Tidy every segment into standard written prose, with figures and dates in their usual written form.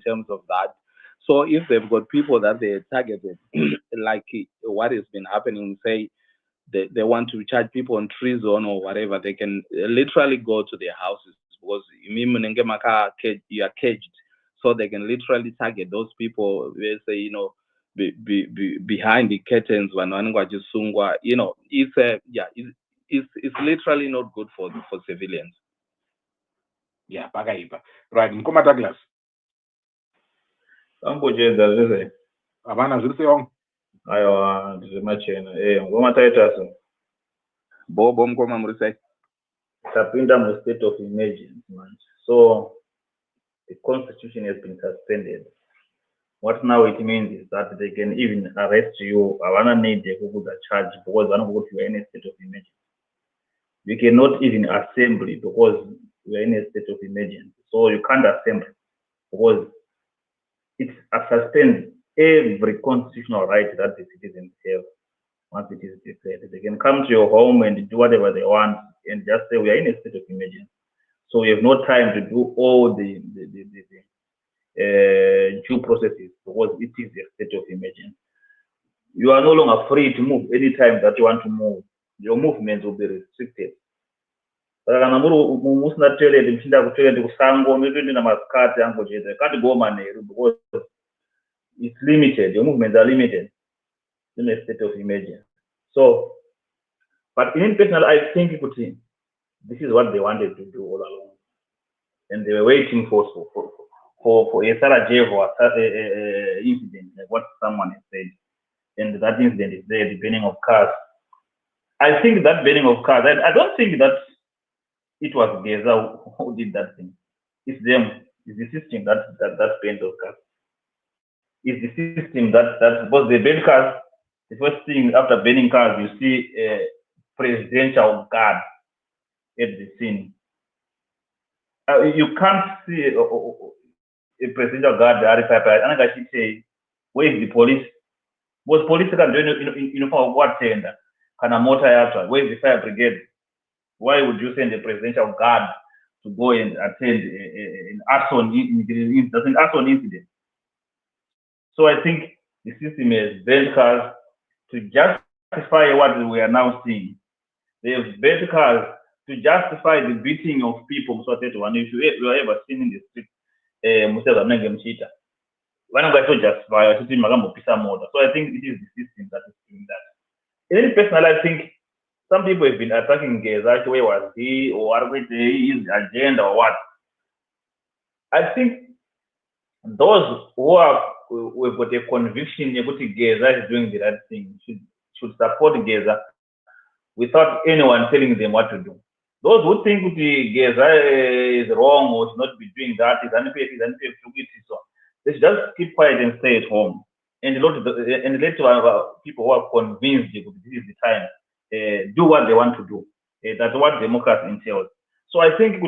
terms of that. So if they've got people that they targeted, like what has been happening, say they want to charge people on tree zone or whatever, they can literally go to their houses because you are caged, so they can literally target those people. They say, behind the curtains when sungwa, it's yeah, it's literally not good for civilians. Yeah, pakaipa. Right, Mkoma Douglas. Angojeza zvese. Abana zviri seyo. Aiwa, zvemachena. Ngoma taita so. Bobo Mkoma muri sei? Tapinda mu state of emergency man. So the constitution has been suspended. What now it means is that they can even arrest you. Avana need to go to charge because they know you are in a state of emergency. You cannot even assemble because you are in a state of emergency. So you can't assemble because it suspends every constitutional right that the citizens have once it is declared. They can come to your home and do whatever they want and just say we are in a state of emergency. So we have no time to do all the due processes because it is a state of emergency. You are no longer free to move anytime that you want to move. Your movement will be restricted. Kana musina toilet mchinda kutoilet kusango mipindi na maskati yangu jeze can't go Maneru because it's limited. Your movements are limited in a state of emergency. So, but in personal, I think this is what they wanted to do all along, and they were waiting for a Sarajevo incident, like what someone has said, and that incident is there, the burning of cars. I think that burning of cars. I don't think that it was Geza who did that thing. It's them. It's the system that burned those cars. It's the system that because they burn cars. The first thing after burning cars, you see a presidential guard at the scene. You can't see a presidential guard. Where is the police? Because police can do uniform what tender? Kana motor after. Where is the fire brigade? Why would you send a presidential guard to go and attend an arson incident? So I think the system has burnt cars to justify what we are now seeing. They have burnt cars to justify the beating of people. So that one, if you are ever seen in the street, when I to justify, so I think it is the system that is doing that. In personal, I think some people have been attacking Geza, where was he, or what was his agenda, or what. I think those who have got a conviction that Geza is doing the right thing should support Geza without anyone telling them what to do. Those who think Geza is wrong or should not be doing that, is unfair, so they should just keep quiet and stay at home. And let people who are convinced this is the time do what they want to do. That's what democracy entails. So I think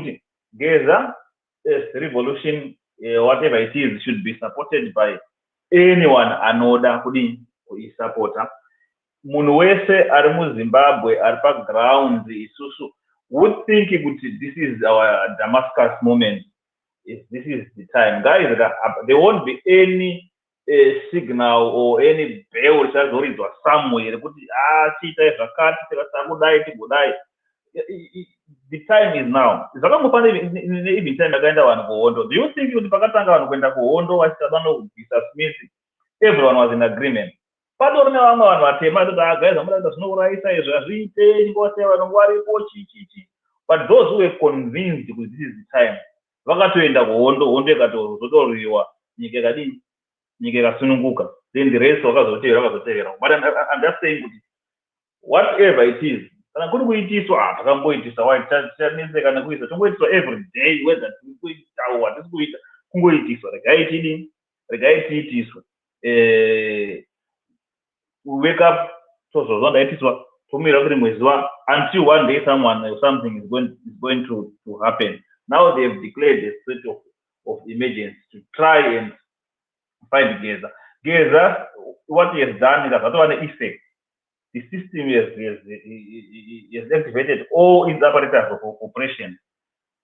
Geza revolution, whatever it is, should be supported by anyone anoda kudi kuisupporta. Munhu wese ari muZimbabwe ari paground isusu would think this is our Damascus moment. This is the time, guys. There won't be any signal or any bell richazoridzwa somewhere kuti chiita zvakati takasakudai tigodai. The time is now. Zvakangofana even time yakaenda vanhu kuhondo. Do you think kuti pakatanga vanhu kuenda kuhondo vachitama nobvisa Smith, everyone was in agreement? Padori nevamwe vanhu vatema kuti guys amudaida zvinourayisa izvi hazviite ngose vanhu varipo chichichi. But those who were convinced that this is the time, vakatoenda kuhondo, hondo ikatozotoriwa, nyika ikadini, nyika ikasununguka. Then the rest vakazotevera. But I'm just saying kuti whatever it is, kana kuri kuitiswa takamboitiswa waitanetseka nekuisa tongoitiswa every day whether tikuitawa tisikuita kungoitiswa regai tiitiswa we wake up tozozondaitiswa tomira kuti mweziwa until one day something is going to happen. Now they have declared a state of emergency to try and fight Geza. What he has done is an effect. The system has activated all its apparatus of operation.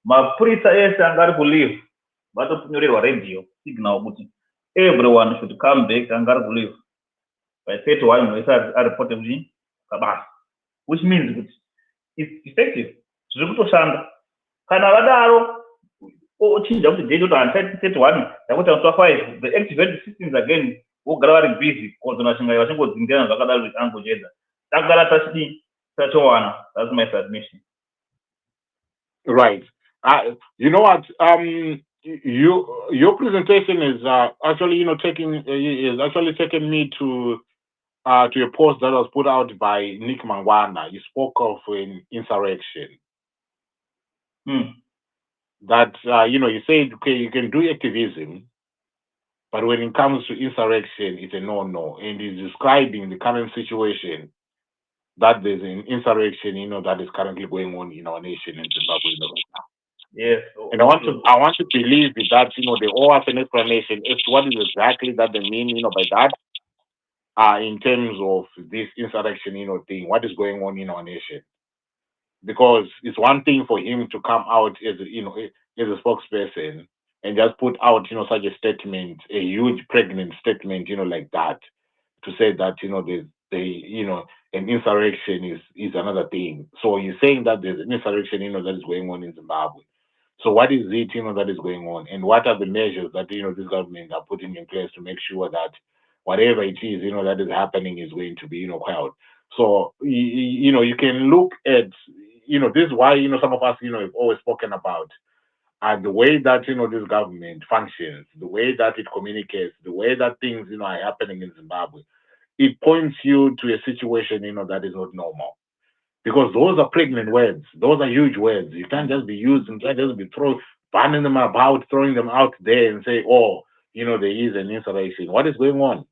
Mapurisa ese angari kulive vatopunyorerwa radio signal kuti everyone should come back anga ari kuleave by 31 munhu wese aripote kuti kabasa, which means kuti it's effective, zviri kutoshanda. Kana vadaro ochinja kuti date kuti 31 ndakuti 5 the activate systems again vogara vari busy kozona chingai vachingodzingira zvakadaro kuti angojedza takagara tatowana. That's my submission. Right. You know what? Your presentation is actually, taking me to a post that was put out by Nick Mangwana. You spoke of an insurrection. That you said, okay, you can do activism, but when it comes to insurrection, it's a no-no. And he's describing the current situation that there's an insurrection, that is currently going on in our nation in Zimbabwe right now. Yes. And I want to believe that they all have an explanation as to what is exactly that they mean, by that, in terms of this insurrection, thing, what is going on in our nation. Because it's one thing for him to come out as a spokesperson and just put out, such a statement, a huge pregnant statement, like that, to say that, an insurrection is another thing. So you're saying that there's an insurrection, that is going on in Zimbabwe. So what is it, that is going on, and what are the measures that this government are putting in place to make sure that whatever it is, that is happening is going to be, quelled. So you can look at, this is why some of us have always spoken about the way that this government functions, the way that it communicates, the way that things are happening in Zimbabwe. It points you to a situation that is not normal. Because those are pregnant words. Those are huge words. You can't just be using, you can't just be banning them about, throwing them out there and say, oh, there is an insurrection. What is going on?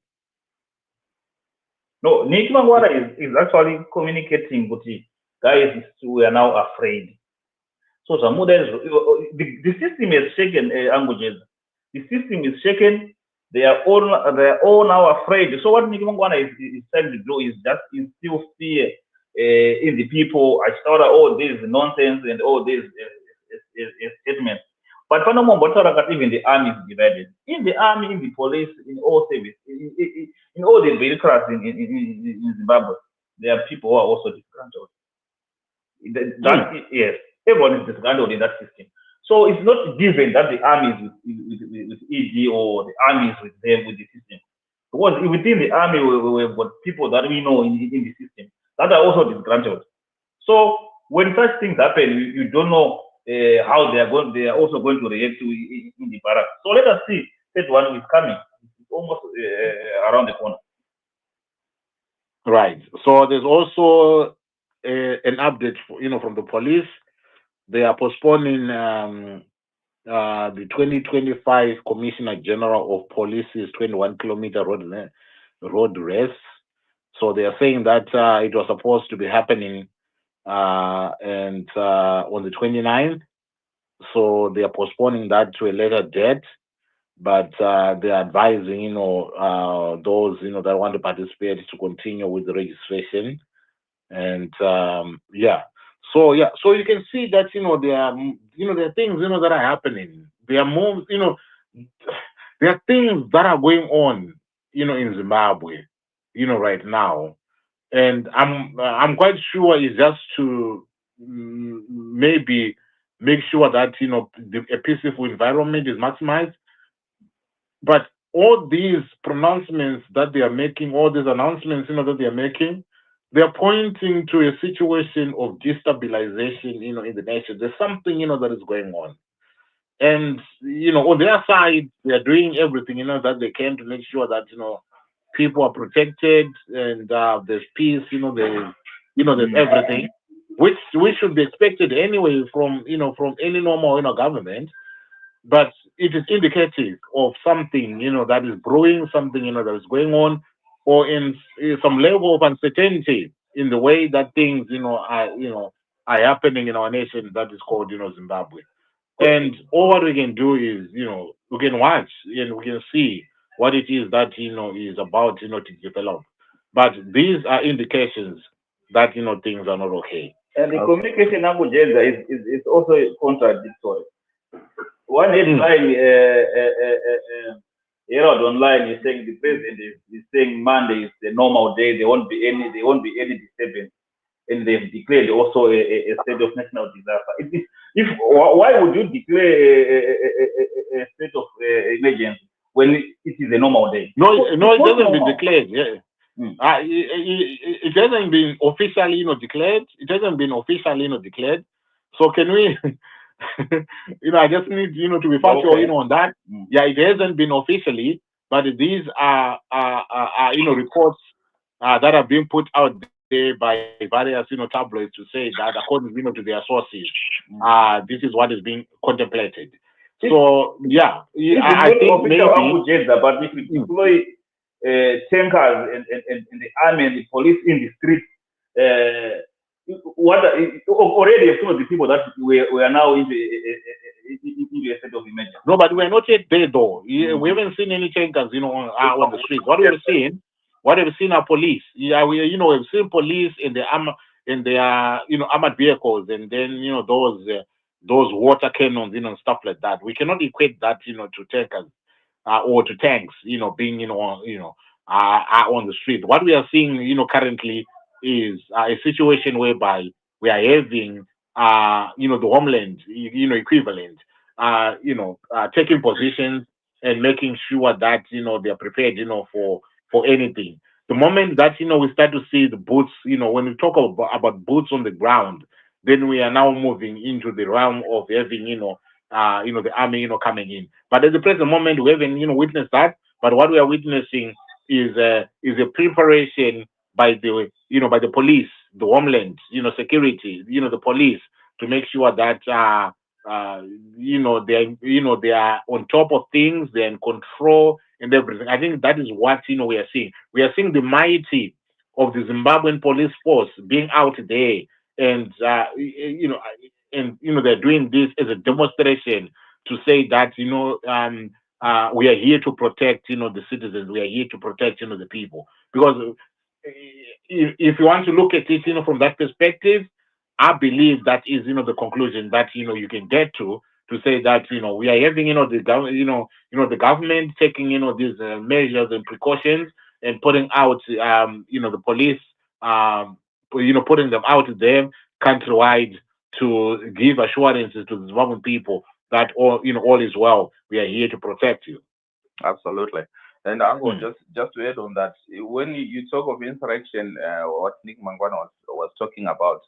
No, Nick Mangwana is actually communicating with the guys, we are now afraid. So the system is shaken, Angojeza. The system is shaken. They are all now afraid. So what Nick Mangwana is trying to do is just instill fear in the people. I thought, this is nonsense and this is statement. But even the army is divided. In the army, in the police, in all service, in all the bureaucrats in Zimbabwe, there are people who are also disgruntled. Yes, everyone is disgruntled in that system. So it's not given that the army is with ED or the army is with them, with the system. Because within the army, we've got people that we know in the system that are also disgruntled. So when such things happen, you don't know how they are also going to react to in the barracks. So let us see. That one is coming. It's almost around the corner. Right. So there's also an update, from the police. They are postponing the 2025 Commissioner General of Police's 21-kilometer road race. So they are saying that it was supposed to be happening on the 29th. So they are postponing that to a later date. But they are advising, those, that want to participate to continue with the registration. And So you can see that, there are things, that are happening. There are more, there are things that are going on, in Zimbabwe, right now. And I'm quite sure it's just to maybe make sure that, a peaceful environment is maximized. But all these pronouncements that they are making, all these announcements, that they are making, they are pointing to a situation of destabilization, in the nation. There's something, that is going on. And, on their side, they are doing everything, that they can to make sure that, people are protected and there's peace, there's everything, which should be expected anyway from any normal, government. But it is indicative of something, that is brewing, something, that is going on, or in some level of uncertainty in the way that things, are happening in our nation that is called, Zimbabwe. And all what we can do is, we can watch and we can see what it is that, is about, to develop. But these are indications that, things are not okay. And the communication language is also contradictory. one headline, Herald Online is saying the president is saying Monday is the normal day. There won't be any disturbance, and they've declared also a state of national disaster. Why would you declare a state of emergency when it is a normal day? No, it hasn't been declared. Yeah. It hasn't been officially, declared. It hasn't been officially, declared. So can we, I just need, to be factual, on that. Yeah, it hasn't been officially, but these are reports that are being put out there by various, tabloids to say that according, to their sources, this is what is being contemplated. So yeah, I think maybe. But if we deploy tankers and the army and the police in the streets, already some of the people that we are now into a state of emergency. No, but we're not yet there though. We haven't seen any tankers, on the streets. What we've seen are police. Yeah, we've seen police in their armored vehicles, and then those water cannons, and stuff like that. We cannot equate that, to tankers or to tanks, being on the street. What we are seeing, currently is a situation whereby we are having the homeland, equivalent, taking positions and making sure that they are prepared, for anything. The moment that we start to see the boots, when we talk about boots on the ground, then we are now moving into the realm of having the army coming in. But at the present moment, we haven't witnessed that. But what we are witnessing is a preparation by the police, the homeland, security, the police, to make sure that they are on top of things, they're in control and everything. I think that is what we are seeing. We are seeing the mighty of the Zimbabwean police force being out there, and they're doing this as a demonstration to say that we are here to protect the citizens. We are here to protect the people. Because if you want to look at it from that perspective, I believe that is the conclusion that you can get to say that we are having the government taking these measures and precautions and putting out the police putting them out there countrywide to give assurances to the Zimbabwean people that all is well. We are here to protect you. Absolutely. And Ango, just to add on that, when you talk of insurrection, what Nick Mangwana was talking about,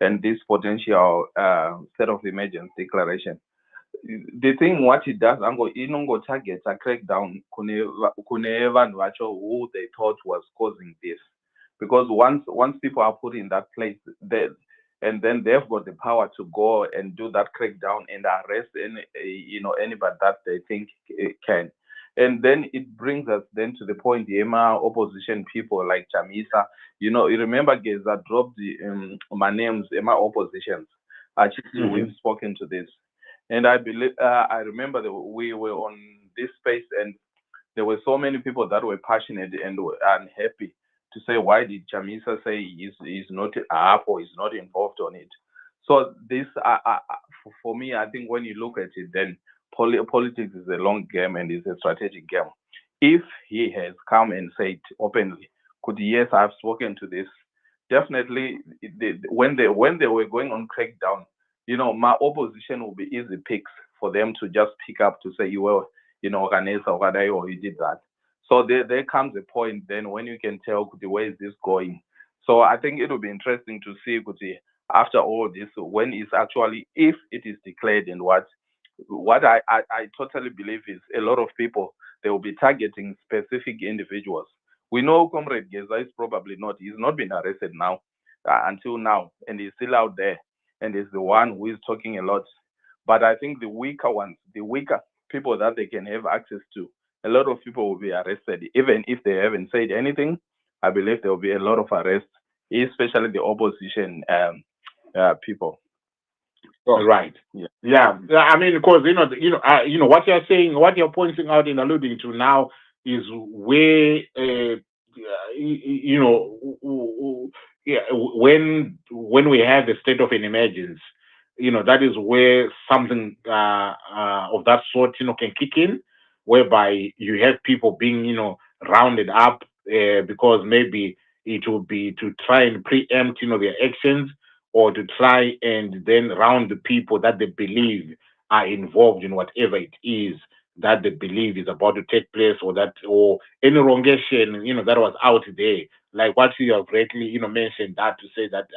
and this potential state of emergency declaration, the thing what it does, Ango, inongo targets a crackdown kune who they thought was causing this, because once people are put in that place, and then they've got the power to go and do that crackdown and arrest anybody that they think can. And then it brings us then to the point, the opposition people like Chamisa, you remember Geza dropped my names, oppositions. Actually, we've spoken to this. And I believe, I remember that we were on this space and there were so many people that were passionate and unhappy to say, why did Chamisa say he's not up or he's not involved on it? So this, for me, I think when you look at it, then politics is a long game and it's a strategic game. If he has come and said openly, yes, I've spoken to this, definitely when they were going on crackdown, my opposition will be easy picks for them to just pick up to say, you were, Ganesa or you did that. So there comes a point then when you can tell where is this going. So I think it will be interesting to see after all this, when it's actually, if it is declared, and what I totally believe is a lot of people, they will be targeting specific individuals. We know Comrade Geza is probably not, he's not been arrested now, until now, and he's still out there, and he's the one who is talking a lot. But I think the weaker ones, the weaker people that they can have access to, a lot of people will be arrested. Even if they haven't said anything, I believe there will be a lot of arrests, especially the opposition people. Oh, right. Yeah. I mean, because what you're saying, what you're pointing out and alluding to now is where when we have a state of an emergency, that is where something of that sort, can kick in, whereby you have people being, rounded up because maybe it will be to try and preempt, their actions, or to try and then round the people that they believe are involved in whatever it is that they believe is about to take place, or any wrongation, that was out there. Like what you have rightly, mentioned, that to say that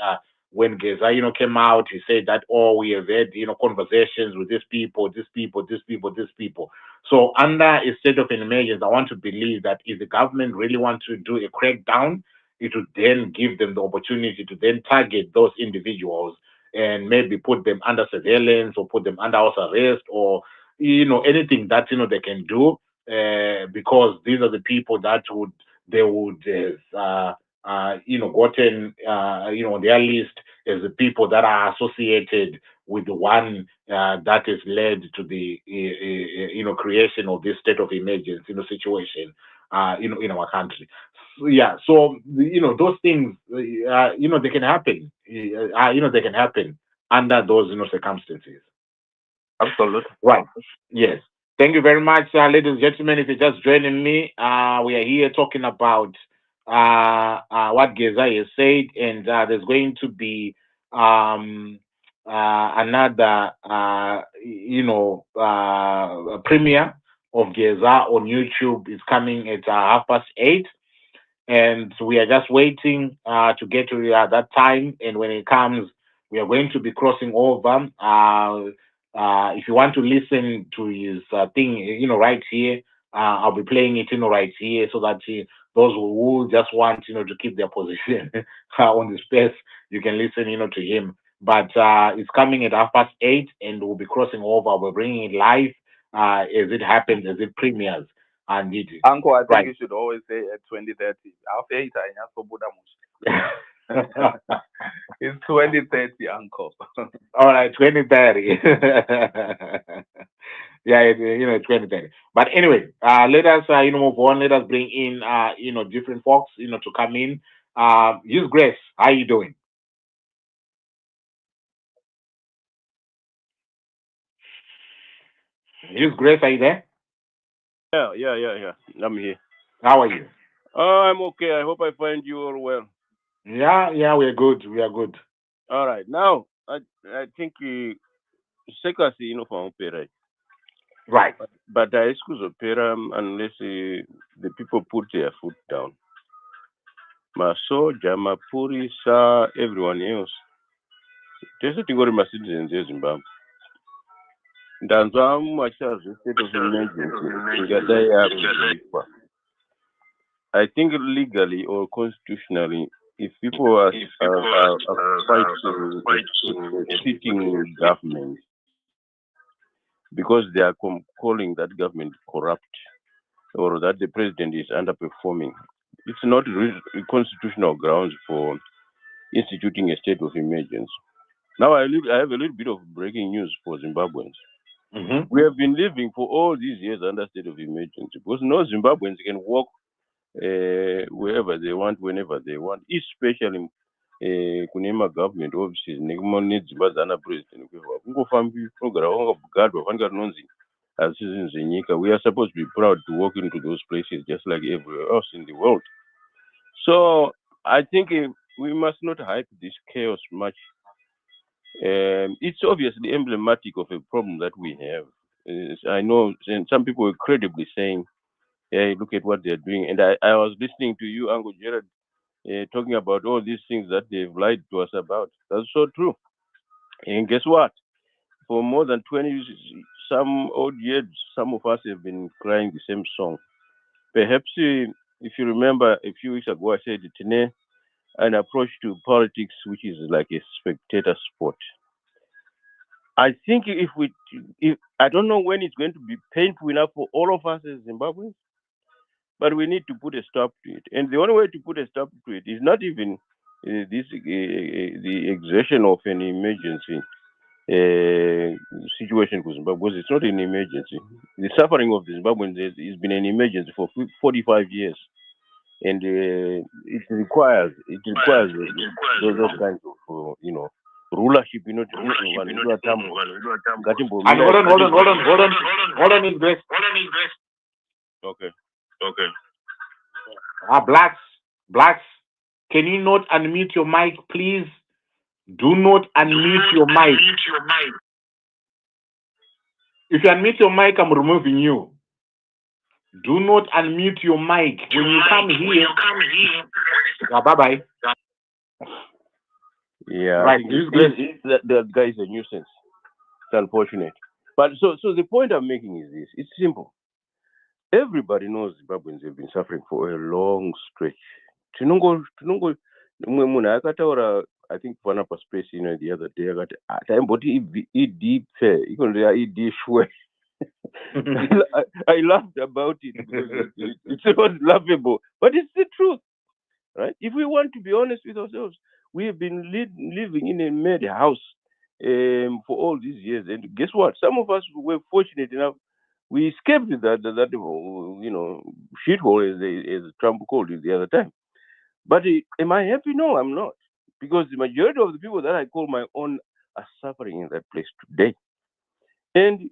when Geza, came out, he said that, oh, we have had, conversations with these people, these people, these people, these people. So under a state of emergency, I want to believe that if the government really wants to do a crackdown, it would then give them the opportunity to then target those individuals and maybe put them under surveillance or put them under house arrest, or anything that they can do, because these are the people that they would gotten on their list as the people that are associated with the one that has led to the creation of this state of emergency situation in our country. So, yeah, so those things they can happen. They can happen under those circumstances. Absolutely. Right. Yes. Thank you very much, ladies and gentlemen. If you're just joining me, we are here talking about what Geza has said, and there's going to be another, premiere of Geza on YouTube. Is coming at 8:30, and we are just waiting to get to that time. And when it comes, we are going to be crossing over. If you want to listen to his thing, right here, I'll be playing it, right here, so that those who just want, to keep their position on the space, you can listen, to him. But it's coming at 8:30, and we'll be crossing over. We're bringing it live as it happens, as it premieres. And it, Uncle, I think right. you should always say at 2030. After 8, I have to put It's 2030, Uncle. All right, 2030. Yeah, 2030. But anyway, let us, move on. Let us bring in, different folks, to come in. Use Grace. How you doing? Use Grace. Are you there? Yeah. I'm here. How are you? I'm okay. I hope I find you all well. Yeah, we are good. We are good. All right. Now, I think sekasi from opera, Right. but I excuse opera unless the people put their foot down. Masoja, Mapurisa, everyone else. There's a thing about my citizens in Zimbabwe. Ndanzwa mumachazi state of emergency ingadai. I think legally or constitutionally, if people are fighting a sitting government because they are calling that government corrupt or that the president is underperforming, it's not constitutional grounds for instituting a state of emergency. Now I have a little bit of breaking news for Zimbabweans. Mm-hmm. We have been living for all these years under state of emergency because no Zimbabweans can walk wherever they want, whenever they want, especially kunema government offices nekumonedzimba president kungofambi kunogara wakagadwa fanira rinonzi citizens zenyika. We are supposed to be proud to walk into those places just like everywhere else in the world. So I think we must not hype this chaos much. It's obviously emblematic of a problem that we have. I know some people were credibly saying, hey, look at what they're doing. And I was listening to you, Uncle Gerard, talking about all these things that they've lied to us about. That's so true. And guess what? For more than 20 some odd years, some of us have been crying the same song. Perhaps, if you remember, a few weeks ago, I said it's an approach to politics which is like a spectator sport. I think if I don't know when it's going to be painful enough for all of us as Zimbabweans, but we need to put a stop to it. And the only way to put a stop to it is not even the exertion of an emergency situation for Zimbabwe, because it's not an emergency. The suffering of the Zimbabweans has been an emergency for 45 years. And it requires those kinds of, rulership, you know, And hold on, Invest. Okay. Blacks, can you not unmute your mic, please? Do not unmute your mic. If you unmute your mic, I'm removing you. Do not unmute your mic when you come here. Bye-bye. Yeah, Right. I think that guy is a nuisance. It's unfortunate. But so the point I'm making is this. It's simple. Everybody knows Zimbabweans have been suffering for a long stretch. I think Panapa Space, you know, the other day, I got deep I laughed about it because it's not laughable, but it's the truth, right? If we want to be honest with ourselves, we have been living in a mad house for all these years, and guess what? Some of us were fortunate enough. We escaped that you know, shithole, as Trump called it the other time. But am I happy? No, I'm not, because the majority of the people that I call my own are suffering in that place today. And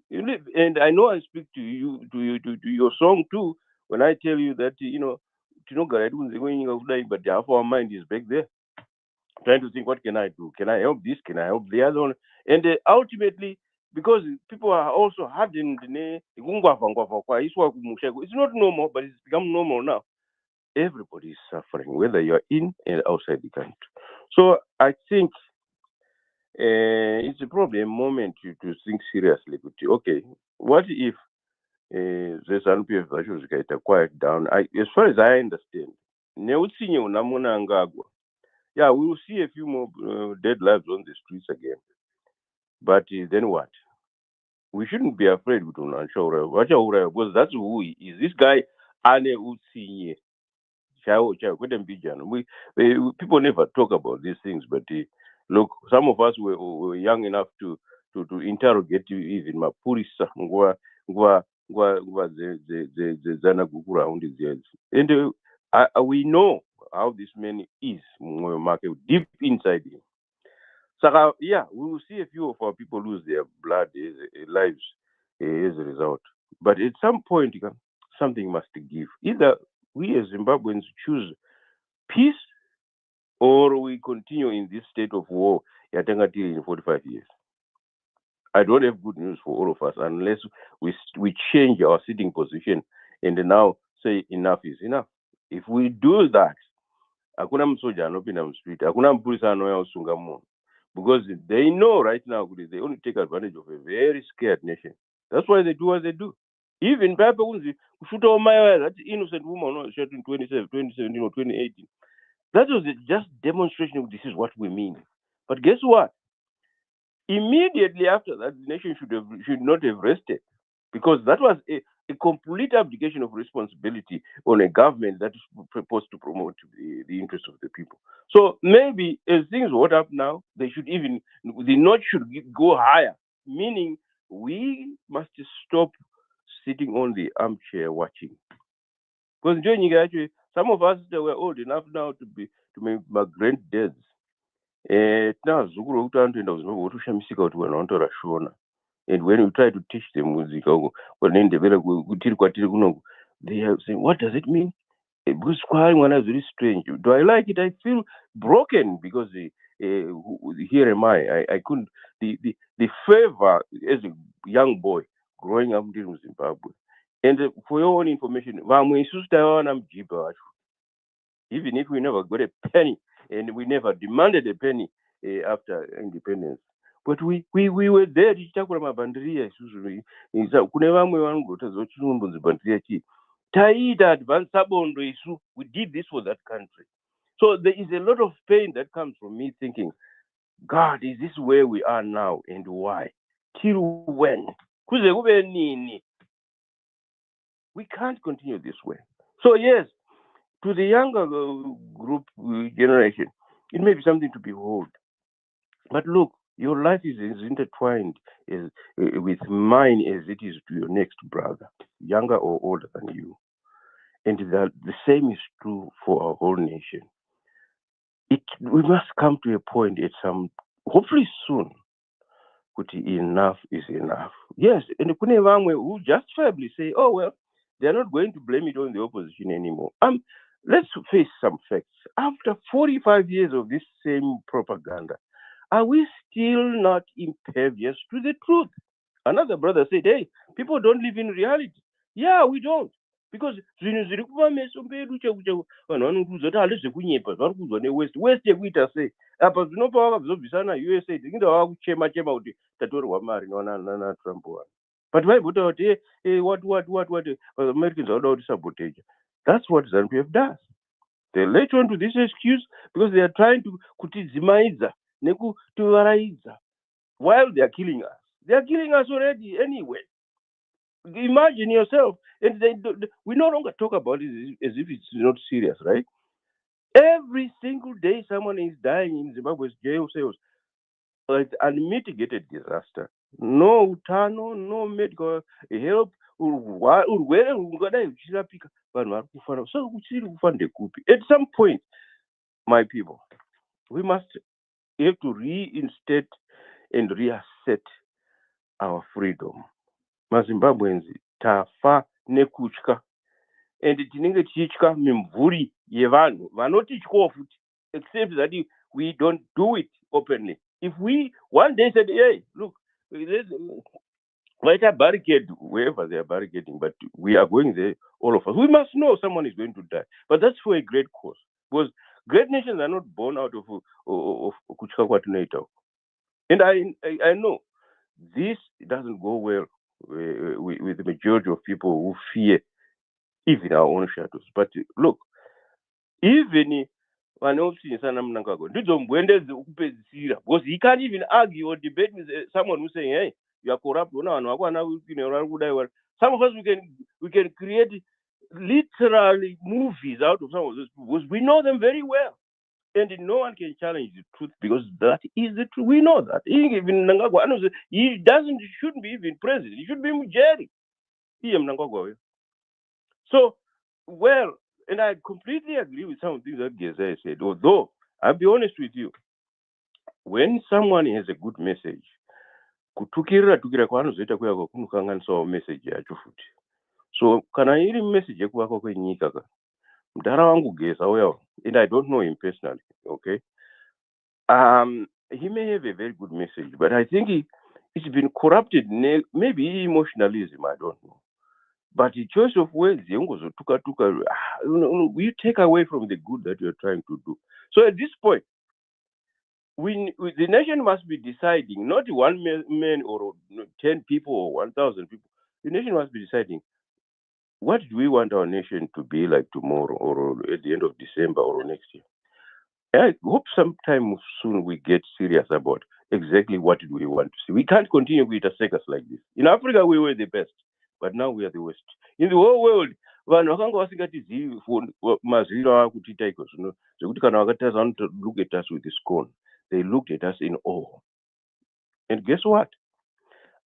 I know I speak to you, to your song too, when I tell you that, you know, but half our mind is back there, trying to think, what can I do? Can I help this? Can I help the other one? And ultimately, because people are also hardened, it's not normal, but it's become normal now. Everybody is suffering, whether you're in and outside the country. So I think it's probably a moment to think seriously. Okay, what if the ZANU-PF version is quiet down? As far as I understand, MNANGAGWA. Yeah, we will see a few more dead lives on the streets again. But then what? We shouldn't be afraid with Unanshaura, because that's who he is. This guy, Ane Utsinye. People never talk about these things, but look, some of us were young enough to interrogate even Mapurisa, the Zanagukura on the years. And we know how this man is, deep inside him. So, yeah, we will see a few of our people lose their blood, lives as a result. But at some point, something must give. Either we as Zimbabweans choose peace, or we continue in this state of war in 45 years. I don't have good news for all of us unless we change our sitting position and now say enough is enough. If we do that, hakuna msoja anopinda mstreet, hakuna mpurisa anouya kusunga munhu, because they know right now they only take advantage of a very scared nation. That's why they do what they do. Even people shoot all that innocent woman shot in 2017 or 2018. That was just demonstration of this is what we mean. But guess what? Immediately after that, the nation should not have rested, because that was a complete abdication of responsibility on a government that is supposed to promote the interests of the people. So maybe as things hold up now, the notch should go higher, meaning we must stop sitting on the armchair watching. Because actually, some of us that were old enough now to be my granddads. And when we try to teach them music, they are saying, what does it mean? Because one is very strange. Do I like it? I feel broken because here am I couldn't the favor as a young boy growing up in Zimbabwe. And for your own information, even if we never got a penny and we never demanded a penny after independence, but we were there. We did this for that country. So there is a lot of pain that comes from me thinking, God, is this where we are now, and why? Till when? We can't continue this way. So yes, to the younger group generation, it may be something to behold. But look, your life is intertwined with mine as it is to your next brother, younger or older than you. And the same is true for our whole nation. We must come to a point at some hopefully soon, kuti enough is enough. Yes, and kune vamwe who justifiably say, oh, well, they're not going to blame it on the opposition anymore. Let's face some facts. After 45 years of this same propaganda, are we still not impervious to the truth? Another brother said, hey, people don't live in reality. Yeah, we don't. Because zvinhu zviri kuva meso mbedu vanhu vanokuudza kuti handizve kunyepa zvari kuudzwa newest yekuita sei apa zvinopa vakabvizobvisana USA dzinginda vava kuchema chema kuti tatorwa mari nanatrump wano but vaibvota kuti what Americans vauda kuti sabotage. That's what ZANU-PF does. They latch on to this excuse because they are trying to kutidzimaidza nekutivaraidza while they are killing us. They are killing us already anyway. Imagine yourself, and we no longer talk about it as if it's not serious, right? Every single day someone is dying in Zimbabwe's jail cells. It's unmitigated disaster. No utano, no medical help. Urwere hungadai huchirapika vanhu vari kufa. So kuchiri kufa ndekupi? At some point, my people, we have to reinstate and reassert our freedom. MaZimbabweans tafa nekutya, and tinenge tichitya mimvuri yevanhu vanotityawo futi, except that we don't do it openly. If we one day said, hey, look, let a barricade wherever they are barricading, but we are going there, all of us, we must know someone is going to die. But that's for a great cause, because great nations are not born out of kutya kwatinoita. And I know this doesn't go well with the majority of people who fear even our own shadows. But look, even vanotinisana MNANGAGWA ndidzo mbwende dzekupedzisira, because he can't even argue or debate with someone who's saying, hey, you are corrupt. Some of us, we can create literally movies out of some of those people because we know them very well. And no one can challenge the truth because that is the truth. We know that. Even MNANGAGWA, he shouldn't be even president. He should be Mujeri. He MNANGAGWA. So, well, and I completely agree with some of the things that GEZA said. Although, I'll be honest with you, when someone has a good message, kutukira kwanozoita kuyako kunokanganisawo message yacho futi. So, kana iri message yekuvakwa kwenyika ka, mudhara wangu GEZA uyawo, and I don't know him personally, okay? He may have a very good message, but I think it's been corrupted, maybe emotionalism, I don't know. But the choice of words, you take away from the good that you're trying to do. So at this point, the nation must be deciding, not one man or 10 people or 1,000 people. The nation must be deciding, what do we want our nation to be like tomorrow or at the end of December or next year? I hope sometime soon we get serious about exactly what do we want to see. We can't continue with a circus like this. In Africa, we were the best, but now we are the worst. In the whole world, vanhu vakanga vasingatizivi maziviro akutiita iko zvino zvekuti kana vakatadza vanoto look at us with scorn. They looked at us in awe. And guess what?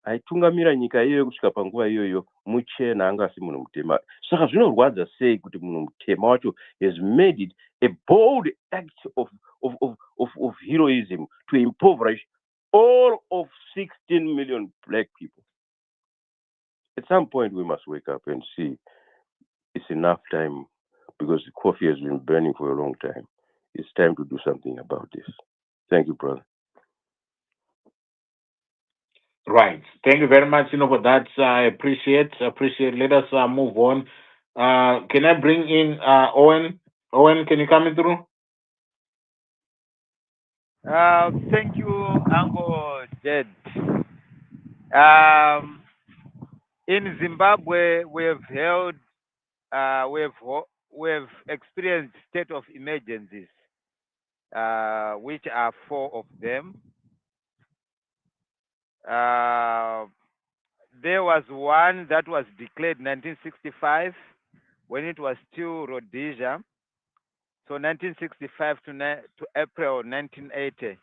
Aitungamira nyika iyoyo kusvika panguva iyoyo muchena, anga asi munhu mutema. Saka zvinorwadza sei kuti munhu mutema wacho has made it a bold act of heroism to impoverish all of 16 million black people. At some point, we must wake up and see it's enough time, because the coffee has been burning for a long time. It's time to do something about this. Thank you, brother. Right. Thank you very much, for that. I appreciate. Let us move on. Can I bring in Owen? Owen, can you come in through? Thank you, Uncle Jed. In Zimbabwe, we have experienced state of emergencies, which are 4 of them. There was one that was declared 1965 when it was still Rhodesia. So 1965 to April 1980,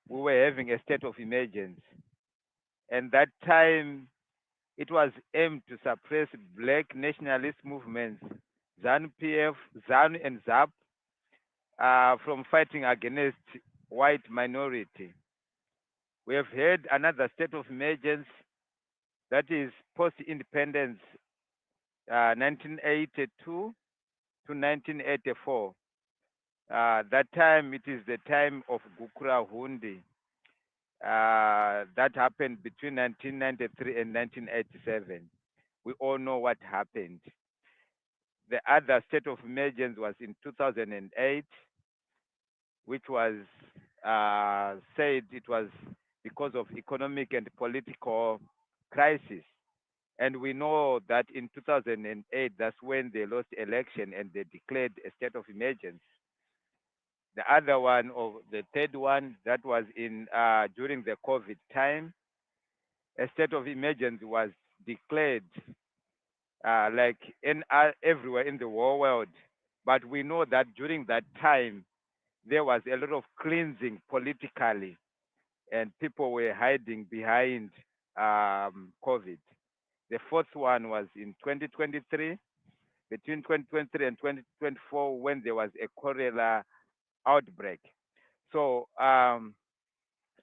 we were having a state of emergency. And that time, it was aimed to suppress black nationalist movements, ZANU-PF, ZANU and ZAP, from fighting against white minority. We have had another state of emergency, that is post-independence, 1982 to 1984. That time, it is the time of Gukura Hundi. That happened between 1993 and 1987. We all know what happened. The other state of emergency was in 2008, which was said it was because of economic and political crisis. And we know that in 2008, that's when they lost election and they declared a state of emergency. The other one, or the third one, that was in during the COVID time, a state of emergency was declared, like in everywhere in the whole world. But we know that during that time, there was a lot of cleansing politically, and people were hiding behind COVID. The fourth one was in 2023, between 2023 and 2024, when there was a cholera outbreak. So,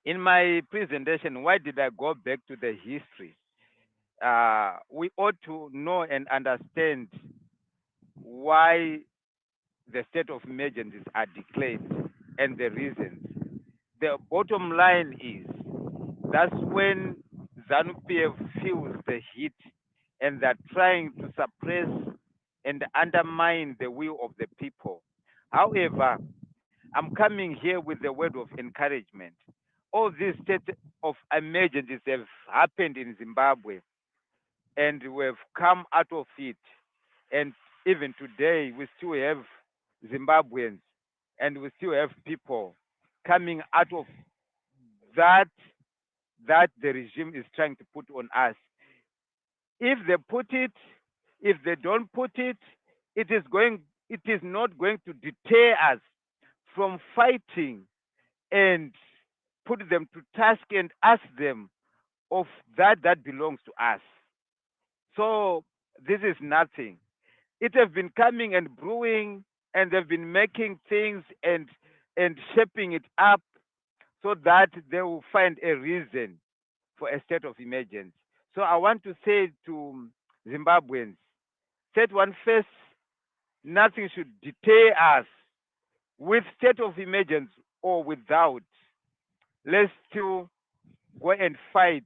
in my presentation, why did I go back to the history? We ought to know and understand why the state of emergencies are declared and the reasons. The bottom line is that's when ZANU-PF feels the heat and they're trying to suppress and undermine the will of the people. However, I'm coming here with the word of encouragement. All these state of emergencies have happened in Zimbabwe, and we've come out of it. And even today, we still have Zimbabweans, and we still have people coming out of that the regime is trying to put on us. If they put it, if they don't put it, it is not going to deter us from fighting and put them to task and ask them of that belongs to us. So this is nothing. It has been coming and brewing, and they've been making things and shaping it up so that they will find a reason for a state of emergency. So I want to say to Zimbabweans, set one first, nothing should deter us with state of emergency or without. Let's still go and fight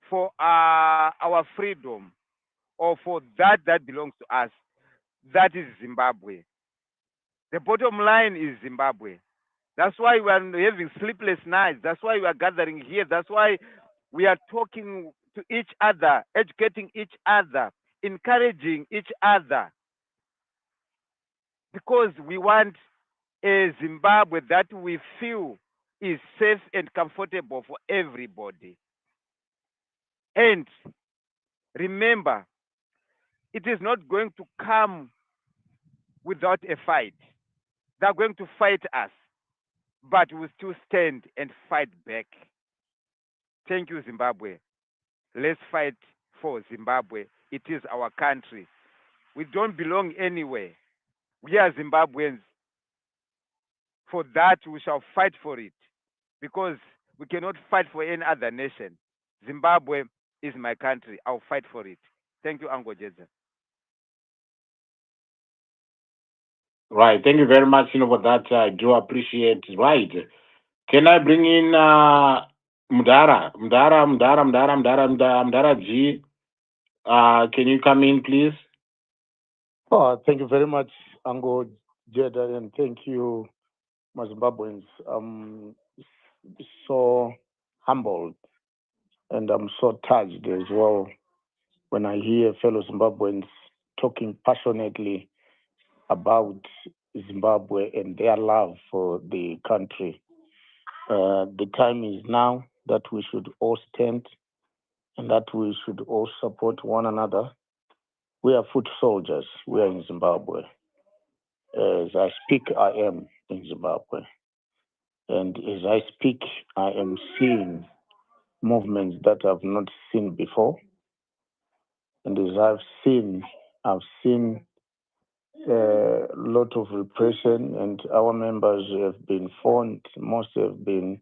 for our freedom, or for that belongs to us. That is Zimbabwe. The bottom line is Zimbabwe. That's why we are having sleepless nights. That's why we are gathering here. That's why we are talking to each other, educating each other, encouraging each other, because we want a Zimbabwe that we feel is safe and comfortable for everybody. And remember, it is not going to come without a fight. They're going to fight us, but we still stand and fight back. Thank you, Zimbabwe. Let's fight for Zimbabwe. It is our country. We don't belong anywhere. We are Zimbabweans. For that, we shall fight for it, because we cannot fight for any other nation. Zimbabwe is my country. I'll fight for it. Thank you, Ango Jeza. Right. Thank you very much, for that. I do appreciate. Right. Can I bring in Mdara G? Can you come in, please? Oh, thank you very much, Ango Jeda, and thank you, my Zimbabweans. I'm so humbled and I'm so touched as well when I hear fellow Zimbabweans talking passionately about Zimbabwe and their love for the country. The time is now that we should all stand and that we should all support one another. We are foot soldiers. We are in Zimbabwe. As I speak, I am in Zimbabwe. And as I speak, I am seeing movements that I've not seen before. And as I've seen a lot of repression, and our members have been formed, most have been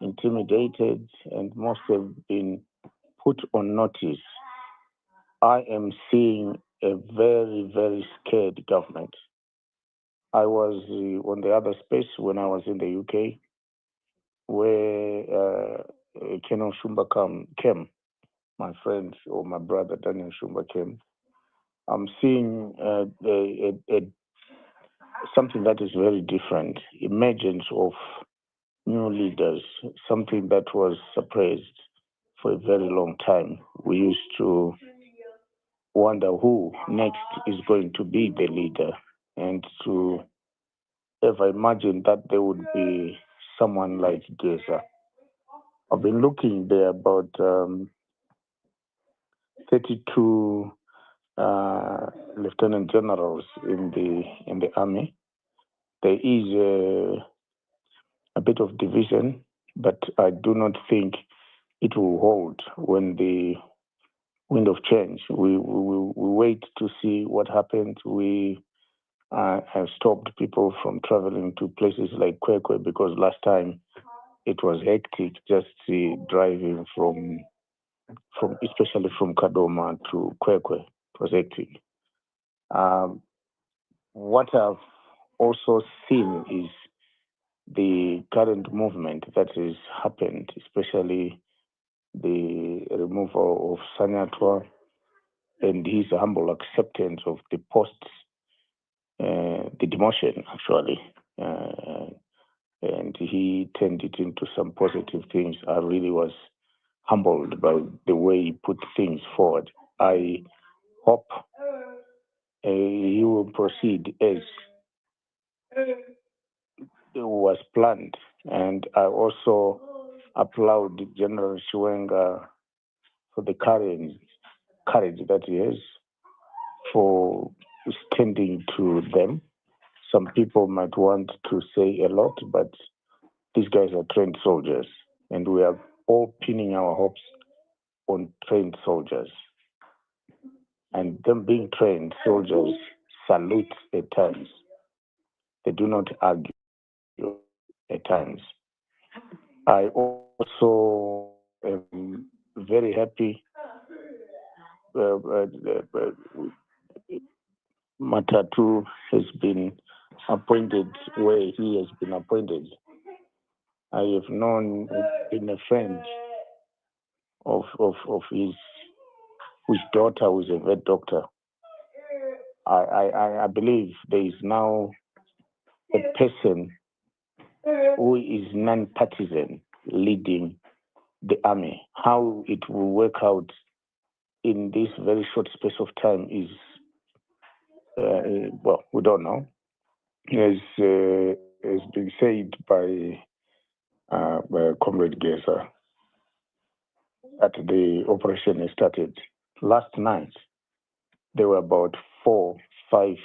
intimidated, and most have been put on notice. I am seeing a very, very scared government. I was on the other space when I was in the UK, where Ken Shumba came, my friend or my brother Daniel Shumba came. I'm seeing something that is very different, emergence of new leaders, something that was suppressed for a very long time. We used to wonder who next is going to be the leader, and to ever imagine that there would be someone like Geza. I've been looking there about 32 lieutenant generals in the army. There is a bit of division, but I do not think it will hold when the wind of change. We wait to see what happens. We have stopped people from traveling to places like Kwekwe because last time it was hectic just driving from especially from Kadoma to Kwekwe. It was hectic. What I've also seen is the current movement that has happened, especially the removal of Sanyatwa and his humble acceptance of the posts, the demotion actually, and he turned it into some positive things. I really was humbled by the way he put things forward. I hope he will proceed as it was planned, and I also applaud General Shiwenga for the courage that he has for standing to them. Some people might want to say a lot, but these guys are trained soldiers, and we are all pinning our hopes on trained soldiers. And them being trained soldiers salute at times. They do not argue at times. I also am very happy Matatu has been appointed where he has been appointed. I have known, been a friend of his daughter, who is a vet doctor. I believe there is now a person who is non-partisan leading the army. How it will work out in this very short space of time is, well, we don't know. As has been said by Comrade Geza, that the operation has started last night. There were about 4, 5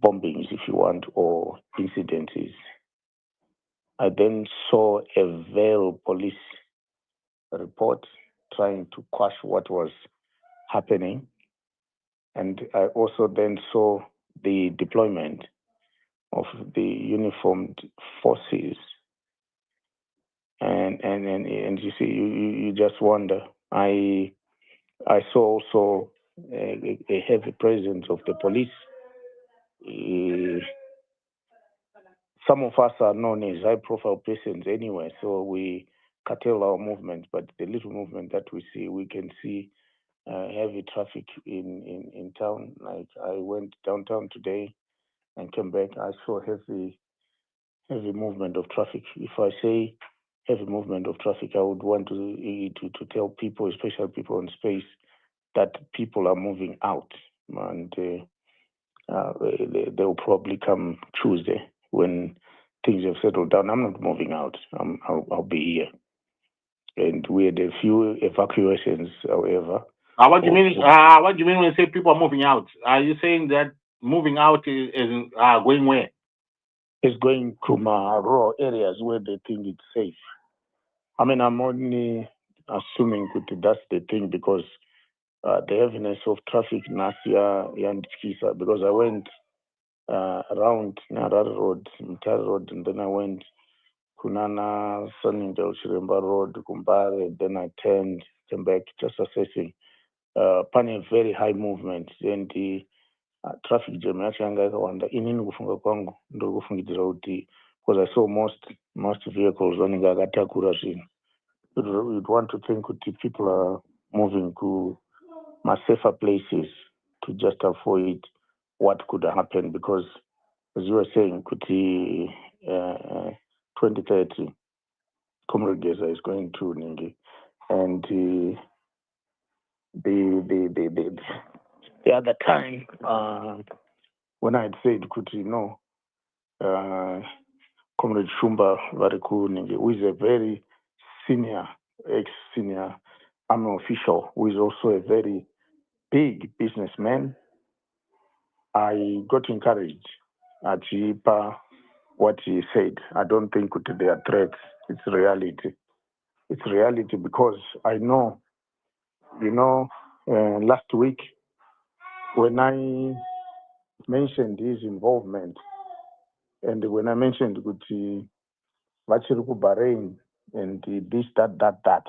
bombings, if you want, or incidents. I then saw a Vale police report trying to quash what was happening. And I also then saw the deployment of the uniformed forces. And you see, you just wonder. I saw also a heavy presence of the police. Some of us are known as high-profile persons anyway, so we curtail our movement. But the little movement that we see, we can see heavy traffic in town. Like I went downtown today and came back. I saw heavy movement of traffic. If I say heavy movement of traffic, I would want to tell people, especially people in space, that people are moving out, and they'll probably come Tuesday when things have settled down. I'm not moving out. I'll be here. And we had a few evacuations, however. What do you mean? What do you mean when you say people are moving out? Are you saying that moving out is going where? It's going to rural areas where they think it's safe. I mean, I'm only assuming that's the thing, because the heaviness of traffic Nasia Yandikisa, because I went around Narara Road, Mtara Road, and then I went Kunana, Sunningdale, Chiremba Road, Kumbare, then I turned, came back, just assessing. Pane very high movement, then the traffic jam yachanga ikawanda. Inini kufunga kwangu ndo kufungidira kuti, because I saw most vehicles running akatakura zvinhu. You'd want to think that people are moving to safer places to just avoid what could happen, because as you were saying, 2030, Comrade Geza is going to Ningi, and the other time when I had said, Comrade Shumba Variku Ningi, who is a very ex-senior army official, who is also a very big businessman, I got encouraged at what he said. I don't think they are threats. It's reality. It's reality because I know, last week when I mentioned his involvement and when I mentioned Guti Vachiruku Bahrain and this, that,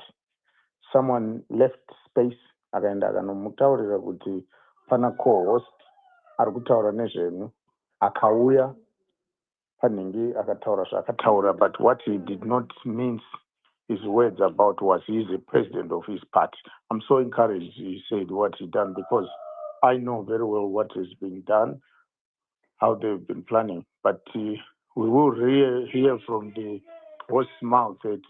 someone left space akaenda akanomutaurira kuti pana co-host ari kutaura nezvenyu akauya panhingi akataura zvaakataura, but what he did not mince his words about was he's the president of his party. I'm so encouraged he said what he done, because I know very well what is being done, how they've been planning, but we will hear from the horse's mouth at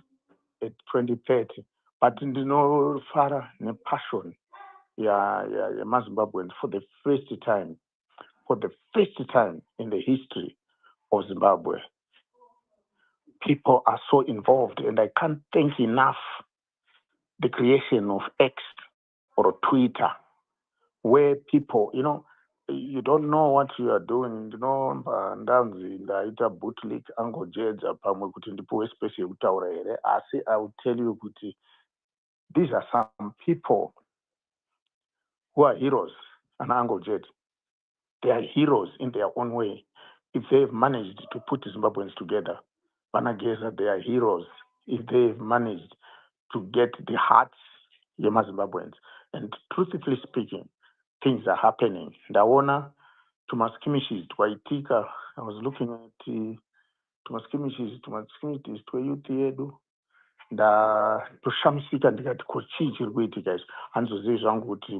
2030. But Farah and passion, Zimbabweans for the first time in the history of Zimbabwe, people are so involved, and I can't thank enough the creation of X or Twitter, where people, you don't know what you are doing, Ndanzi, ndaita bootleg Uncle Jedza pamwe kuti ndipowe space yekutaura here, asi I will tell you kuti these are some people who are heroes, and Uncle Jed. They are heroes in their own way. If they've managed to put Zimbabweans together, Vanageza, they are heroes. If they've managed to get the hearts of Zimbabweans. And truthfully speaking, things are happening. Ndaona tumaskimishis twaitika. I was looking at tumaskimishis tweyuth yedu. Ndatoshamisika ndikati kochii chiri kuitika izvi. Handizozivi zvangu kuti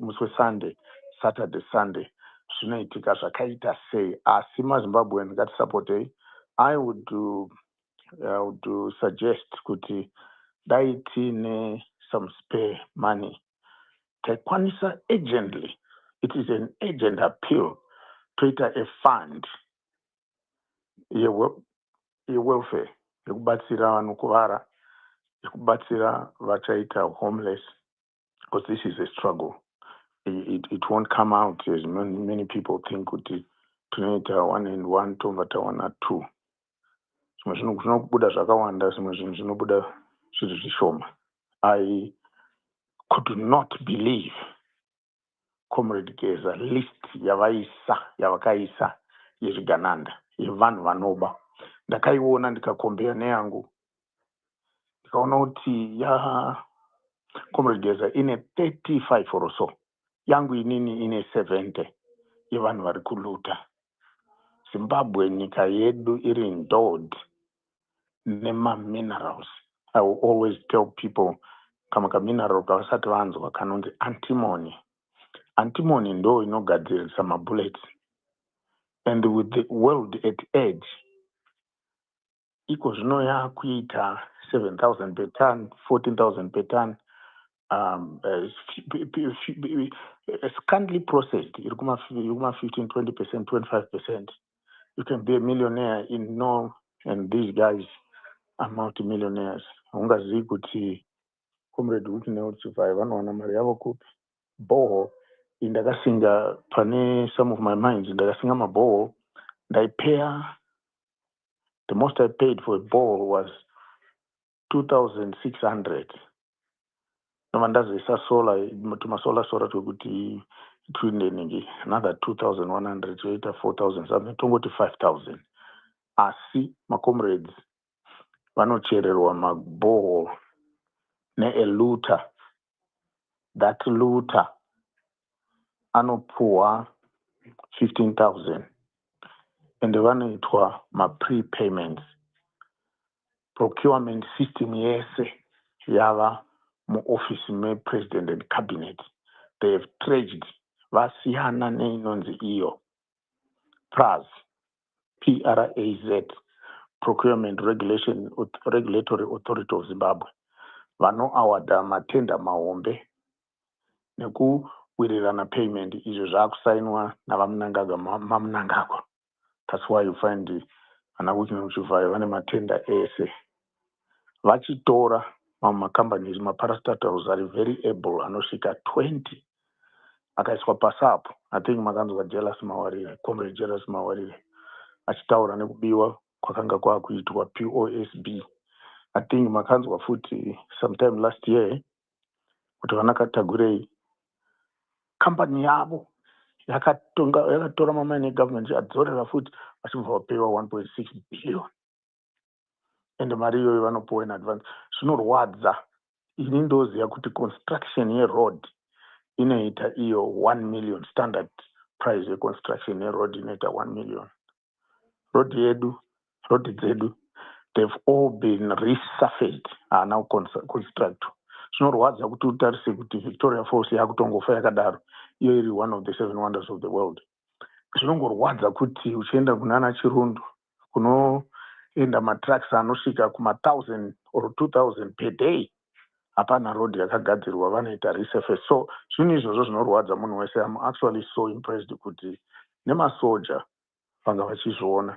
musi Sunday, Saturday, Sunday zvinoitika zvakaita sei. Asi maZimbabwean ngatisapotei. I would suggest kuti dai tiine some spare money, taikwanisa urgently, it is an urgent appeal, toita a fund ye-welfare yekubatsira vanokuvara, yekubatsira vachaita homeless, because this is a struggle. It won't come out as many people think kuti tunoita 1 and 1 tomvata 1 and 2. Zvimwe zvinhu zvinobuda zvakawanda, zvimwe zvinhu zvinobuda zvinhu zvishoma. I could not believe Comrade Geza list yavakaisa yezvigananda yevanhu vanoba. Ndakaiona ndikakombera neyangu, ndikaona kuti Comrade Geza ine 35 or so, yangu inini ine 70 yevanhu vari kuluta. Zimbabwe nyika yedu iri endowed nema-minerals. I will always tell people, kama ka-mineral kavasati vanzwa kanonzi antimony. Antimony ndo inogadzirisa mabullets. And with the world at edge, iko zvino yakuita 7,000 per ton, 14,000 per ton, scantily processed, iri kuma 15, 20%, 25%. You can be a millionaire in no, and these guys are multi-millionaires. Ungazivi kuti Comrade Wood Neotsufai vanowana mari yavo kupi. Boho, indakasinga pane some of my mines, indakasinga maboho, the most I paid for a boho was 2,600. Novandazisa solar, tumasola solar tukuti another 2,100, so 4,000, something, 5,000. Asi, my comrades, vanochererwa maborehole neeluta. That luta anopuwa 15,000 ende vanoitwa ma-prepayments. Procurement system yese yava muoffice me-president and cabinet. They have traged vasiyana neinonzi iyo PRAZ, PRAZ, Procurement Regulatory Authority of Zimbabwe, vanoawada matenda mahombe nekuwirirana payment. Izvo zvaakusainwa navaMNANGAGWA. That's why you find anakuchinuchivhayo vane matenda ese. Vachitora companies maparastatals are very able, anosvika 20 akaiswa pasapo. I think makanzwa Jealous Mawarire, Comrade Jealous Mawarire achitaura nekubiwa kwakanga kwakuitwa POSB. I think makanzwa futi sometime last year kuti vanakatagurei company yavo yakatora mamane government adzorera futi vachibva vapewa 1.6 billion ende mari iyoyo vanopuwa in advance. Zvinorwadza. Ini ndoziva kuti construction yeroad inoita iyo 1 million. Standard price yeconstruction yeroad inoita 1 million. Road dzedu, they've all been resurfaced, now construct. Zvinorwadza kuti utarise kuti Victoria Falls yakutongofa yakadaro, iyo iri one of the 7 wonders of the world. Zvinongorwadza kuti uchienda kunana Chirundu kunoenda matrucks anosvika kuma 1,000 or 2,000 per day, hapana road yakagadzirwa, vanoita resurface. So zvinhu izvozvo zvinorwadza munhu wese. I'm actually so impressed kuti nemasoja vanga vachizviona.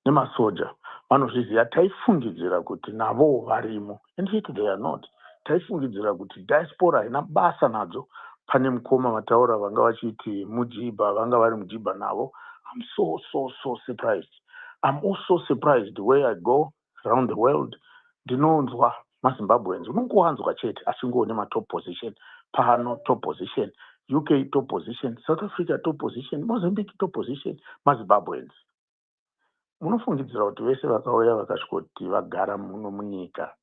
Nemasoja vanozviziva. Taifungidzira kuti navo varimo, and yet they are not. Taifungidzira kuti diaspora haina basa nadzo. Pane mukoma vataura vanga vachiti mujiba, vanga vari mujiba navo. I'm so surprised. I'm also surprised where I go around the world. Ndinonzwa maZimbabweans unongowanzwa chete asingoone matop position. Pano top position, UK top position, South Africa top position, Mozambique top position, maZimbabweans. Munofungidzira kuti vese vakauya vakasvikoti vagara muno munyika.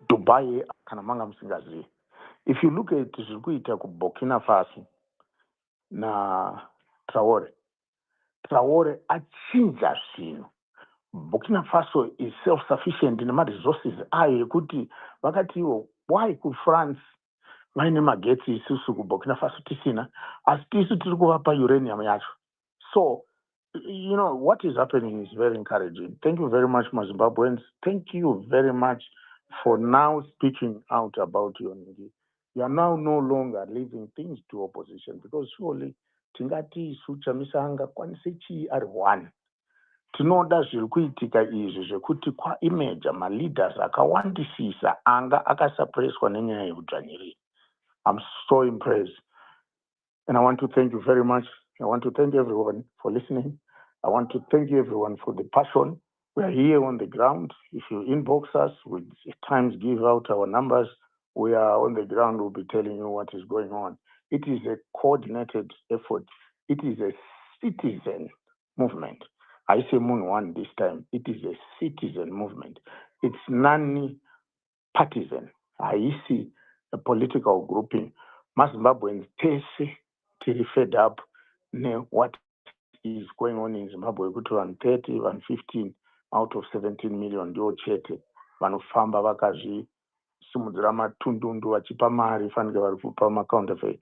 Dubai kana manga musingazivi. If you look at zviri kuita kuBurkina Faso na Traore achinja zvinhu. Burkina Faso is self-sufficient in resources ayo ekuti vakati why ku France vaine magetsi isusu kuBurkina Faso tisina, asi tisu tiri kuvapa uranium yacho. So what is happening is very encouraging. Thank you very much, Zimbabweans. Thank you very much for now speaking out about your need. You are now no longer leaving things to opposition, because surely tingati isu chamisa angakwanise chii ari one. Tinoda zviri kuitika izvi zvekuti kwaimeja maleaders akawandisisa anga akasuppresswa nenyaya yeudzvanyiriri. I'm so impressed. And I want to thank you very much. I want to thank everyone for listening. I want to thank everyone for the passion. We are here on the ground. If you inbox us, we at times give out our numbers. We are on the ground. We'll be telling you what is going on. It is a coordinated effort. It is a citizen movement. I say Moon One this time. It is a citizen movement. It's non-partisan. I see a political grouping. Zimbabweans tiri fed up what is going on in Zimbabwe. Kuti 130, 115 out of 17 million ndio chete vanofamba vakazvisimudzira matundundu vachipa mari fanike vari kupa macounterfeit.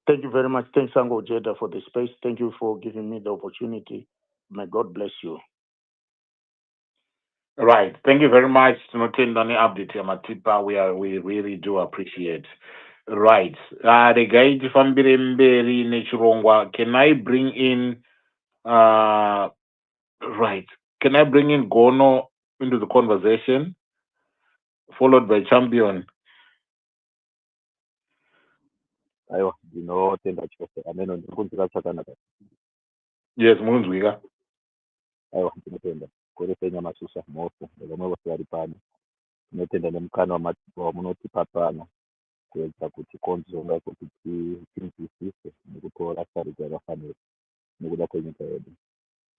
Thank you very much. Thanks Sango Jeda for the space. Thank you for giving me the opportunity. May God bless you. Right. Thank you very much. Tinotenda update ya Matipa. We really do appreciate. Right. The guy tifambire mberi nechirongwa. Can I bring in right. Can I bring in Gono into the conversation? Followed by Champion. Aiwa, ndinotenda chose. Ameno ndikunzwika chakanaka. Yes, munzwika. Aiwa, ndinotenda. Kore nyama susha moto. Vamwe vose vari pano. Ndinotenda nemukana wamunotipa pano kuedza kuti konzonga kuti tinzwisise nekutora sarudza yakafanira. nekuda kwenyika yedu.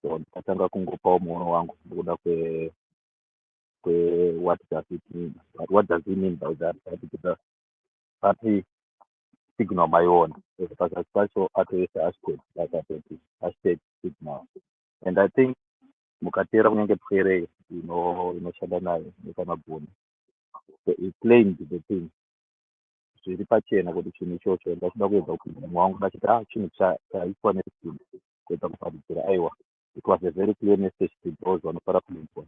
So ndikatanga kungopawo muono wangu nekuda what does it mean, but what does it mean by that? Pati signal maiona pazasi pacho atoisa hashtag akatoti hashtag signal, and I think mukatera kunyange pwere inoshanda nayo nekamagoni, so it claimed the thing zviri pachena kuti chinhu ichocho ndachida kuedza kupinda mwangu ndachiti chinhu chaiswa nesimba kuedza kuparidzira aiwa, it was a very clear message to those vanofara kuitwa,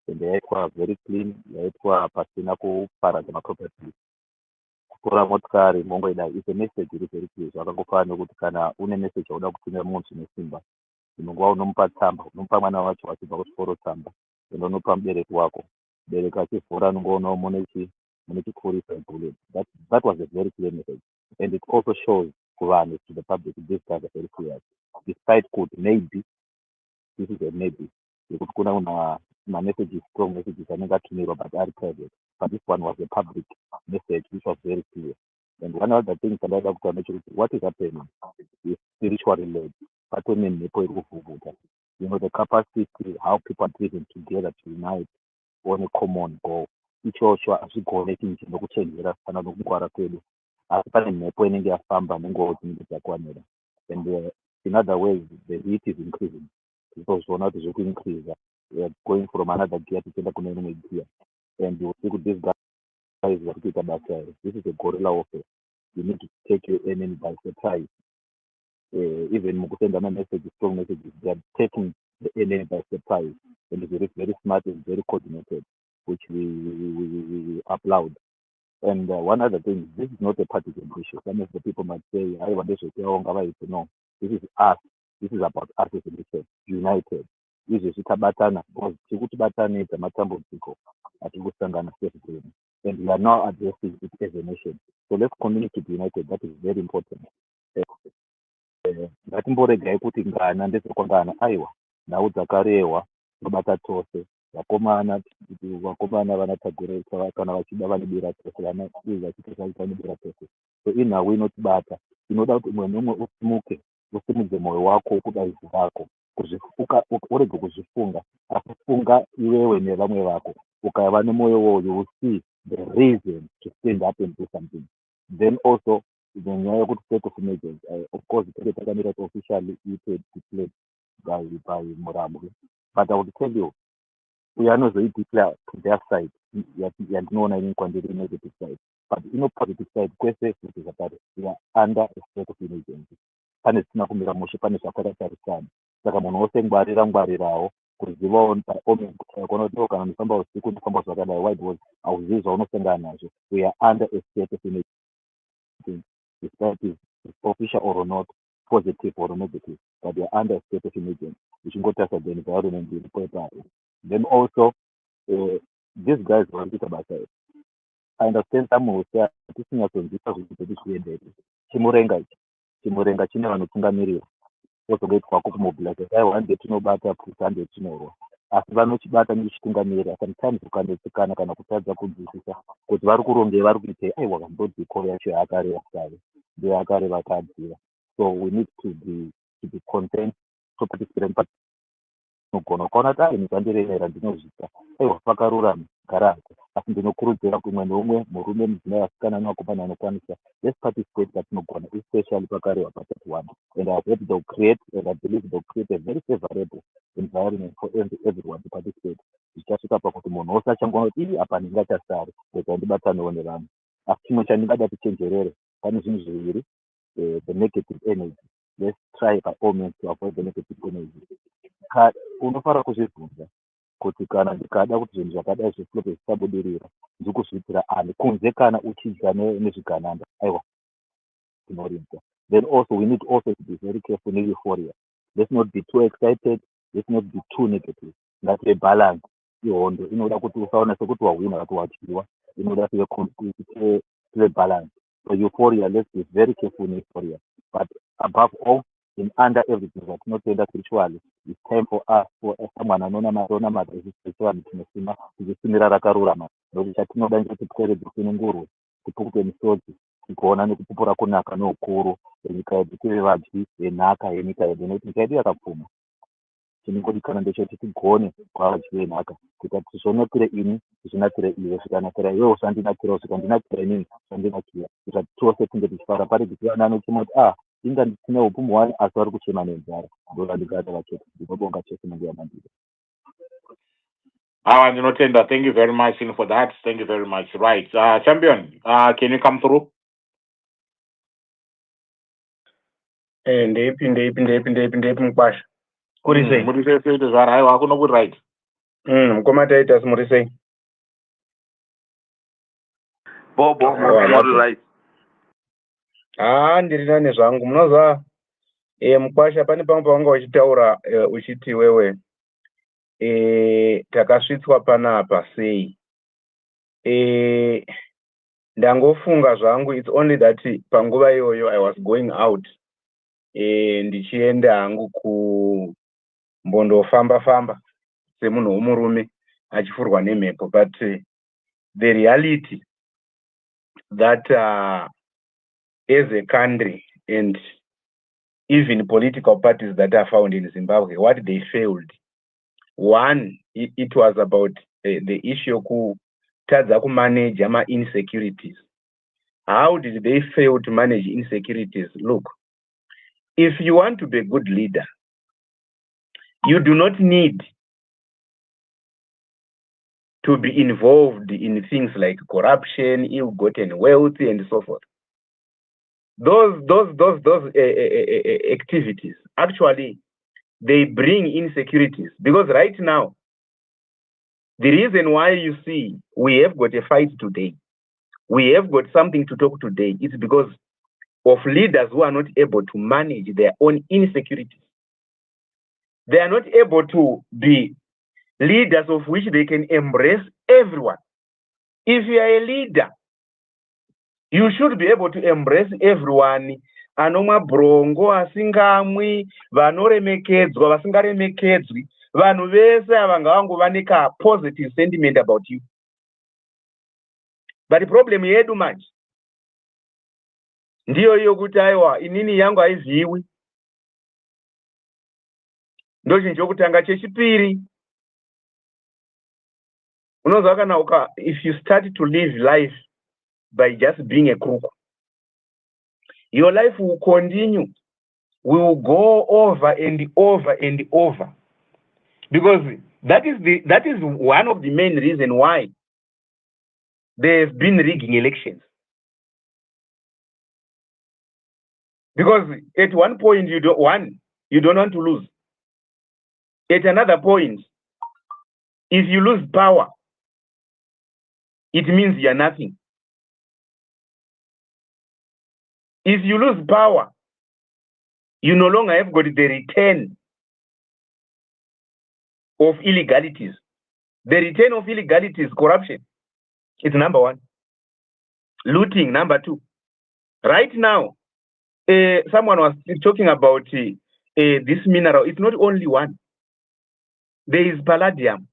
and yaitwa very clean, yaitwa pasina kuparadza maproperties. Kutora motikari mongoidai is a message iri very clear. Zvakangofana nekuti kana une message yauda kutumira munhu nesimba, unonga unomupa tsamba, unomupa mwana wacho wachibva kuchikoro tsamba, ende unopa mubereki wako, mubereki achivhura anongoona mune chikurisa bullet. That was a very clear message, and it also shows kuvanhu, to the public, this guys are very clear, despite could maybe this is a maybe yekuti kuna messages, strong messages anenge atumirwa but ari private, but this one was a public message which was very clear. And one of the things andaida kutaura ndechekuti what is happening is spiritually led, patone mhepo iri kuvhuvhuta, the capacity how people are driven together to unite on a common goal. Ichocho hazvigoneki nje nekuchenjera kana nokungwara kwedu, asi pane mhepo inenge yafamba nenguva dzinenge dzakwanira, and in other ways the heat is increasing. Tozviona kuti zviri kuincrease, going from another gear tichienda kune rimwe gear, and you see this guy is vari kuita basa iri. This is a guerrilla warfare. You need to take your enemy by surprise. Even mukusenda messages, strong messages, they are taking the enemy by surprise, and it's very, very smart and very coordinated, which we applaud. And one other thing, this is not a partisan issue. Some of the people might say, I want to say, no, this is us. This is about us as a nation, united. Izvi zvitabatana, because tikutibatanidza matambudziko atikusangana sesu, and we are now addressing it as a nation. So let's continue to be united. That is very important. Ngatimboregai kuti ngana ndedzokwangana, aiwa, nhau dzakarehwa tobata tose, vakomana vanotagura kana vachida vanobira tose, vana vachitosa vanobira tose. So inhau inotibata, inoda kuti umwe nomwe usimuke, usimudze mwoyo wako wokudaizi vako, urege kuzvifunga, asi funga iwewe nevamwe vako. Ukava nemwoyo wowo, you will see the reason to stand up and do something. Then also nenyaya yekuti state of emergency, of course takamira officially declared by Murambwe, but I would tell you, we are not going to declare to their side, yandinoona inini kwandiri negative side, but positive side kwese kuti zvakare we are under a state of emergency. Pane zvisina kumira mushe, pane zvakatarisana, saka munhu wose ngwarirawo kuzivawo kona kuti kana unofamba usiku unofamba zvakadai, why was hauzivi zvaunosangana nazvo. We are under a state of emergency, despite is official or not, positive or negative, but we are under a state of emergency. We should go test the environment in the. Then also, these guys want to about it. I understand some will say this thing has been different. Chimurenga chine vanotungamirira vozogoitwa kumobilize vaiwande tinobata kusande tinorwa, asi vanochibata nechitungamirira sometimes ukanetsekana kana kutadza kunzwisisa kuti vari kurongei, vari kuitei, aiwa kambodiko yacho yakareva kare ndeyakareva kadzira. So we need to be content to participate, but nogona ukaona kuti ndinozvandirevera ndinozvita, aiwa pakarurama garako, asi ndinokurudzira kumwe nomwe murume, mudzimai, vasikana nevakomana vanokwanisa, let's participate patinogona, especially pakareva part 1, and I hope they'll create, and I believe they'll create a very favorable environment for everyone to participate. Zvichasvika pakuti munhu wose achangona kuti apa ndingachasari kuti ndibatanewo nevanhu, asi chimwe chandingada tichenjerere, pane zvinhu zviviri, the negative energy. Let's try by all means to avoid the negative energy. Unofara kuzvibvunza kuti kana ndikada kuti zvinhu zvakadai zviflope zvisabudirira, ndiri kuzviitira ani kunze kana uchidya nezvigananda, aiwa tinorinza. Then also we need also to be very careful in euphoria. Let's not be too excited, let's not be too negative. Ngative balance. Ihondo inoda kuti usaona sekuti wawina kuti wadyiwa, inoda tive balance. So euphoria, let's be very careful in euphoria, but above all, in under everything that not tender spiritually, it's time for us, for someone anonama spiritually tinosima kuzisimira rakarurama, ndokuti chatinoda ngekuti tipwere dzisunungurwe, tipukupe misodzi, tikuona nekupupura kunaka neukuru, yenyika yedu tive vadyi venhaka yenyika yedu, nekuti nyika yedu yakapfuma. Chinongodikana ndechoti tigone kwavadyi venhaka, kuita kuti zvonakire ini zvichinakire iwe, zvikanakira iwe usandinakira, zvikandinakira inini usandinakira, kuita kuti tose tinge tichifara, parege kuva nanochema kuti inga ndisina upfumi wani asi vari kuchema nenzara. Ndovandingata vacho. Ndinobonga chose manguva mandiri. Ndinotenda. Thank you very much for that. Thank you very much. Right. Champion, can you come through? Ndeipi mukwasha. Kuri sei? Muri sei zvara haiwa hakuna kuri right. Mukoma taita muri sei? Bobo muri right. Ndiri nane zvangu. Munoziva mukwasha pane pamwe pawanga uchitaura uchiti wewe takasvitswa panapa sei. Ndangofunga zvangu, it's only that panguva iyoyo I was going out ndichienda hangu kumbondofamba semunhu womurume achifurwa nemhepo, but the reality that as a country and even political parties that are found in Zimbabwe, what they failed, one, it was about the issue of kutadza kumanage insecurities. How did they fail to manage insecurities? Look, if you want to be a good leader, you do not need to be involved in things like corruption, ill-gotten wealth, and so forth. Those activities actually they bring insecurities, because right now the reason why you see we have got a fight today, we have got something to talk today, it's because of leaders who are not able to manage their own insecurities. They are not able to be leaders of which they can embrace everyone. If you are a leader, you should be able to embrace everyone. Anomwa brongo, asingamwi, vanoremekedzwa, vasingaremekedzwi, vanhu vese avanga vangovanika positive sentiment about you. But the problem yedu manje ndiyo iyo kuti aiwa inini yangu haiziwi. Ndochinhu chokutanga. Chechipiri, unonzwa kana if you start to live life by just being a crook, your life will continue, will go over and over and over, because that is one of the main reasons why there have been rigging elections. Because at one point you don't want to lose. At another point, if you lose power, it means you're nothing. If you lose power, you no longer have got the return of illegalities. The return of illegalities, corruption, is number one. Looting, number two. Right now, someone was talking about this mineral. It's not only one. There is palladium.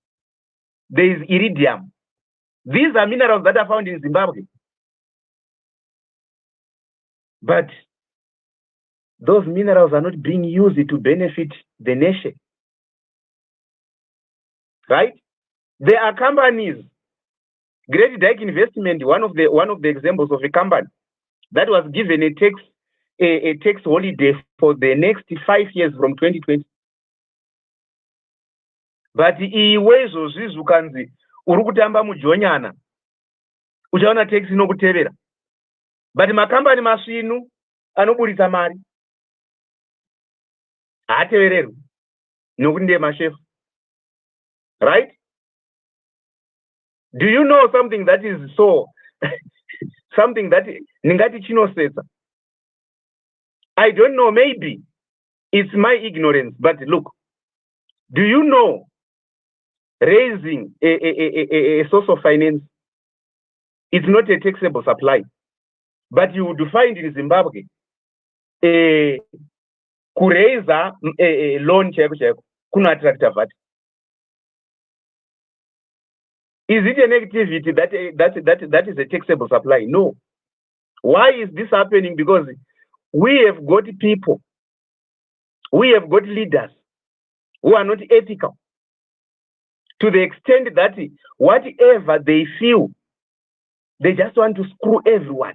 There is iridium. These are minerals that are found in Zimbabwe. But those minerals are not being used to benefit the nation. Right? There are companies. Great Dyke Investment, one of the examples of a company that was given a tax holiday for the next 5 years from 2020. But iwezo zvizukanzi uri kutamba mujonyana uchaona tax inokutevera. But makambani masvinu anoburitsa mari haatevererwi nokuti ndiye mashefu. Right? Do you know something that is so something that ningati chinosetsa? I don't know, maybe it's my ignorance, but look, do you know raising a source of finance, it's not a taxable supply, but you would find in Zimbabwe kureza loan chaiko kuno attracta VAT. Is it an activity that is a taxable supply? No. Why is this happening? Because we have got people, we have got leaders who are not ethical, to the extent that whatever they feel, they just want to screw everyone.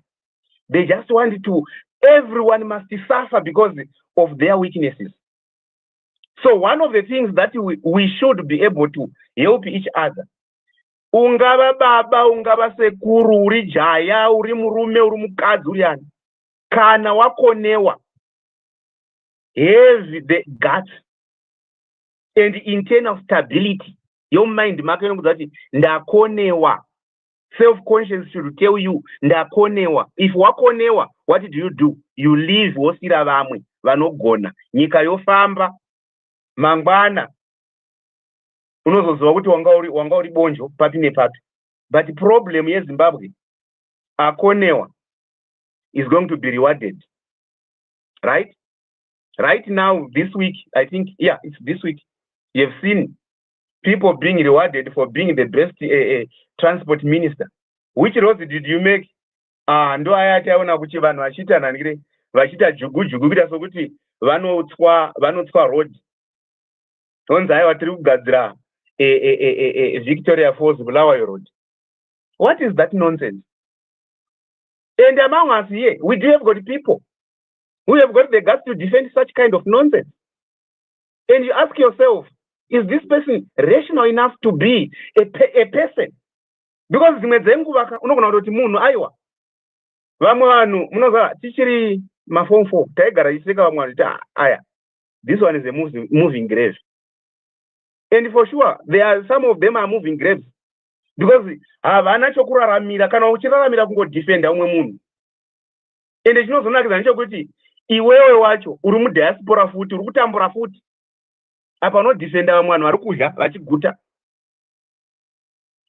They just want to, everyone must suffer because of their weaknesses. So one of the things that we should be able to help each other. Ungava baba, ungava sekuru, uri jaya, uri murume, uri mukadzi, uri ani. Kana wakonewa, have the guts and internal stability. Your mind, ndakonewa. Self-conscious should tell you, ndakonewa. If wakonewa, what do? You leave wosira vamwe, vanogona. Nyika yofamba, mangwana. Unozoziva kuti wanga uri bonjo, papi nepapi. But the problem is Zimbabwe, akonewa is going to be rewarded. Right? Right now, this week, I think, yeah, it's this week, you have seen people being rewarded for being the best transport minister. Which roads did you make? Ndo aya taona kuti vanhu vachita nangire vachita jugu kuita sokuti vanotswa road. Onzi aiwa tiri kugadzira Victoria Falls Bulawayo road. What is that nonsense? And among us here, we do have got people who have got the guts to defend such kind of nonsense. And you ask yourself, is this person rational enough to be a person? Because zimwe dzenguva unogona kuti munhu aiwa vamwe vanhu munoziva tichiri maform 4 taigara iseka vamwe vanhu aya, this one is a moving grave. And for sure there are some of them are moving graves because havana chokuraramira kana uchiraramira kungodefenda umwe munhu. And chinozonakidza ndechekuti iwewe wacho uri mudiaspora futi, uri kutambura futi. Apa unodefenda vamwe vanhu vari kudya vachiguta,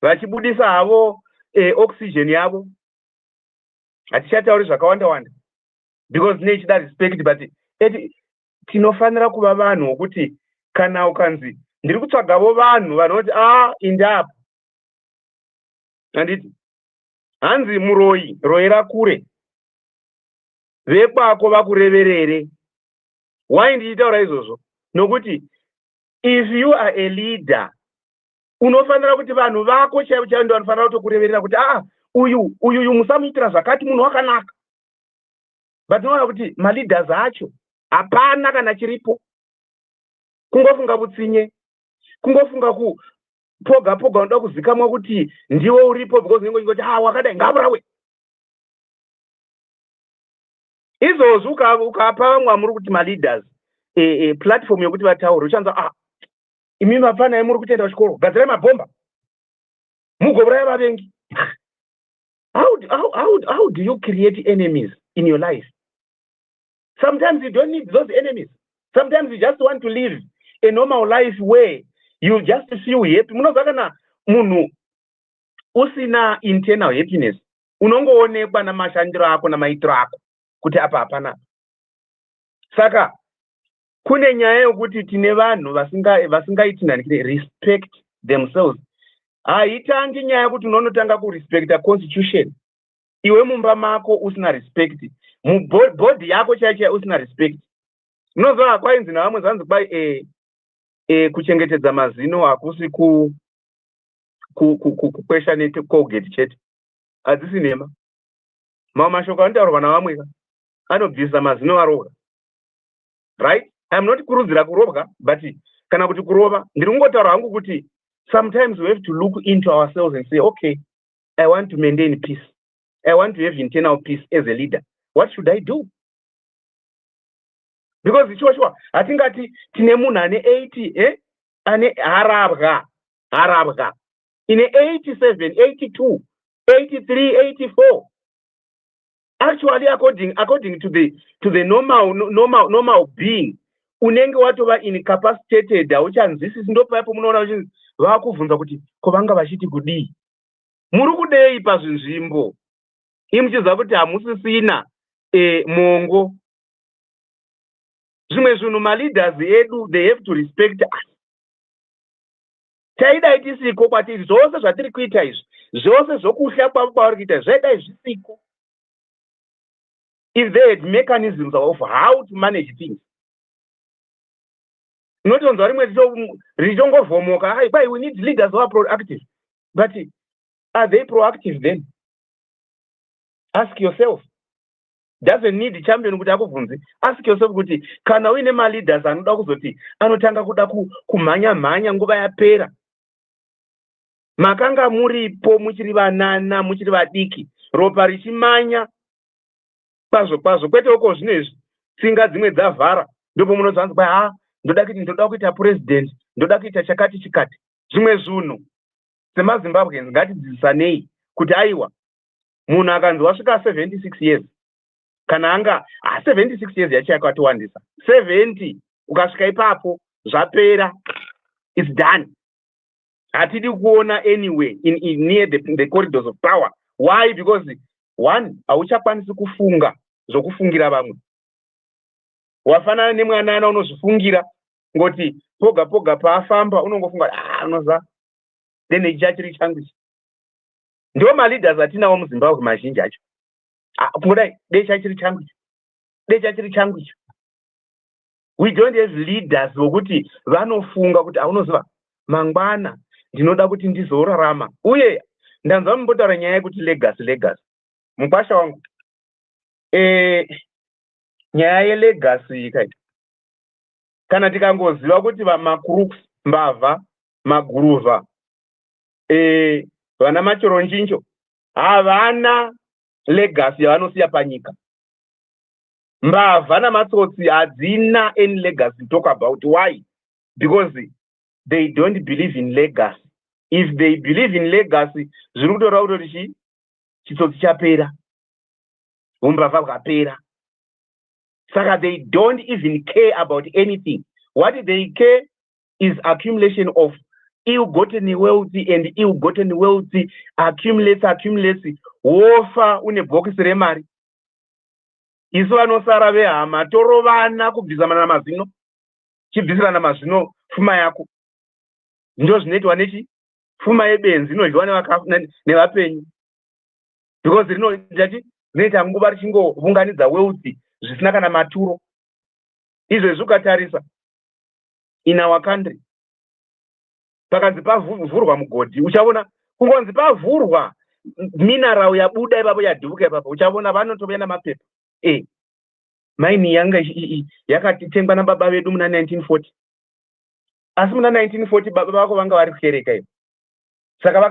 vachibudisa havo oxygen yavo, hatichatauri zvakawanda because nechida respect, but tinofanira kuva vanhu vokuti kana ukanzi ndiri kutsvagavo vanhu vanoti indapa, handiti hanzi muroyi royera kure, vekwako vakureverere. Why ndichitaura izvozvo? Nokuti if you are a leader, unofanira kuti vanhu vako chaivo ndo vanofanira kutokureverera kuti uyu musamuitira zvakati munhu wakanaka. But unoona kuti maleaders acho hapana kana chiripo. Kungofunga butsinye, kungofunga poga unoda kuzikamwa kuti ndiwo uripo because unenge uchingoti wakadai ngavurawe. Izvozvo ukapa vamwe muri kuti maleaders platform yokuti vataure, uchanza imi mapana muri kutoenda kuchikoro, gadzirai mabhomba mugouraya vavengi. How do you create enemies in your life? Sometimes you don't need those enemies. Sometimes you just want to live a normal life where you just feel happy. Munoziva kana munhu usina internal happiness, unongoonekwa namashandiro ako namaitiro ako kuti apa hapana. Saka kune nyaya yokuti tine vanhu vasingaiti respect themselves. Haitangi nyaya yokuti unonotanga kurespecta constitution, iwe mumba mako usina respect, mubhodhi yako chaiyo usina respect. Unoziva kwainzi navamwe zanzi kwai kuchengetedza mazino hakusi kukwesha necolgate chete, hadzisi nhema. Mamwe mashoko anotaurwa navamwe anobvisa mazino arohwa. Right? I'm not kurudzira kurovwa, but kana kuti kurova, ndiri kungotaura hangu kuti sometimes we have to look into ourselves and say, okay, I want to maintain peace. I want to have internal peace as a leader. What should I do? Because sure, I think that tine munhu ane 80, ane harabwa, ine 87, 82, 83, 84. Actually, according to the normal being, unenge watova incapacitated, hauchanzwisisi. Ndo paipo munoona vakubvunza kuti ko vanga vachiti kudii, muri kudei pazvinzvimbo, imuchiziva kuti hamusisina mongo. Zvimwe zvinhu maleaders edu, they have to respect us. Taidai tisiko kwatiri, zvose zvatiri kuita izvi, zvose zvokuhla kwavari kuita zvaidai zvisiko. if they had mechanisms of how to manage things. Not on the we need leaders who are proactive. But are they proactive then? Ask yourself. Doesn't need the champion kuti akubvunze. Ask yourself kuti kana uine ma leaders anoda kuzoti anotanga kuda kumhanya mhanya nguva yapera. Makanga muripo muchiri vanana muchiri vadiki ropa richimanya kwazvo kwete uko zvinezvi tsinga dzimwe dzavhara ndipo munozanzi kwa ndoda kuita president ndoda kuita chakati chikati zvimwe zvinhu semaZimbabweans ngatidzidzisanei kuti aiwa munhu akanzi wasvika 76 years kana anga 76 years yacho yakatiwandisa 70 ukasvika ipapo zvapera it's done. Hatidi kuona anywhere in near the corridors of power. Why? Because one, hauchakwanisi kufunga zvokufungira vamwe. Wafanana nemwanana unozvifungira ngoti poga paafamba unongofunga unoza then ichachiri changu ichi. Ndio ma leaders atinawo muZimbabwe mazhinji acho. Kudai dei chachiri changu ichi. We don't have leaders vokuti vanofunga kuti unoziva mangwana ndinoda kuti ndizorarama uye ndanzwa mumbotaura nyaya yekuti legacy mukwasha wangu nyaya yelegacy kaita kana tikangoziva kuti makrooks mbavha maguruva vana machoronjincho havana legacy yavanosiya panyika. Mbavha namatsotsi hadzina any legacy to talk about. Why? Because they don't believe in legacy. If they believe in legacy, zviri kutora kuti chitsotsi chapera, umbavha hwapera. Saka they don't even care about anything. What they care is accumulation of ill-gotten wealth, and ill-gotten wealth accumulates. Wofa une bhokisi remari. Isu vanosara vehama torovana kubvisana namazino. Chibvisirana mazino pfuma yako. Ndo zvinoitwa nechi pfuma yebenzi inodyiwa nevapenyu. Because zvinoita nguva richingovunganidza wealth zvisina kana maturo. Izvezvi ukatarisa in our country pakanzi pavhurwa mugodhi uchaona kungonzi pavhurwa mineral yabuda ipapo yadhubuka ipapo uchaona vanotovena namapepa. Maini yanga yakatengwa nababa vedu muna 1940. Asi muna 1940 baba vako vanga vari kukereka ivo. Saka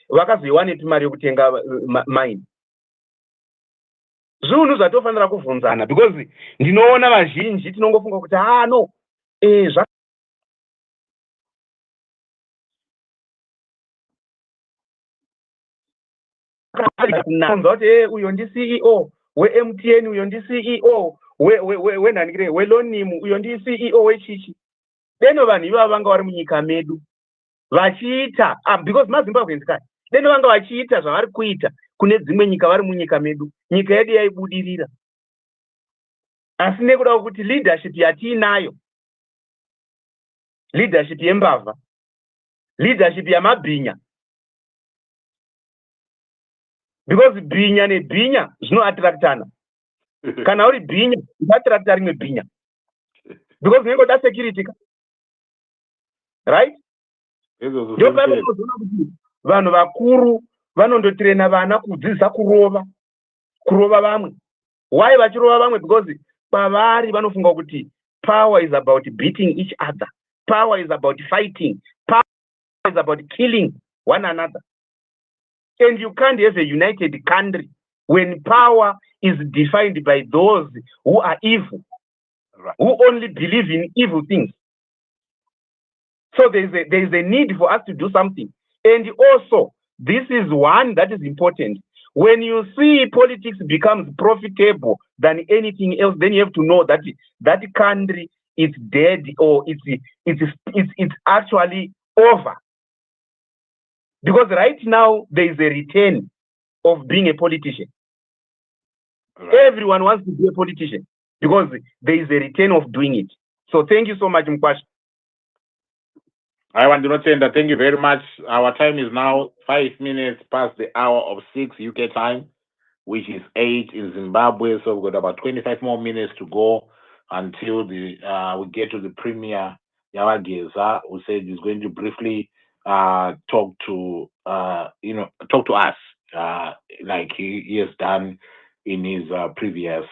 vakazoiwanepi mari yokutenga maini. Zvinhu zvatofanira kubvunzana because ndinoona vazhinji tinongofunga kuti no kuti uyo ndi CEO weMTN, uyo ndi CEO wenhanikire weLonim, uyo ndi CEO wechichi. Deno vanhu ivava vanga vari munyika medu vachiita because maZimbabweans kai deno vanga vachiita zvavari kuita kune dzimwe nyika vari munyika medu, nyika yedu yaibudirira. Asi nekuda kuti leadership yatiinayo, leadership yembavha, leadership yamabhinya, because bhinya nebhinya zvinoattractana. Kana uri bhinya usaattracta rimwe bhinya because unengoda security ka, right? Ndio paipo unozoona kuti vanhu vakuru vanondotrena vana kudzidzisa kurova vamwe. Why vachirova vamwe? Because pavari vanofunga kuti power is about beating each other, power is about fighting, power is about killing one another. And you can't have a united country when power is defined by those who are evil, right, who only believe in evil things. So there is a need for us to do something. And also, this is one that is important. When you see politics becomes profitable than anything else, then you have to know that that country is dead, or it's actually over. Because right now there is a return of being a politician. Right. Everyone wants to be a politician because there is a return of doing it. So thank you so much, Mkwasha. I want to not say that. Thank you very much. Our time is now 5 minutes past the hour of 6 UK time. which is 8 in Zimbabwe. So we've got about 25 more minutes to go until we get to the premier Yawa Geza, who said he's going to briefly talk to us like he has done in his previous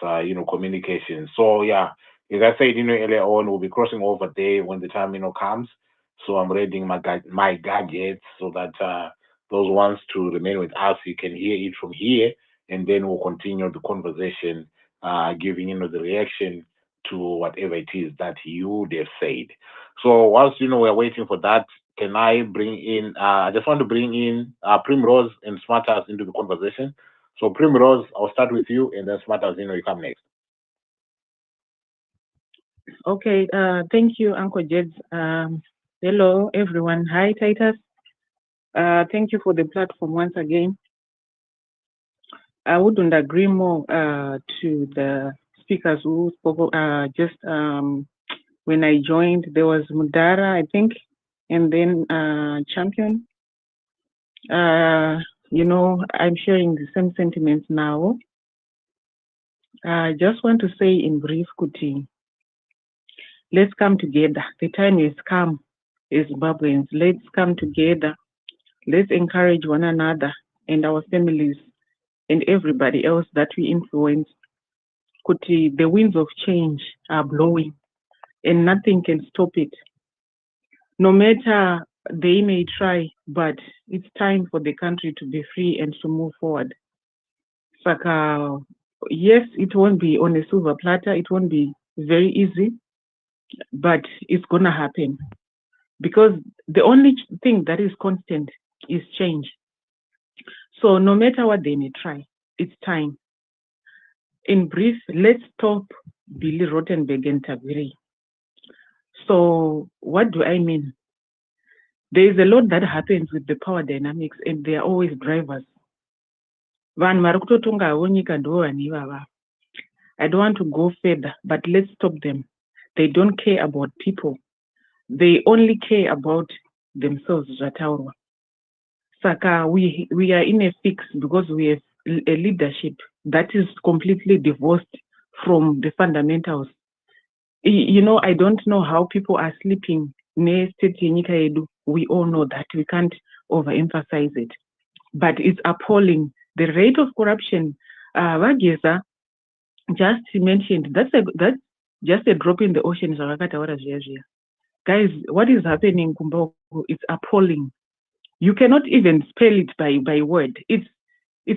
communication. So yeah, as I said earlier on, we'll be crossing over there when the time comes. So I'm reading my gadgets so that those ones to remain with us, you can hear it from here, and then we'll continue the conversation, giving the reaction to whatever it is that you would have said. So whilst we're waiting for that, can I bring in? I just want to bring in Primrose and Smarters into the conversation. So Primrose, I'll start with you, and then Smarters, you come next. Okay. Thank you, Uncle Jed. Hello, everyone. Hi, Titus. Thank you for the platform once again. I wouldn't agree more to the speakers who spoke just when I joined. There was Mudara, I think, and then Champion. I'm sharing the same sentiments now. I just want to say in brief, Kuti, let's come together. The time has come, as Zimbabweans. Let's come together. Let's encourage one another and our families and everybody else that we influence. Kuti, the winds of change are blowing and nothing can stop it. No matter they may try, but it's time for the country to be free and to move forward. Saka, yes, it won't be on a silver platter. It won't be very easy, but it's going to happen. Because the only thing that is constant is change. So no matter what they may try, it's time. In brief, let's stop Billy Rottenberg and Tagiri. So what do I mean? There is a lot that happens with the power dynamics, and they are always drivers. I don't want to go further, but let's stop them. They don't care about people. They only care about themselves. Saka, we are in a fix because we have a leadership that is completely divorced from the fundamentals. I don't know how people are sleeping. We all know that. We can't overemphasize it. But it's appalling. The rate of corruption, Wageza just mentioned, that's just a drop in the ocean. Guys, what is happening in Kumbaku is appalling. You cannot even spell it by word. It's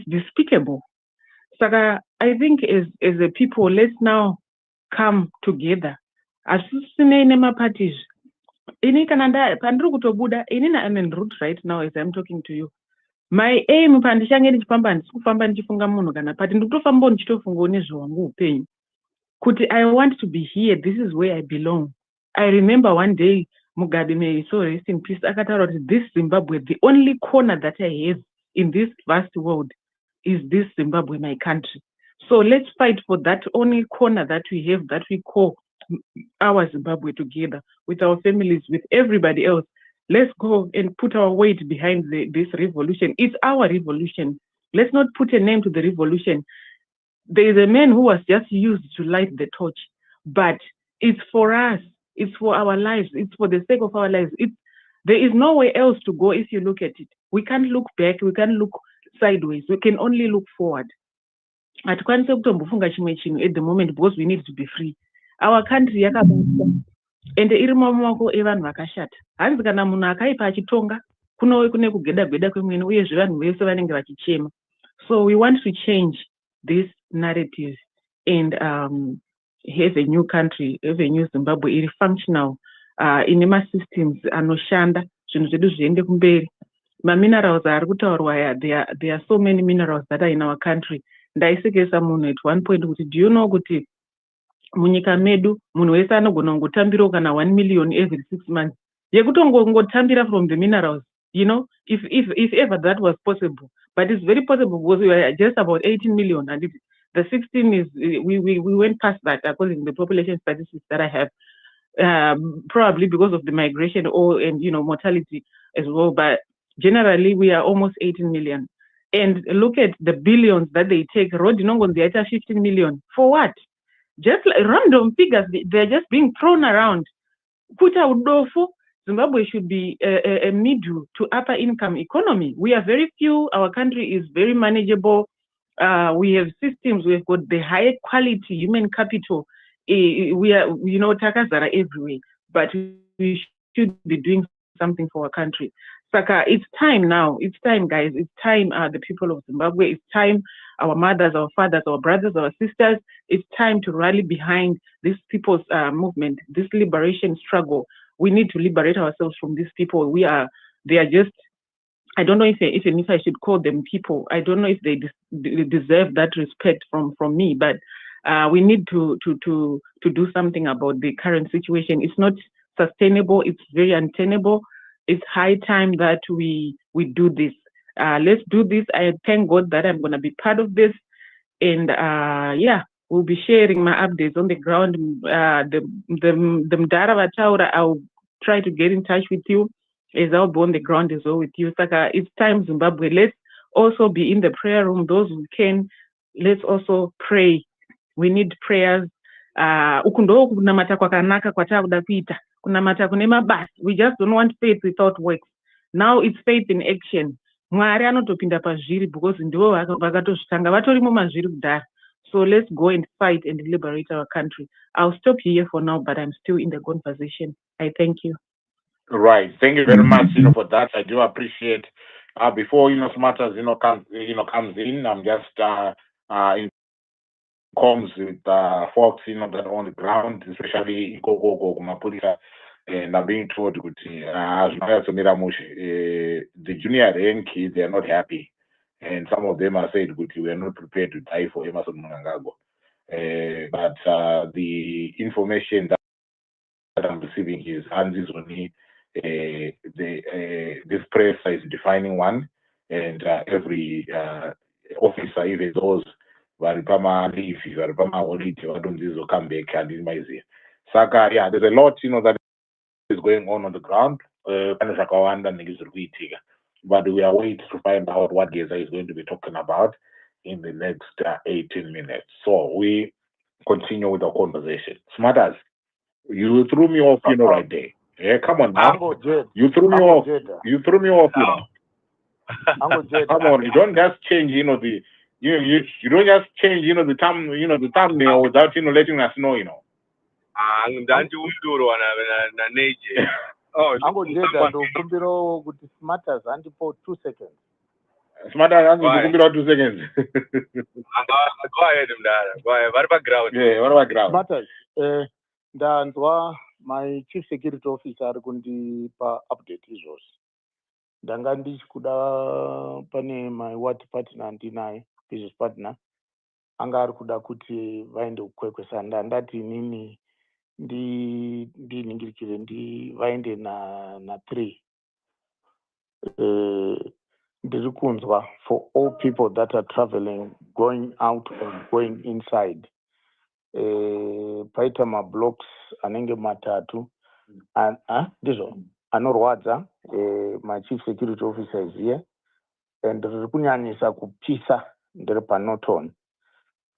despicable. Saka, I think as a people, let's now come together. As parties. I'm en route right now as I'm talking to you. My aim kuti I want to be here. This is where I belong. I remember one day Mugabe, may so rest in peace, this Zimbabwe, the only corner that I have in this vast world is this Zimbabwe, my country. So let's fight for that only corner that we have, that we call our Zimbabwe, together with our families, with everybody else. Let's go and put our weight behind this revolution. It's our revolution. Let's not put a name to the revolution. There is a man who was just used to light the torch, but it's for us. It's for our lives. It's for the sake of our lives. There is nowhere else to go if you look at it. We can't look back. We can't look sideways. We can only look forward. At the moment, because we need to be free. Our country and the irimamako evan vakashata. Hanzi kana munhu akaipa achitonga kunouye kune kugeda kwemwene uye zvevanhu vese vanenge vachichema. So we want to change this narrative and have a new country, have a new Zimbabwe, iri functional, ine systems anoshanda, zvinhu zvedu zviende kumberi. Minerals ari kutaurwa, there are so many minerals that are in our country. Ndaisekesa munhu at one point kuti, do you know kuti munyika medu munhu wese anogona kungotambira kana 1 million every 6 months yekutongotambira from the minerals, if ever that was possible. But it's very possible because we are just about 18 million, and the 16 is we went past that according to the population statistics that I have, probably because of the migration and mortality as well. But generally we are almost 18 million, and look at the billions that they take. Road inongonzi yaita 15 million. For what? Just like random figures, they're just being thrown around. Kuta udofo, Zimbabwe should be a middle to upper income economy. We are very few. Our country is very manageable. We have systems. We've got the high quality human capital. We are, takazara everywhere. But we should be doing something for our country. Saka, it's time now. It's time, guys. It's time, the people of Zimbabwe. It's time, our mothers, our fathers, our brothers, our sisters. It's time to rally behind this people's movement, this liberation struggle. We need to liberate ourselves from these people. They are just, I don't know even if I should call them people. I don't know if they deserve that respect from me, but we need to do something about the current situation. It's not sustainable. It's very untenable. It's high time that we do this. Let's do this. I thank God that I'm going to be part of this. And we'll be sharing my updates on the ground. The Mdara Vataura, I'll try to get in touch with you as I'll be on the ground as well with you. Saka, it's time, Zimbabwe. Let's also be in the prayer room. Those who can, let's also pray. We need prayers. Ukundo kunamata kwakanaka kwatakuda kuita. Kunamata kune mabasa. We just don't want faith without works. Now it's faith in action. Mwari anotopinda pazviri because ndivo vakatozvitanga vatorimo mazviri kudhara. So let's go and fight and liberate our country. I'll stop here for now, but I'm still in the conversation. I thank you. Right. Thank you very much, for that. I do appreciate. Before Smarters, comes in, I'm just in comms with folks, that are on the ground, especially Gogo Mapulisa, and I'm being told the junior rank kids, they are not happy, and some of them are saying we are not prepared to die for Emerson Mnangagwa. But the information that I'm receiving is Andy's only this press is defining one, and every officer, even those Varipama leave, Varipama holiday, why don't these come back and in my ear. Saka, there's a lot that is going on the ground. But we are waiting to find out what Geza is going to be talking about in the next 18 minutes. So we continue with the conversation. Smarters, you threw me off, right there. Yeah, come on now. You threw me off. You threw me off, Come on, you don't just change, you don't just change, the thumbnail without, letting us know, Oh, Uncle Jeda, Kumbiro with the Smarters and for 2 seconds. Smarters and 2 seconds. Go ahead, Mdara. Go ahead. What about ground? Yeah, what about ground? Smarters, my chief security officer kundi pa update izvozvo. Ndanga ndichikuda pane my what partner ndinaye business partner anga ari kuda kuti vaende kukwekwe ndati inini ndiningirikire vaende na 3 ndiri kunzwa for all people that are traveling, going out and going inside. Paita mablocks anenge matatu ndizvo anorwadza. My chief security officer is here, and riri kunyanyisa kupisa ndiri paNorton.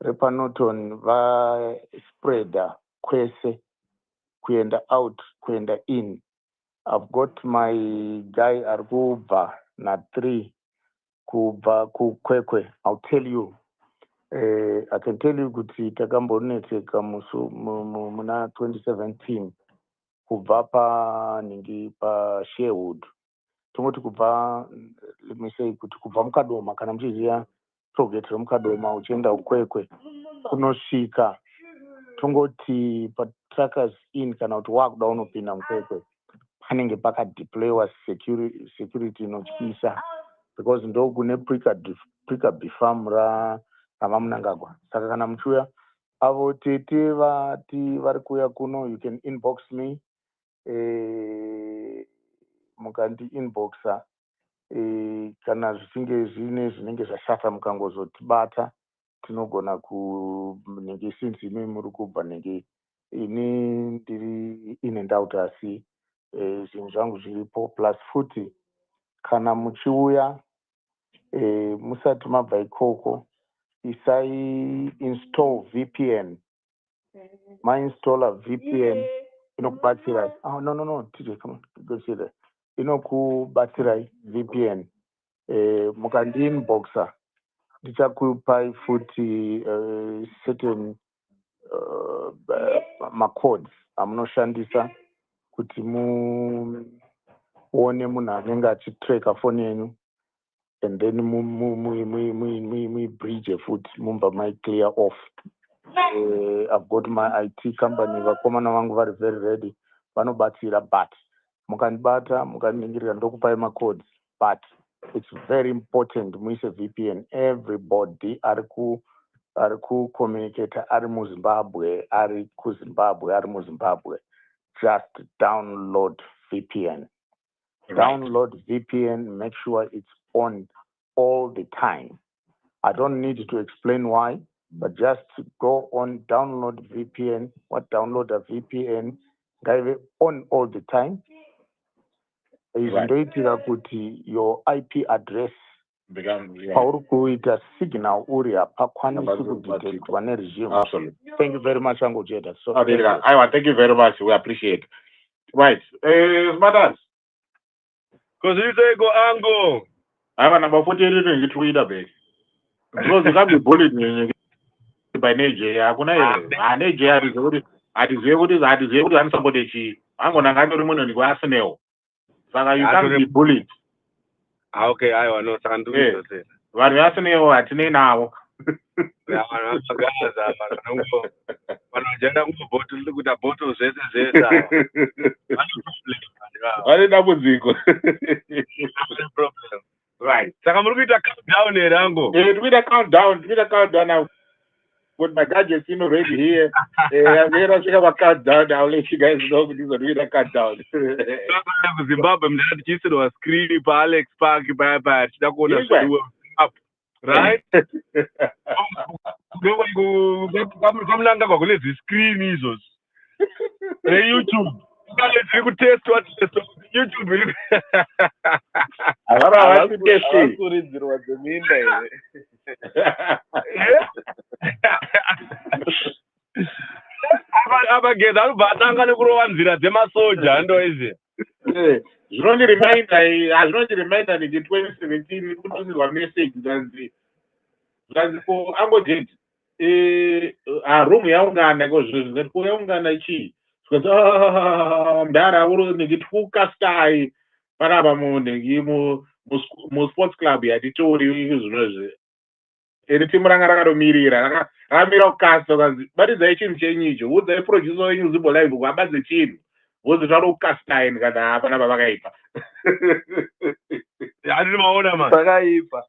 Repanoton va spreader kwese kuenda out kuenda in. I've got my guy ari kubva na 3 kubva kukwekwe. I'll tell you. I can tell you kuti takambonetseka muna 2017 kubva pa Sherwood. Tongoti kubva, let me say kuti kubva mukadoma kana muchiziva project remukadoma uchienda kukwekwe kunosvika tongoti pa trackers in kana kuti wakuda unopinda mukwekwe panenge pakadeploywa security inotyisa because ndokune prika bifam raMNANGAGWA. Saka kana muchiuya avo tete vati vari kuuya kuno, you can inbox me. Mukandi inboxa kana zvichinge zvine zvinenge zvashata mukangozotibata tinogona kunenge since imi muri kubva nenge ini ndiri in and out asi zvinhu zvangu zviripo plus futi kana muchiuya musati mabva ikoko isai install VPN. Mainstalla VPN inokubatsirai. Oh, no, TJ, come on, go see that. Inokubatsirai VPN. Mukandi inboxa ndichakupai futi certain macodes amunoshandisa kuti muone munhu anenge achitracka foni yenyu, and then muibridge futi mumba clear off. I've got my IT company, vakomana vangu vari very ready, vanobatsira, but mukandibata mukandiningirira ndokupai macodes, but it's very important muise VPN. Everybody ari kucommunicate ari muZimbabwe, ari kuZimbabwe, ari muZimbabwe. Just download VPN. Right. Download VPN, make sure it's on all the time. I don't need to explain why, but just go on, download VPN. What download a VPN? On all the time. Izindoitira kuti your IP address pauri kuita signal uri hapakwanisi kudetectwa neregime. Absolutely. Thank you very much, Ango Jeda. So thank you very much. We appreciate it. Right. Madam. Because you say go Ango. I have a number 48 in Twitter, baby. Because you can't be bullied by Nigeria. Nigeria is able to answer somebody. I'm going to have to remember to ask now. So you can't be bullied. Okay, I know. So I can do it. But we ask now at now. Yeah, I'm right. So I'm going to count down Rango. We the countdown now. With my gadgets ready here. Let us have a countdown. I'll let you guys know this is a countdown. Zimbabwe, I'm was screen Alex Park by up. Right? Come screen is YouTube. You could test what YouTube. I want to test abageza batanga nekurowa nzira dzemasoja ndo izi zvinondireminder ndi 2017 kutumirwa message zvanzi ko angojeti room yaungana ko yaungana chii mudhara uri ndingitfukastai panapa munhu musports club yatitori zvinozvi iri timu ranga rakadomirira rakamira kukasta kanzi batidzai chinhu chenyu icho udzai producer wenyu Zimbo Live kwabadze chinhu wozi zvaro kukastai kana hapana pavakaipa handiri maona man pakaipa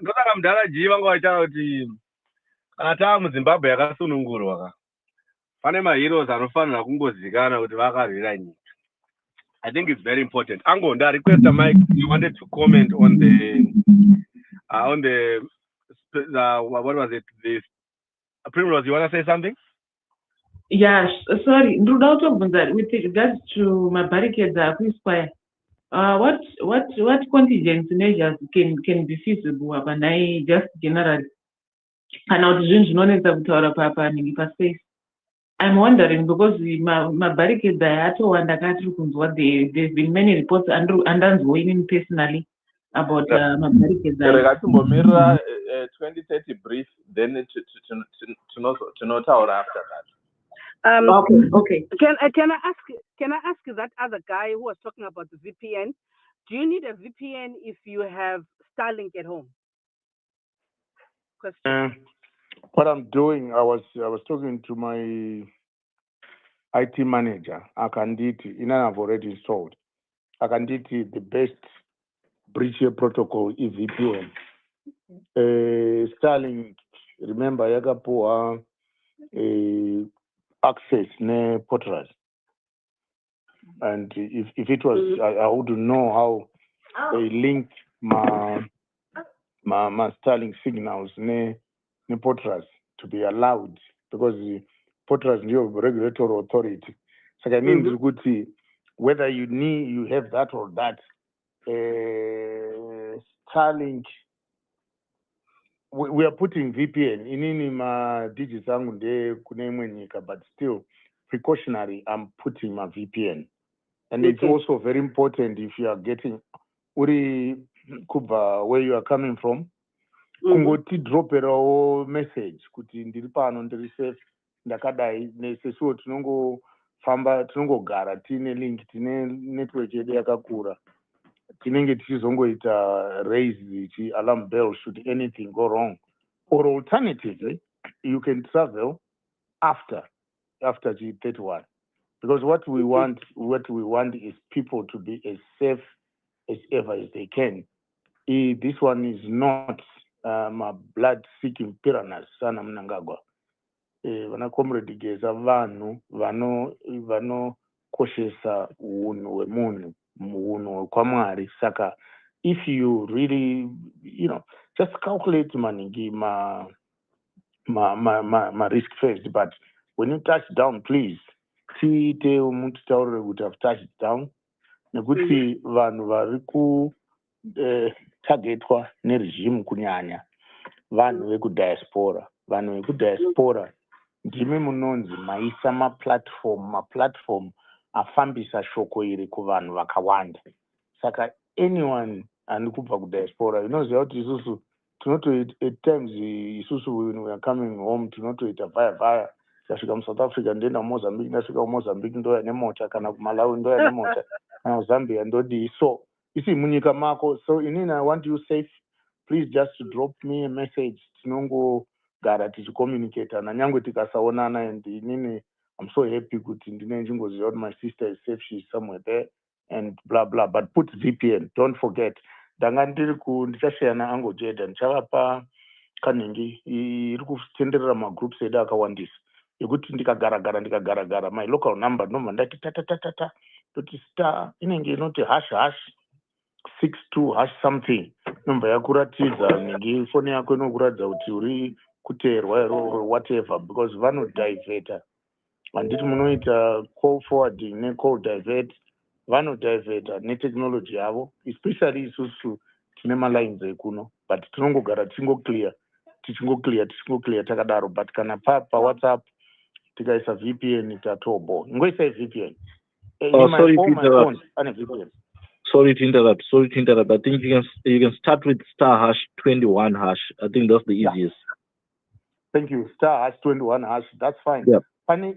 ndosaka mudhara jii vanga vachawa kuti kana tava muZimbabwe yakasunungurwa ka pane maheroes anofanira kungozikanwa kuti vakarwira nyika. I think it's very important. Ango, I request Mike, you wanted to comment on the what was it? This Primrose, you want to say something? Yes, sorry. With regards to my barricades, what contingency measures can be feasible? And I just generally I'm wondering because my barricades there's been many reports and going personally about my barricades. 2030 brief, then to not out after that. Okay. Can I ask that other guy who was talking about the VPN? Do you need a VPN if you have Starlink at home? Question. What I'm doing, I was talking to my IT manager, Akanditi, I've already installed. Akanditi, the best breach protocol is VPN. Starlink, remember, yakapuwa access ne portals. And if it was, I wouldn't know how they link my Starlink signals ne portals to be allowed, because the portals new regulatory authority. So I mean, it's good to whether you have that or that. Starlink. We are putting VPN. Inini ma digits angu nde kune imwe nyika, but still precautionary. I'm putting my VPN, and it's also very important if you are getting uri kubva where you are coming from. Kungoti droperawo message kuti ndiri pano ndiri safe ndakadai nesesuwo tinongogara tine link tine network yedu yakakura tinenge tichizongoita raise alarm bell should anything go wrong, or alternatively you can travel after G31, because what we want is people to be as safe as ever as they can. This one is not my blood seeking piranhas sana MNANGAGWA. Vana comrade Geza vanhu vanokoshesa unhu hwemunhu, unhu hwekwamwari. Saka if you really, just calculate maningi ma risk first, but when you touch down, please tiite mutitaurire kuti have touched down, nekuti vanhu vari ku targetwa neregime kunyanya vanhu vekudiaspora. Vanhu vekudiaspora ndimi munonzi maisa maplatform afambisa shoko iri kuvanhu vakawanda. Saka anyone ani kubva kudiaspora, unoziva kuti isusu at times isusu when we are coming home tinotoita vaya tasvika muSouth Africa ndoenda kuMozambique, ndasvika kuMozambique ndoya nemota, kana kuMalawi ndoya nemota, kana kuZambia ndodii. So isi munyika mako. So inini I want you safe. Please just drop me a message. Tinongogara tichicommunicate na nyangwe tikasaonana, and inini I'm so happy kuti ndine ndingoziva kuti my sister is safe, she's somewhere there and blah blah. But put VPN, don't forget. Ndanga ndichashare naAngo Jeda, ndichavapa kaningi iri kutenderera magroups edu akawandisa yekuti ndikagara my local number noma ndati tata kuti star inenge inoti #62 something number yakuratidza ningi foni yako inokuratidza kuti uri kuteerwa ero whatever, because vanodiveta. Handiti munoita call forwarding necall divert, vanodiveta netechnology yavo, especially isusu tine malines ekuno, but tinongogara tichingoclear takadaro. But kana pa WhatsApp tikaisa VPN tatobo. Ngoisa VPN. Sorry to interrupt. VPN. Sorry to interrupt. I think you can start with *21#. I think that's the easiest. Thank you. *21#. That's fine. Yeah. Then,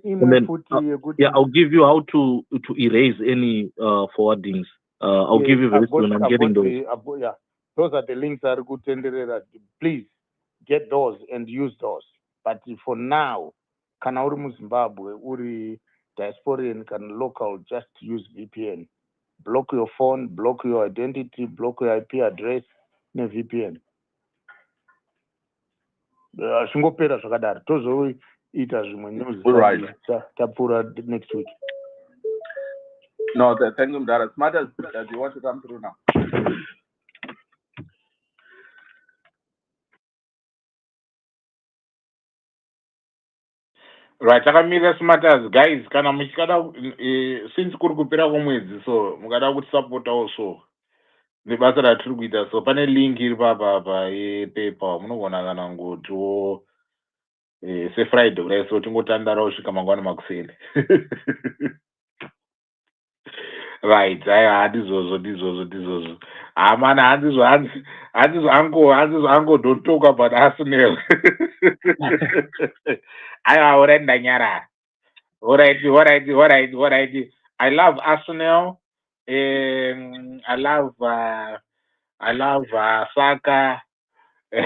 I'll give you how to erase any forwardings. I'll give you very soon. I'm getting those. Those are the links that are good. Please get those and use those. But for now, kana uri muZimbabwe, uri diasporian, kana local, just use VPN. Block your phone, block your identity, block your IP address, ne VPN. Shingopera zvakadaro. Tozoita zvimwe news. Right. Tapura next week. No, thank you, Mdara. Smarters, do you want to come through now? Right, takamira smarters guys, kana muchikada since kuri kupera kwemwedzi, so mukada kuti support also nebasa ratiri kuita, so pane link iri papa yePayPal, munogona kana ngotiwo seFriday kudai, so tingotandara kusvika mangwana makuseni. Right, handizvozvo. Mana handizvo ango don't talk about Arsenal. Alright, ndanyara. Alright. I love Arsenal. I love Saka. I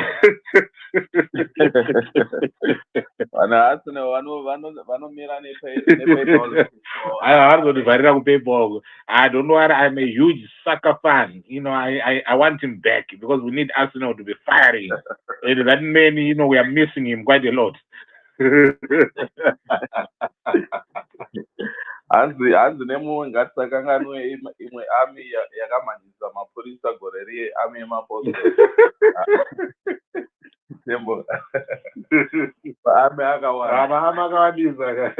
don't know why I'm a huge Saka fan. I want him back because we need Arsenal to be firing. That man, we are missing him quite a lot. hanzi nemuwe ngatisakanganwe imwe army yakamanyisa mapurisa gore riye army yemaposto tembo army akawandisa.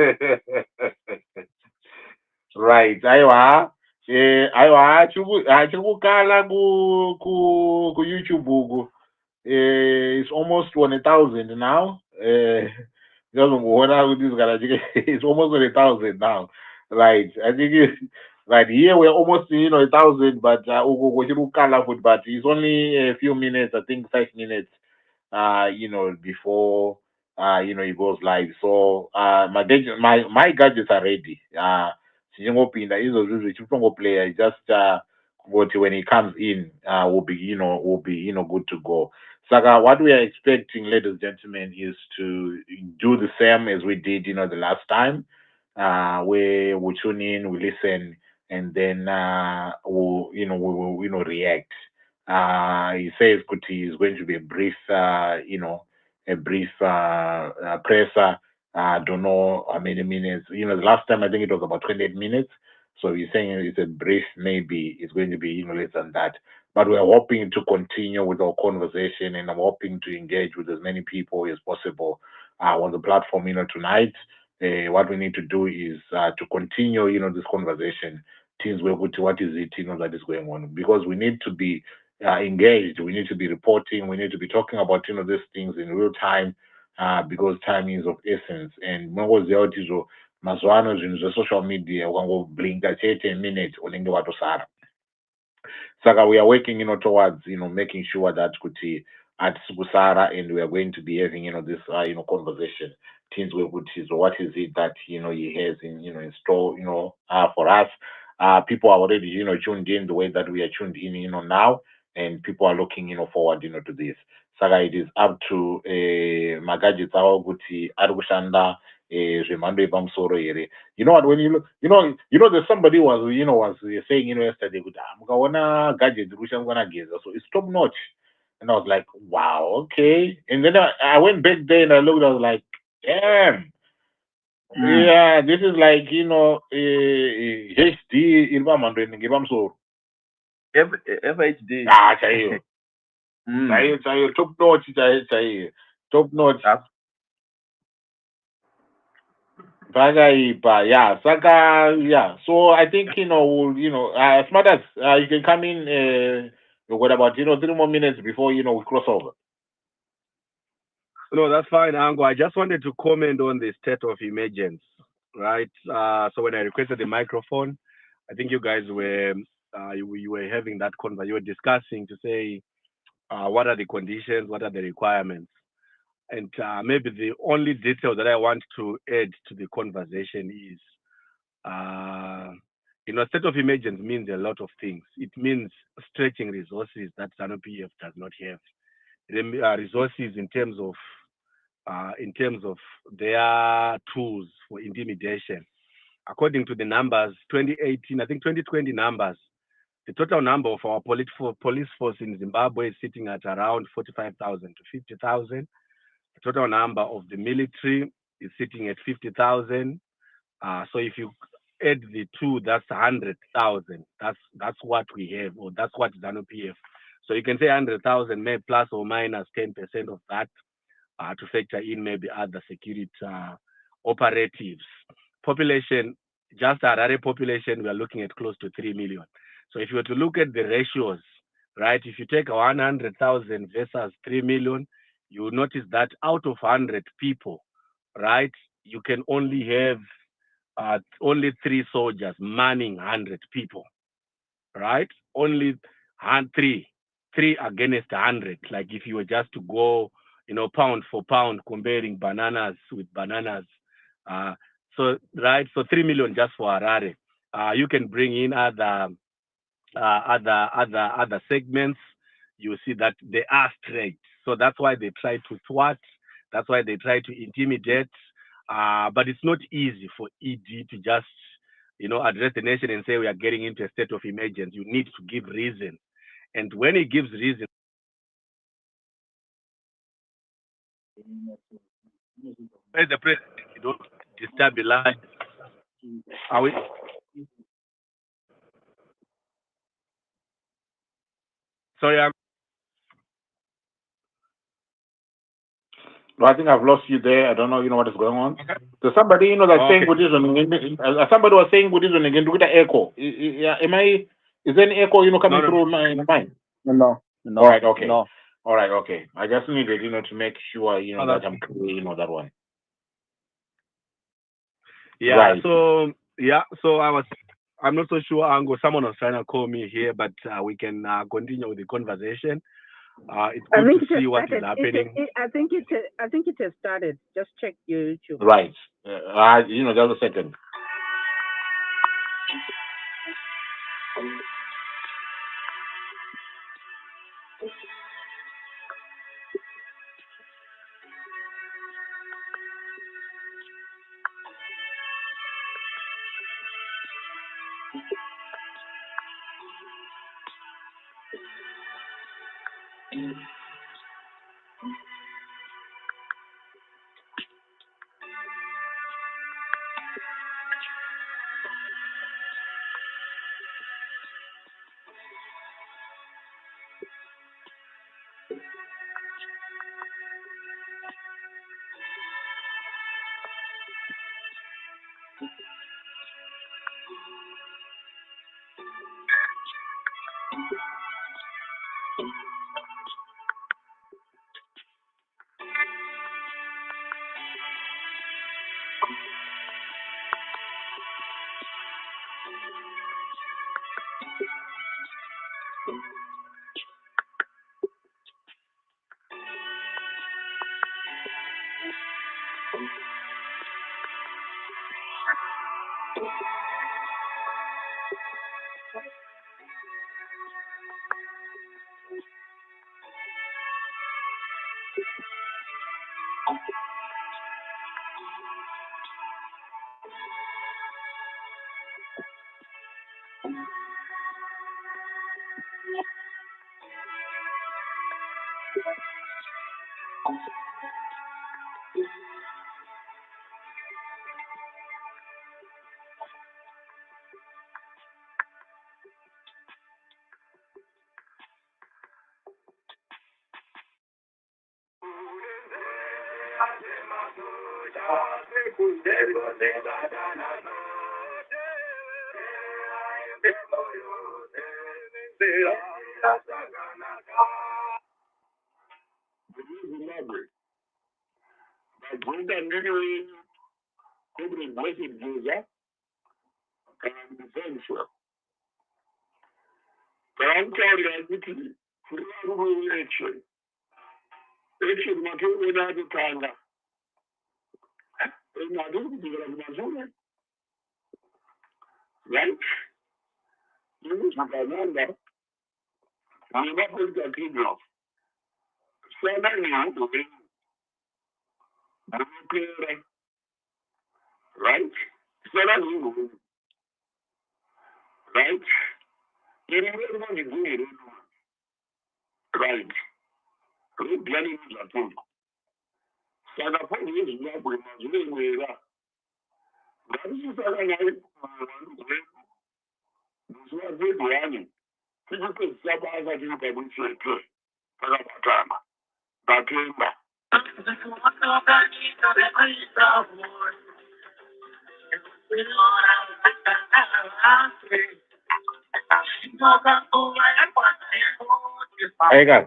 Right, aiwa. aiwa achiri kukala ku YouTube uku. It's almost 1,000 now. It's almost 1,000 now. Right. I think right here we're almost 1,000, but but it's only a few minutes, I think 5 minutes before it goes live. So my gadgets are ready. Sichingopinda izvozvo chitongoplaya just but when he comes in will be good to go. Saka, what we are expecting, ladies and gentlemen, is to do the same as we did, the last time, where we tune in, we listen, and then we will react. He says Kuti is going to be a brief, presser. I don't know how many minutes. The last time I think it was about 28 minutes. So he's saying it's a brief, maybe it's going to be less than that. But we're hoping to continue with our conversation, and I'm hoping to engage with as many people as possible on the platform. Tonight, what we need to do is to continue, this conversation. Things we're good to what is it, that is going on, because we need to be engaged. We need to be reporting. We need to be talking about, these things in real time, because time is of essence. And mungoziva kuti mazuva ano zvinhu zvesocial media ukangoblinka chete minute unenge watosara. Saka we are working, towards, making sure that kuti hatisi kusara, and we are going to be having, this, conversation. Things we would see. So what is it that, he has in store, for us? People are already, tuned in the way that we are tuned in, now, and people are looking, forward, to this. Saka it is up to magadgets awo kuti ari kushanda zvemhando yepamusoro here. You know what? When you look, there's somebody was saying yesterday kuti mukaona gadgets kushandiswa nageza, so it's top notch. And I was like, wow, okay. And then I went back there and I looked. I was like, damn. Yeah, this is like HD in pamhando yepamusoro. FHD. Chaiyo. Chaiyo, top notch, chaiyo. Top notch. Yeah, Saka, yeah. So I think smart as you can come in. We've got about 3 more minutes before we cross over. No, that's fine, Ango. I just wanted to comment on the state of emergency, right? So when I requested the microphone, I think you guys were you were having that conversation. You were discussing to say what are the conditions, what are the requirements, and maybe the only detail that I want to add to the conversation is, state of emergency means a lot of things. It means stretching resources that ZANU-PF does not have. Resources in terms of their tools for intimidation. According to the numbers, 2018, I think 2020 numbers, the total number of our police force in Zimbabwe is sitting at around 45,000 to 50,000. The total number of the military is sitting at 50,000. So if you add the two, that's 100,000. That's what we have, or that's what ZANU-PF. So you can say 100,000, maybe plus or minus 10% of that, to factor in maybe other security operatives. Population, just Harare population, we are looking at close to 3 million. So if you were to look at the ratios, right, if you take 100,000 versus 3 million, you will notice that out of 100 people, right, you can only have only 3 soldiers manning 100 people, right? Only 3 against 100. Like if you were just to go, pound for pound, comparing bananas with bananas. So 3 million just for Harare. You can bring in other segments. You see that they are straight. So that's why they try to thwart. That's why they try to intimidate. But it's not easy for ED to just, address the nation and say we are getting into a state of emergency. You need to give reason. And when he gives reason, as the president, you don't destabilize. Are we? Sorry, I think I've lost you there. I don't know, what is going on. So somebody, that's saying Okay. somebody was saying Buddhism again, look at the echo. Is there an echo, coming No. through my mind? No. All right, okay. No. All right, okay. I just needed, to make sure, Oh, that I'm clear, that one. Yeah. Right. So I'm not so sure, Ango. Someone was trying to call me here, but we can continue with the conversation. It's I good think to it has see what is started. happening. I think it has started. Just check your YouTube. Right. Just a second. Hey, guys.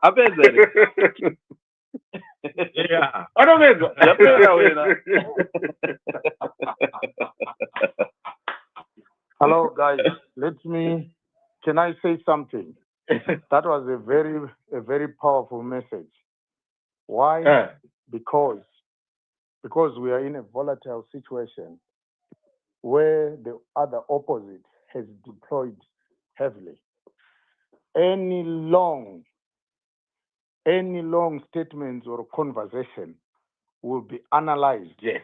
Apenzeri. Yeah. I don't know. Hello, guys. Can I say something? That was a very powerful message. Why? Because we are in a volatile situation where the other opposite has deployed heavily. Any long statements or conversation will be analyzed. Yes.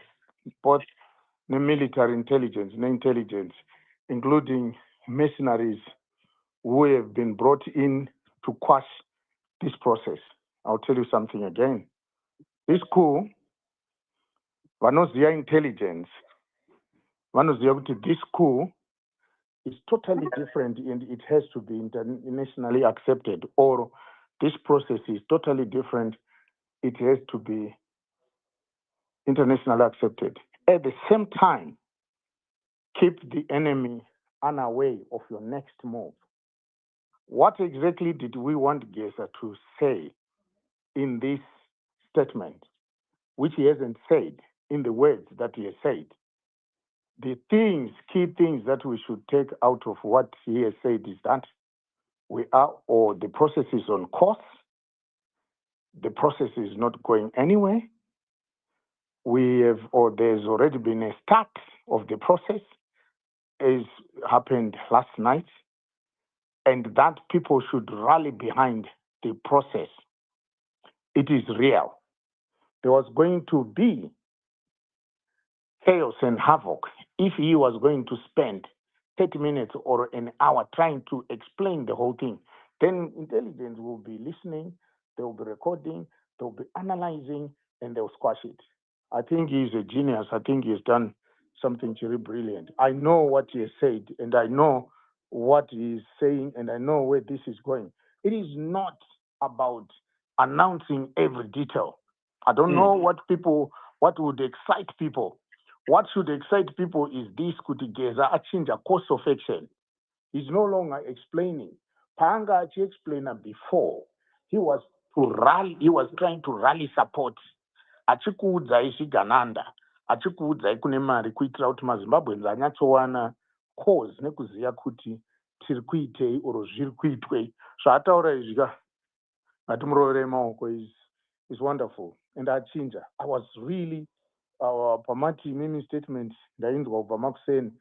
Both the military intelligence, including mercenaries who have been brought in to quash this process. I'll tell you something again. This coup, Vanozia intelligence, this coup is totally different and it has to be internationally accepted, or this process is totally different. It has to be internationally accepted. At the same time, keep the enemy unaware of your next move. What exactly did we want Geza to say in this statement, which he hasn't said in the words that he has said? The key things that we should take out of what he has said is that the process is on course. The process is not going anywhere. There's already been a start of the process, as happened last night, and that people should rally behind the process. It is real. There was going to be chaos and havoc if he was going to spend 30 minutes or an hour trying to explain the whole thing. Then intelligence will be listening, they will be recording, they will be analyzing, and they'll squash it. I think he's a genius. I think he's done something very brilliant. I know what he has said, and I know what he's saying, and I know where this is going. It is not about announcing every detail. I don't know what would excite people. What should excite people is this: kuti Geza change a course of action. He's no longer explaining. Panga explained before. He was trying to rally support. Achikuudzai Gananda, achikuudzai kune mari kuitira kuti maZimbabweans anyatsowana cause nekuziya kuti tiri kuitei oro zviri kuitwei. Zvaataura izvi ngatimuroverei maoko is wonderful and achinja. I was really pamati mimi statement ndainzwa kubva makuseni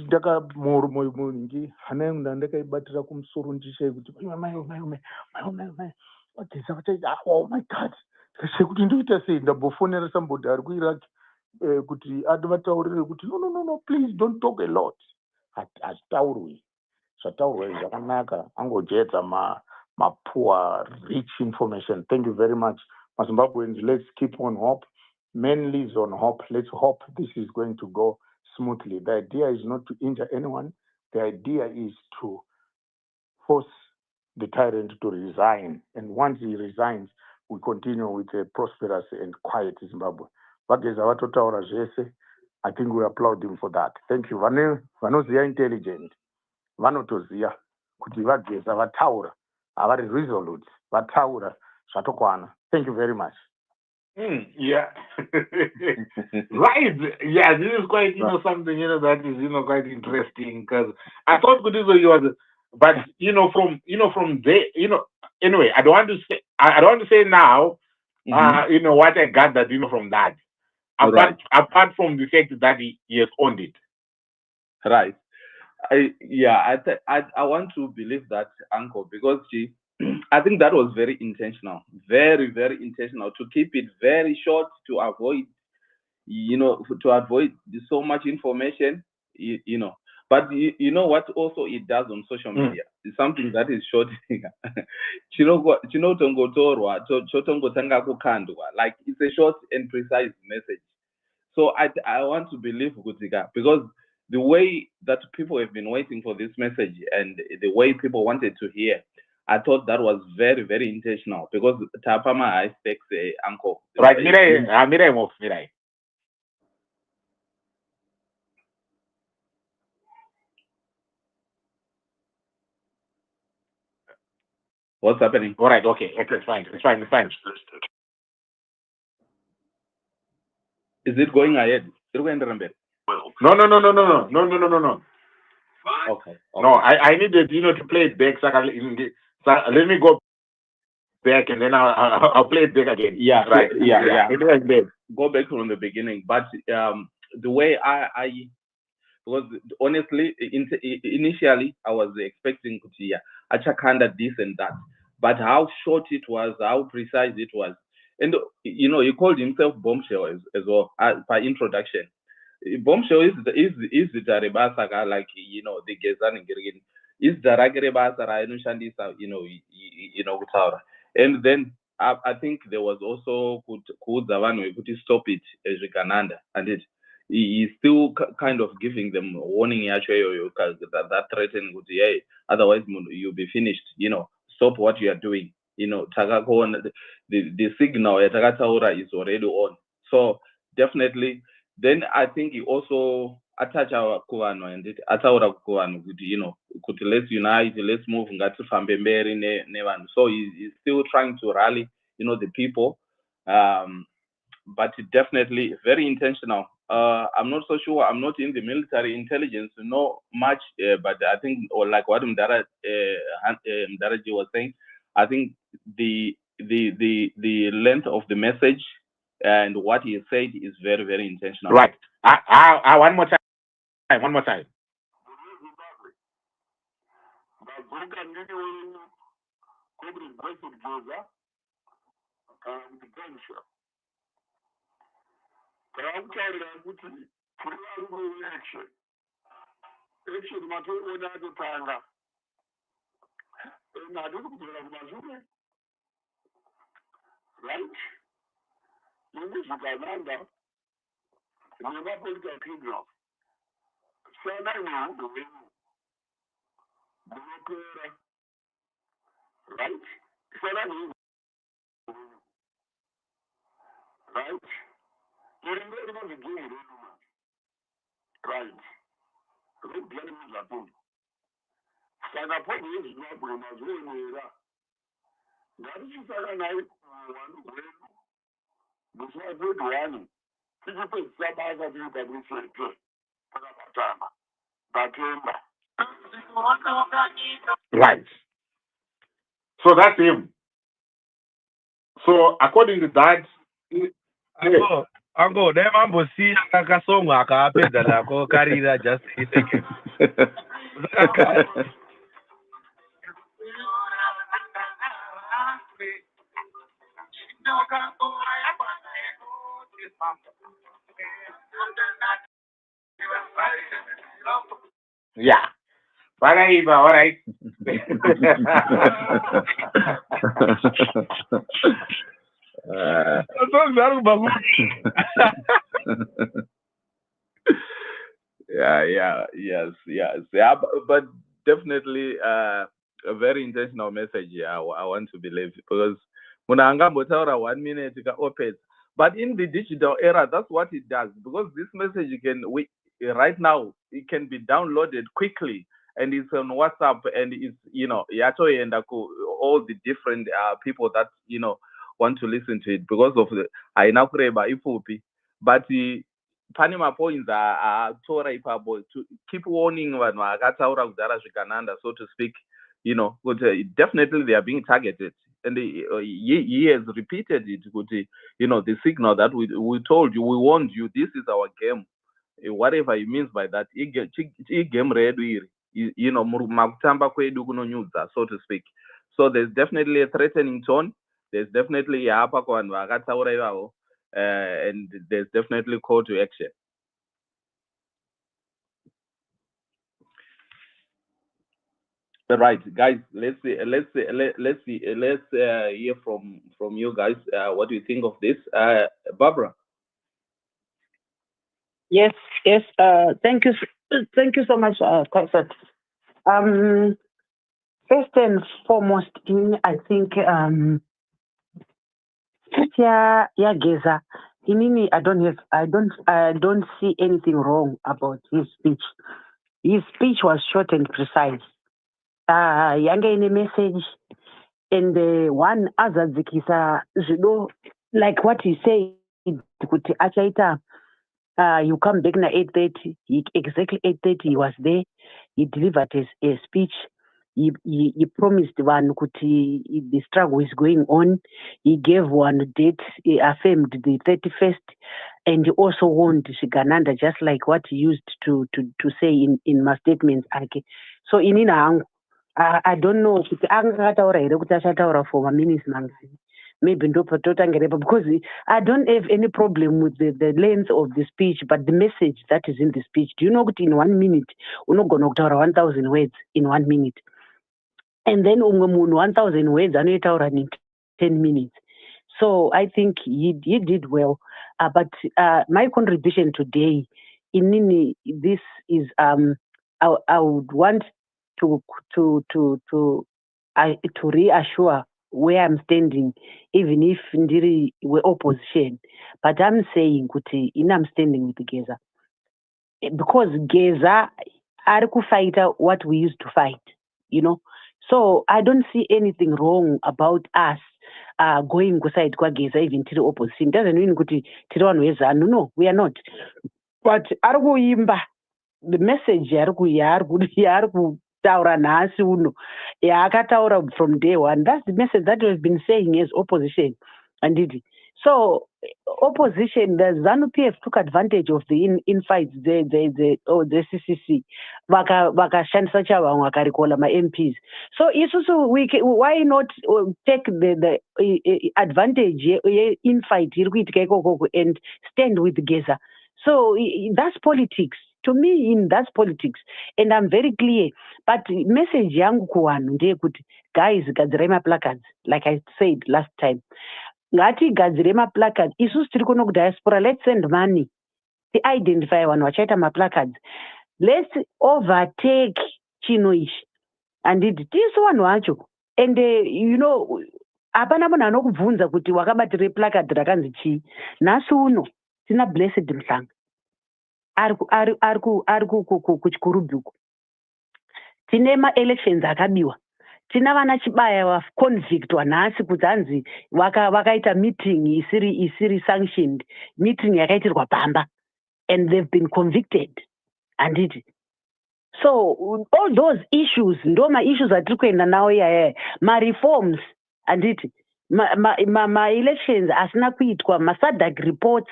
ndakamoringi hana yangu ndandakaibatira kumusoro ndishai kuti mai Geza vachaita oh my god sekuti ndoita sei ndambofonera somebody ari kuiraq kuti vataurire kuti no please don't talk a lot. Hazvitaurwi zvataurwa zvakanaka angojedza poor rich information. Thank you very much maZimbabweans. Let's keep on hope. Man lives on hope. Let's hope this is going to go smoothly. The idea is not to injure anyone. The idea is to force the tyrant to resign. And once he resigns, we continue with a prosperous and quiet Zimbabwe. Vageza vatotaura zvese. I think we applaud him for that. Thank you. Vanoziya intelligent. Vanotoziya kuti Vageza vataura. Avari resolute. Vataura zvatokwana. Thank you very much. Yeah. Right. Yeah, this is quite, something, that is, quite interesting, because I thought he was, but, from there, anyway, I don't want to say now, what I got that, from that. Apart from the fact that he has owned it. Right. I want to believe that, Uncle, because I think that was very intentional, very, very intentional, to keep it very short, to avoid, so much information, But you know what also it does on social media? It's something that is short. Like, it's a short and precise message. So I want to believe Gutika, because the way that people have been waiting for this message and the way people wanted to hear, I thought that was very, very intentional, because Tapama expects Uncle. Right, Mirai. What's happening? All right, okay, it's fine. Is it going ahead? No. Okay. No, I needed, to play it back. So let me go back, and then I'll play it back again. Yeah, right. Yeah. Go back from the beginning. But the way because honestly, initially I was expecting Kutia, Achakanda this and that, but how short it was, how precise it was, and he called himself Bombshell as well by introduction. Bombshell is the Taribasaka, like the Gezan is the Ragarebasa Utaura. And then I think there was also Kudzavano, could stop it as Gananda, and he's still kind of giving them warning that threatening with otherwise you'll be finished, stop what you are doing. takakuona the signal yatakataura is already on. So definitely, then I think he also atacha kuvanhu and ataura kuvanhu kuti kuti let's unite, let's move, ngatifambe mberi nevanhu. So he's still trying to rally the people, but definitely very intentional. I'm not so sure. I'm not in the military intelligence to know much, but I think, or like what Mdaraji was saying, I think the length of the message and what he said is very, very intentional. Right. One more time. One more time. Right. So that's him. So according to that, Uncle, them ambo see kakasonga akapedza lako karira just a second. yeah. All right. Yeah, but definitely a very intentional message. I want to believe, because munangambotaura 1 minute opens, but in the digital era, that's what it does, because this message right now it can be downloaded quickly, and it's on WhatsApp, and it's yato and all the different people that want to listen to it, because of the ainakureba ifupi, but pane mapoints atora ipapo to keep warning vanhu akataura kudhara zvikananda, so to speak, definitely they are being targeted, and he has repeated it, the signal that we told you, we warned you, this is our game, whatever it means by that, game redu iri, makutamba kwedu kunonyudza, so to speak. So there's definitely a threatening tone, there's definitely apa kuvanhu vakataura ivavo, and there's definitely call to action. Right, guys. Let's hear from you guys. What do you think of this, Barbara? Yes. Thank you so much, Kaisat. First and foremost, I think Geza, Inini, I don't see anything wrong about his speech. His speech was short and precise. Yanga in a message, and the one other zikisa, like what he said, you come back na 8:30. Exactly 8:30 he was there. He delivered a speech. He promised one the struggle is going on. He gave one date. He affirmed the 31st, and he also warned Shigananda, just like what he used to say in my statements. So inina I don't know for my minister. Maybe because I don't have any problem with the length of the speech, but the message that is in the speech. Do you know that in 1 minute, we're not going to talk 1,000 words in 1 minute, and then 1,000 words and 10 minutes. So I think he did well. But my contribution today, this is I would want to reassure where I'm standing, even if we're opposition. But I'm saying, Kuti, I'm standing with Geza. Because Geza are to fight what we used to fight, So I don't see anything wrong about us going kuside kwa Geza even to the opposition. Doesn't mean Kuti Tiroanweza. No, we are not. But Argo Yimba, the message Yargu Taura Nasi Uno, Yakataura from day one. That's the message that we've been saying as opposition. And so opposition, the ZANU-PF took advantage of the infights, the CCC, Vakashansacha Vakarikola, my MPs. So why not take the advantage infight and stand with Geza? So that's politics. To me, that's politics. And I'm very clear. But message yangu kuwanu ndiye kuti, guys, gadzirema placards, like I said last time. Ngati gadzirema placards, isusu tiri kuno diaspora, let's send money. To identify one wachaita ma placards. Let's overtake chino ishi. And it is one wacho. And apana munhu anokubvunza kuti wakabatire placard rakanzi chii. Nhasi uno tina blessed Mhlanga. Ari kuchikurubuku. Tine ma-elections akabiwa. Tina vana chibaya vaconvictwa nhasi kuti hanzi vakaita meeting isiri sanctioned, meeting yakaitirwa pamba, and they've been convicted. Anditi. So all those issues, ndo ma-issues atiri kuenda nawo yaya, ma-reforms, anditi, ma-elections asina kuitwa, ma-SADC reports.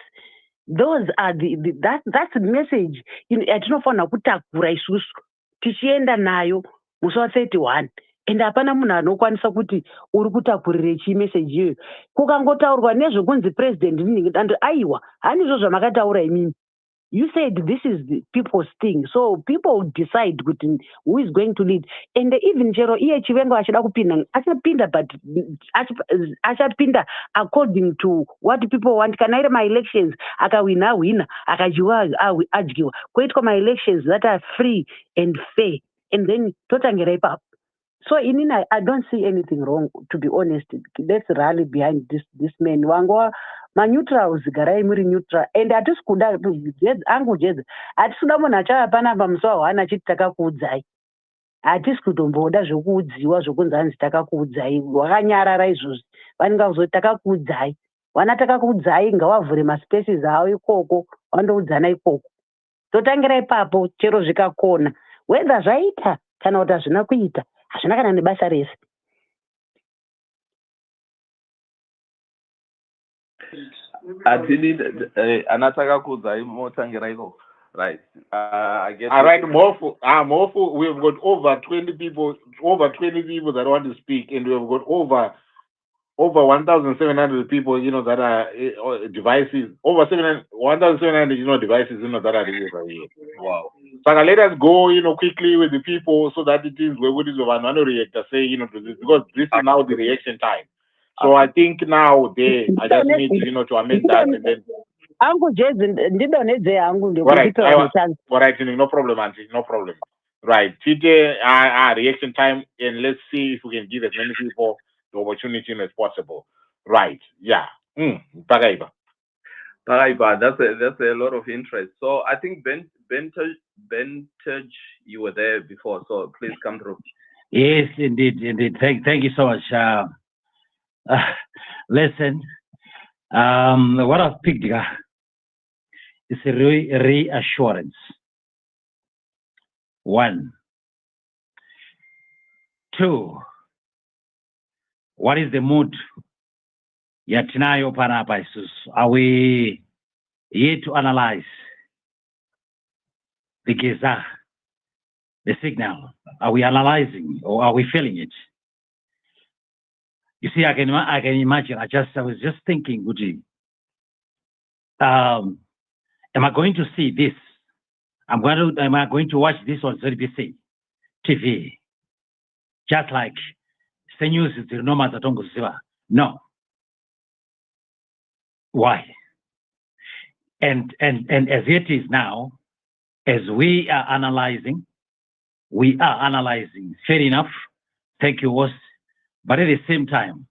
Those are that's the message. Atinofanira kutakura isusu tichienda nayo musi 31, and hapana munhu anokwanisa kuti uri kutakurire chii message iyoyo. Kukangotaurwa nezvekunzi president and aiwa hani izvo zvamakataura imimi. You said this is the people's thing, so people decide who is going to lead. And even chero iye Chivengo achida kupinda, achapinda, but achapinda according to what people want. Kana my elections akawina akajiwa adyiwa. Kweitwa my elections that are free and fair, and then totangera ipap. So I don't see anything wrong, to be honest. Let's rally behind this man. Wangoa ma neutrals garai muri neutral, and atisikuda angu jeza atisuda munhu achava pamusoro hana chiti takakuudzai. Atisikutomboda zvokuudziwa zvokunzi hanzi takakuudzai. Wakanyarara izvozvi vanenge kuzoti takakuudzai. Vana takakuudzai ngavavhure maspaces avo ikoko vandoudzana ikoko. Totangira ipapo chero zvikakona. Whether zvaita kana kuti hazvina kuita hazvina kana nebasa rese. Anataka kuudzai motangira iko. Right. I get. All right, Mofu, we've got over 20 people that want to speak, and we've got over 1,700 people, that are devices, over 1,700, devices, that are here. Wow. So let us go, quickly with the people so that it is what is one reactor say, to this, because this is now the reaction time. So I think now I just need, to amend that, and then. Uncle Jason, Right, no problem, Auntie, no problem. Right, today, reaction time, and let's see if we can give as many people the opportunity as possible. Right, yeah. Paraiba, that's a lot of interest. So I think Bentage, you were there before, so please come through. Yes, indeed. Thank you so much. Listen, what I've picked is a reassurance. 1. 2. What is the mood? Yatinayo Panapaisus. Are we here to analyze the Geza, the signal? Are we analyzing or are we feeling it? You see, I can imagine. I was just thinking, Guji. Am I going to see this? Am I going to watch this on ZBC TV? Just like news is no. Why? And as it is now, as we are analyzing, fair enough. Thank you, Os. But at the same time,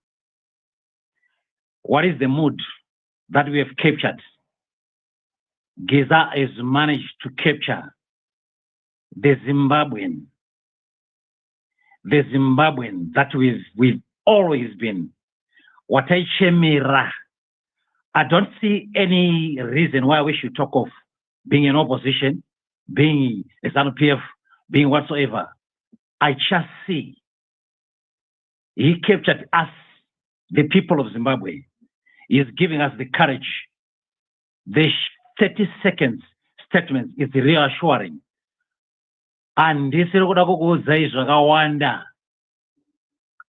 what is the mood that we have captured? Geza has managed to capture the Zimbabwean that we've always been. Wataichemira. I don't see any reason why we should talk of being an opposition, being a ZANU-PF, being whatsoever. I just see he captured us, the people of Zimbabwe. He is giving us the courage. The 30 seconds statement is reassuring. And this is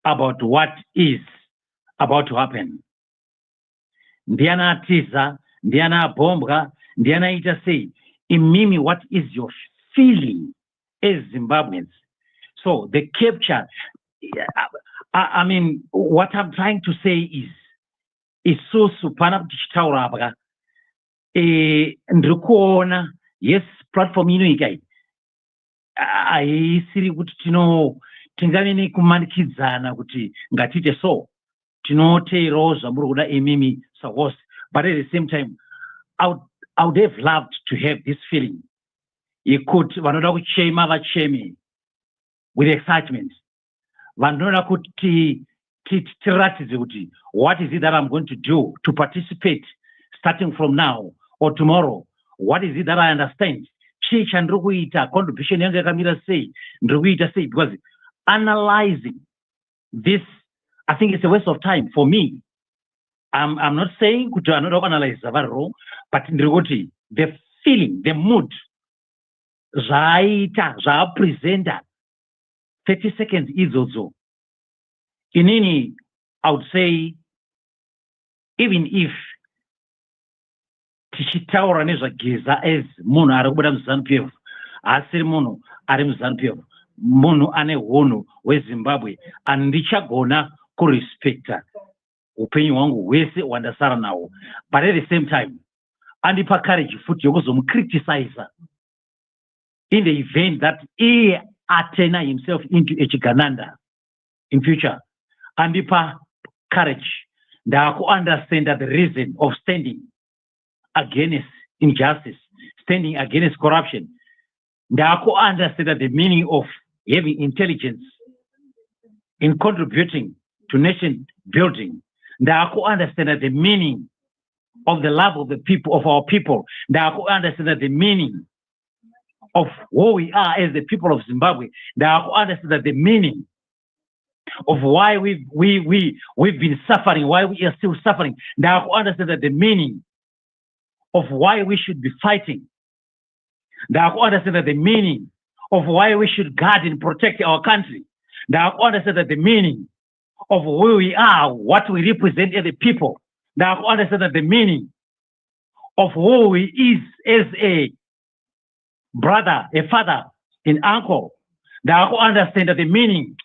about what is about to happen. Ndiana Tiza, Ndiana Bombra, Ndiana Ita say, Imimi, what is your feeling as Zimbabweans? So the capture, I mean, what I'm trying to say is so supana tichitaurabaga. Ndrukuona, yes, platform igai. Aisiri kuti tingavene kumanikidzana kuti ngatite so tinoteerawo zvamuri kuda imimi sawose, but at the same time I would have loved to have this feeling. Yekuti vanoda kuchema vacheme with excitement, vanoda kuti tiratidze kuti what is it that I'm going to do to participate starting from now or tomorrow. What is it that I understand? Chii chandiri kuita, contribution yangu yakamira sei, ndiri kuita sei, because analyzing this, I think it's a waste of time for me. I'm not saying kuti anoda kuanalyze wrong, but ndiri kuti the feeling, the mood, zvaita, zvaapresenta 30 seconds idzodzo. Inini, I would say, even if tichitaura nezvageza as munhu ari kubuda muZANU-PF, asiri munhu ari muZANU-PF, munhu ane hunhu weZimbabwe, andichagona kurespecta upenyu hwangu hwese hwandasara nawo, but at the same time andipa courage futi yokuzomukriticize in the event that he atena himself into a chigananda in future. Andipa courage ndaku understand the reason of standing against injustice, standing against corruption. Ndaku understand the meaning of having intelligence in contributing to nation building. Ndaku understand the meaning of the love of the people, of our people. Ndaku understand the meaning of who we are as the people of Zimbabwe. Ndaku understand the meaning of why we've been suffering, why we are still suffering. Ndaku understand the meaning of why we should be fighting. Ndaku understand the meaning of why we should guard and protect our country. Ndaku understand the meaning of who we are, what we represent as a people. Ndaku understand the meaning of who we is as a brother, a father, an uncle. Ndaku understand the meaning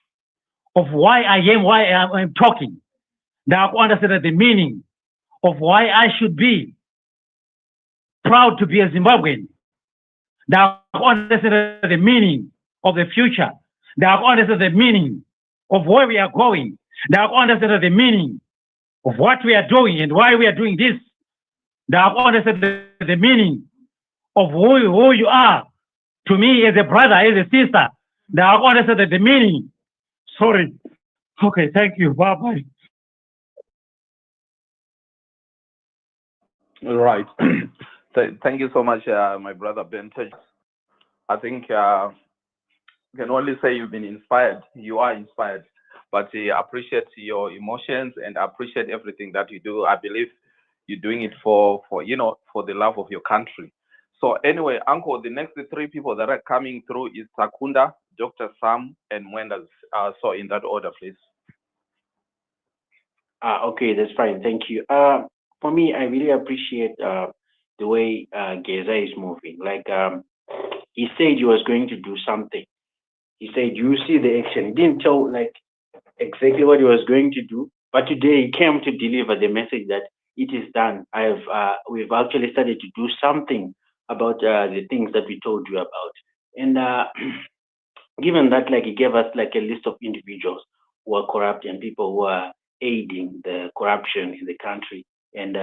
of why I am, why I'm talking. Ndaku understand the meaning of why I should be proud to be a Zimbabwean. Ndaku understand the meaning of the future. Ndaku understand the meaning of where we are going. Ndaku understand the meaning of what we are doing and why we are doing this. Ndaku understand the meaning of who you are to me as a brother, as a sister. Ndaku understand the meaning. Sorry. Okay, thank you. Bye-bye. All right. Thank you so much, my brother Ben. I think I can only say you've been inspired. You are inspired, but I appreciate your emotions and I appreciate everything that you do. I believe you're doing it for the love of your country. So anyway, Uncle, the next 3 people that are coming through is Takunda, Dr. Sam, and Mwendas. So in that order, please. Okay, that's fine. Thank you. For me, I really appreciate the way Geza is moving. Like he said he was going to do something. He said, you see the action. He didn't tell like exactly what he was going to do, but today he came to deliver the message that it is done. We've actually started to do something about the things that we told you about. And given that, like he gave us like a list of individuals who are corrupt and people who are aiding the corruption in the country, and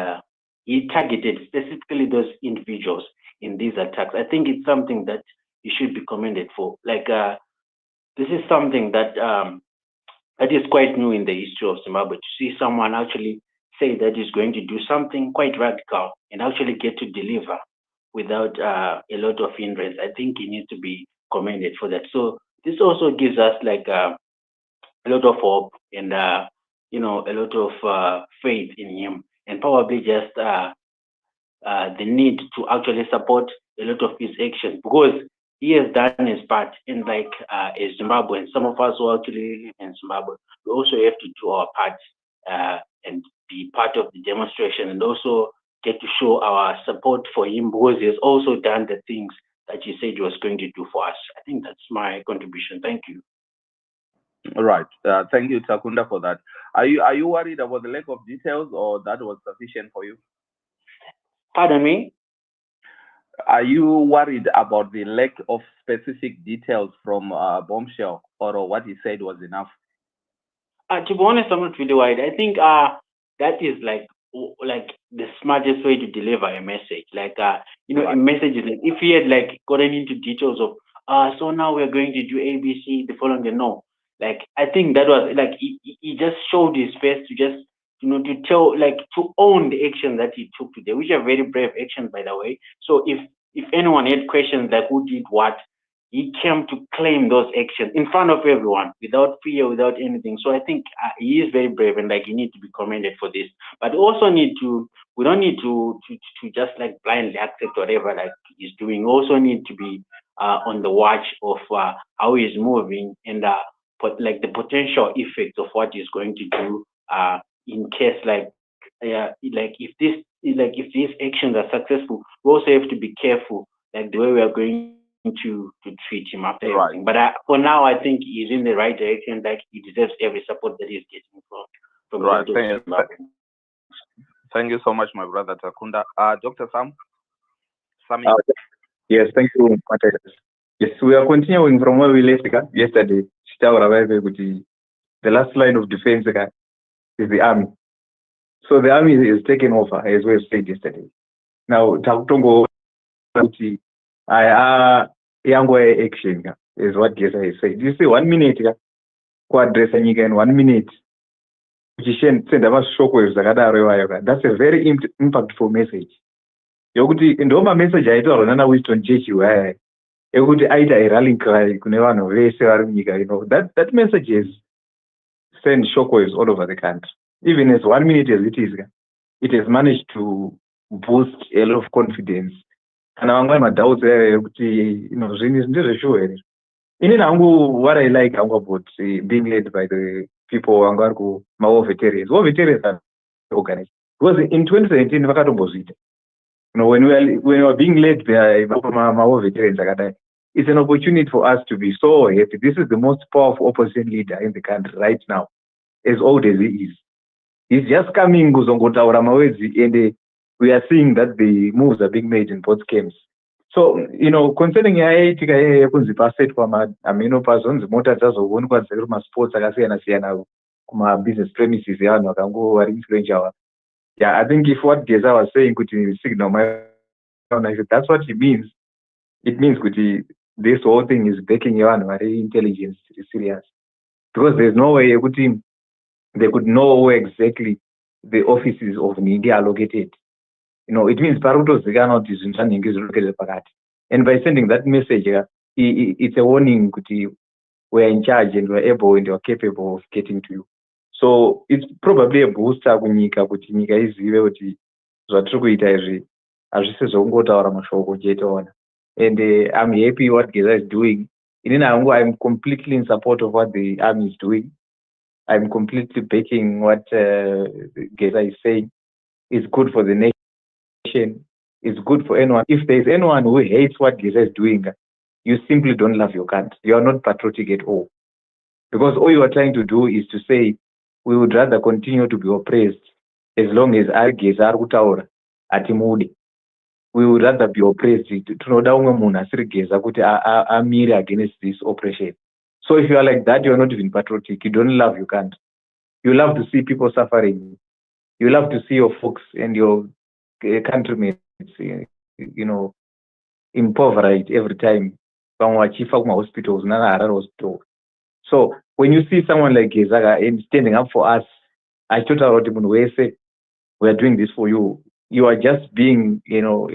he targeted specifically those individuals in these attacks. I think it's something that he should be commended for. Like this is something that that is quite new in the history of Zimbabwe, to see someone actually say that he's going to do something quite radical and actually get to deliver without a lot of hindrance. I think he needs to be commended for that. So this also gives us like a lot of hope and you know, a lot of faith in him, and probably just the need to actually support a lot of his actions, because he has done his part. And like as Zimbabweans, some of us who actually live in Zimbabwe, we also have to do our part and be part of the demonstration, and also get to show our support for him, because he has also done the things that he said he was going to do for us. I think that's my contribution. Thank you. All right. Thank you, Takunda, for that. Are you worried about the lack of details, or that was sufficient for you? Pardon me? Are you worried about the lack of specific details from Bombshell, or what he said was enough? To be honest, I'm not really worried. I think that is like the smartest way to deliver a message. Like you know, Right. a message is like, if he had like gotten into details of so now we're going to do ABC the following day. No, like I think that was like he just showed his face to just, you know, to tell, like, to own the action that he took today, which are very brave actions, by the way. So if anyone had questions like who did what, he came to claim those actions in front of everyone without fear, without anything. So I think he is very brave, and like he needs to be commended for this. But we also we don't need to just like blindly accept whatever like he's doing. We also need to be on the watch of how he's moving, and like the potential effects of what he's going to do in case like if these actions are successful. We also have to be careful, like the way we are going to treat him after Right. everything. But for now, I think he's in the right direction. Like he deserves every support that he's getting from a Right. lot of Zimbabwe. Thank you so much, my brother Takunda. Dr. Sam? Sami? Yes, thank you, Matthias. Yes, we are continuing from where we left yesterday. The last line of defense is the army. So the army is taken over, as we have said yesterday. Now, Takutongo, Yango action is what Geza is saying. You see, 1 minute, address in 1 minute. That's a very impactful message. Yokuti ndoma message aitaura nana Winston Churchill ekuti aita a rallying cry kune vanhu vese vari munyika, you know, that message is send shockwaves all over the country. Even as 1 minute as it is, it has managed to boost a lot of confidence. And I'm doubts ekuti, you know, zvinhu ini nangu what I like about being led by the people who are war veterans. War veterans are organized because in 2017 vakatombozvita. You know, when we are being led by war veterans, it's an opportunity for us to be so happy. This is the most powerful opposition leader in the country right now, as old as he is. He's just coming kuzongotaura mawedzi, and we are seeing that the moves are being made in both camps. So, you know, concerning yaitika yekunzi pasetwa amino pazonzi mota dzazoonekwa dziri kumasports akasiyana-siyana kuma-business premises evanhu vakango vari influential. Yeah, I think if what Geza was saying could signal that's what he means. It means this whole thing is backing evanhu vari intelligence serious. Because there's no way they could know where exactly the offices of Ningi are located. You know, it means Paruto Zigano is located pakati. And by sending that message, it's a warning we're in charge and we're able and we're capable of getting to you. So it's probably a booster kunyika kuti nyika izive kuti zvatiri kuita izvi hazvisi zvokungotaura mashoko chete. And I'm happy what Geza is doing. I'm completely in support of what the army is doing. I'm completely backing what Geza is saying. It's good for the nation. It's good for anyone. If there's anyone who hates what Geza is doing, you simply don't love your country. You are not patriotic at all. Because all you are trying to do is to say, we would rather continue to be oppressed as long as Geza ari kutaura atimude. We would rather be oppressed. Tinoda umwe munhu asiri Geza kuti amire against this oppression. So if you are like that, you are not even patriotic. You don't love your country. You love to see people suffering. You love to see your folks and your countrymates, you know, impoverished every time. Hospitals, hospital. So when you see someone like Gezaga and standing up for us, I told him, we are doing this for you. You are just being, you know,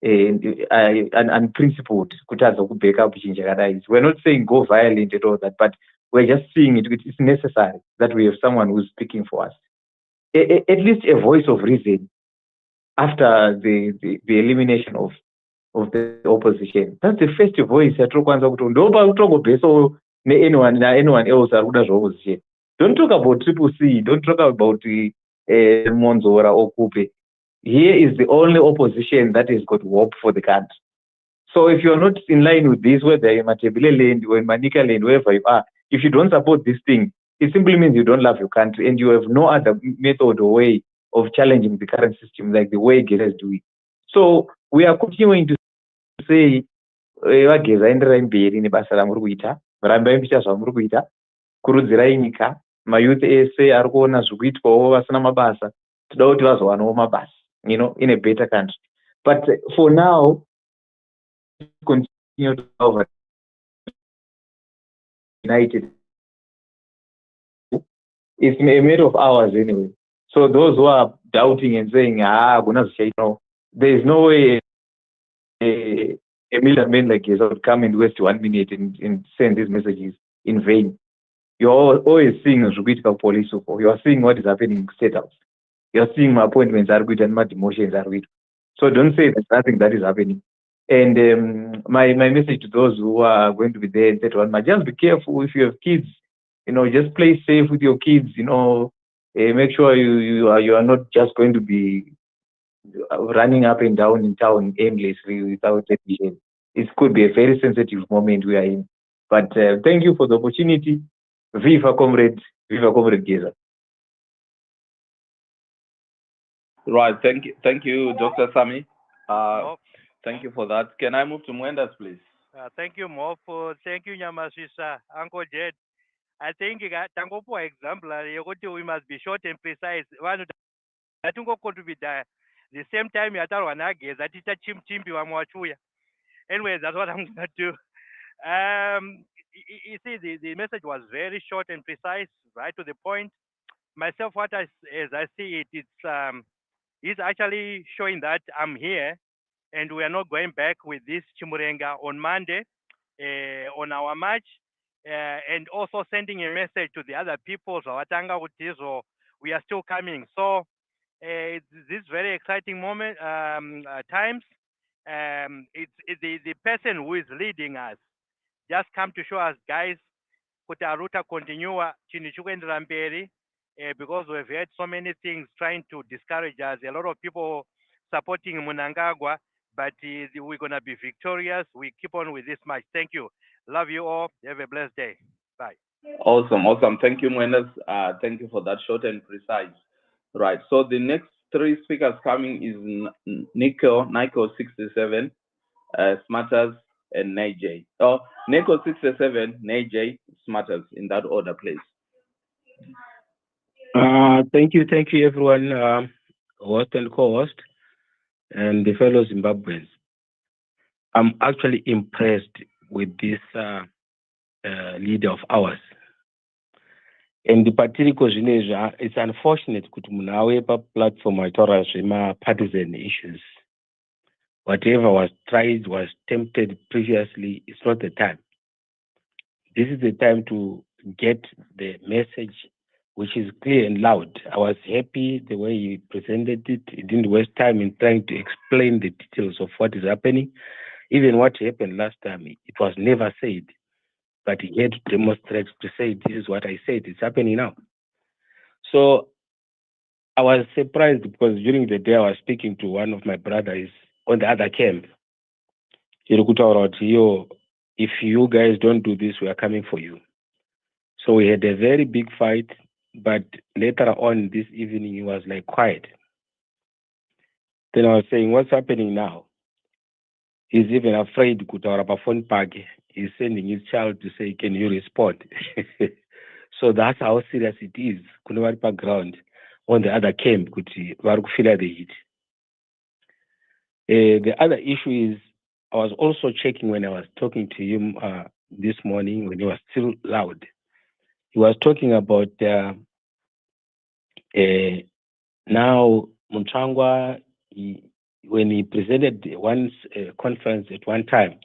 an unprincipled. We're not saying go violent and all that, but we're just seeing it's necessary that we have someone who's speaking for us. At least a voice of reason after the elimination of the opposition. That's the first voice anyone else opposition. Don't talk about Triple C, don't talk about the Monzora or Coupe. Here is the only opposition that has got hope for the country. So if you're not in line with this, whether in Matebile land or in Manika land, wherever you are, if you don't support this thing, it simply means you don't love your country and you have no other method or way of challenging the current system like the way GEZA is doing. So we are continuing to say, vageza enderai mberi nebasa ramuri kuita rambai mbicha zvamuri kuita kurudzirai nyika mayouth ese ari kuona zviri kuitwawo vasina mabasa toda kuti vazowanawo mabasa, you know, in a better country. But for now, continue to over united. It's a matter of hours anyway. So those who are doubting and saying, there is no way a million men like Geza would come and waste 1 minute and send these messages in vain. You're always seeing a Rubika police. You are seeing what is happening in State House. You are seeing my appointments are good and my demotions are good. So don't say there's nothing that is happening. And my message to those who are going to be there in State House, just be careful if you have kids. You know, just play safe with your kids. You know, make sure you are not just going to be running up and down in town aimlessly without a vision. It could be a very sensitive moment we are in. But thank you for the opportunity. Viva comrade Geza. Right, thank you, Dr. Sami. Thank you for that. Can I move to Mwendas, please? Thank you, Mofu. Thank you, Nyamasisa, Uncle Jed. I think tangopo example, we must be short and precise. I think to be there. The same time you are one again that is a chimpi wachuya. Anyway, that's what I'm gonna do. You see, the message was very short and precise, right to the point. Myself, as I see it, it's actually showing that I'm here, and we are not going back with this Chimurenga on Monday on our march, and also sending a message to the other people. So we are still coming. So it's this very exciting moment times. It's the person who is leading us just come to show us, guys, kuti aruta continua chinichukwendera mberi because we've heard so many things trying to discourage us. A lot of people supporting MNANGAGWA, but we're gonna be victorious. We keep on with this match. Thank you. Love you all. Have a blessed day. Bye. Awesome. Thank you, Mwendas. Thank you for that short and precise. Right. So the next three speakers coming is Nico 67, Smarters, and Najay. Oh, Nico 67, Najay, Smarters, in that order, please. Thank you, everyone, host and co-host, and the fellow Zimbabweans. I'm actually impressed with this leader of ours. And the particular it's unfortunate that we have a platform with partisan issues. Whatever was tried, was tempted previously, it's not the time. This is the time to get the message, which is clear and loud. I was happy the way he presented it. He didn't waste time in trying to explain the details of what is happening. Even what happened last time, it was never said, but he had to demonstrate to say, this is what I said, it's happening now. So I was surprised because during the day I was speaking to one of my brothers on the other camp. If you guys don't do this, we are coming for you. So we had a very big fight, but later on this evening, he was like quiet. Then I was saying, what's happening now? He's even afraid to phone park. He's sending his child to say, can you respond? So that's how serious it is. Kune vari ground on the other camp kuti vari kufeel the heat. The other issue is, I was also checking when I was talking to him this morning when he was still loud. He was talking about now Mnangagwa, when he presented one conference at one time,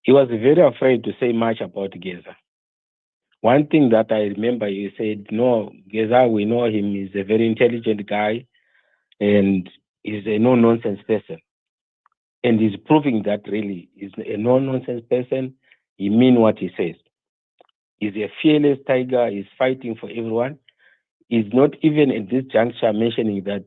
he was very afraid to say much about Geza. One thing that I remember, he said, no, Geza, we know him, he's a very intelligent guy and he's a no-nonsense person. And he's proving that really he's a no-nonsense person. He means what he says. He's a fearless tiger. He's fighting for everyone. He's not even at this juncture mentioning that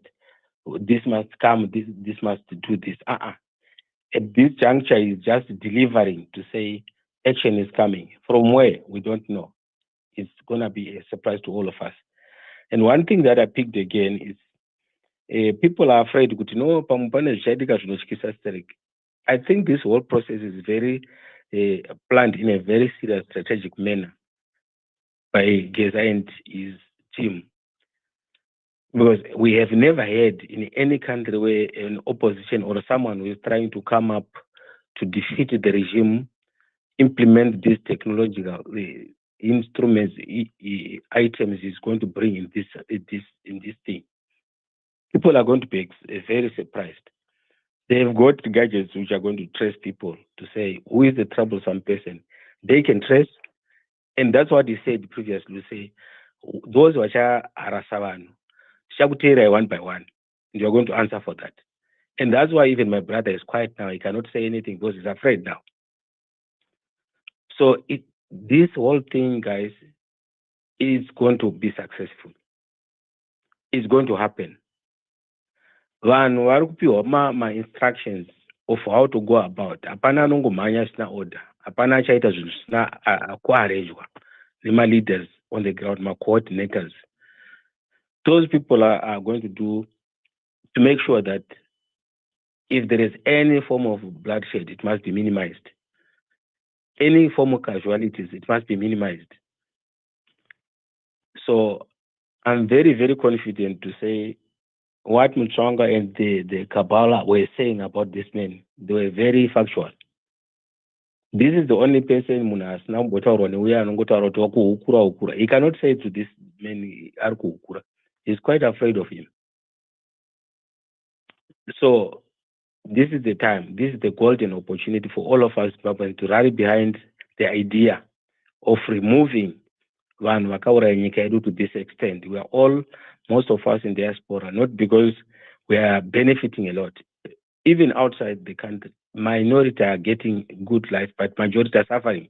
this must come, this must do this. At this juncture, he's just delivering to say action is coming. From where? We don't know. It's going to be a surprise to all of us. And one thing that I picked again is people are afraid. I think this whole process is very planned in a very serious strategic manner by Geza and his team. Because we have never had in any country where an opposition or someone who is trying to come up to defeat the regime, implement these technological instruments, items is going to bring in this thing. People are going to be very surprised. They've got gadgets which are going to trace people to say who is the troublesome person. They can trace, and that's what he said previously. Say those which are Arasavan, Shakutera one by one, and you're going to answer for that. And that's why even my brother is quiet now. He cannot say anything because he's afraid now. So this whole thing, guys, is going to be successful. It's going to happen. Vanhu vari kupiwa ma-instructions of how to go about. Hapana anongomhanya asina order. Hapana achaita zvinhu zvisina kuarrangwa nema-leaders on the ground, ma-coordinators. Those people are going to do to make sure that if there is any form of bloodshed, it must be minimized. Any form of casualties, it must be minimized. So I'm very, very confident to say what Mnangagwa and the Kabbalah were saying about this man. They were very factual. This is the only person he cannot say to this man, he's quite afraid of him. So this is the time, this is the golden opportunity for all of us to rally behind the idea of removing Van Wakaura to this extent. We are all, most of us in diaspora, not because we are benefiting a lot. Even outside the country, minority are getting good life, but majority are suffering,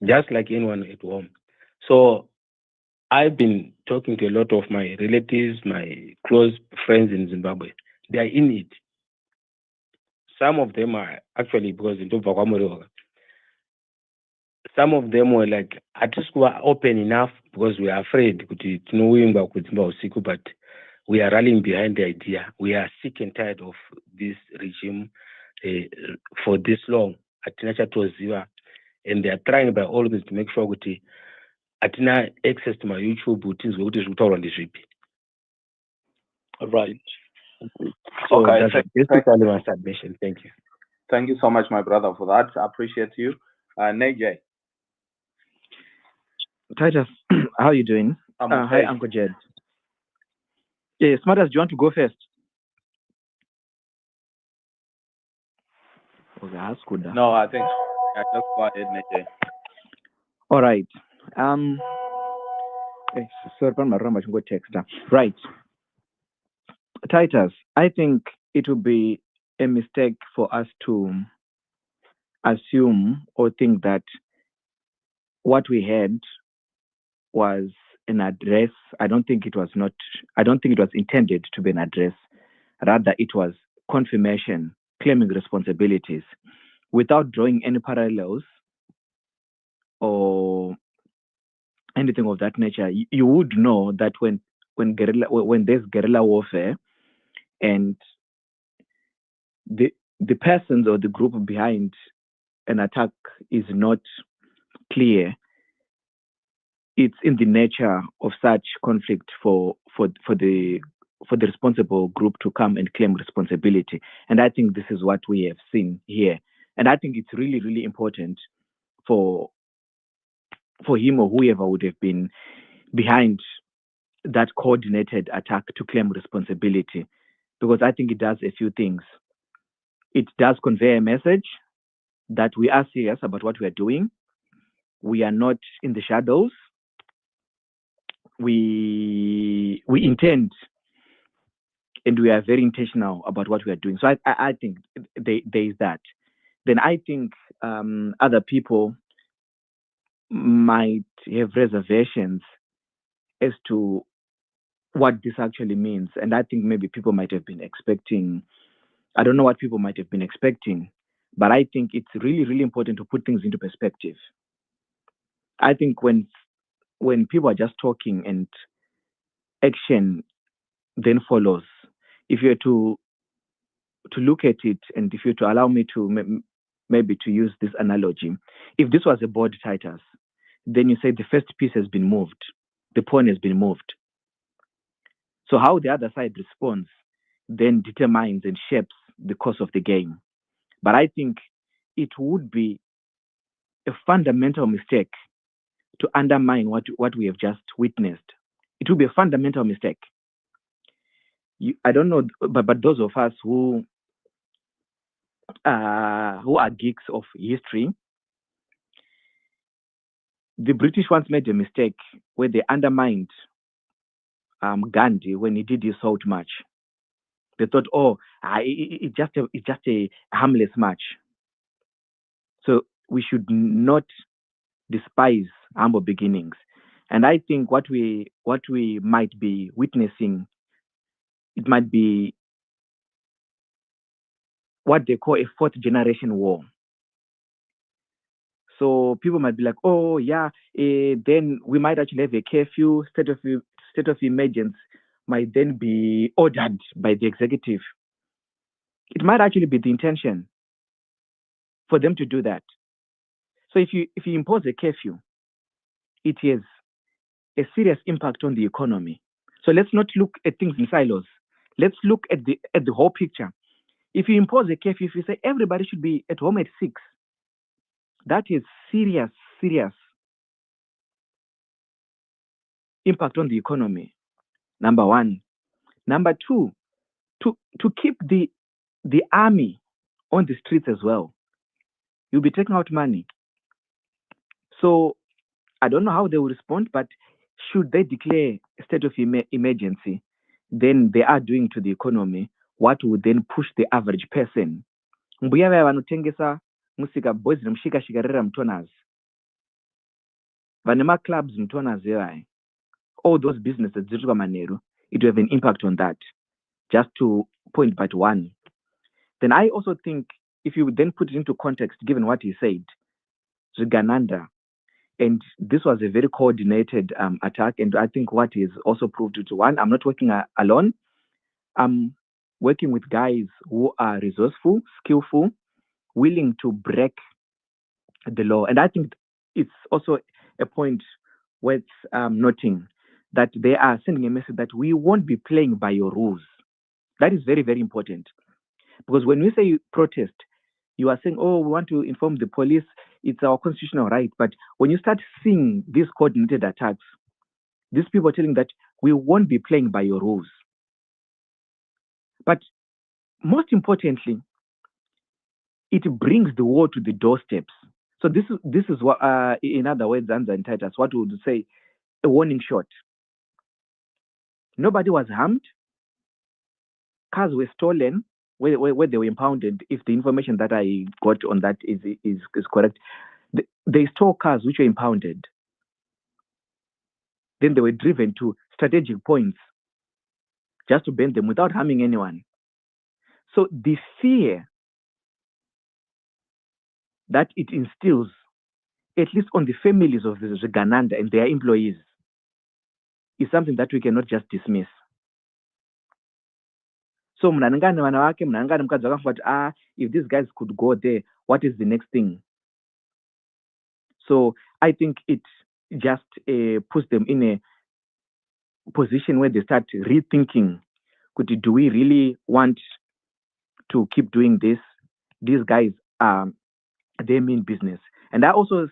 just like anyone at home. So I've been talking to a lot of my relatives, my close friends in Zimbabwe. They are in it. Some of them are actually, because in some of them were like, at least we are open enough because we are afraid, but we are rallying behind the idea. We are sick and tired of this regime for this long. And they are trying by all means to make sure that atina access to my YouTube Right. So Okay. that's basically my submission. Thank you. Thank you so much, my brother, for that. I appreciate you. Nejay. Titus, how are you doing? I'm okay. Hi, Uncle Jed. Yeah, Smarters, do you want to go first? Okay, that's good. No, I think I just go ahead, Nejay. All right. Sorry, text. Right. Titus, I think it would be a mistake for us to assume or think that what we had was an address. I don't think it was intended to be an address. Rather, it was confirmation, claiming responsibilities, without drawing any parallels or anything of that nature. You would know that when there's guerrilla warfare and the persons or the group behind an attack is not clear, it's in the nature of such conflict for the responsible group to come and claim responsibility. And I think this is what we have seen here. And I think it's really, really important for him or whoever would have been behind that coordinated attack to claim responsibility, because I think it does a few things. It does convey a message that we are serious about what we are doing. We are not in the shadows. We intend, and we are very intentional about what we are doing. So I think there is that. Then I think other people might have reservations as to what this actually means. And I think maybe people might have been expecting, I don't know what people might have been expecting, but I think it's really, really important to put things into perspective. I think when people are just talking and action then follows, if you're to look at it, and if you're to allow me to maybe to use this analogy, if this was a board titles, then you say the first piece has been moved, the pawn has been moved. So how the other side responds then determines and shapes the course of the game. But I think it would be a fundamental mistake to undermine what we have just witnessed. It would be a fundamental mistake. I don't know, but those of us who are geeks of history, the British once made a mistake where they undermined Gandhi when he did his salt march. They thought, it's just a harmless march. So we should not despise humble beginnings. And I think what we might be witnessing, it might be what they call a fourth generation war. So people might be like, then we might actually have a curfew, state of emergency might then be ordered by the executive. It might actually be the intention for them to do that. So if you impose a curfew, it has a serious impact on the economy. So let's not look at things in silos. Let's look at the whole picture. If you impose a curfew, if you say everybody should be at home at 6, that is serious impact on the economy. Number one. Number two, to keep the army on the streets as well, you'll be taking out money. So I don't know how they will respond, but should they declare a state of emergency, then they are doing to the economy what would then push the average person. Mbuya vaya vanotengesa musika boys nemushikashikarira mutonas, vanema clubs mutonas vevaya, all those businesses dziri pamanheru, it will have an impact on that. Just to point but one. Then I also think if you would then put it into context, given what he said, Gananda, and this was a very coordinated attack, and I think what is also proved to one, I'm not working alone. I'm working with guys who are resourceful, skillful, willing to break the law. And I think it's also a point worth noting that they are sending a message that we won't be playing by your rules. That is very, very important. Because when we say protest, you are saying, we want to inform the police, it's our constitutional right. But when you start seeing these coordinated attacks, these people are telling that we won't be playing by your rules. But most importantly, it brings the war to the doorsteps. So this is what, in other words, Zanza and Titus, what we would say, a warning shot. Nobody was harmed. Cars were stolen where they were impounded. If the information that I got on that is correct, they stole cars which were impounded. Then they were driven to strategic points just to burn them without harming anyone. So the fear that it instills, at least on the families of the Gananda and their employees, is something that we cannot just dismiss. So if these guys could go there, what is the next thing? So I think it just puts them in a position where they start rethinking, do we really want to keep doing this? These guys, they mean business. And I also,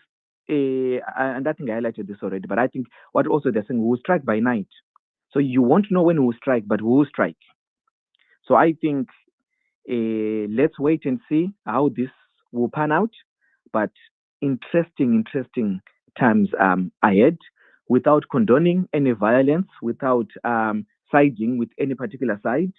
and I think I highlighted this already, but I think what also they're saying, we will strike by night. So you won't know when we will strike, but we will strike. So I think let's wait and see how this will pan out. But interesting times ahead, without condoning any violence, without siding with any particular side.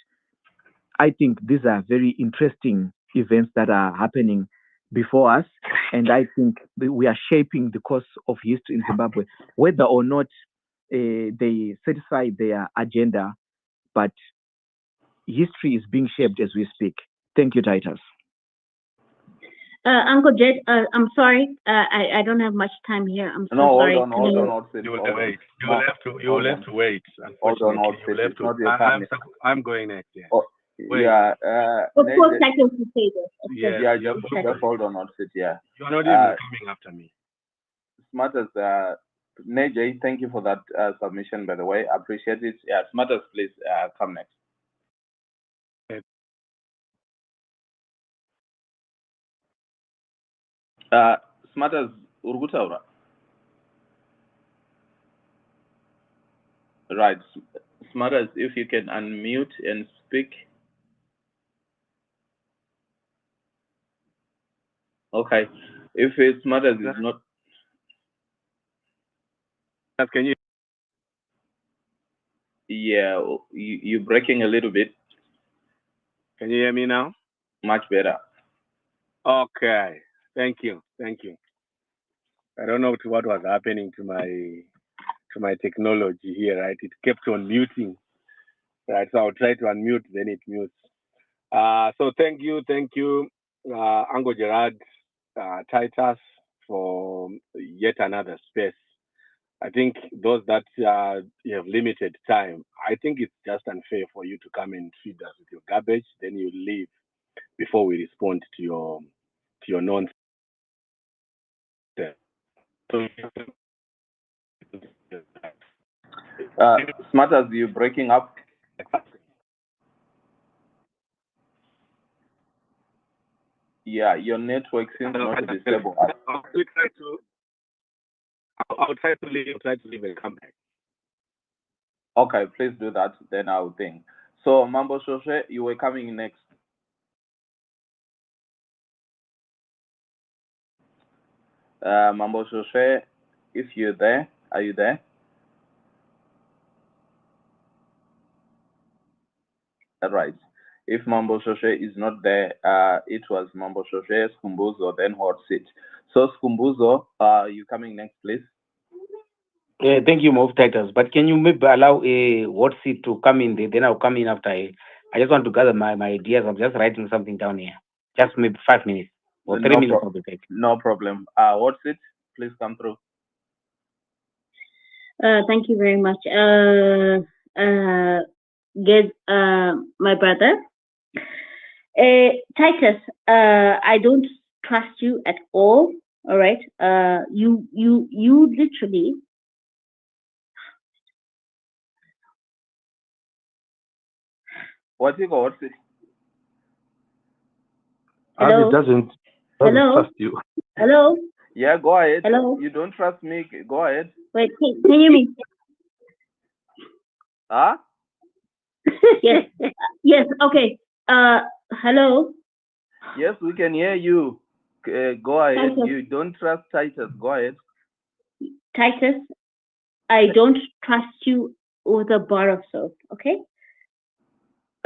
I think these are very interesting events that are happening before us, and I think we are shaping the course of history in Zimbabwe, whether or not they satisfy their agenda, but history is being shaped as we speak. Thank you, Titus. Uncle Jed, I'm sorry, I don't have much time here. I'm so sorry. Hold on. You will wait. You will have to wait. Unfortunately, I'm going next. Yeah. Wait. Of course, I can say this. Yeah, just hold on, Outfit. Yeah. You are not even coming after me. Smarters, Nejay, thank you for that submission, by the way. I appreciate it. Yeah, Smarters, please come next. Smarters, Urgutaura. Right. Smarters, if you can unmute and speak. Okay. If it's Smarters is not. Can you? Yeah, you're breaking a little bit. Can you hear me now? Much better. Okay. Thank you. I don't know what was happening to my technology here, right? It kept on muting, right? So I'll try to unmute, then it mutes. So thank you, Uncle Gerard, Titus, for yet another space. I think those that you have limited time, I think it's just unfair for you to come and feed us with your garbage, then you leave before we respond to your nonsense. Smarters, you breaking up. Yeah, your network seems not to be stable. I'll try to leave and come back. Okay, please do that, then I'll think. So, Mambo Shoshe, you were coming next. Mambo Shoshe, if you're there, are you there? All right. If Mambo Shoshe is not there, it was Mambo Shoshe, Skumbuzo, then Hot Seat. So, Skumbuzo, you coming next, please? Thank you, Move Titus. But can you maybe allow a Hot Seat to come in there? Then I'll come in after. I just want to gather my ideas. I'm just writing something down here. Just maybe 5 minutes or 3 minutes. No problem. Hot Seat, please come through. Thank you very much. My brother. Titus, I don't trust you at all. All right. You literally. What you got? Hello? It doesn't trust you. Hello? Yeah, go ahead. Hello? You don't trust me. Go ahead. Wait, can you hear me? Huh? Yes. Yes. Okay. Hello? Yes, we can hear you. Go ahead. Titus. You don't trust Titus. Go ahead. Titus, I don't trust you with a bar of soap, okay?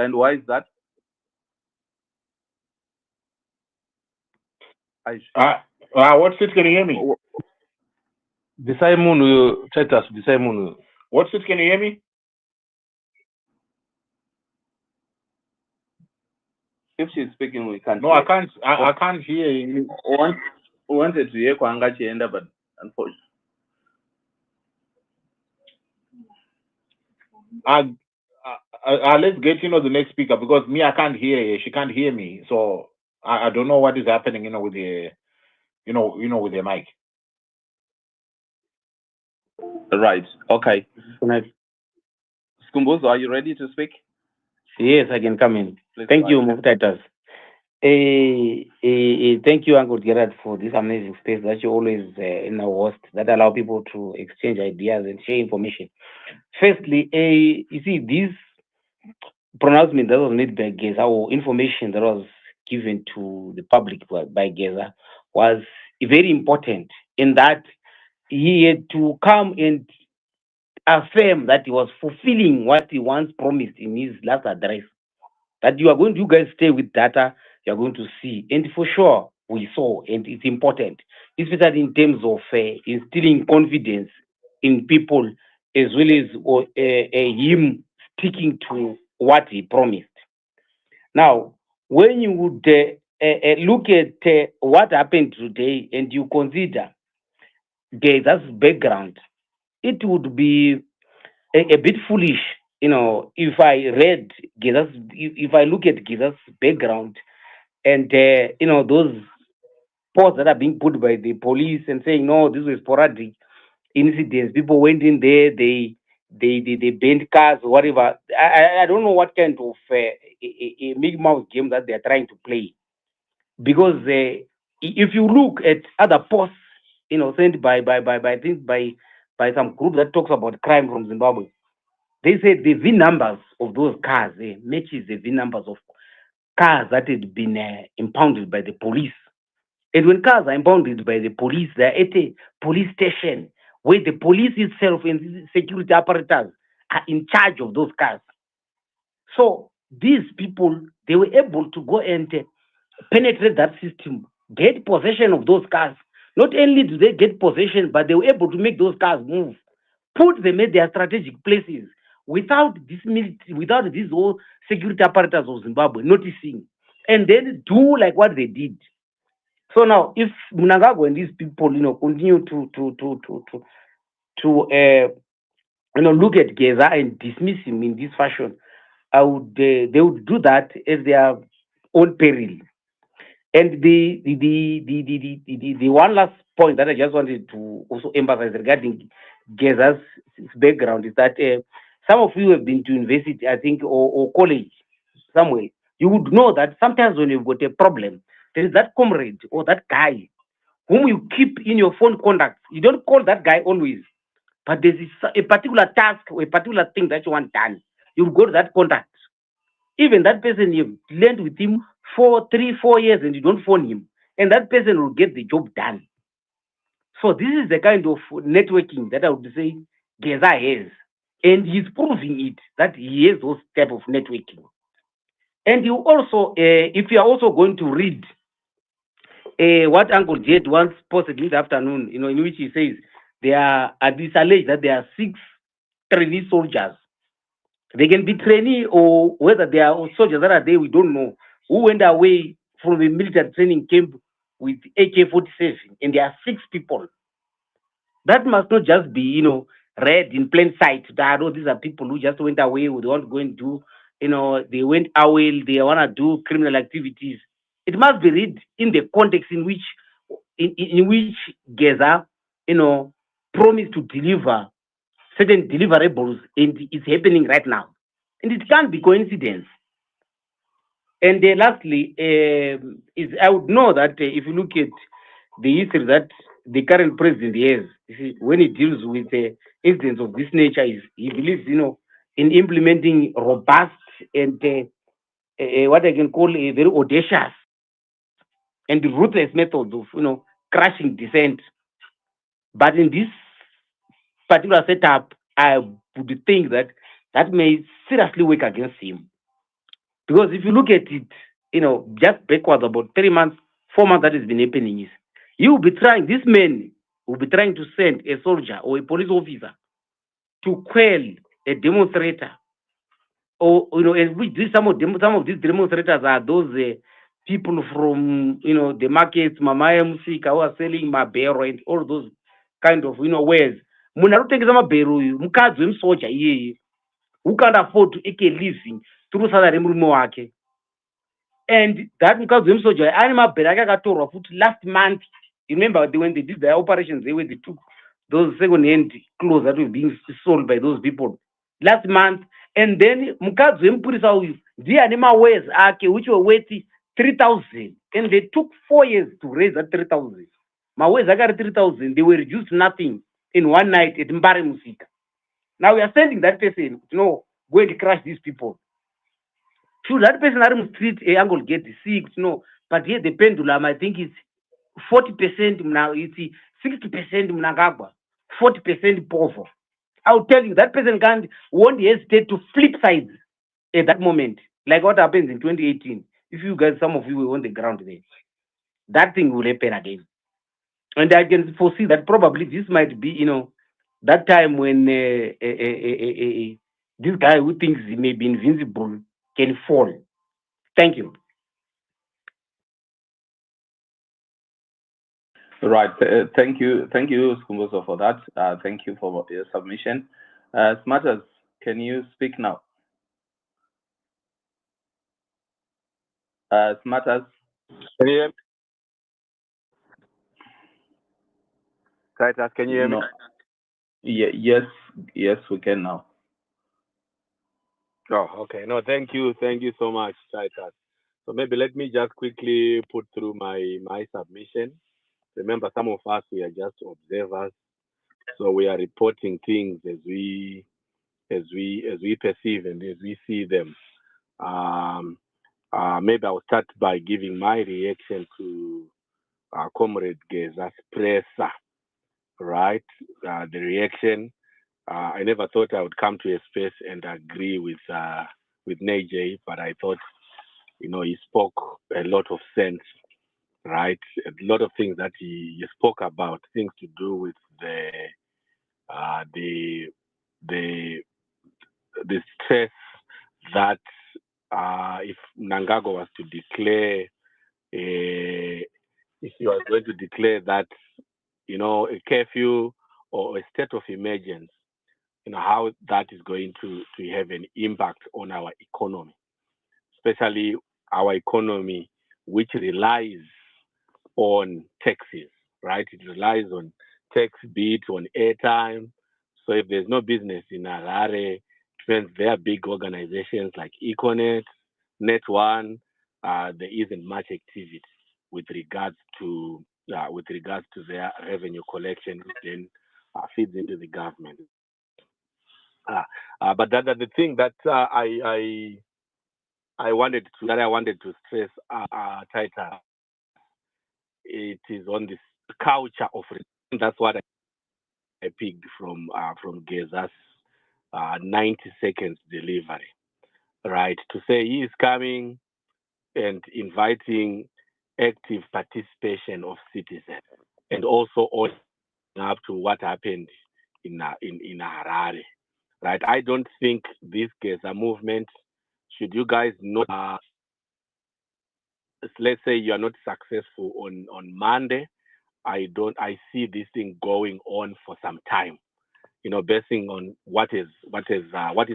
And why is that? What seat can you hear me? Titus, what seat can you hear me? If she's speaking, we can't. No, I can't. I can't hear you. Wanted to hear Kwanga Chienda, but unfortunately. Let's get the next speaker, because me, I can't hear her. She can't hear me, so I don't know what is happening with the with the mic. Right. Okay. Good night. Skumbuzo, are you ready to speak? Yes, I can come in. Please Thank go you, ahead. Muftatas. Thank you, Uncle Gerard, for this amazing space that you always in our host that allow people to exchange ideas and share information. Firstly, you see, this pronouncement that was made by Geza or information that was given to the public by Geza was very important in that he had to come and affirm that he was fulfilling what he once promised in his last address. That you guys stay with data, you are going to see. And for sure, we saw, and it's important, especially in terms of instilling confidence in people as well as him sticking to what he promised. Now, when you would look at what happened today and you consider that's background, it would be a bit foolish, if I read Geza's, if I look at Geza's background and those posts that are being put by the police and saying no, this was sporadic incidents. People went in there, they bent cars, whatever. I don't know what kind of a big mouse game that they are trying to play because if you look at other posts, sent I think by some group that talks about crime from Zimbabwe, they said the V numbers of those cars matches the V numbers of cars that had been impounded by the police. And when cars are impounded by the police, they're at a police station where the police itself and the security apparatus are in charge of those cars. So these people, they were able to go and penetrate that system, get possession of those cars. Not only do they get possession, but they were able to make those cars move, put them at their strategic places without this military, without this whole security apparatus of Zimbabwe noticing, and then do like what they did. So now, if Mnangagwa and these people, continue to look at Geza and dismiss him in this fashion, they would do that at their own peril. And the one last point that I just wanted to also emphasize regarding Geza's background is that some of you have been to university, I think, or college somewhere. You would know that sometimes when you've got a problem, there is that comrade or that guy whom you keep in your phone contacts. You don't call that guy always, but there's a particular task or a particular thing that you want done. You go to that contact. Even that person, you've learned with him for 3-4 years and you don't phone him, and that person will get the job done. So this is the kind of networking that I would say Geza has, and he's proving it that he has those type of networking. And you also, if you are also going to read what Uncle Jed once posted in the afternoon, in which he says it's alleged that there are 6 trainee soldiers. They can be trainee or whether they are soldiers that are there, we don't know, who went away from a military training camp with AK-47, and there are 6 people. That must not just be, read in plain sight that, these are people who just went away, who they want to go and do, they went away, they want to do criminal activities. It must be read in the context in which Geza, promised to deliver certain deliverables, and it's happening right now. And it can't be coincidence. And lastly, I would know that if you look at the history that the current president has, when he deals with incidents of this nature, he believes, in implementing robust and what I can call a very audacious and ruthless methods of, crushing dissent. But in this particular setup, I would think that that may seriously work against him. Because if you look at it, just backwards about 3 months, 4 months that has been happening is, this man will be trying to send a soldier or a police officer to quell a demonstrator. Or, and which some of these demonstrators are those people from, the markets, Mamaya Musika, who are selling mabero and all those kind of, wares. Munarutengeza mabero uyu mukadzi wemusoja iyeye who can't afford to make a living through salary murume wake. And that mukadzi wemusoja ane mabero ake akatorwa futi last month. You remember when they did their operations, they took those second-hand clothes that were being sold by those people last month. And then mukadzi wemupurisa uyu ndiye ane mawares ake which were worth 3,000, and they took 4 years to raise that 3,000. Mawares ake ari 3,000, they were reduced to nothing in one night at Mbare Musika. Now we are sending that person, go and crush these people. Should that person are in the street, a angle get sick, but here the pendulum, I think it's 40% now, it's 60% MNANGAGWA, 40% poor. I'll tell you, that person won't hesitate to flip sides at that moment, like what happens in 2018. If you guys, some of you were on the ground there, that thing will happen again. And I can foresee that probably this might be, that time when this guy who thinks he may be invincible can fall. Thank you. Right. Thank you, Skumbuso, for that. Thank you for your submission. Smarters, can you speak now? Smarters. Can you hear me? Titus, can you hear me? Yes, we can now. Oh, okay. No, thank you so much, Titus. So maybe let me just quickly put through my submission. Remember, some of us, we are just observers, so we are reporting things as we perceive and as we see them. Maybe I'll start by giving my reaction to Comrade GEZA'S presser, right? The reaction. I never thought I would come to a space and agree with Najay, but I thought, he spoke a lot of sense, right? A lot of things that he spoke about, things to do with the stress that if MNANGAGWA was to declare, if he was going to declare that, a curfew or a state of emergency, how that is going to have an impact on our economy, especially our economy, which relies on taxes, right? It relies on tax, be it on airtime. So if there's no business in Harare, means there are big organizations like Econet, Net1, there isn't much activity with regards to their revenue collection, which then feeds into the government. But the thing that I wanted to stress, Tighter, it is on this culture of return. That's what I picked from GEZA'S 90 seconds delivery, right? To say he is coming and inviting active participation of citizens, and also owning up to what happened in Harare, right? I don't think this GEZA movement, should you guys not, let's say you are not successful on Monday, I see this thing going on for some time, basing on what is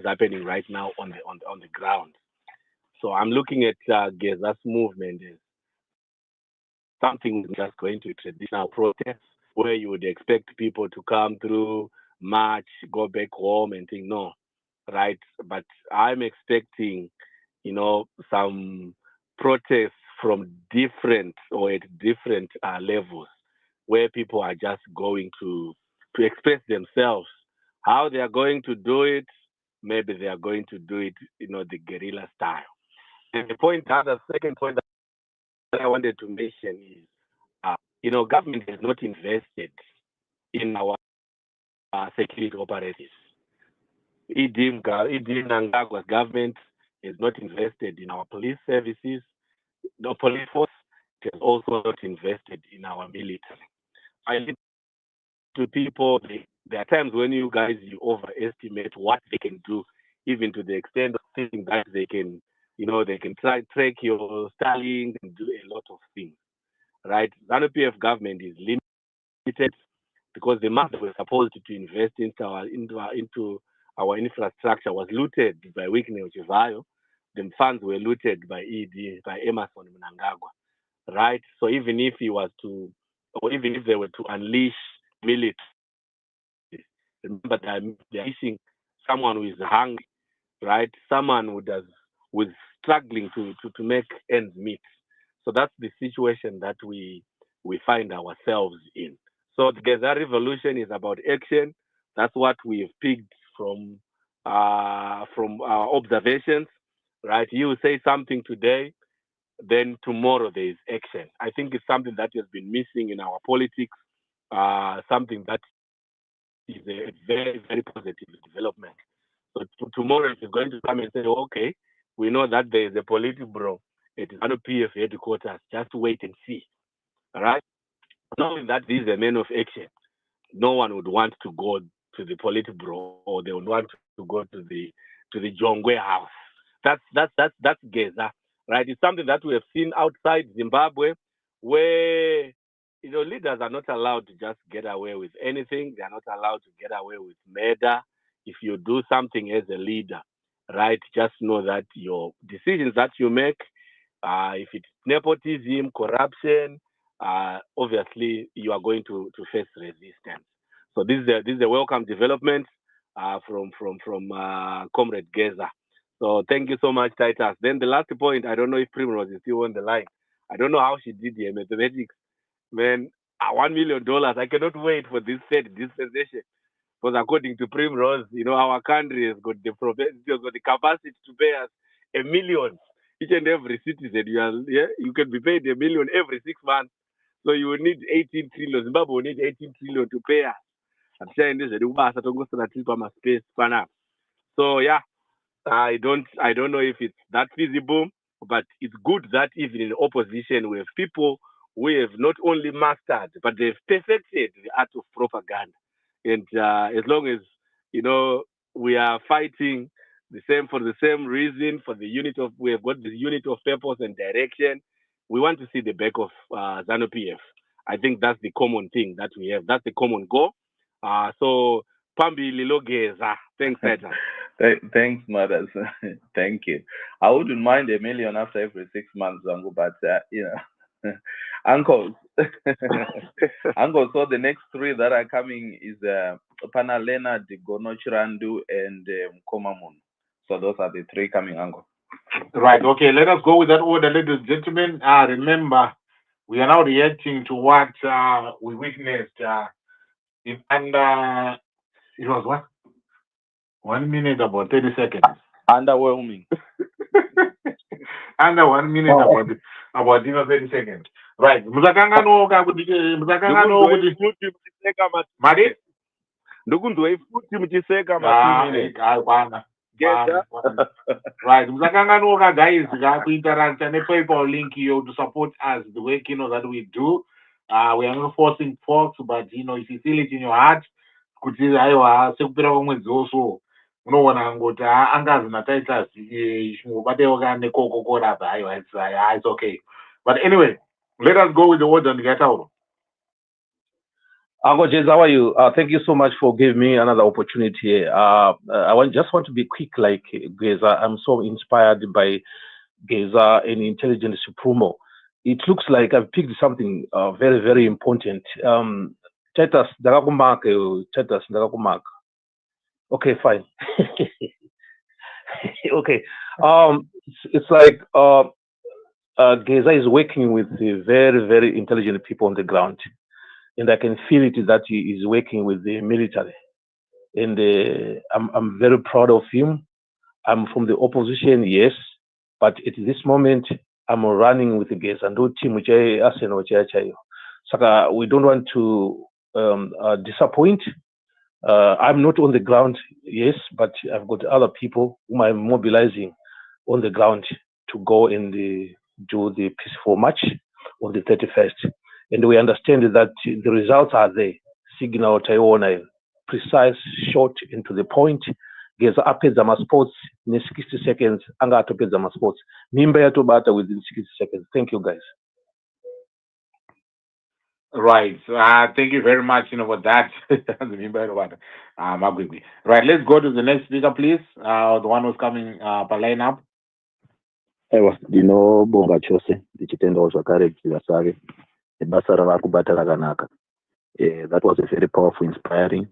happening right now on the ground. So I'm looking at GEZA'S movement as something that's going to traditional protest, where you would expect people to come through, march, go back home and think, no, right? But I'm expecting, some protests from different or at different levels, where people are just going to express themselves. How they are going to do it, maybe they are going to do it, the guerrilla style. And the second point that I wanted to mention is, government has not invested in our security operatives. MNANGAGWA's government has not invested in our police services, the police force. It has also not invested in our military. I need to people, there are times when you overestimate what they can do, even to the extent of thinking that they can, they can track your Starlink and do a lot of things, right? The ZANU-PF government is limited because the money we're supposed to invest into our infrastructure was looted by Wikine Uchivayo. The funds were looted by Emerson MNANGAGWA, right? So even if they were to unleash military Remember, they're missing someone who is hungry, right? Someone who is struggling to make ends meet. So that's the situation that we find ourselves in. So the Geza Revolution is about action. That's what we've picked from our observations, right? You say something today, then tomorrow there is action. I think it's something that has been missing in our politics, something that is a very, very positive development. So tomorrow if you're going to come and say, okay, we know that there is a Politburo at PF headquarters, just wait and see. All right? Knowing that this is a man of action, no one would want to go to the Politburo or they would want to go to the Jongwe house. That's Geza, right? It's something that we have seen outside Zimbabwe, where leaders are not allowed to just get away with anything. They are not allowed to get away with murder. If you do something as a leader, right, just know that your decisions that you make, if it's nepotism, corruption, obviously you are going to face resistance. So this is a welcome development from Comrade Geza. So thank you so much, Titus. Then the last point, I don't know if Primrose is still on the line. I don't know how she did the mathematics. Man, $1 million, I cannot wait for this third dispensation. Because according to Primrose, our country has got the capacity to pay us $1 million. Each and every citizen, you can be paid $1 million every 6 months. So you will need 18 trillion. Zimbabwe will need 18 trillion to pay us. So yeah, I don't know if it's that feasible, but it's good that even in opposition we have people who have not only mastered, but they've perfected the art of propaganda. And as long as we are fighting for the same reason, we have got this unit of purpose and direction. We want to see the back of ZANU-PF. I think that's the common thing that we have. That's the common goal. So Pambi Lilogeza. Thanks, Peter. Thanks, mothers. Thank you. I wouldn't mind $1 million after every 6 months, Uncle, but uncles. Uncle, so the next 3 that are coming is Panalena, Digonochirandu, and Komamun. So those are the 3 coming, Uncle. Right. Okay. Let us go with that order, ladies and gentlemen. Remember, we are now reacting to what we witnessed under. It was what? 1 minute about 30 seconds. Underwhelming. Under 1 minute about 30 seconds. Right. Muzakangano Mari? Right. Muzakangano guys interact and PayPal link you to support us the way that we do. We are not forcing folks, but if you feel it in your heart, could see sekupera kwemwedzi also unoona ngoti angazi nataita bateoka nekokokora haiwa it's okay. But anyway, let us go with the word and get out. Uncle Jez, how are you? Thank you so much for giving me another opportunity. I just want to be quick like Geza. I'm so inspired by Geza and Intelligence Supremo. It looks like I've picked something very, very important. Titus, okay, fine. Okay. It's like Geza is working with very, very intelligent people on the ground. And I can feel it that he is working with the military. And I'm very proud of him. I'm from the opposition, yes. But at this moment, I'm running with the Geza and team which so we don't want to disappoint. I'm not on the ground, yes, but I've got other people whom I'm mobilizing on the ground to go and do the peaceful march on the 31st. And we understand that the results are there. Signal Taiwan, precise, short, and to the point. Geza apeza sports in 60 seconds. Anga atopeza sports. Mimba ya tobata within 60 seconds. Thank you, guys. Right. Thank you very much, for that. Right. Let's go to the next speaker, please. The one who's coming per line up. Bonga chose ndichitenda zvakare Chilasare basa ravari kubata rakanaka. That was a very powerful, inspiring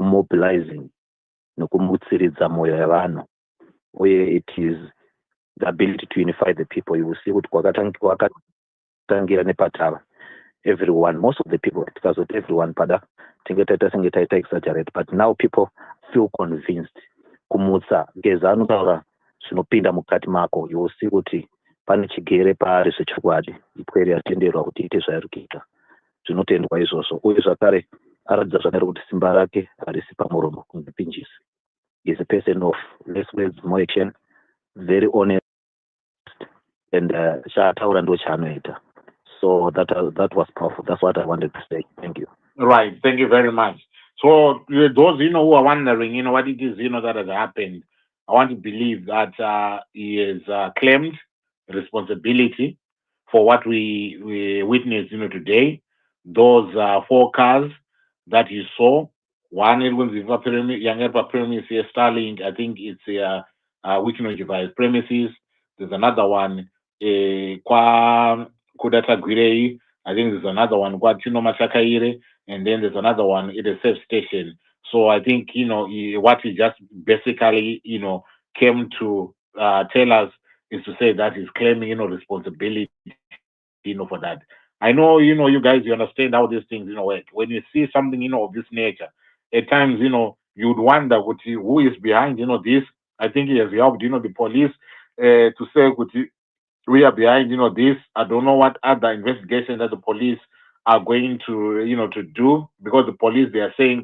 mobilizing nekumutsiridza mwoyo yavanhu uye it is the ability to unify the people. You will see kuti kwakatangira nepatava everyone, most of the people, because of everyone pada tinge exaggerate, but now people feel convinced kumutsa Geza anotaura zvinopinda mukati mako. You will see kuti pane chigere paari zvechokwadi ipweri yatenderwa kuti ite zvairi kuita zvinotendwa izvozvo, uye zvakare aratidza zvakare kuti simba rake harisi pamuromo kunge pinjisi. Is a person of less words, more action, very honest, and chaataura ndo chaanoita. So that was powerful. That's what I wanted to say. Thank you. Right. Thank you very much. So those who are wondering, what it is, that has happened, I want to believe that he has claimed responsibility for what we witnessed, today. Those 4 cars that you saw, one it was Yangepa premises, Starlink. I think it's Wikimedia premises. There's another one, Kwa Kudata Gwirei. I think there's another one, Kwa Chino Machakaire, and then there's another one at a safe station. So I think, what he just basically, came to tell us is to say that he's claiming, responsibility, for that. I know, you guys, you understand how these things, work. When you see something, of this nature, at times, you'd wonder who is behind, this. I think he has helped, the police to say, we are behind, this. I don't know what other investigation that the police are going to, to do, because the police, they are saying,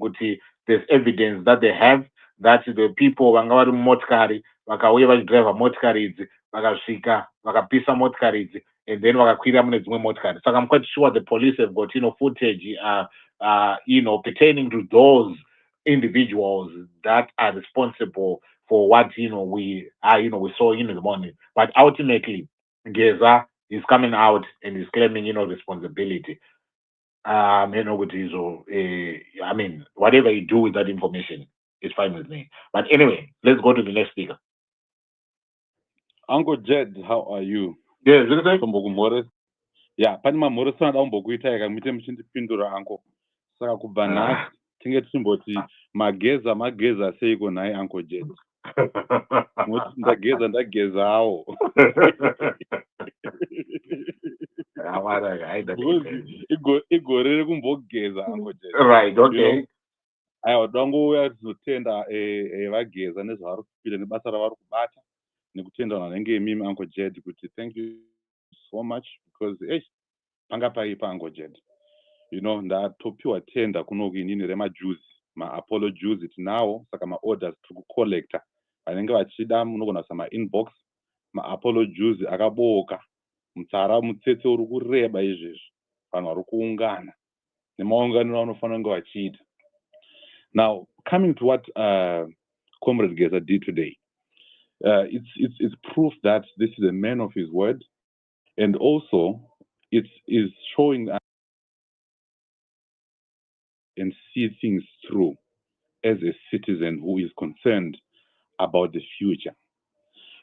there's evidence that they have that the people, Wangawari Motkari, Wakawewa driver Motkari, Wakashika, Wakapisa Motkari, and then Wakakwira Motkari. So I'm quite sure the police have got, footage, pertaining to those individuals that are responsible for what, we saw in the morning. But ultimately, Geza is coming out and is claiming, responsibility. I mean, whatever you do with that information is fine with me. But anyway, let's go to the next speaker. Uncle Jed, how are you? Yes, is it? Yeah, Panama Morrison, Umboguita, I meet him to Pindura, Uncle. Saka Kubana, Tinget Simboti, Mageza, say go night, Uncle Jed. That Gezao. Right, okay. I don't go where to tender a Geza and his heart, feeling the batter of Bata. Nikutenda na mimi Uncle Jed, thank you so much because pangapa ipa Uncle Jed. That topiwa tenda kunogi nini rema juice, ma Apollo juice it now, saka ma orders to collector. Anenge wachida munogona sama inbox, ma Apollo juice akaboka. Mtsara mutsetse uri kureba izvezvi. Vanhu vari kuungana. Nemaunganiro anofana kunge vachiita. Now, coming to what Comrade Geza did today. It's proof that this is a man of his word, and also it is showing us and see things through as a citizen who is concerned about the future.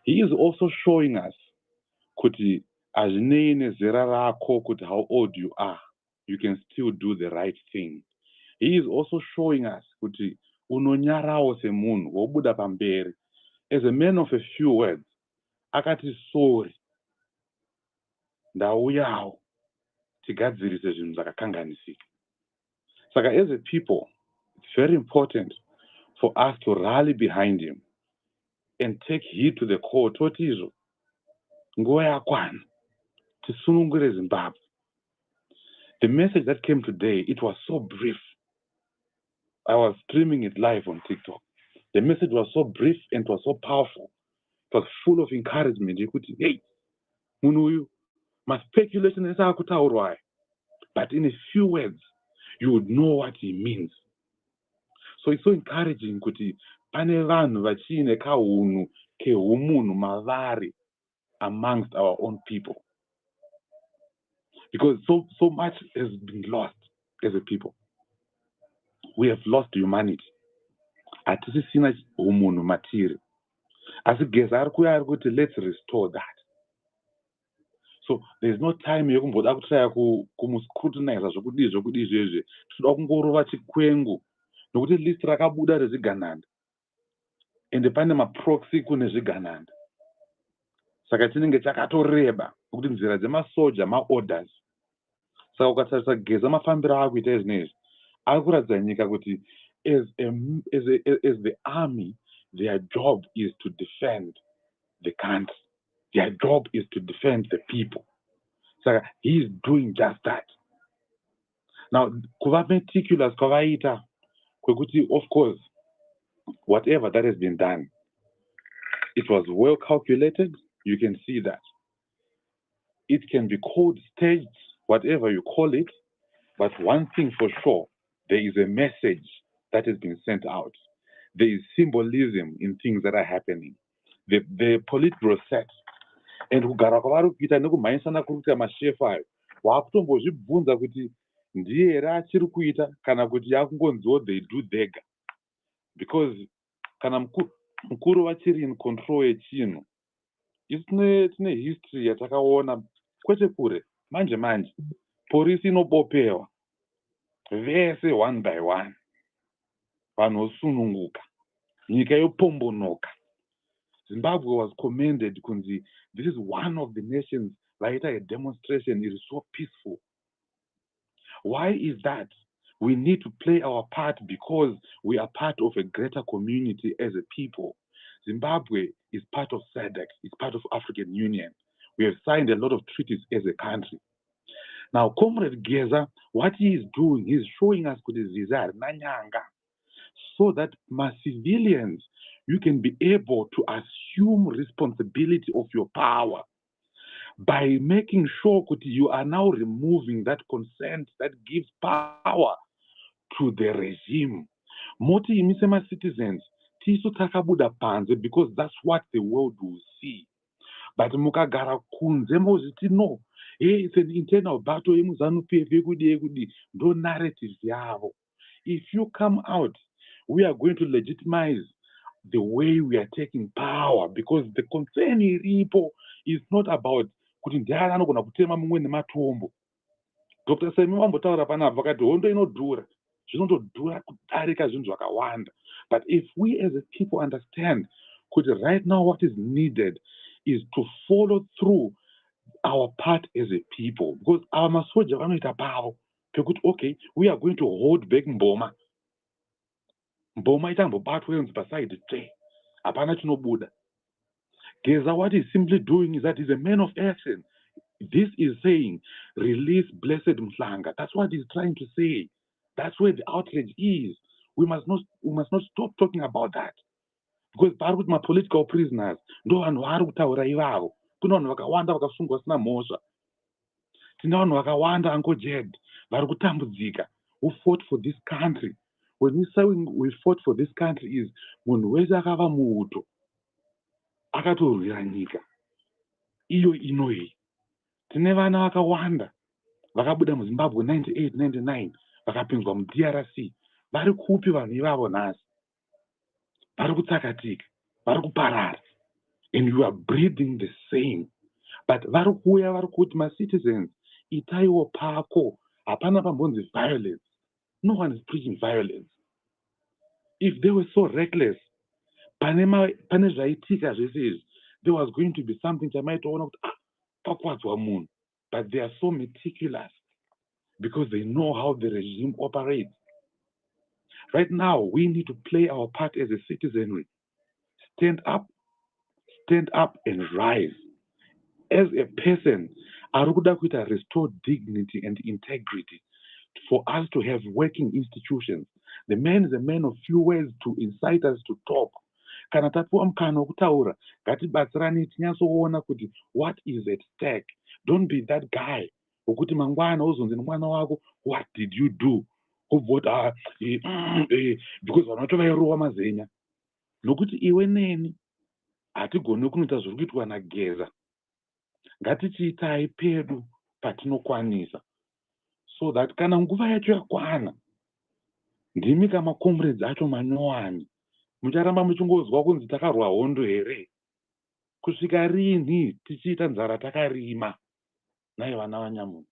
He is also showing us kuti how old you are, you can still do the right thing. He is also showing us kuti unonyarawo semunhu wobuda pamberi. As a man of a few words, akati sorry, ndauyawo tigadzirise zvinhu zvakakanganisika. Saka as a people, it's very important for us to rally behind him and take heed to the core. Totizo, nguva yakwana, tisunungure Zimbabwe. The message that came today, it was so brief. I was streaming it live on TikTok. The message was so brief and it was so powerful. It was full of encouragement. You could say, hey, Munuyu, my speculation is akutaurwai. But in a few words, you would know what he means. So it's so encouraging kuti pane vanhu vachine kahunu kehumunhu mavari amongst our own people. Because so much has been lost as a people. We have lost humanity. Hatisisina humunhu matiri. Asi Geza ari kuti let's restore that. So there's no time yekumboda kutaya kumuscrutinize zvokudii izvezvi. Toda kungorova chikwengu nokuti list rakabuda rezviganhanda ende pane maproxy kune zviganhanda. Saka chinenge chakatoreba nokuti nzira dzemasoja maorders. Saka ukatarisa Geza mafambiro akuita izvinezvi ari kuratidza nyika kuti as the army, their job is to defend the country. Their job is to defend the people. So he is doing just that. Now, kuva meticulous kwavaita kwekuti, of course, whatever that has been done, it was well calculated. You can see that. It can be called staged, whatever you call it, but one thing for sure, there is a message that has been sent out. There is symbolism in things that are happening. The Politburo set, and kugara kwavari kuita nekumhanyisana kuri kuita mashefu ayo, wakutombozvibvunza kuti ndiye here achiri kuita kana kuti yakungonziwo they do thega. Because kana mukuru vachiri in control yechinhu, tine history yatakaona kwete kure manje polisi inobopewa vese one by one, vanhu vosununguka, nyika yopombonoka. Zimbabwe was commended kunzi this is one of the nations vaita a demonstration, it is so peaceful. Why is that? We need to play our part because we are part of a greater community as a people. Zimbabwe is part of SADC, it's part of African Union. We have signed a lot of treaties as a country. Now, Comrade Geza, what he is doing, he is showing us nanyanga, so that my civilians, you can be able to assume responsibility of your power by making sure that you are now removing that consent that gives power to the regime. Moti imisema citizens, tisu takabuda panze because that's what the world will see. But mukagara kunze moziti no, it's an internal battle, no narratives yavo. If you come out, we are going to legitimize the way we are taking power, because the concern iripo is not about kuti ndiani anogona kutema mumwe nematombo. Dr. Semi wambotaura panapa vakati hondo inodhura, zvinotodhura kudarika zvinhu zvakawanda. But if we as a people understand kuti right now what is needed is to follow through our part as a people, because our masoja vanoita pavo pekuti okay, we are going to hold back Mboma itambobatwa kunzi paside tre, hapana chinobuda. Geza, what he's simply doing is that he's a man of action. This is saying, release Blessed Mhlanga. That's what he's trying to say. That's where the outrage is. We must not stop talking about that. Because pari kuti political prisoners ndo vanhu vari kutaura ivavo. Kuna vanhu vakawanda vakasungwa sina mhosva. Tina vanhu vakawanda angojed vari kutambudzika who fought for this country. When we say we fought for this country is munhu wese akava muuto akatorwira nyika iyo inoyi. Tine vana vakawanda vakabuda muZimbabwe 98 99 vakapinzwa muDRC. Vari kupi vanhu ivavo nhasi? Vari kutsakatika, vari kuparara, and you are breathing the same. But vari kuuya vari kuti ma-citizens itaiwo pako, hapana pambonzi violence. No one is preaching violence. If they were so reckless, pane zvaitika zvese izvi, there was going to be something chamaitoona kuti pakwadzwa munhu. But they are so meticulous because they know how the regime operates. Right now, we need to play our part as a citizenry. Stand up and rise. As a person, arikuda kuita restore dignity and integrity for us to have working institutions. The man is a man of few words to incite us to talk. Kana tapuwa mkana wokutaura, ngatibatsirane tinyatsoona kuti what is at stake. Don't be that guy wokuti mangwana uzonzi mwana wako, what did you do? Because vanotovairowa mazenya. Nokuti iwe neni hatigoni kunoita zviri kuitwa naGeza. Ngatichiitai pedu patinokwanisa, so that kana nguva yacho yakwana, ndimi kama comrades acho manyowani, mucharamba muchingozwa kunzi takarwa hondo here. Kusvika rini tichiita nzara takarima? Nai vana vanyamuka.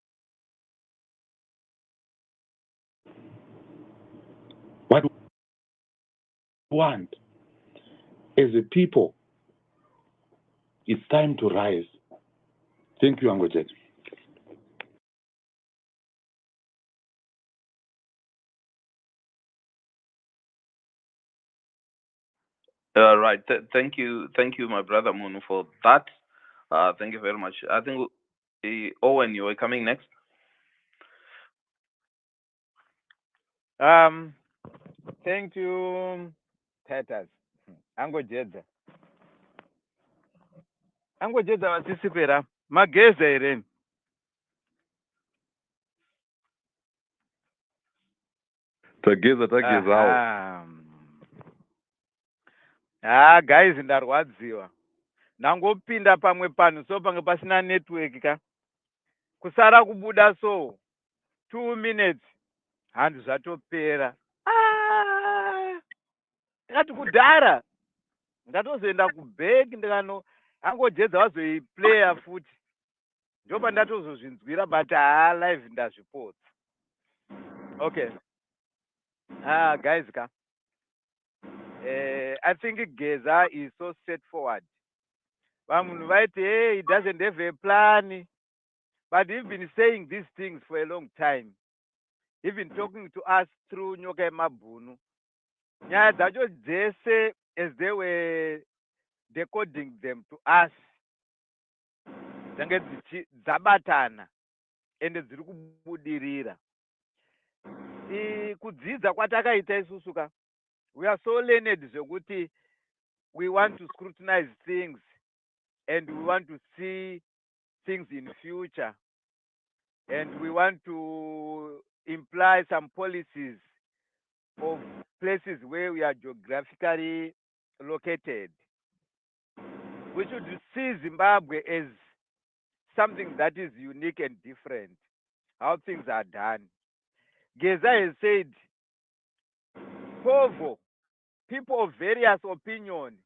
What want. As a people, it's time to rise. Thank you, Angojet. Right. Thank you, my brother Mono, for that. Thank you very much. I think Owen, you are coming next. Thank you, Titus. Angojeza vasisipera mageza here. Tagezawo. Guys, ndarwadziwa. Nangopinda pamwe pano so pange pasina network ka. Kusara kubuda so 2 minutes handu zvatopera. Ngati kudhara ndatozoenda kubek ndikano Angojeza wazoiplaya futi. Ndopa ndatozozvinzwira but live ndazvipotsa. Okay. Guys, I think Geza is so straightforward. Hey, he doesn't have a plan, but he's been saying these things for a long time. He's been talking to us through Nyoka Mabunu. Yeah, that was they say as they were decoding them to us. Zabatana and ziri kubudirira. Kudzidza kwatakaita isusuka. We are so learned zvekuti we want to scrutinize things and we want to see things in future and we want to imply some policies of places where we are geographically located. We should see Zimbabwe as something that is unique and different, how things are done. Geza has said, Povo, people of various opinion,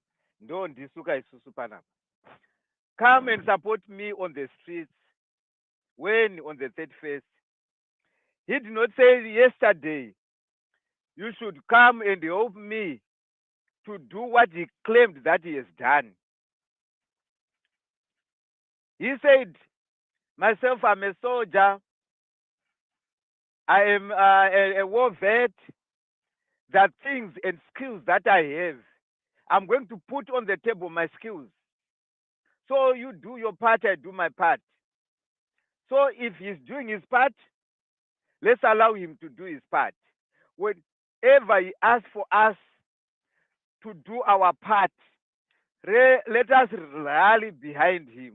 don't disuka isusu panapa. Come and support me on the streets when on the 31st. He did not say yesterday, you should come and help me to do what he claimed that he has done. He said, myself, I'm a soldier. I am a war vet. There are things and skills that I have. I'm going to put on the table my skills. So you do your part, I do my part. So if he's doing his part, let's allow him to do his part. Whenever he asks for us to do our part, let us rally behind him.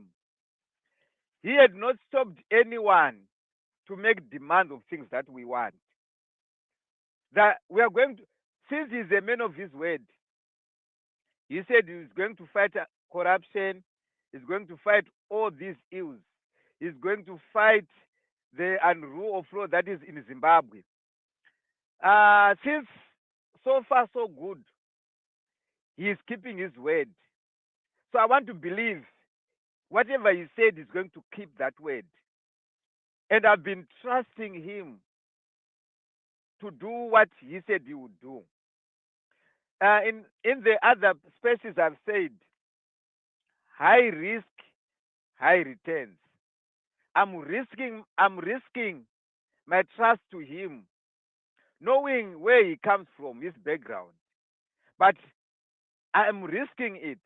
He had not stopped anyone to make demand of things that we want. That we are going to, since he's a man of his word, he said he's going to fight corruption, he's going to fight all these ills, he's going to fight the unrule of law that is in Zimbabwe. Since so far so good, he is keeping his word. So I want to believe whatever he said is going to keep that word. And I've been trusting him to do what he said he would do. In the other spaces I've said, high risk, high returns. I'm risking my trust to him, knowing where he comes from, his background. But I'm risking it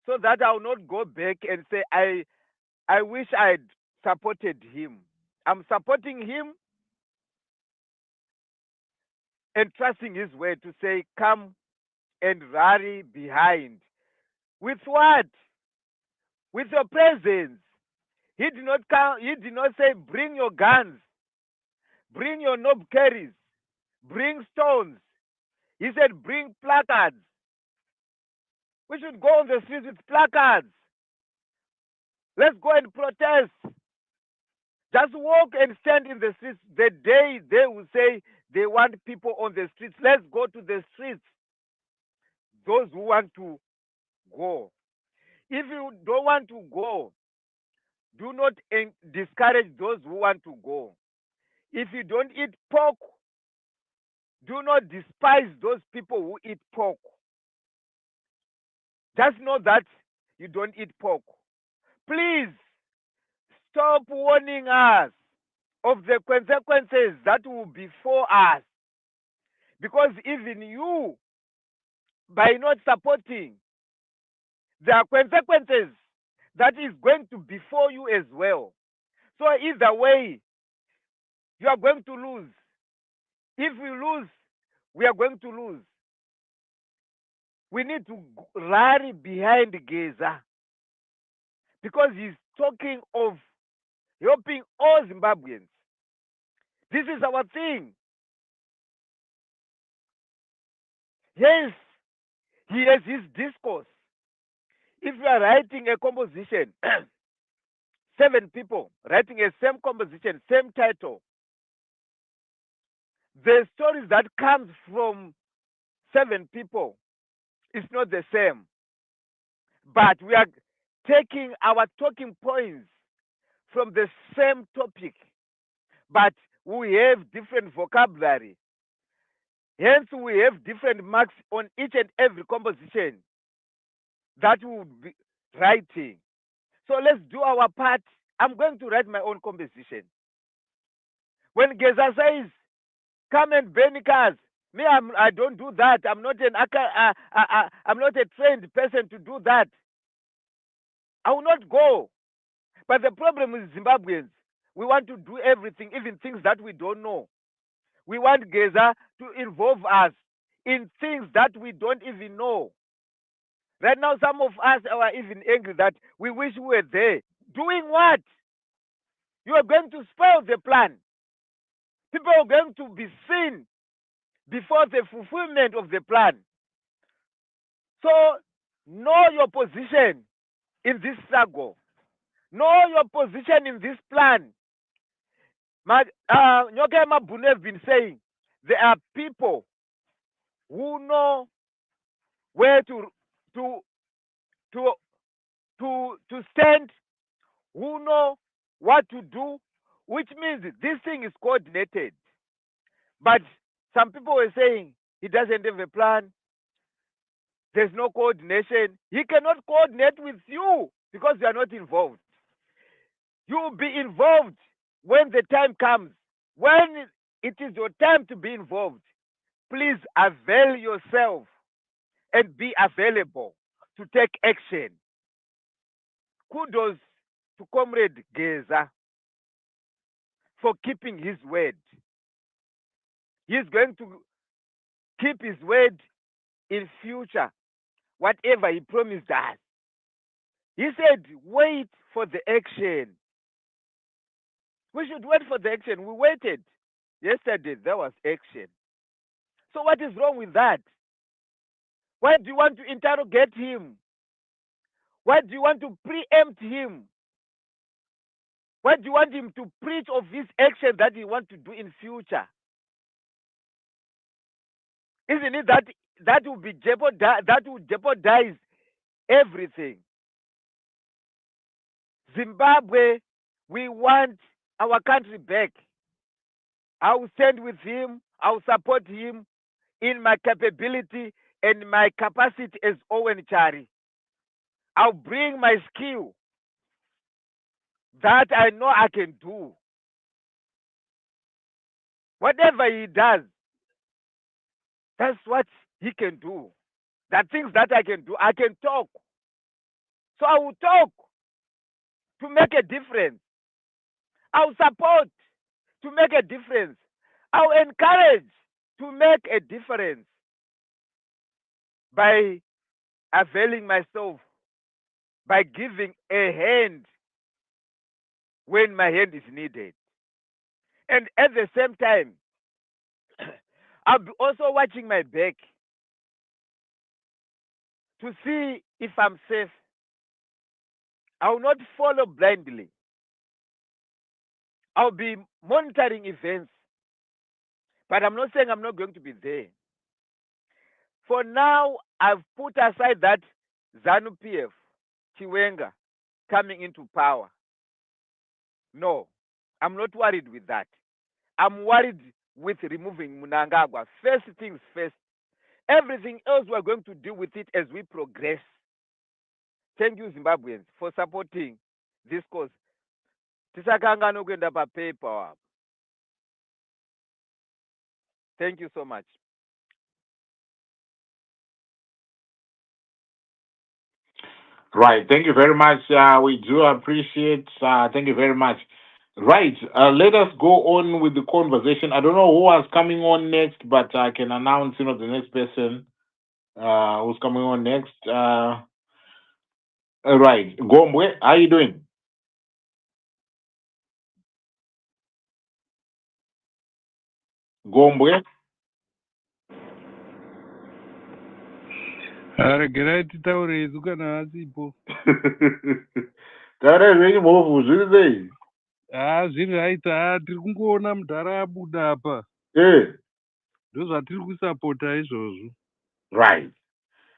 so that I'll not go back and say, I wish I'd supported him. I'm supporting him and trusting his word to say, come and rally behind. With what? With your presence. He did not come, he did not say, bring your guns, bring your knob carries, bring stones. He said, bring placards. We should go on the streets with placards. Let's go and protest. Just walk and stand in the streets. The day they will say they want people on the streets, let's go to the streets. Those who want to go. If you don't want to go, do not discourage those who want to go. If you don't eat pork, Do not despise those people who eat pork. Just know that you don't eat pork. Please stop warning us of the consequences that will befall us. Because even you, by not supporting, there are consequences that is going to befall you as well. So either way, you are going to lose. If we lose, we are going to lose. We need to rally behind Geza because he's talking of helping all Zimbabweans. This is our thing. Yes, he has his discourse. If you are writing a composition, 7 people writing a same composition, same title, the stories that comes from 7 people is not the same. But we are taking our talking points from the same topic, but we have different vocabulary. Hence, we have different marks on each and every composition that we will be writing. So let's do our part. I'm going to write my own composition. When Geza says, "Come and burn cars," me, I don't do that. I'm not I'm not a trained person to do that. I will not go. But the problem is Zimbabweans. We want to do everything, even things that we don't know. We want Geza to involve us in things that we don't even know. Right now, some of us are even angry that we wish we were there. Doing what? You are going to spoil the plan. People are going to be seen before the fulfillment of the plan. So, know your position in this struggle. Know your position in this plan. Nyoke Mabune have been saying there are people who know where to stand, who know what to do, which means this thing is coordinated. But some people were saying he doesn't have a plan. There's no coordination. He cannot coordinate with you because you are not involved. You will be involved when the time comes. When it is your time to be involved, please avail yourself and be available to take action. Kudos to Comrade Geza for keeping his word. He's going to keep his word in future, whatever he promised us. He said, wait for the action. We should wait for the action. We waited. Yesterday, there was action. So what is wrong with that? Why do you want to interrogate him? Why do you want to preempt him? Why do you want him to preach of his action that he wants to do in future? Isn't it that will be that will jeopardize everything? Zimbabwe, we want our country back. I will stand with him. I will support him in my capability and my capacity as Owen Chari. I'll bring my skill that I know I can do. Whatever he does, that's what he can do. The things that I can do, I can talk. So I will talk to make a difference. I will support to make a difference. I will encourage to make a difference by availing myself, by giving a hand when my hand is needed. And at the same time, I'll be also watching my back to see if I'm safe. I will not follow blindly. I'll be monitoring events. But I'm not saying I'm not going to be there. For now, I've put aside that ZANU-PF, Chiwenga, coming into power. No, I'm not worried with that. I'm worried with removing Mnangagwa. First things first. Everything else we're going to deal with it as we progress. Thank you, Zimbabweans, for supporting this cause. Tisakangana kuenda papaper. Thank you so much. Right. Thank you very much. We do appreciate. Thank you very much. Right. Let us go on with the conversation. I don't know who is coming on next, but I can announce, the next person who's coming on next. Right. Gombwe, how are you doing? Gombwe. Aregerai titaure isu kana asipo. Taurei mhovhu zviri sei? Zviri raita tiri kungoona mudhara abuda apa. Ndozvatiri kusapota izvozvo. Right.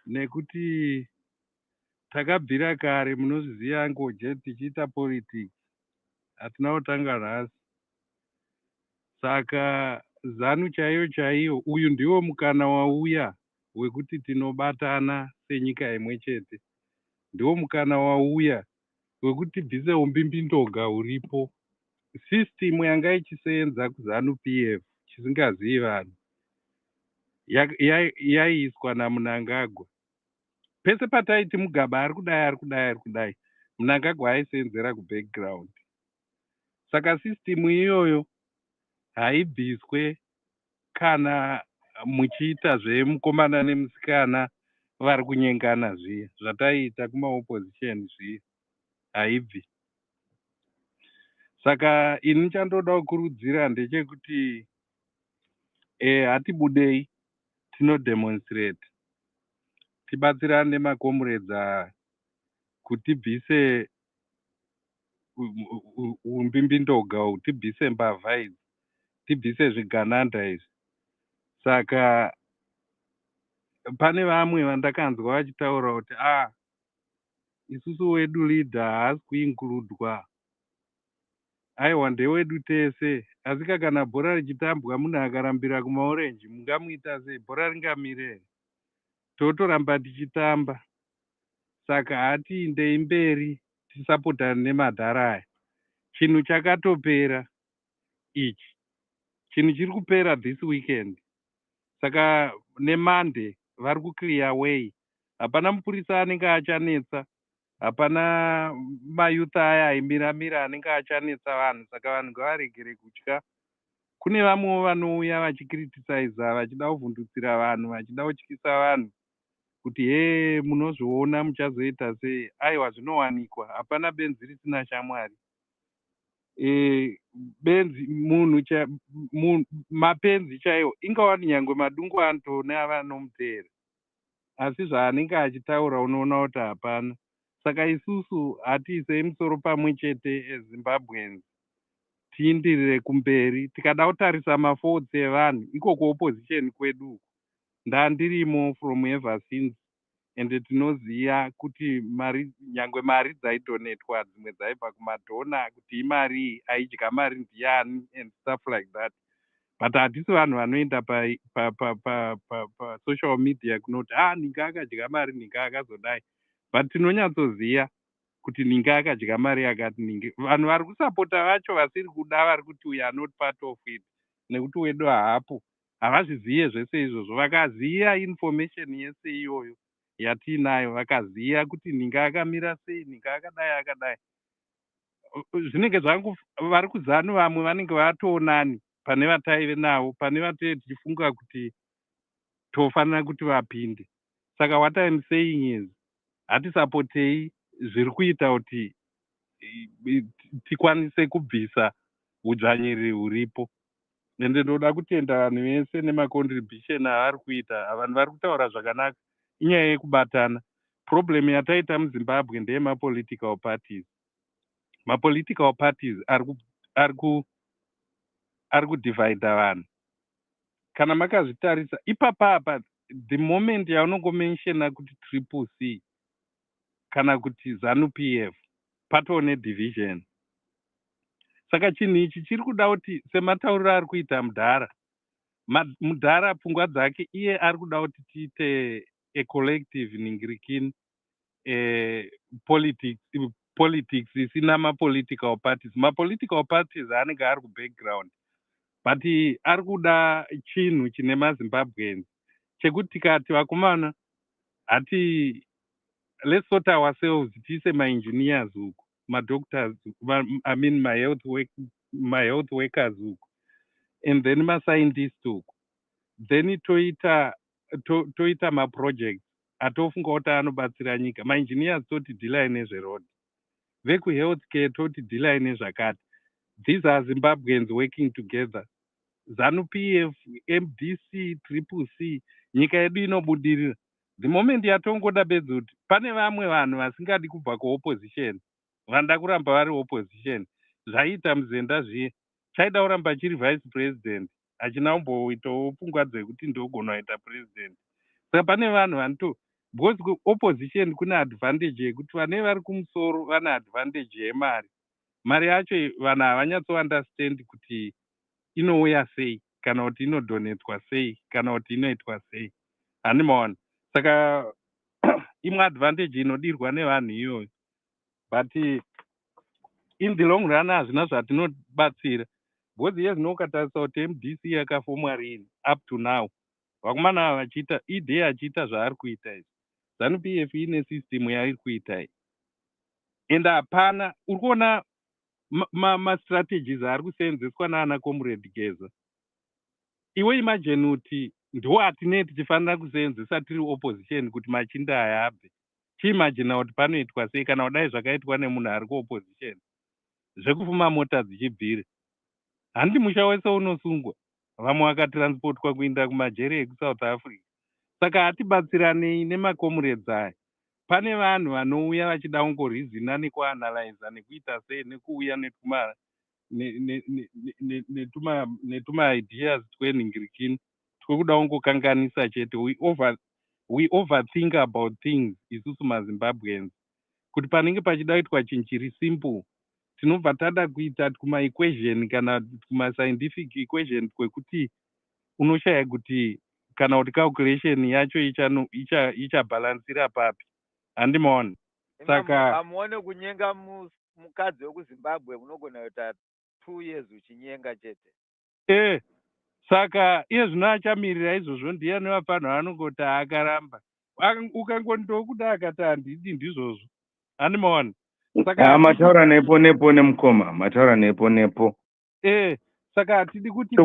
Nekuti takabvira kare munozviziva ngoje tichiita politics. Hatina kutanga nhasi. Saka zanu chaiyo uyu ndiwo mukana wauya wekuti tinobatana senyika imwe chete. Ndiwo mukana wauya wekuti tibvise umbimbindonga uripo. System yanga ichisenza kuzanu PF chisingazivi vanhu yaiiswa naMnangagwa. Pese pataiti Mugaba ari kudai Mnangagwa aisenzera kubackground. Saka system iyoyo haibviswe kana muchiita zvemukomana nemusikana vari kunyengana zviya zvataiita kumaopposition zviya haibvi. Saka ini chandoda kukurudzira ndechekuti hatibudei tinodemonstrate, tibatsirane nemakomrades kuti tibvise umbimbindoga, tibvise mbavha idzi, tibvise zvigananda izvi. Saka pane vamwe vandakanzwa vachitaura kuti isusu wedu leader haasi kuinkurudwa. Aiwa ndewedu tese, asi kana bhora richitambwa munhu akarambira kumaorenji mungamuita sei? Bhora ringamire? Totoramba tichitamba. Saka hatiindei mberi tisapotane nemadhara aya. Chinhu chakatopera ichi. Chinhu chiri kupera this weekend. Saka neMonday vari kuclear way. Hapana mupurisa anenge achanetsa. Hapana mayouth aya aimiramira anenge achanetsa vanhu. Saka vanhu ngavaregere kutya. Kune vamwewo vanouya vachikritisaiza, vachida kuvhundutsira vanhu, vachida kutyisa vanhu kuti munozviona muchazoita sei. Aiwa zvinowanikwa. Hapana benzi risina shamwari. Benzi mapenzi chaiwo ingawani nyangwe madungu anto neavanomuteera, asi zvaanenge achitaura unoona kuti hapana. Saka isusu hatiisei musoro pamwe chete eZimbabweans, tiindirire kumberi. Tikada kutarisa mafaults evanhu iko kuopposition kwedu, ndandirimo from ever since, ende tinoziya kuti nyangwe mari dzaidonetwa dzimwe dzaibva kumadhona kuti imari aidya mari ndiani and stuff like that. But hatisi vanhu vanoenda pasocial media kunoti ninga akadya mari, ninga akazodai. But tinonyatsoziya kuti ninga akadya mari yakati ninge. Vanhu vari kusapota vacho vasiri kuda vari kuti we are not part of it, nekuti wedu haapo. Havazviziye zvese izvozvo. Vakaziya information yese iyoyo yatiinayo, vakaziya kuti ninga akamira sei, ninga akadai. Zvinenge zvangu vari kuzanu vamwe vanenge vatoonani pane vataive navo, pane vatee tichifunga kuti tofanira kuti vapinde. Saka what I'm saying is hatisapotei zviri kuita kuti tikwanise kubvisa udzvanyiriri huripo. Ende ndoda kutenda vanhu vese nemacontribution avari kuita. Vanhu vari kutaura zvakanaka. Inyaya yekubatana. Problem yataita muZimbabwe ndeyemapolitical parties. Mapolitical parties ari kudivhaidha vanhu. Kana makazvitarisa ipapapa, the moment yaunongomenshena kuti triple C kana kuti ZANU PF patoo nedivision. Saka chinhu ichi chiri kuda kuti sematauriro ari kuita mudhara, Mudhara pfungwa dzake iye ari kuda kuti tiite a collective ningirikin politics isina mapolitical parties. Mapolitical parties anenge ari kubackground, but ari kuda chinhu chine maZimbabweans chekuti tikati vakomana hati let's sort ourselves tiise maengineers uku, madoctors, I mean my health workers uku, and then mascientists uku, then toita maprojects atofunga kuti anobatsira nyika. Maengineers toti dhilai nezveroad, vekuhealth care toti dhilai nezvakati. These are Zimbabweans working together. ZANU-PF, MDC, Triple C, nyika yedu inobudirira. The moment yatongoda bedzi kuti pane vamwe vanhu vasingadi kubva kuopposition, vanoda kuramba vari opposition, zvaita muzenda zviye, chaida kuramba chiri vice president, hachina kumboitawo pfungwa dzekuti ndogona kuita president. Saka pane vanhu vanoto, because opposition kune advantage yekuti vane vari kumusoro vane advantage yemari. Mari yacho vanhu havanyatso understand kuti inouya sei, kana kuti inodonetwa sei, kana kuti inoitwa sei. Handimaona. Saka imwe advantage inodirwa nevanhu iyoyo. But in the long run hazvina zvatinobatsira. Because iye zvino ukatarisa kuti MDC yakafomwa rini up to now, vakomana ava vachiita idea achiita zvaari kuita izvi, ZANU-PF ine system yairi kuita iyi, ende hapana uri kuona mastrategies ari kuseenzeswa naana comrade Geza. Iwe imagine kuti ndo hatinei tichifanira kuseenzesa tiri opposition kuti machinda aya abve. Chiimagina kuti panoitwa sei kana kudai zvakaitwa nemunhu ari kuopposition, zvekufuma mota dzichibvire. Handi musha wese unosungwa, vamwe vakatransportwa kuinda kumajere ekuSouth Africa. Saka hatibatsiranei nemakomureds aya. Pane vanhu vanouya vachida kungorizina nekuanalyza nekuita sei nekuuya netuma ideas tweningirikini twekuda kungokanganisa chete. We overthink about things isusu maZimbabweans. Kuti panenge pachida kuitwa chinhu chiri simple, tinobva tada kuita kuma-equation kana kuma-scientific equation kwekuti unoshaya kuti kana kuti calculation yacho ichabhalansira papi. Handimaona. Saka hamuone kunyenga mukadzi wekuZimbabwe unogona kuita 2 years uchinyenga chete. Saka iye zvino achamirira izvozvo ndiani vafanhu vanongoti akaramba. Ukangondokuda akati handidi ndizvozvo. Handimaona. Saka mataura nepo nepo nemukoma, mataura nepo nepo. Saka hatidi kuti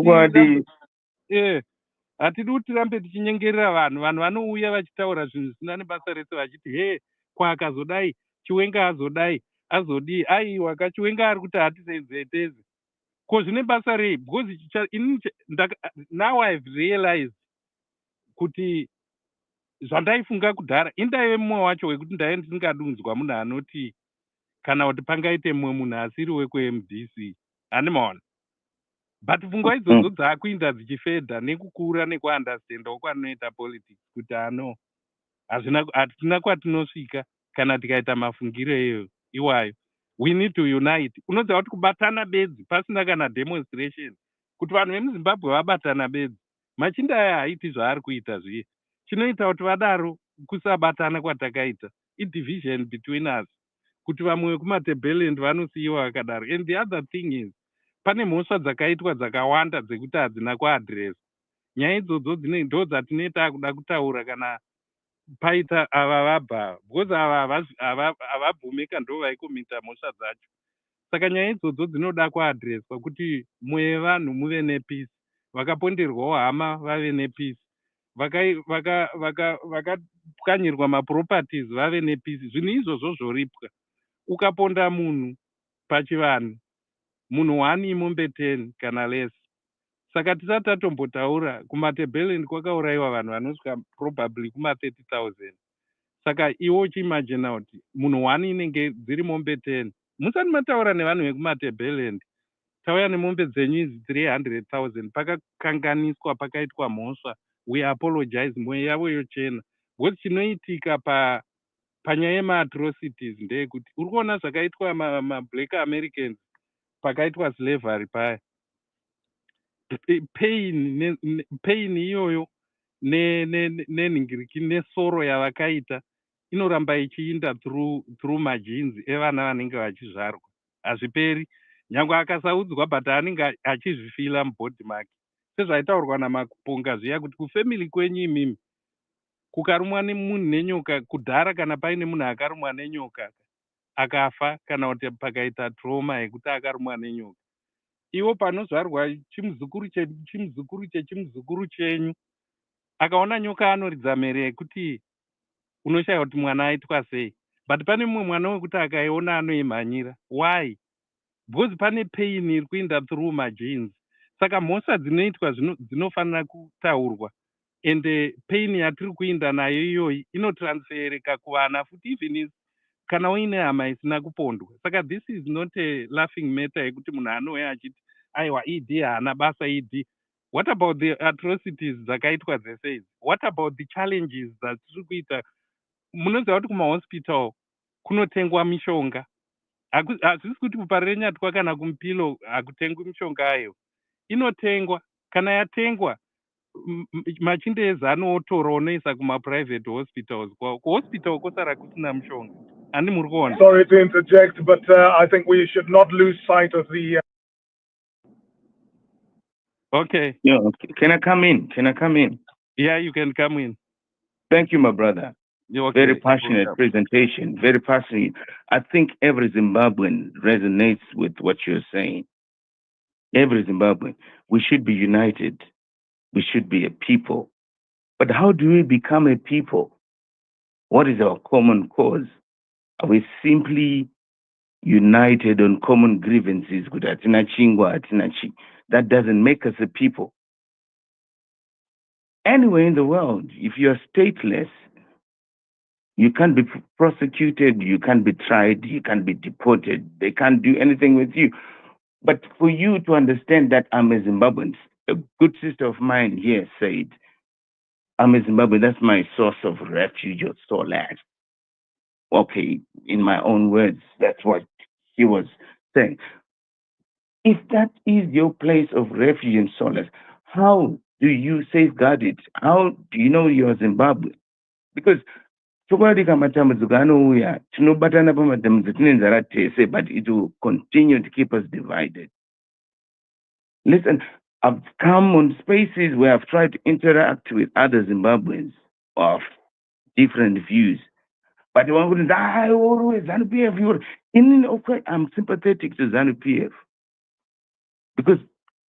hatidi kuti tirambe tichinyengerera vanhu vanouya vachitaura zvinhu zvisina nebasa rese vachiti kwakazodai Chiwenga azodii aiwa kaChiwenga ari kuti hatiseenzeteze ko zvine basa rei. Because now I've realized kuti zvandaifunga kudhara indaive mumwe wacho wekuti ndaive ndisingadunzwa munhu anoti kana kuti pangaite mumwe munhu asiri wekuMDC. Handimaona. But pfungwa idzodzo dzakuinda dzichifedha nekukura nekuunderstandawo kwanoita politics kuti hatina kwatinosvika kana tikaita mafungiro iwayo. We need to unite. Unoziva kuti kubatana bedzi pasina kana demonstration, kuti vanhu vemuZimbabwe vabatana bedzi, machinda aya haiti zvaari kuita zviye. Chinoita kuti vadaro kusabatana kwatakaita division between us, kuti vamwe vekumatebeleland vanosiyiwa vakadaro. And the other thing is, pane mhosva dzakaitwa dzakawanda dzekuti hadzina kuadress. Nyaya idzodzo ndo dzatinoita kuda kutaura kana paita ava vabva, because ava havabvumika ndo vaikomita mhosva dzacho. Saka nyaya idzodzo dzinoda kuadresswa kuti mwe vanhu muve nepeace, vakaponderwawo hama vave nepeace, vakapwanyirwa maproperties vave nepeace. Zvinhu izvozvo zvoripwa. Ukaponda munhu pachivanhu, munhu 1 imombe 10 kana less. Saka tisati tatombotaura kumatebeleland kwakaurayiwa vanhu vanosvika probably kuma-30,000. Saka iwo uchimagina kuti munhu 1 inenge dziri mombe 10. Musati mataura nevanhu vekumatebeleland, tauya nemombe dzenyu idzi 300,000. Pakakanganiswa, pakaitwa mhosva. We apologize, mweya yavo yochena. Because chinoitika panyaya yema-atrocities ndeyekuti uri kuona zvakaitwa ma-black Americans pakaitwa slavery paya. pain iyoyo nenhingiriki nesoro yavakaita inoramba ichiinda through majinzi evana vanenge vachizvarwa. Hazviperi nyange akasaudzwa but anenge achizvifila mubhodhi make, sezvaitaurwa namakuponga zviya kuti kufemili kwenyu imimi kukarumwa nemunhu nenyoka kudhara, kana paine munhu akarumwa nenyoka akafa, kana kuti pakaita trauma yekuti akarumwa nenyoka, iwo panozvarwa chimuzukuru chechimuzukuru chenyu akaona nyoka anoridza mhere yekuti unoshaya kuti mwana aitwa sei, but pane mumwe mwana wekuti akaiona anoimhanyira. Why? Because pane pain iri kuinda through magenes. Saka mhosva dzinoitwa dzinofanira kutaurwa, ende pain yatiri kuinda nayo iyoyi inotransfereka kuvana futi, even kana uine hama isina kupondwa. Saka this is not a laughing matter yekuti munhu anouya achiti aiwa idi haana basa idi. What about the atrocities dzakaitwa dzese idzi? What about the challenges dzatiri kuita? Munoziva kuti kumahospital kunotengwa mishonga. Hazvisi kuti kuparenyatwa kana kumupilo hakutengwi mishonga ayo, inotengwa. Kana yatengwa machindeezi anotora unoisa kumaprivate hospitals. Kuhospital kosara kusina mishonga. Handi muri kuona? Sorry to interject, but I think we should not lose sight of the... Okay. Yeah, can I come in? Yeah, you can come in. Thank you, my brother. Okay. Very passionate presentation, very passionate. I think every Zimbabwean resonates with what you're saying. Every Zimbabwean. We should be united. We should be a people. But how do we become a people? What is our common cause? Are we simply united on common grievances? That doesn't make us a people. Anywhere in the world, if you're stateless, you can't be prosecuted, you can't be tried, you can't be deported. They can't do anything with you. But for you to understand that I'm a Zimbabwean, a good sister of mine here said, I'm a Zimbabwean, that's my source of refuge or solace. Okay, in my own words, that's what she was saying. If that is your place of refuge and solace, how do you safeguard it? How do you know you're Zimbabwe? Because but it will continue to keep us divided. Listen, I've come on spaces where I've tried to interact with other Zimbabweans of different views. But one wouldn't say, always ZANU-PF. I'm sympathetic to ZANU-PF. Because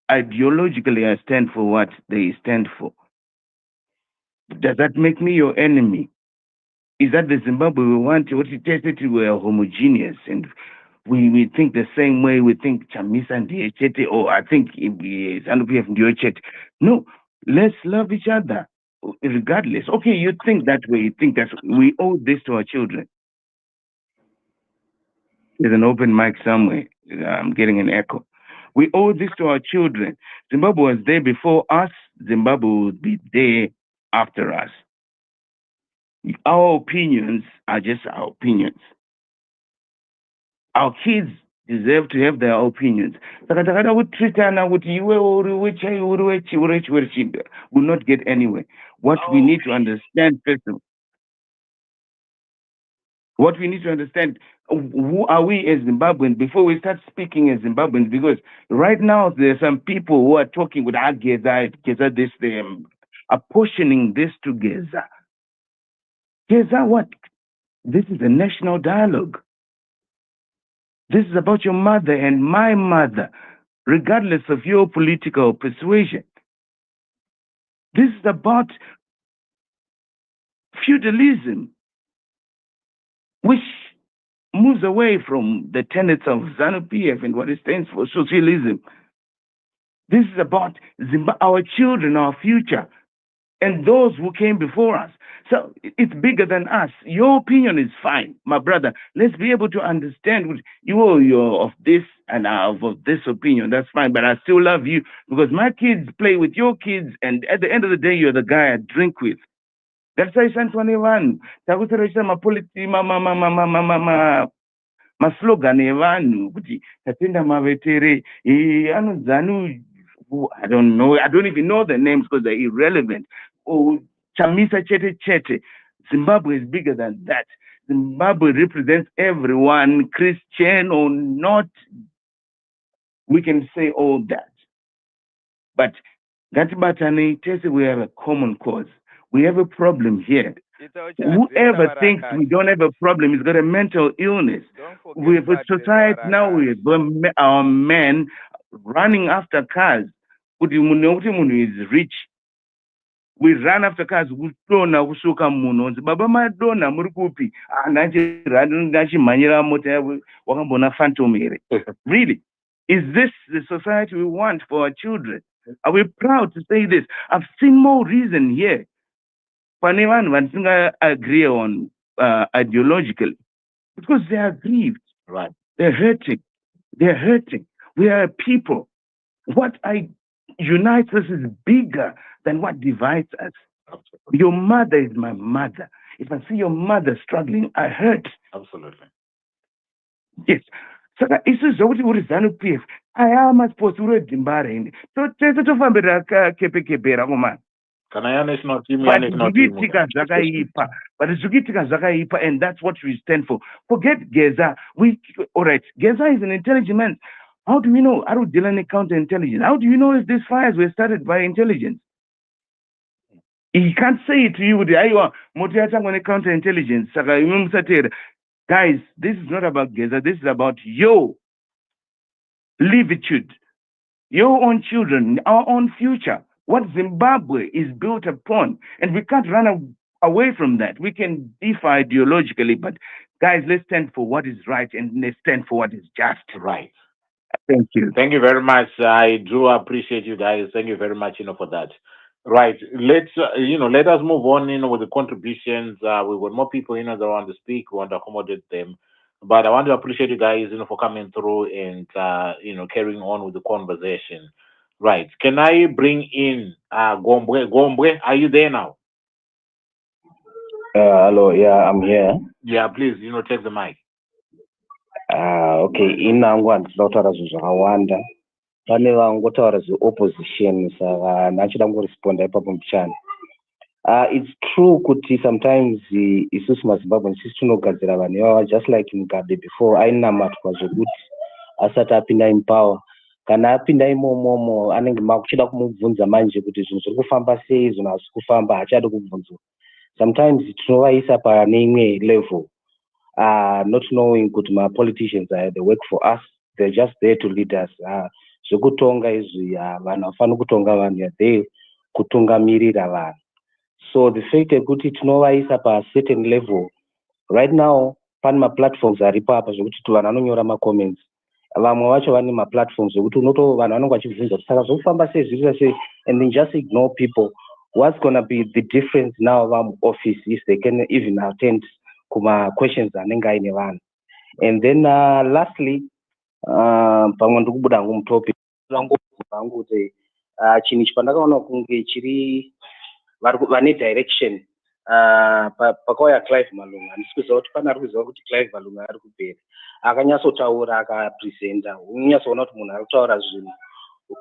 ideologically I stand for what they stand for. Does that make me your enemy? Is that the Zimbabwe we want? What it is that we are homogeneous and we think the same way. We think Chamisa and Diechete, or I think ZANU-PF and Diechete. No, let's love each other regardless. Okay, you think that way. You think that we owe this to our children. There's an open mic somewhere. I'm getting an echo. We owe this to our children. Zimbabwe was there before us. Zimbabwe will be there after us. Our opinions are just our opinions. Our kids deserve to have their opinions. Will not get anywhere. What we need to understand first of all, what we need to understand, who are we as Zimbabweans before we start speaking as Zimbabweans? Because right now there are some people who are talking with Geza, this, them, apportioning this to Geza. Geza what? This is a national dialogue. This is about your mother and my mother, regardless of your political persuasion. This is about feudalism, which moves away from the tenets of ZANU-PF and what it stands for, socialism. This is about our children, our future, and those who came before us. So it's bigger than us. Your opinion is fine, my brother. Let's be able to understand you're of this and of this opinion. That's fine, but I still love you because my kids play with your kids, and at the end of the day, you're the guy I drink with. That's why San 21. Maslogan evanhu kuti tatenda mavetere ano ZANU who I don't know. I don't even know the names because they're irrelevant. Oh, Chamisa Chete Chete. Zimbabwe is bigger than that. Zimbabwe represents everyone, Christian or not. We can say all that. But Gatibatani Tese, we have a common cause. We have a problem here. Whoever thinks we don't have a problem has got a mental illness. We have a society now, we have our men running after cars. Kuti munhu is rich. We run after cars. Kutona kusuka munhu onzi baba madonna muri kupi? Ndachimhanyira mota yavo wakambona phantom here. Really? Is this the society we want for our children? Are we proud to say this? I've seen more reason here. Pane vanhu vandisinga agree on ideologically because they are grieved. Right. They're hurting. They're hurting. We are a people. What unites us is bigger than what divides us. Absolutely. Your mother is my mother. If I see your mother struggling, I hurt. Absolutely. Yes. So that is what ZANU-PF. I am a supposed to read Dimbare. So tell to family kepe Ragoman. Can I national team? But Zugitika Zakaipa, and that's what we stand for. Forget Geza. All right. Geza is an intelligent man. How do we know? How do Dylan counterintelligence? How do you know if these fires were started by intelligence? He can't say it to you with the counterintelligence. Guys, this is not about Geza. This is about your livitude, your own children, our own future. What Zimbabwe is built upon, and we can't run away from that. We can differ ideologically, but guys, let's stand for what is right and let's stand for what is just. Right. Thank you. Thank you very much. I do appreciate you guys. Thank you very much, for that. Right. Let's, let us move on, with the contributions. We want more people, that want to speak. We want to accommodate them. But I want to appreciate you guys, for coming through and, carrying on with the conversation. Right. Can I bring in Gombwe? Gombwe, are you there now? Hello. Yeah, I'm here. Yeah, please, take the mic. Okay. Inangwa ndinotaura zvinhu zvakawanda. Pane vangotaura zveopposition saka ndachida kungoresponda ipapo mbichana. It's true kuti sometimes isusu maZimbabweans isusu tinogadzira vanhu ivava just like Mugabe before ainamatwa zvokuti asati apinda mupower. Kana apinda imomomo anenge makuchida kumubvunza manje kuti zvinhu zviri kufamba sei, zvinhu hazvisi kufamba, hachadi kubvunzwa. Sometimes tinovaisa pane imwe level. Not knowing kuti my politicians they work for us, they're just there to lead us. Zvekutonga izvi vanhu vafana kutonga vanhu, there kutungamirira vanhu. So the fact kuti tinovaisa pa certain level right now, pane ma-platforms aripo apa zvokuti vanhu vanonyora ma-comments. Vamwe vacho vane ma-platforms zvokuti vanhu vanenge vachibvunza kuti saka zvokufamba sei zviri sei, and then just ignore people. What's going to be the difference now of office if they can even attend kuma questions anenge aine vanhu? And then lastly, pamwe ndikubuda hangu mutopic vangu kuti chinhu ichi pandakaona kunge chiri vane direction pakauya Clive Malunga. Handisi kuziva kuti pane ari kuziva kuti Clive Malunga ari kupera. Akanyatsotaura akapresenta, unyatsoona kuti munhu ari kutaura zvinhu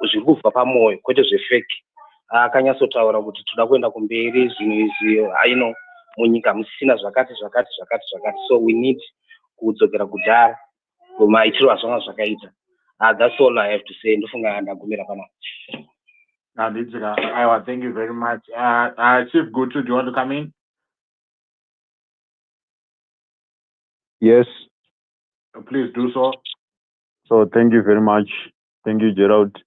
zviri kubva pamwoyo kwete zvefeki. Akanyatsotaura kuti toda kuenda kumberi, zvinhu izvi munyika musina zvakati. So we need kudzokera kudhara maitiro azvanga zvakaita. That's all I have to say. Ndofunga ndagumira pana. Thank you very much. Chief Gutu, do you want to come in? Yes. Please do so. So thank you very much. Thank you, Gerald.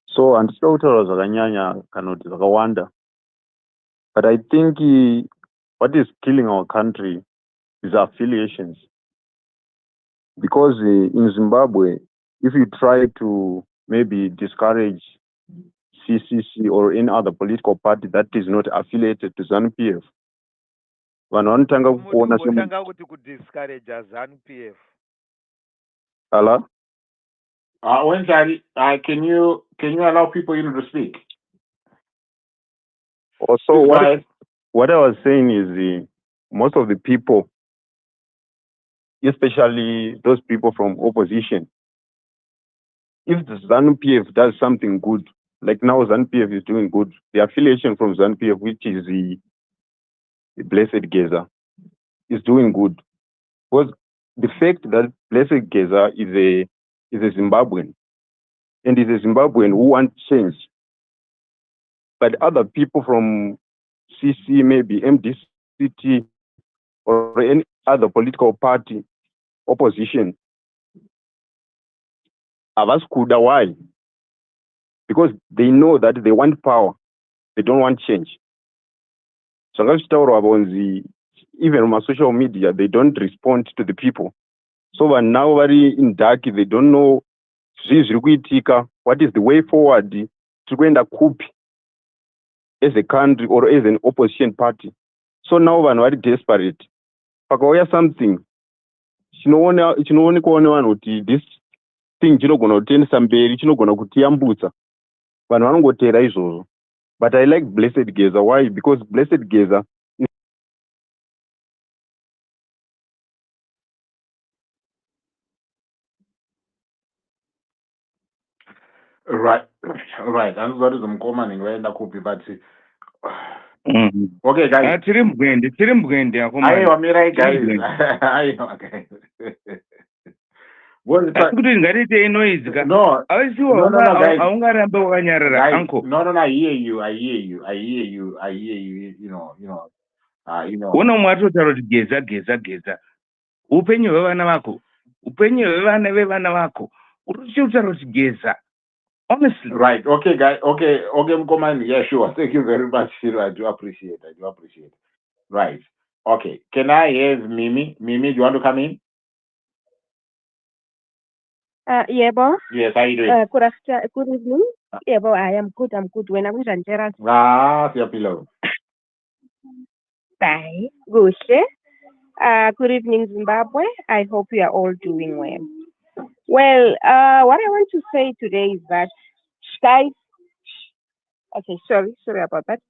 So handisida kutaura zvakanyanya kana kuti zvakawanda. But I think what is killing our country is affiliations. Because in Zimbabwe, if you try to maybe discourage CCC or any other political party that is not affiliated to ZANU-PF, vanhu vanotanga kuona kuti kudiscourage ZANU-PF. Hello? Can you allow people to speak? Also, what I was saying is most of the people, especially those people from opposition, if the ZANU-PF does something good, like now ZANU-PF is doing good, the affiliation from ZANU-PF, which is the Blessed Geza, is doing good. Because the fact that Blessed Geza is a Zimbabwean, and is a Zimbabwean who wants change, but other people from CC, maybe MDCT, or any other political party, opposition, Avaskuda, why? Because they know that they want power, they don't want change. So even on social media, they don't respond to the people. So when now very in dark, they don't know what is the way forward to go in the coup as a country or as an opposition party. So now when very desperate. Pakauya something. Chinoonekwa nevanhu kuti this thing chinogona kutendesa mberi, chinogona kutiyambutsa. Vanhu vanongotera izvozvo. But I like Blessed Geza. Why? Because Blessed Geza Right. And that is common in the copy, but okay, guys. tiri mugwende Aiwa, mirai guys. Aiwa, guys. asi kuti ngatiitei noise ka No, awisiwo guys. aungarambe wakanyarara anko. No, I hear you. You know. Una mwatotaura kuti geza upenyu hwevana vako vevana vako urichitaura kuti geza. Honestly. Right. Okay, guys. Okay, Mkomani. Yeah, sure. Thank you very much. I do appreciate. Right. Okay. Can I have Mimi? Mimi, do you want to come in? Yebo. Yes, how are you doing? Good evening. Yebo, I am good. I'm good. When I'm with Angela. Siyapilo. Bye. Kuhle. Good evening, Zimbabwe. I hope you are all doing well. Well, what I want to say today is that, guys, okay, sorry about that.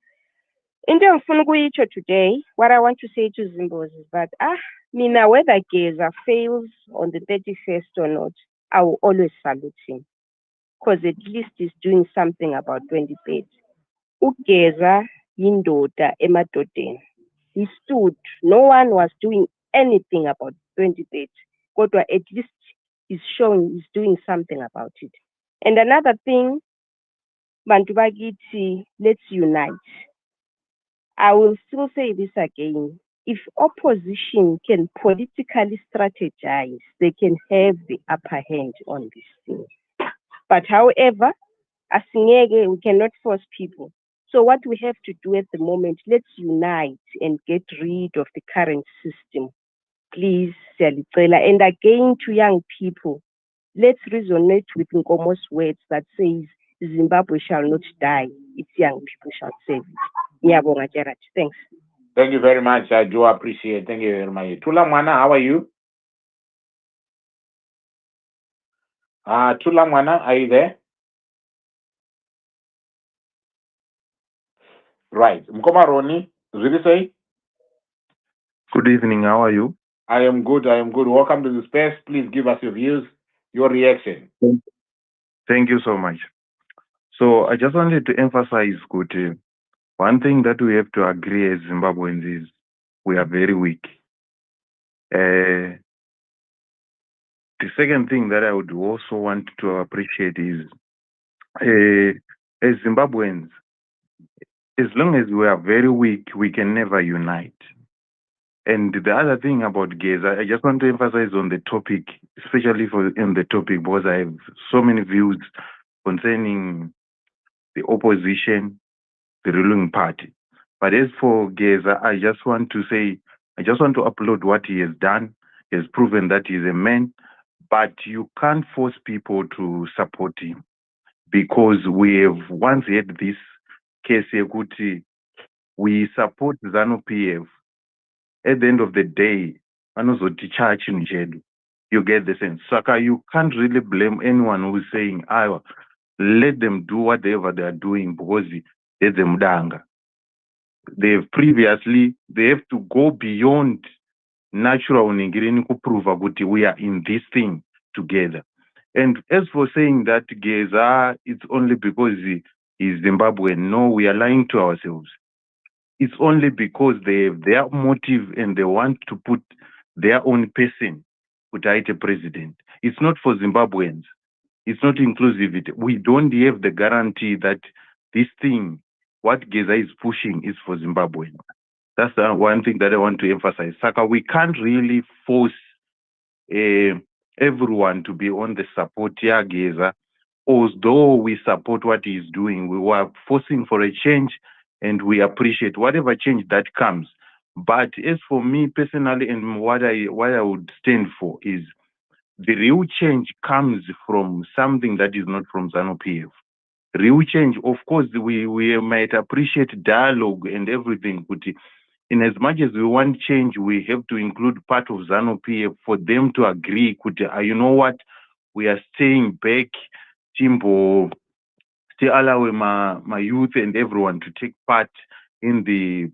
In terms of today, what I want to say to Zimbos is that, Mina, whether Geza fails on the 31st or not, I will always salute him. Because at least he's doing something about 2030. Ugeza yindoda emadodeni. He stood. No one was doing anything about 2030. But at least he's doing something about it. And another thing, Bantu Bagiti, let's unite. I will still say this again. If opposition can politically strategize, they can have the upper hand on this thing. But however, asingeke, we cannot force people. So what we have to do at the moment, let's unite and get rid of the current system. Please, Siyalicela. And again, to young people, let's resonate with Nkomo's words that says, Zimbabwe shall not die, its young people shall save it. Ngiyabonga, Gerard. Thanks. Thank you very much. I do appreciate. Thank you very much. Tula Mwana, how are you? Tula Mwana, are you there? Right. Mkoma Roni, say? Good evening. How are you? I am good. Welcome to the space. Please give us your views, your reaction. Thank you so much. So I just wanted to emphasize, one thing that we have to agree as Zimbabweans is we are very weak. The second thing that I would also want to appreciate is, as Zimbabweans, as long as we are very weak, we can never unite. And the other thing about Geza, I just want to emphasize on the topic, especially in the topic, because I have so many views concerning the opposition, the ruling party. But as for Geza, I just want to applaud what he has done. He has proven that he's a man, but you can't force people to support him, because we have once had this case, we support ZANU-PF. At the end of the day, you get the sense. Saka, you can't really blame anyone who's saying, let them do whatever they are doing because they're the mdanga. They have to go beyond natural uningireni to prove that we are in this thing together. And as for saying that Geza, it's only because he's Zimbabwean, no, we are lying to ourselves. It's only because they have their motive and they want to put their own person, put out a president. It's not for Zimbabweans. It's not inclusivity. We don't have the guarantee that this thing, what Geza is pushing, is for Zimbabweans. That's the one thing that I want to emphasize. Saka, we can't really force everyone to be on the support here, Geza. Although we support what he's doing, we were forcing for a change and we appreciate whatever change that comes. But as for me personally, and what I would stand for is the real change comes from something that is not from ZANU-PF. Real change, of course, we might appreciate dialogue and everything, but in as much as we want change, we have to include part of ZANU-PF for them to agree. You know what? We are staying back, Timbo, still allow my youth and everyone to take part in the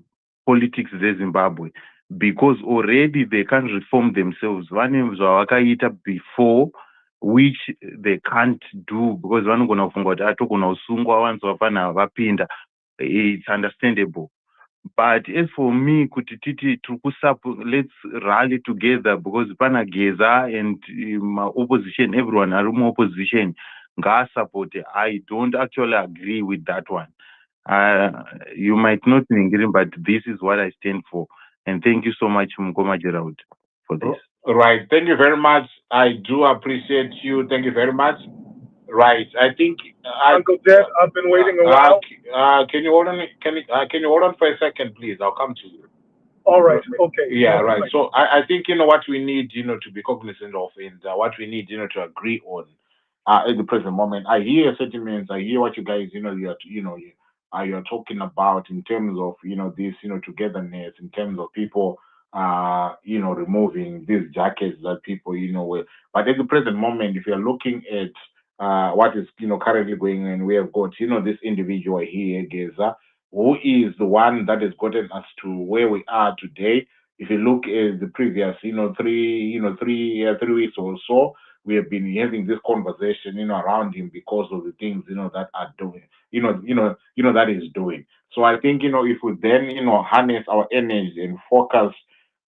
politics of Zimbabwe, because already they can't reform themselves. Before, which they can't do because it's understandable. But as for me, let's rally together because pana Geza and my opposition, everyone are in opposition. Support. I don't actually agree with that one. You might not agree, but this is what I stand for. And thank you so much, Mkoma Gerald, for this. Right. Thank you very much. I do appreciate you. Thank you very much. Right. I think Uncle Jed, I've been waiting a while. Can you hold on? Can you hold on for a second, please? I'll come to you. All right. Okay. Yeah. Right. So I think what we need, to be cognizant of, and what we need, to agree on, at the present moment. I hear sentiments. I hear what you guys, you're talking about in terms of, this, togetherness, in terms of people, removing these jackets that people, wear. But at the present moment, if you're looking at what is currently going on, we have got this individual here, Geza, who is the one that has gotten us to where we are today. If you look at the previous 3 weeks or so, we have been having this conversation around him because of the things that are doing that is doing. So I think if we then harness our energy and focus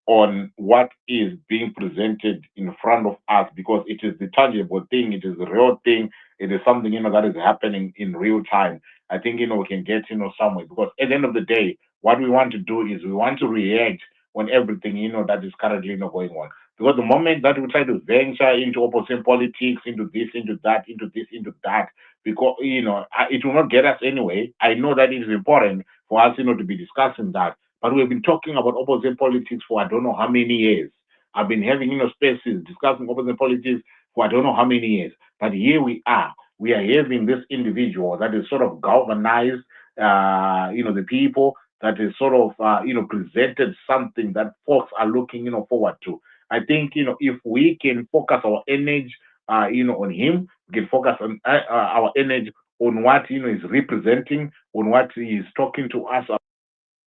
on what is being presented in front of us, because it is the tangible thing, it is the real thing, it is something that is happening in real time. I think we can get somewhere, because at the end of the day, what we want to do is we want to react on everything that is currently going on. Because the moment that we try to venture into opposition politics, into this, into that, into this, into that, because it will not get us anyway. I know that it is important for us to be discussing that. But we've been talking about opposition politics for I don't know how many years. I've been having spaces discussing opposition politics for I don't know how many years. But here we are. We are having this individual that is sort of galvanized, the people, that is sort of, presented something that folks are looking, forward to. I think, if we can focus our energy, on him, we can focus on our energy on what, is representing, on what he is talking to us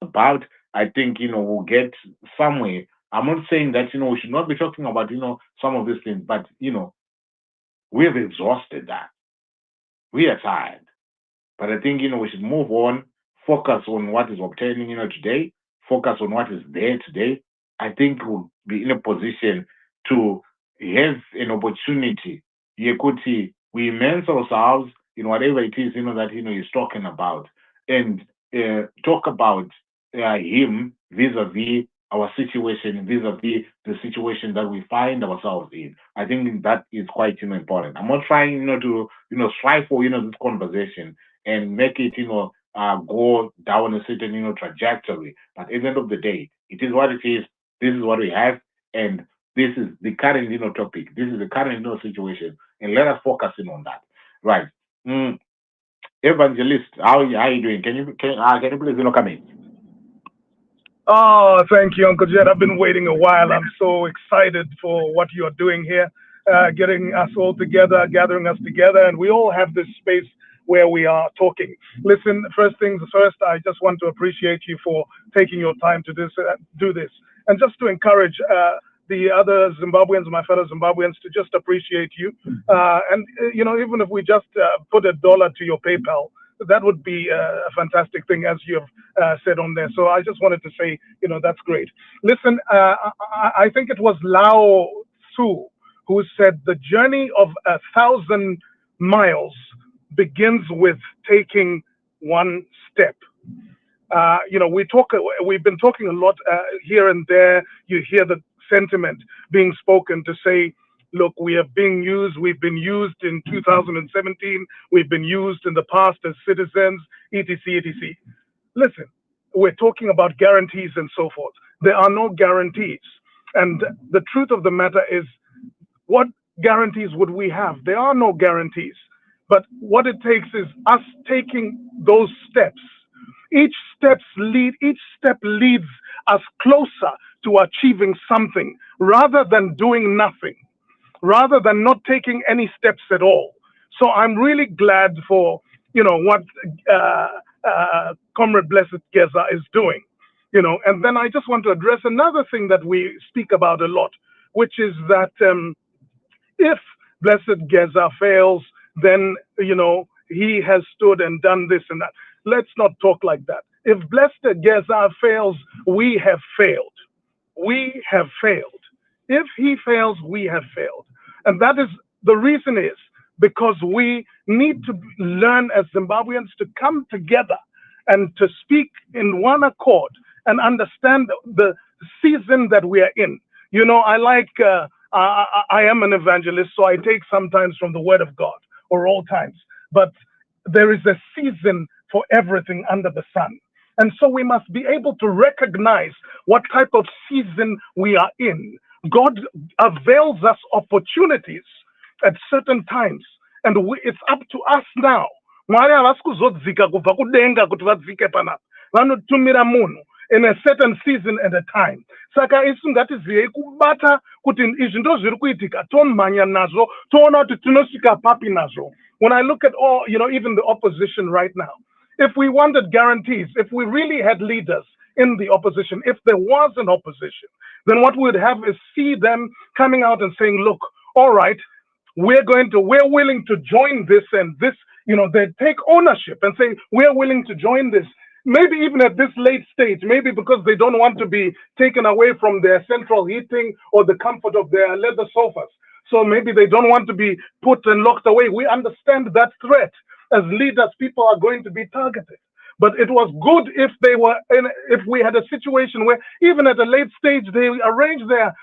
about, I think, we'll get somewhere. I'm not saying that, we should not be talking about, some of these things, but, we've exhausted that. We are tired. But I think, we should move on, focus on what is obtaining, today, focus on what is there today. I think we'll be in a position to have an opportunity. Yekuti, we immerse ourselves in whatever it is, that, he's talking about, and talk about him vis-a-vis our situation, vis-a-vis the situation that we find ourselves in. I think that is quite important. I'm not trying to strive for this conversation and make it go down a certain trajectory. But at the end of the day, it is what it is. This is what we have, and this is the current topic. This is the current situation, and let us focus in on that. Right. Evangelist, how are you doing? Can you please come in? Oh, thank you, Uncle Jed. I've been waiting a while. I'm so excited for what you are doing here, getting us all together, gathering us together, and we all have this space where we are talking. Listen, first things first, I just want to appreciate you for taking your time to do this, and just to encourage the other Zimbabweans, my fellow Zimbabweans, to just appreciate you. And even if we just put $1 to your PayPal, that would be a fantastic thing, as you have said on there. So I just wanted to say, that's great. Listen, I think it was Lao Tzu who said the journey of 1,000 miles begins with taking one step. We've been talking a lot here and there. You hear the sentiment being spoken to say, look, we are being used. We've been used in 2017. We've been used in the past as citizens, etc., etc. Listen, we're talking about guarantees and so forth. There are no guarantees. And the truth of the matter is, what guarantees would we have? There are no guarantees. But what it takes is us taking those steps. Each step leads us closer to achieving something, rather than doing nothing, rather than not taking any steps at all. So I'm really glad for what Comrade Blessed Geza is doing. And then I just want to address another thing that we speak about a lot, which is that if Blessed Geza fails, then he has stood and done this and that. Let's not talk like that. If Blessed Geza fails, we have failed. We have failed. If he fails, we have failed. And that is the reason is because we need to learn as Zimbabweans to come together and to speak in one accord and understand the season that we are in. I am an evangelist, so I take sometimes from the word of God, or all times. But there is a season for everything under the sun. And so we must be able to recognize what type of season we are in. God avails us opportunities at certain times, and it's up to us now. Mwari havasi kuzodzika kubva kudenga kuti vadzike panapa. Vanotumira munhu in a certain season at a time. Saka isu ngatiziyei kubata kuti izvi ndo zviri kuitika, tomhanya nazvo, toona kuti tinosvika papi nazvo. When I look at all, even the opposition right now, if we wanted guarantees, if we really had leaders in the opposition, if there was an opposition, then what we would have is see them coming out and saying, look, all right, we're willing to join this and this, they take ownership and say, we're willing to join this. Maybe even at this late stage, maybe because they don't want to be taken away from their central heating or the comfort of their leather sofas. So maybe they don't want to be put and locked away. We understand that threat. As leaders, people are going to be targeted. But it was good if we had a situation where even at a late stage, they arrange their,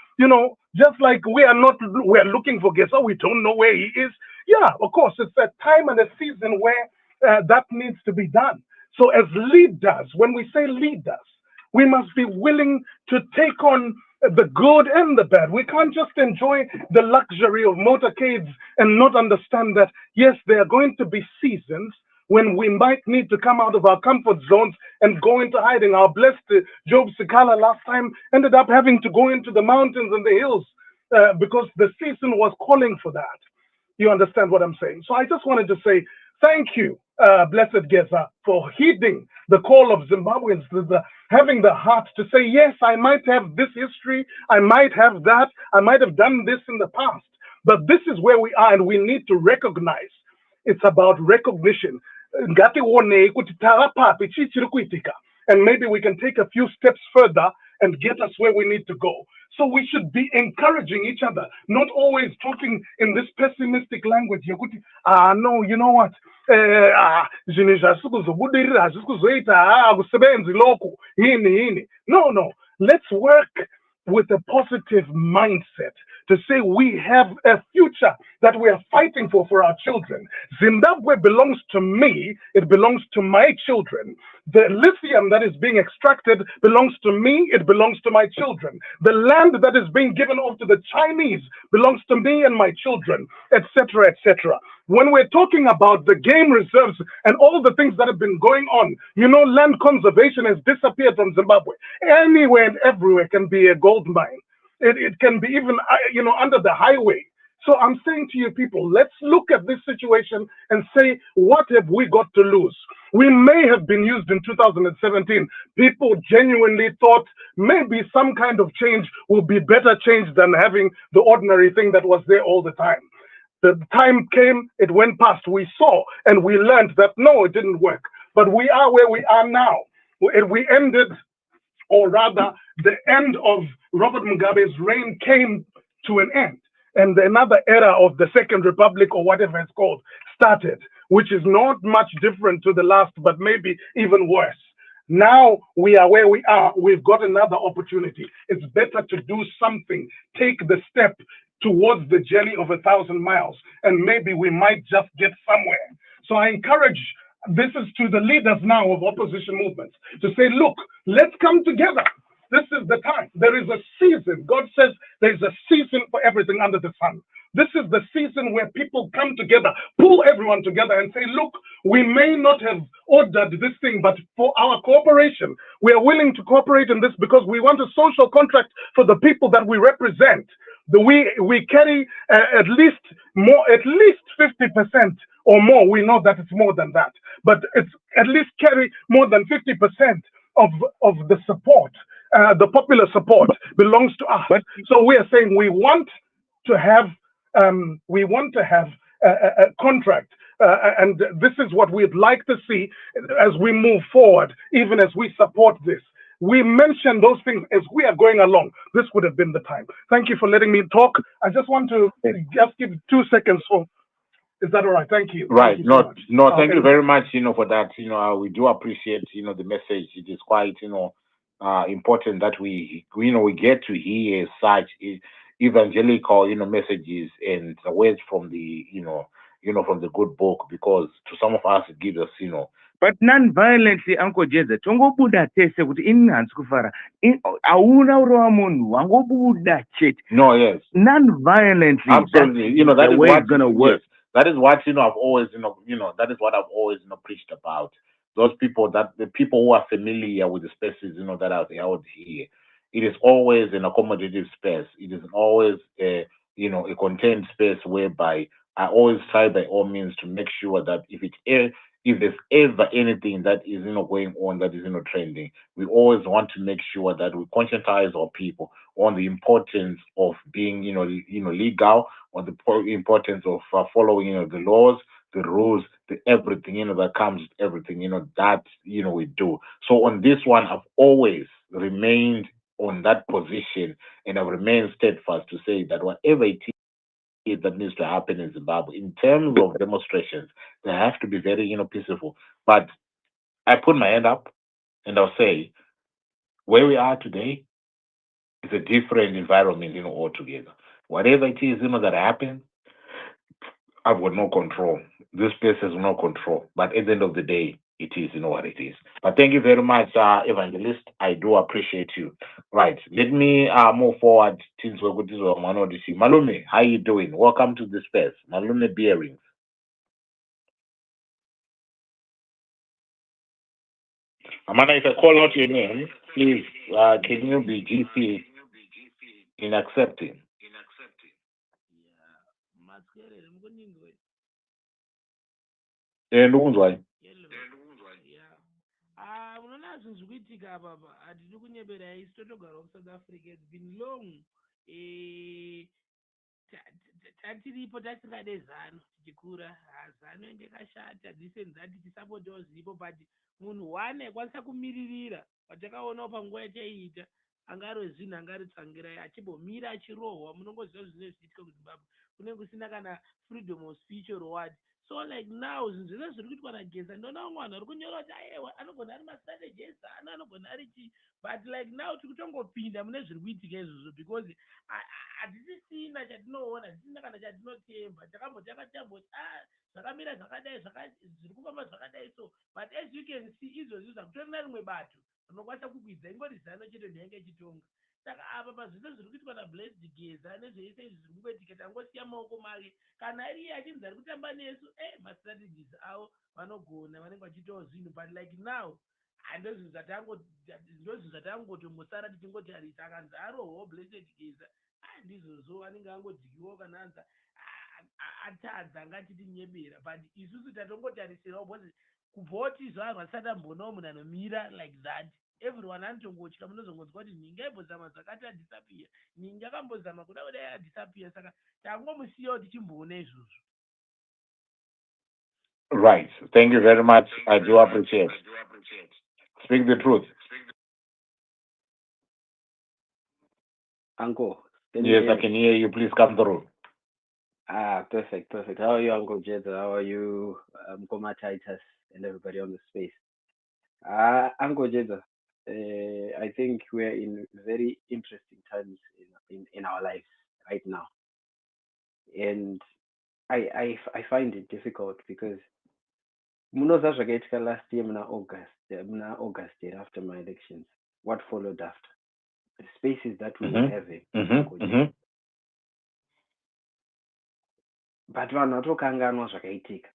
just like we're looking for Geza, we don't know where he is. Yeah, of course, it's a time and a season where that needs to be done. So as leaders, when we say leaders, we must be willing to take on the good and the bad. We can't just enjoy the luxury of motorcades and not understand that, yes, there are going to be seasons when we might need to come out of our comfort zones and go into hiding. Our blessed Job Sikala last time ended up having to go into the mountains and the hills because the season was calling for that. You understand what I'm saying? So I just wanted to say thank you, Blessed Geza, for heeding the call of Zimbabweans, having the heart to say, yes, I might have this history, I might have that, I might have done this in the past, but this is where we are and we need to recognize. It's about recognition. And maybe we can take a few steps further and get us where we need to go. So we should be encouraging each other, not always talking in this pessimistic language. No, you know what? No. Let's work with a positive mindset to say we have a future that we are fighting for our children. Zimbabwe belongs to me. It belongs to my children. The lithium that is being extracted belongs to me. It belongs to my children. The land that is being given off to the Chinese belongs to me and my children, etc., etc. When we're talking about the game reserves and all the things that have been going on, land conservation has disappeared from Zimbabwe. Anywhere and everywhere can be a gold mine. It can be even, under the highway. So I'm saying to you people, let's look at this situation and say, what have we got to lose? We may have been used in 2017. People genuinely thought maybe some kind of change will be better change than having the ordinary thing that was there all the time. The time came, it went past, we saw, and we learned that no, it didn't work. But we are where we are now. We ended, or rather, the end of Robert Mugabe's reign came to an end. And another era of the Second Republic, or whatever it's called, started, which is not much different to the last, but maybe even worse. Now we are where we are. We've got another opportunity. It's better to do something, take the step towards the journey of 1,000 miles, and maybe we might just get somewhere. So I encourage, this is to the leaders now of opposition movements, to say, look, let's come together. This is the time. There is a season. God says there's a season for everything under the sun. This is the season where people come together, pull everyone together and say, look, we may not have ordered this thing, but for our cooperation, we are willing to cooperate in this because we want a social contract for the people that we represent. We carry at least 50% or more. We know that it's more than that, but it's at least carry more than 50% of the support. The popular support belongs to us. So we are saying we want to have a contract, and this is what we'd like to see as we move forward, even as we support this. We mention those things as we are going along. This would have been the time. Thank you for letting me talk. I just want to just give 2 seconds for. Is that all right? Thank you. Right. Thank you so much. Thank you very much, for that. We do appreciate, the message. It is quite, important that we get to hear such evangelical, messages and words from the, from the good book, because to some of us it gives us, But non-violently, Uncle Jeze, tongobuda tese kuti ini hansi kufara. Auna urowa munhu, wangobuda chete. No, yes. Non-violently, absolutely. that's That the is way what it's gonna work. yes, that is what I've always, that is what I've always, preached about. Those people, the people who are familiar with the spaces, that I've held here. It is always an accommodative space. It is always a contained space whereby I always try by all means to make sure that if there's ever anything that is going on that is trending, we always want to make sure that we conscientize our people on the importance of being legal, on the importance of following the laws, the rules, the everything that comes with everything that we do. So on this one, I've always remained on that position, and I've remained steadfast to say that whatever it is that needs to happen in Zimbabwe in terms of demonstrations, they have to be very peaceful. But I put my hand up and I'll say where we are today is a different environment altogether. Whatever it is that happens, I've got no control. This place has no control. But at the end of the day, it is what it is. But thank you very much, Evangelist. I do appreciate you. Right. Let me move forward. Since we're good, Malume, how you doing? Welcome to the space. Malume Bearings. Amanda, if I call out your name, please, can you be GC in accepting? And why? Unoona zvinhu zviri kuitika apa hatidi kunyebera isi totogara kuSouth Africa. It's been long. Tatiripo tasingade zano tichikura. Zano ndakashata dzisenzati tisapotawo ziripo, but munhu wane akwanisa kumiririra watakaonawo panguva yataiita angaro zvinhu angaritsangirai achimbomira achirohwa. Munongoziva zvinenge zvichiitika kuZimbabwe, kunenge kusina kana freedom of speech or what. So like now zvinhu zvese zviri kuitwa naGeza, ndinoona vamwe vanhu vari kunyora kuti aiwa anogona ari mastrategies anogona ari chii, but like now tiri kutongopinda mune zviri kuitika izvozvo because hatisisina chatinoona, hatisina kana chatinotemba. Takamboti zvakamira zvakadai, zviri kufamba zvakadai. So but as you can see izvozvi zvakutorina rimwe bato rinokwanisa kukwidza, ingori zano chete nhenga ichitonga. Saka apa pazvese zviri kuitwa naBlessed Geza nezveise izvi zviri kungoitika, tangosiya maoko make. Kana ari iye achinzi ari kutamba nesu, mastrategies avo vanogona, vanenge vachiitawo zvinhu, but like now ndozvinhu zvatangotombosara tichingoti arisa akanzi arohwawo Blessed Geza, ndizvozvo anenge angodyiwawo kana anza atadza ngatitinyemera but isusu tatongotarisirawo because kubvawo tizvarwa tisati tambonawo munhu anomira like that everyone anotongotya munozongonzwa kuti ninga aimbozama zvakati adisappear ninga akambozama kuda kudai adisappear saka tangomusiyawo tichimboona izvozvo. Right. Thank you very much. I do appreciate. Speak the truth. Uncle. Yes, I can hear you. Please come through. Perfect. How are you, Uncle Jed? How are you, Goma Titus, and everybody on the space? Uncle Jed, I think we're in very interesting times in our lives right now, and I find it difficult because munoza zvakaitika last year muna August after my elections. What followed after? The spaces that we were having. But vanhu vatokanganwa zvakaitika.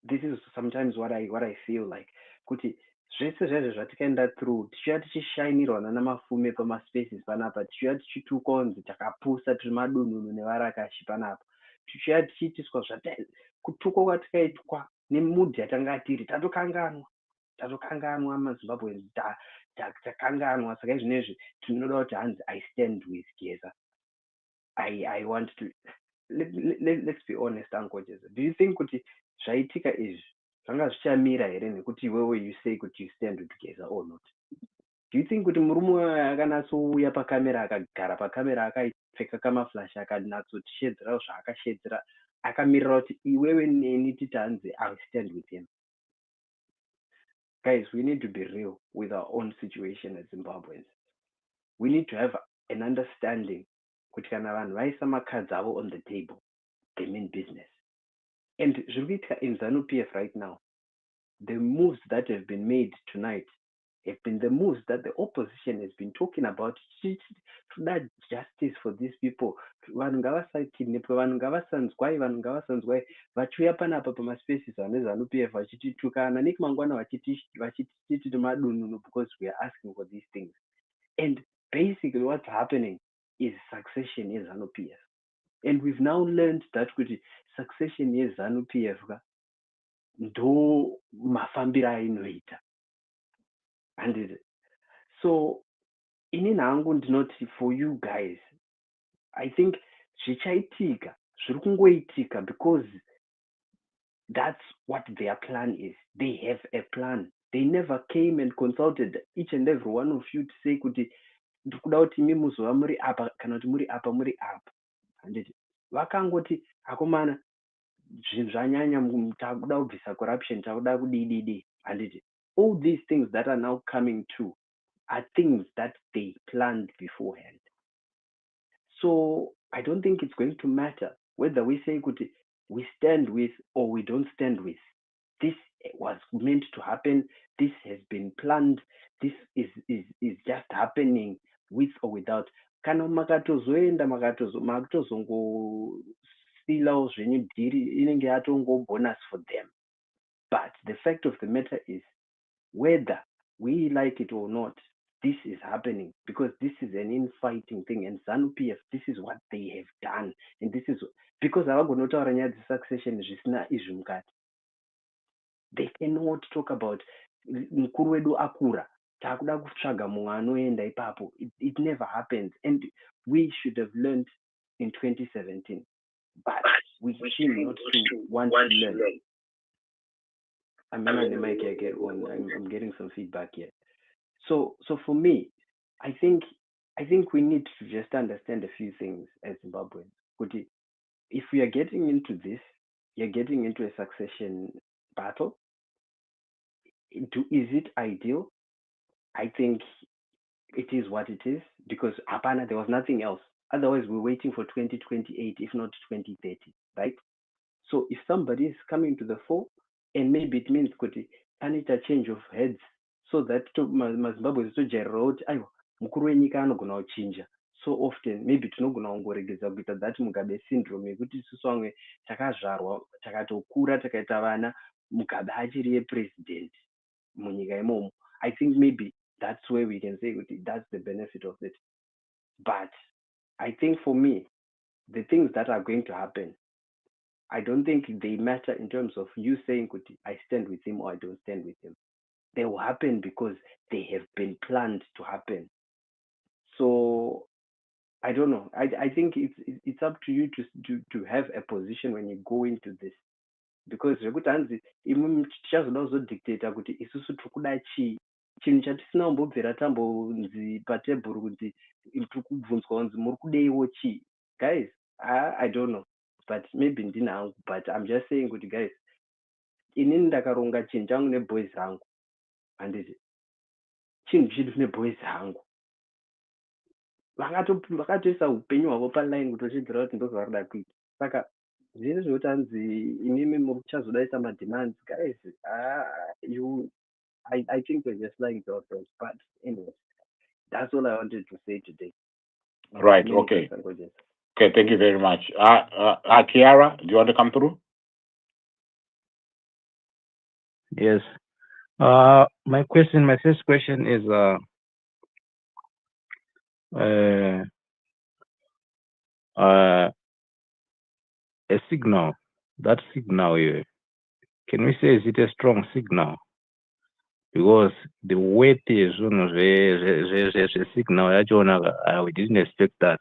This is sometimes what I feel like kuti zvese zvezvo zvatikaenda through tichiuya tichishainirwana namafume pamaspaces panapa tichiuya tichitukwa kunzi takapusa tiri madununu nevarakashi panapa tichiuya tichiitiswa kutukwa kwatikaitwa nemudhi yatanga tiri tatokanganwa mazimbabwe takanganwa saka izvinezvi tinoda kuti hanzi I stand with Geza. I want to let's be honest, Uncle Jeza. Do you think kuti zvaitika izvi zvanga zvichamira here nekuti iwewe you say kuti you stand with Geza or not? Do you think kuti murume akanatsouya pakamera akagara pakamera akapfeka kamaflash akanatsoshedzerawo zvaakashedzera akamirira kuti iwewe neni titi hanzi I stand with him? Guys, we need to be real with our own situation as Zimbabweans. We need to have an understanding kuti kana vanhu vaisa macards avo on the table, they mean business. And zviri in ZANU-PF right now, the moves that have been made tonight have been the moves that the opposition has been talking about. That justice for these people. Vanhu ngavasakidnapwe, vanhu ngavasanzwai, vachiuya panapa pamaspaces ane ZANU-PF vachititukana nekumangwana vachititi madununu because we are asking for these things. And basically what's happening is succession is ZANU-PF. And we've now learned that succession is ZANU-PF ndo mafambiro ainoita. And so inini hangu ndinoti for you guys, I think zvichaitika zviri kungoitika because that's what their plan is. They have a plan. They never came and consulted each and every one of you to say kuti ndikuda kuti imi muzova muri apa kana kuti muri apa. Handiti vakangoti akomana zvinhu zvanyanya takuda kubvisa corruption takuda kudididi. Handiti all these things that are now coming to are things that they planned beforehand. So I don't think it's going to matter whether we say kuti we stand with or we don't stand with. This was meant to happen. This has been planned. This is just happening with or without. Kana makatozoenda makatozongosilawo zvenyu dhiri inenge yatongo bonus for them. But the fact of the matter is, whether we like it or not, this is happening because this is an infighting thing. And ZANU-PF, this is what they have done. And this is because avagonotaura nyaya dzesuccession zvisina izvi mukati. They cannot talk about mukuru wedu akura takuda kutsvaga mumwe anoenda ipapo. It never happens. And we should have learned in 2017. But we seem not to want to learn. I'm on the mic again. I'm getting some feedback here. So for me, I think we need to just understand a few things as Zimbabweans. If we are getting into this, you're getting into a succession battle. Is it ideal? I think it is what it is because apana there was nothing else. Otherwise, we're waiting for 2028, if not 2030, right? So if somebody is coming to the fore, and maybe it means kuti panita change of heads so that mazimbabwe zitojairira kuti aiwa mukuru wenyika anogona kuchinja so often maybe tinogona kungoregedza kuita that Mugabe syndrome yekuti isusu vamwe takazvarwa takatokura takaita vana Mugabe achiri president munyika imomo. I think maybe that's where we can say kuti that's the benefit of it. But I think for me the things that are going to happen, I don't think they matter in terms of you saying, I stand with him or I don't stand with him. They will happen because they have been planned to happen. So I don't know. I think it's up to you to have a position when you go into this, because zvekuti hanzi imwe tichazoda kuzodictata kuti isusu tiri kuda chii, chinhu chatisina kumbobvera tambonzi patebhuru kuti tiri kubvunzwa kunzi muri kudeiwo chii. Guys, I don't know, but maybe ndini hangu, but I'm just saying kuti guys, inini ndakaronga chinhu changu neboys hangu, handiti chinhu chidu neboys hangu, vakatoisa upenyu hwavo paline kutochidzira kuti ndozvavarida kuita. Saka zviri zvekuti hanzi imimi muchazodaisa mademands, guys, I think we're just lying to ourselves. But anyway, that's all I wanted to say today. Right. Okay. Okay. Thank you very much. Kiara, do you want to come through? Yes. My first question is a signal. That signal, can we say, is it a strong signal? Because the weight is a signal. We didn't expect that.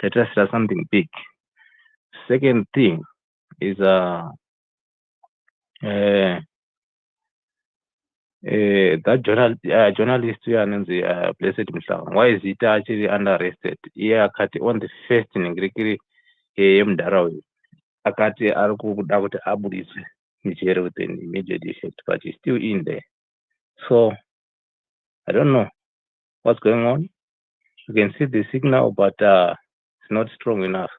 That is something big. Second thing is that journalist Blessed Mhlanga, why is it actually under arrested? On the first in Mdarawi, akati ari kuda kuti abudiswe michero with an immediate effect, but he's still in there. So I don't know what's going on. You can see the signal, but it's not strong enough.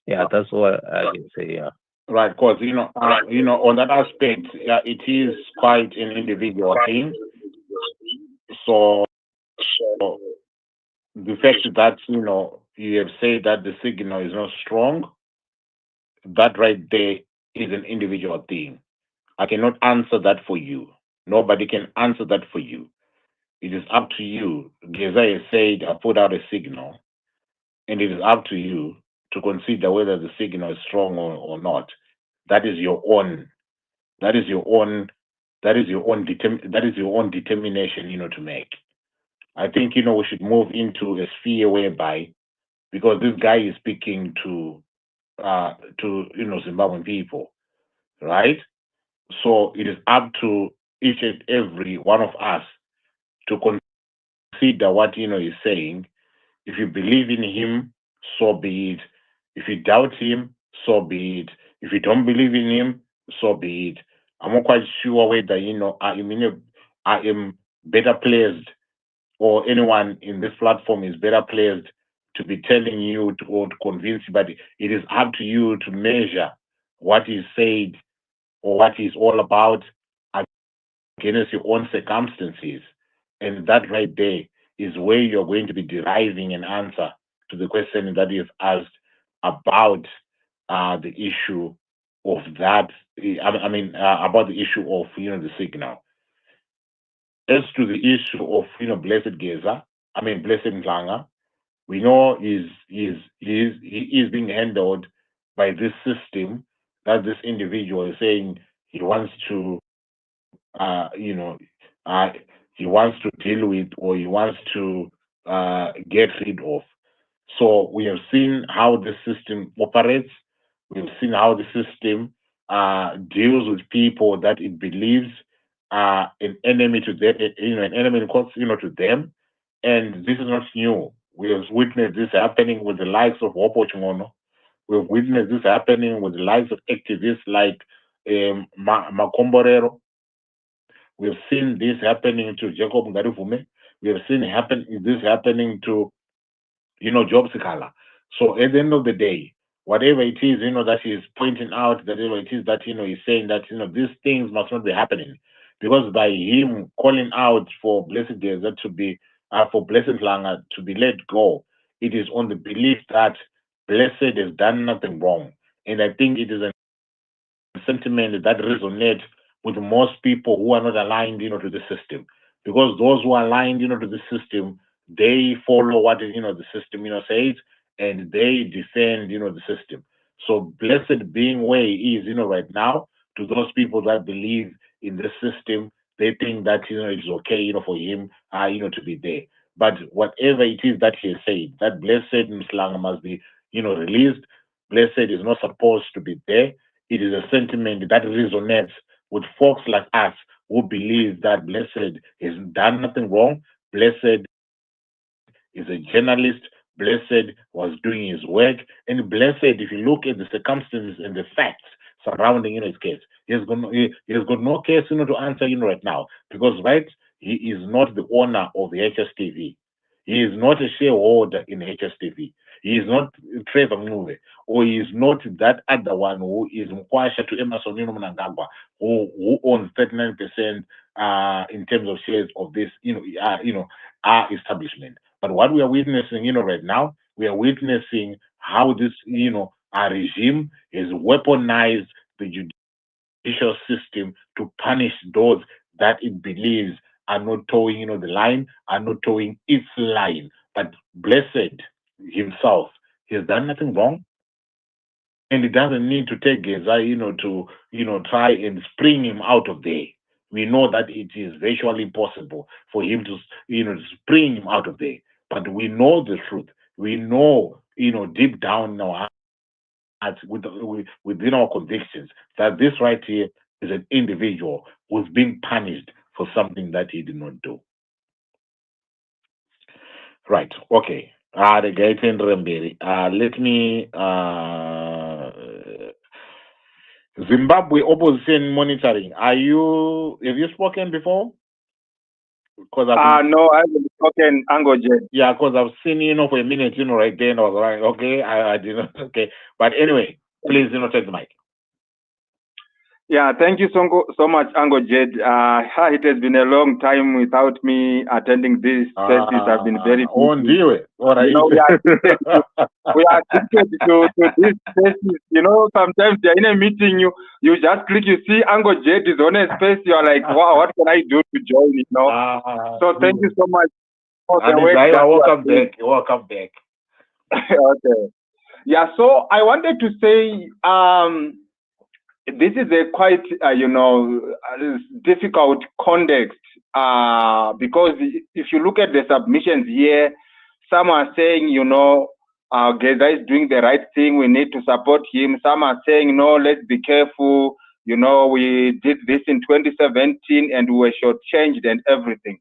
Yeah, that's all I can say. Yeah. Right, because on that aspect, it is quite an individual thing. So the fact that you have said that the signal is not strong, that right there is an individual thing. I cannot answer that for you. Nobody can answer that for you. It is up to you. Geza has said, I put out a signal, and it is up to you to consider whether the signal is strong or not. That is your own. That is your own. That is your own. That is your own determination, to make. I think we should move into a sphere whereby, because this guy is speaking to Zimbabwean people, right? So it is up to each and every one of us to consider what he's saying. If you believe in him, so be it. If you doubt him, so be it. If you don't believe in him, so be it. I'm not quite sure whether I am better placed, or anyone in this platform is better placed to be telling you or to convince you, but it is up to you to measure what is said or what is all about against your own circumstances. And that right there is where you're going to be deriving an answer to the question that you've asked about the issue of that. About the issue of the signal. As to the issue of Blessed Mhlanga, we know he is being handled by this system that this individual is saying he wants to he wants to deal with, or he wants to get rid of. So we have seen how the system operates. We've seen how the system deals with people that it believes are an enemy to them, an enemy in quotes, to them. And this is not new. We have witnessed this happening with the likes of Wopo Chingono. We've witnessed this happening with the likes of activists like Makomborero. We've seen this happening to Jacob Ngarivume. We have seen this happening to, Job Sikala. So at the end of the day, whatever it is, that he is pointing out, whatever it is that, he's saying that, these things must not be happening. Because by him calling out for Blessed Geza to be, for Blessed Langa to be let go, it is on the belief that Blessed has done nothing wrong. And I think it is a sentiment that resonates with most people who are not aligned, to the system. Because those who are aligned, to the system, they follow what the system, says, and they defend, the system. So blessed being where he is, right now, to those people that believe in the system, they think that, it's okay, for him, to be there. But whatever it is that he has said, that blessed Mslanga must be, released. Blessed is not supposed to be there. It is a sentiment that resonates with folks like us who believe that Blessed has done nothing wrong. Blessed is a journalist. Blessed was doing his work. And Blessed, if you look at the circumstances and the facts surrounding his case, he has got no case to answer right now. Because he is not the owner of the HSTV. He is not a shareholder in HSTV. He is not Trevor Mnuve, or he is not that other one who is Mkwasha to Emerson MNANGAGWA, who owns 39% in terms of shares of this, our establishment. But what we are witnessing, right now, we are witnessing how this, our regime has weaponized the judicial system to punish those that it believes are not towing, the line, are not towing its line. But Blessed himself, he has done nothing wrong. And he doesn't need to take Geza, to, try and spring him out of there. We know that it is virtually impossible for him to, spring him out of there. But we know the truth. We know, deep down in our hearts, within our convictions, that this right here is an individual who's being punished for something that he did not do. Right. Okay. The guy in Remberi. Let me. Zimbabwe opposition monitoring. Have you spoken before? No, I haven't spoken, Angoje. Yeah, because I've seen, for a minute, right there, and I was like, okay, I didn't, okay. But anyway, please, take the mic. Yeah, thank you so much, Angoje. It has been a long time without me attending these sessions. I've been very busy. We are addicted to these sessions. Sometimes you're in a meeting, you just click, you see Angoje is on a space, you're like, wow, what can I do to join, So thank you so much for the work that welcome back. Welcome back. Okay. Yeah, so I wanted to say, this is a quite, difficult context because if you look at the submissions here, some are saying, Geza is doing the right thing. We need to support him. Some are saying, no, let's be careful. We did this in 2017 and we were shortchanged and everything.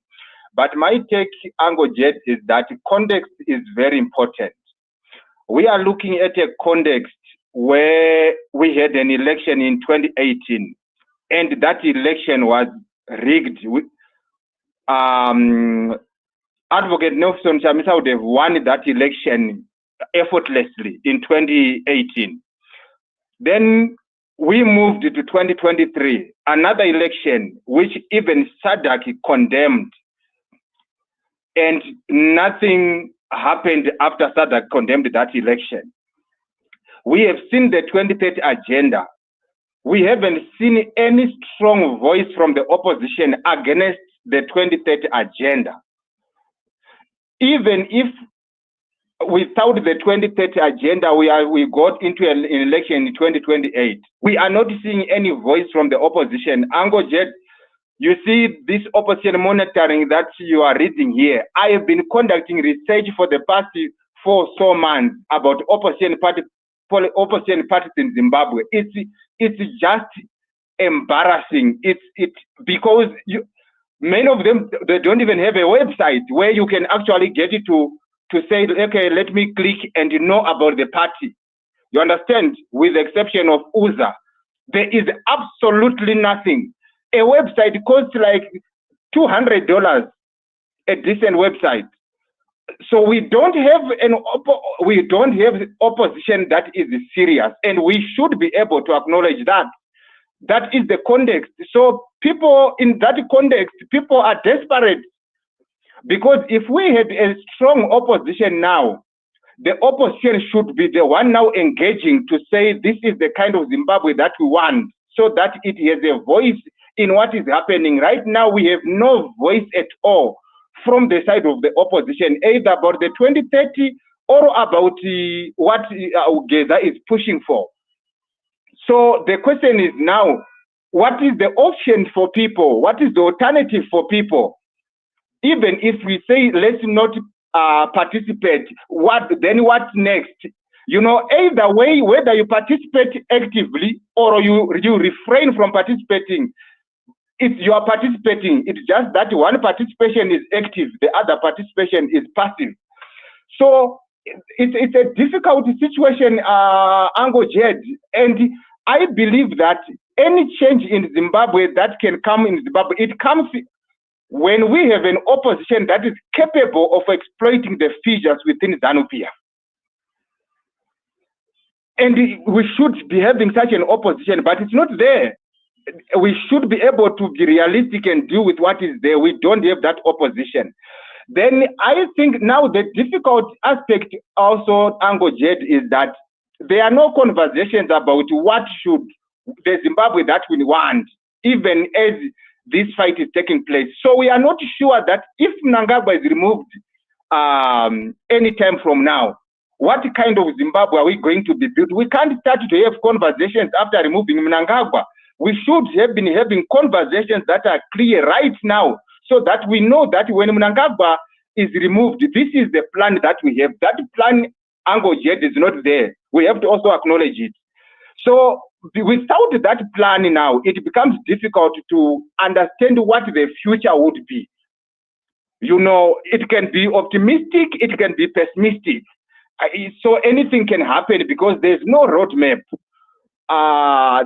But my take, Angojet, is that context is very important. We are looking at a context where we had an election in 2018, and that election was rigged. Advocate Nelson Chamisa would have won that election effortlessly in 2018. Then we moved to 2023, another election which even SADC condemned, and nothing happened after SADC condemned that election. We have seen the 2030 agenda. We haven't seen any strong voice from the opposition against the 2030 agenda. Even if without the 2030 agenda, we got into an election in 2028, we are not seeing any voice from the opposition. Angojet, you see this opposition monitoring that you are reading here. I have been conducting research for the past 4 months about opposition parties in Zimbabwe. It's just embarrassing. It's because many of them, they don't even have a website where you can actually get it to say, okay, let me click and know about the party. You understand? With the exception of USA, there is absolutely nothing. A website costs like $200, a decent website. So we don't have opposition that is serious, and we should be able to acknowledge that. That is the context. So people in that context, people are desperate, because if we had a strong opposition now, the opposition should be the one now engaging to say this is the kind of Zimbabwe that we want, so that it has a voice in what is happening. Right now, we have no voice at all from the side of the opposition, either about the 2030 or about what Geza is pushing for. So the question is now, what is the option for people? What is the alternative for people? Even if we say let's not participate, what's next? You know, either way, whether you participate actively or you refrain from participating, you are participating. It's just that one participation is active, the other participation is passive. So it's a difficult situation, Ango Jed, and I believe that any change in Zimbabwe that can come in Zimbabwe, it comes when we have an opposition that is capable of exploiting the fissures within ZANU-PF. And we should be having such an opposition, but it's not there. We should be able to be realistic and deal with what is there. We don't have that opposition. Then I think now the difficult aspect also, Ango Jed, is that there are no conversations about what should the Zimbabwe that we want, even as this fight is taking place. So we are not sure that if MNANGAGWA is removed any time from now, what kind of Zimbabwe are we going to be built? We can't start to have conversations after removing MNANGAGWA. We should have been having conversations that are clear right now, so that we know that when MNANGAGWA is removed, this is the plan that we have. That plan, Ango Jed, is not there. We have to also acknowledge it. So without that plan now, it becomes difficult to understand what the future would be. You know, it can be optimistic, it can be pessimistic. So anything can happen because there's no roadmap.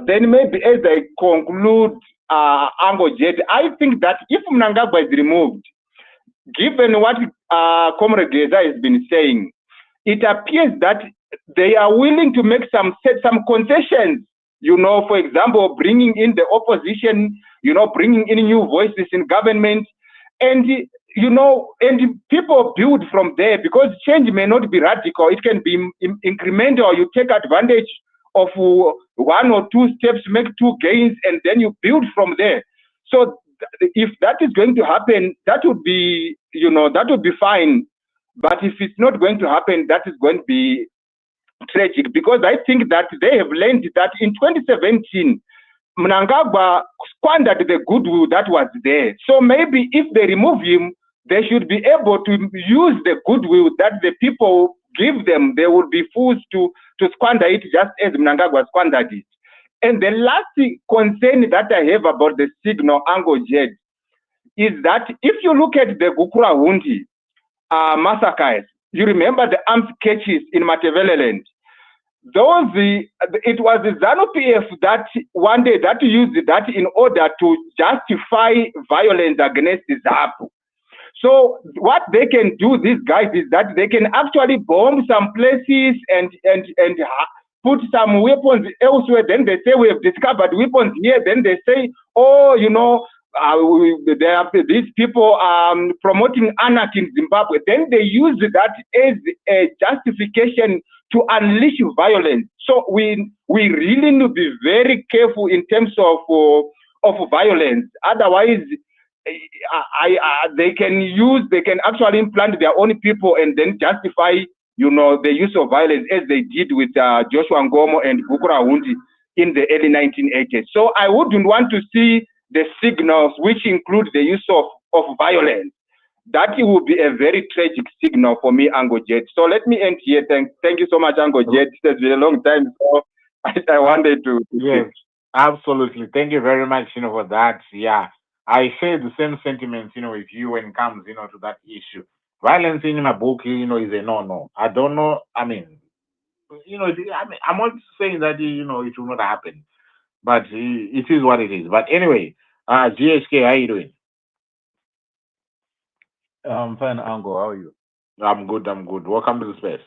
Then maybe as I conclude, Ango Jed, I think that if MNANGAGWA is removed, given what Comrade Geza has been saying, it appears that they are willing to make some concessions. You know, for example, bringing in the opposition, you know, bringing in new voices in government, and you know, and people build from there, because change may not be radical. It can be incremental. You take advantage of one or two steps, make two gains, and then you build from there. So if that is going to happen, that would be, you know, that would be fine. But if it's not going to happen, that is going to be tragic, because I think that they have learned that in 2017, MNANGAGWA squandered the goodwill that was there. So maybe if they remove him, they should be able to use the goodwill that the people give them. They would be forced to squander it just as MNANGAGWA squandered it. And the last concern that I have about the signal, Ango Jed, is that if you look at the Gukura Hundi massacres, you remember the armed catches in Mateveleland. Those, it was the ZANU-PF that one day that used that in order to justify violence against the ZAPU. So what they can do, these guys, is that they can actually bomb some places and put some weapons elsewhere. Then they say we have discovered weapons here. Then they say, oh, you know, there are these people promoting anarchy in Zimbabwe. Then they use that as a justification to unleash violence. So we really need to be very careful in terms of violence. Otherwise, they can actually implant their own people and then justify, you know, the use of violence, as they did with Joshua Ngomo and Gukura Hundi in the early 1980s. So I wouldn't want to see the signals which include the use of violence. That would be a very tragic signal for me, Ango Jed. So let me end here. Thank you so much, Ango Jed. It has been a long time, so I wanted to. Yes, absolutely. Thank you very much, you know, for that. Yeah, I share the same sentiments, you know, with you when it comes, you know, to that issue. Violence in my book, you know, is a no-no. I don't know. I mean, you know, I'm not saying that, you know, it will not happen, but it is what it is. But anyway, GHK, how you doing? I'm fine, Ango. How are you? I'm good. I'm good. Welcome to the space.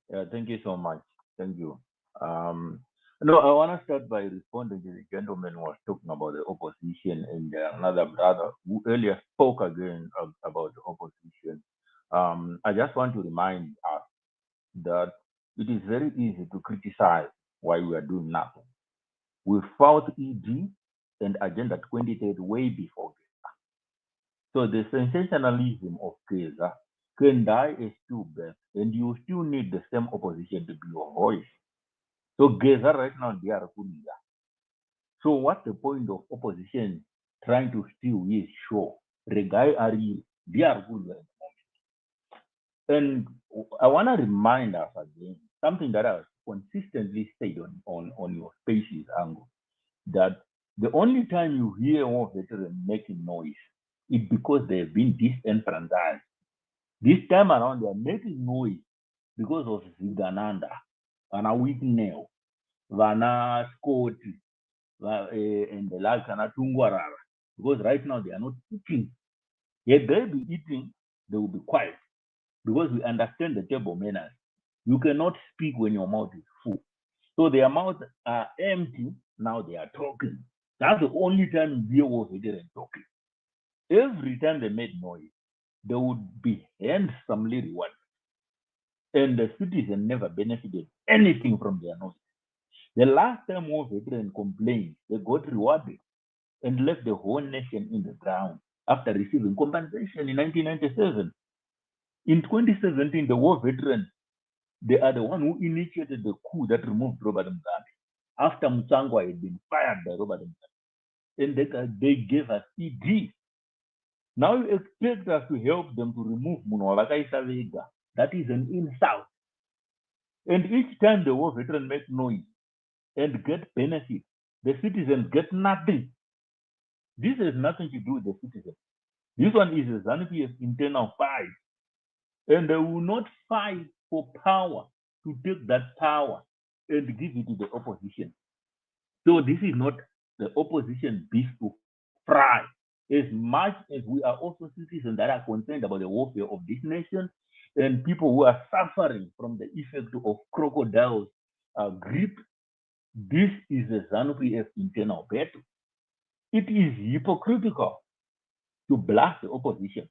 Yeah, thank you so much. Thank you. No, I want to start by responding to the gentleman who was talking about the opposition and another brother who earlier spoke again about the opposition. I just want to remind us that it is very easy to criticize why we are doing nothing. We fought ED and Agenda 2030 way before Geza. So the sensationalism of Geza can die as stillbirth, and you still need the same opposition to be your voice. So Geza right now they are good. So what's the point of opposition trying to steal his show? Regai Ari, they are good. And I want to remind us again something that I consistently said on your spaces angle, that the only time you hear war veterans making noise is because they have been disenfranchised. This time around, they are making noise because of Zigananda, Vana Whitnell, Vana Scott, and the like, Vana Tungwarara. Because right now they are not eating. If they be eating, they will be quiet. Because we understand the table manners. You cannot speak when your mouth is full. So their mouths are empty, now they are talking. That's the only time you hear war veterans talking. Every time they made noise, they would be handsomely rewarded. And the citizen never benefited anything from their noise. The last time war veterans complained, they got rewarded and left the whole nation in the ground after receiving compensation in 1997. In 2017, the war veterans, they are the one who initiated the coup that removed Robert Mugabe after Mutangwa had been fired by Robert Mugabe. And they gave us CD. Now you expect us to help them to remove Munawakaisa Vega. That is an insult. And each time the war veteran make noise and get benefit, the citizens get nothing. This has nothing to do with the citizens. This one is a ZANU-PF internal fight. And they will not fight for power to take that power and give it to the opposition. So this is not the opposition beef to fry. As much as we are also citizens that are concerned about the welfare of this nation and people who are suffering from the effect of crocodiles grip, this is a ZANU-PF internal battle. It is hypocritical to blast the opposition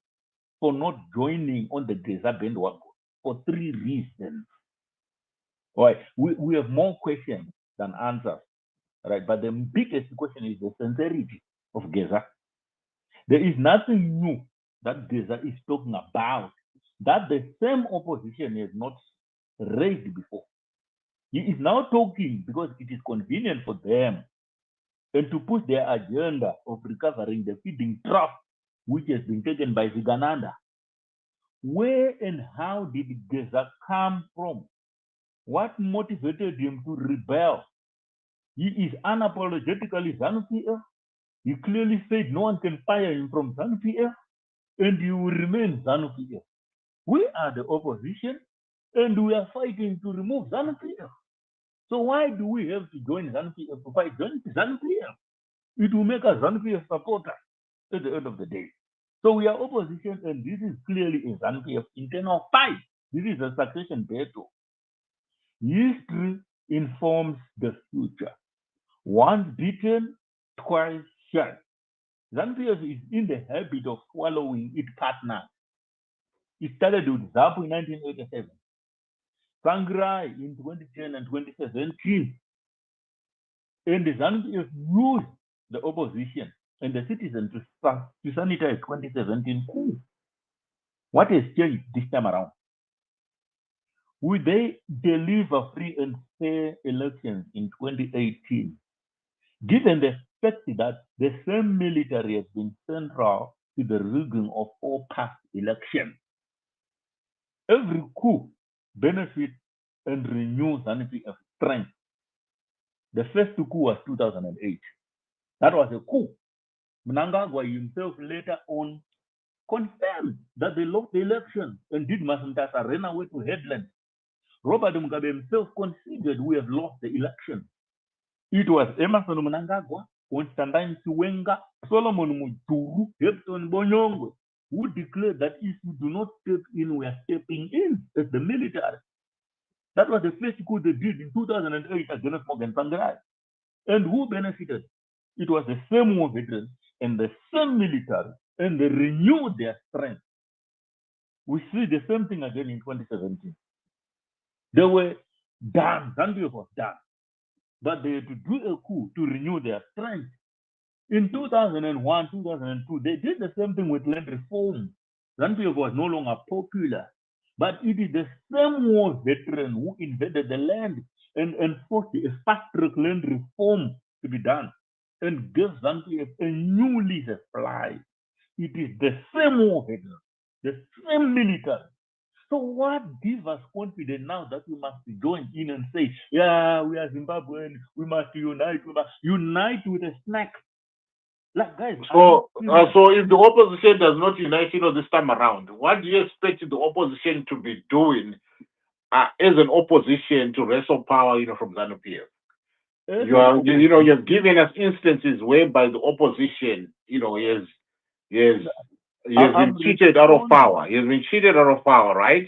for not joining on the Geza bandwagon for 3 reasons. All right, we have more questions than answers, right? But the biggest question is the sincerity of Geza. There is nothing new that Geza is talking about that the same opposition has not raised before. He is now talking because it is convenient for them and to push their agenda of recovering the feeding trough which has been taken by Zigananda. Where and how did Geza come from? What motivated him to rebel? He is unapologetically ZANU-PF. He clearly said no one can fire him from ZANU-PF, and he will remain ZANU-PF. We are the opposition, and we are fighting to remove ZANU-PF. So why do we have to join ZANU-PF to fight ZANU-PF? It will make us ZANU-PF supporters at the end of the day. So we are opposition, and this is clearly a ZANU-PF internal fight. This is a succession battle. History informs the future. Once beaten, twice shy. ZANU-PF is in the habit of swallowing its partners. It started with ZAPU in 1987, Sangrai in 2010 and 2017, and the ZANU-PF used the opposition and the citizens to sanitize 2017 coup. What has changed this time around? Will they deliver free and fair elections in 2018, given the fact that the same military has been central to the rigging of all past elections? Every coup benefits and renews ZANU-PF strength. The first coup was 2008. That was a coup. MNANGAGWA himself later on confirmed that they lost the election and did Masantasa ran away to headland. Robert Mugabe himself conceded we have lost the election. It was Emerson MNANGAGWA, Constantine Chiwenga, Solomon Muturu, Hepton Bonyongwe, who declared that if you do not step in, we are stepping in as the military. That was the first coup they did in 2008 against Morgan Tsvangirai. And who benefited? It was the same war veterans and the same military, and they renewed their strength. We see the same thing again in 2017. They were done, ZANU-PF was done, but they had to do a coup to renew their strength. In 2001, 2002, they did the same thing with land reform. ZANU-PF was no longer popular. But it is the same war veteran who invaded the land and forced a fast-track land reform to be done and gave ZANU-PF a new lease of life. It is the same war veteran, the same military. So what gives us confidence now that we must join in and say, yeah, we are Zimbabwean, we must unite with a snack. Like guys, So if the opposition does not unite, this time around, what do you expect the opposition to be doing as an opposition to wrestle power, from ZANU-PF? You've given us instances whereby the opposition, he has been cheated out of power. He has been cheated out of power, right?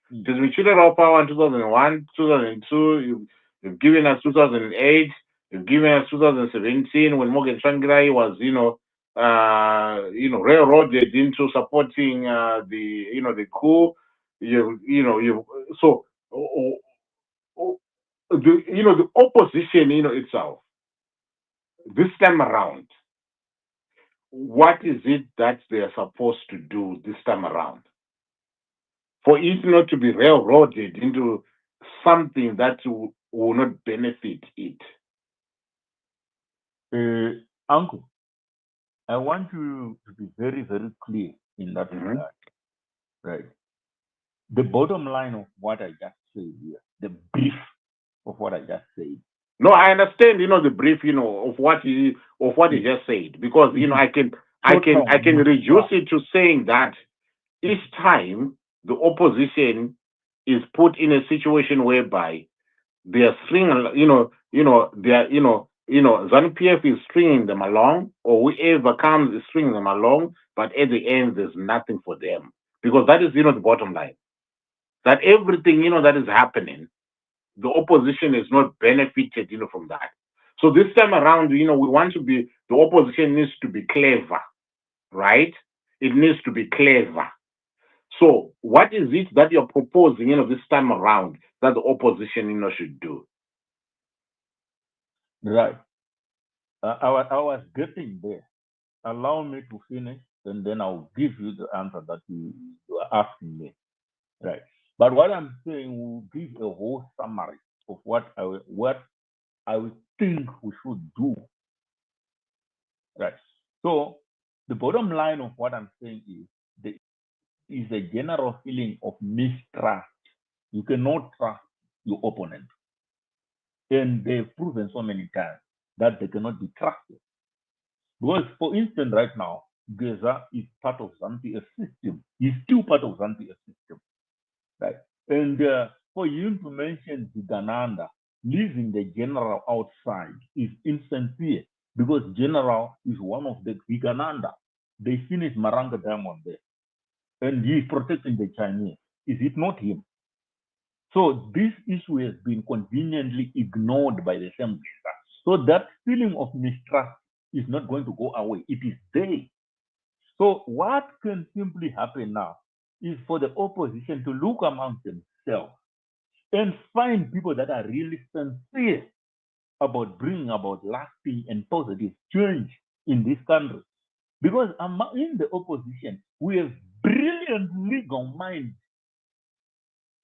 He has been cheated out of power in 2001, 2002. You've given us 2008. You've given us 2017 when Morgan Tsvangirai was, railroaded into supporting the coup. The opposition, itself, this time around, what is it that they are supposed to do this time around? For it not to be railroaded into something that will not benefit it. Uncle, I want you to be very, very clear in that regard. Right. The bottom line of what I just said here, the brief of what I just said. No, I understand, the brief, of what he just said, because I can reduce it to saying that each time the opposition is put in a situation whereby they are ZANU-PF is stringing them along, or whoever comes is stringing them along, but at the end there's nothing for them, because that is the bottom line. That everything that is happening, the opposition is not benefited from that. So this time around, we want to be, the opposition needs to be clever, right? It needs to be clever. So what is it that you're proposing, this time around that the opposition, should do? Right. I was getting there. Allow me to finish, and then I'll give you the answer that you are asking me. Right. But what I'm saying will give a whole summary of what I would think we should do. Right. So the bottom line of what I'm saying is there is a general feeling of mistrust. You cannot trust your opponent. And they've proven so many times that they cannot be trusted. Because, for instance, right now, Geza is part of ZANU-PF system. He's still part of ZANU-PF system. Right. And for you to mention Zigananda, leaving the general outside is insincere, because general is one of the Zigananda. They finished Maranga Diamond there. And he is protecting the Chinese. Is it not him? So this issue has been conveniently ignored by the same Geza. So that feeling of mistrust is not going to go away. It is there. So what can simply happen now is for the opposition to look among themselves and find people that are really sincere about bringing about lasting and positive change in this country. Because in the opposition, we have brilliant legal minds.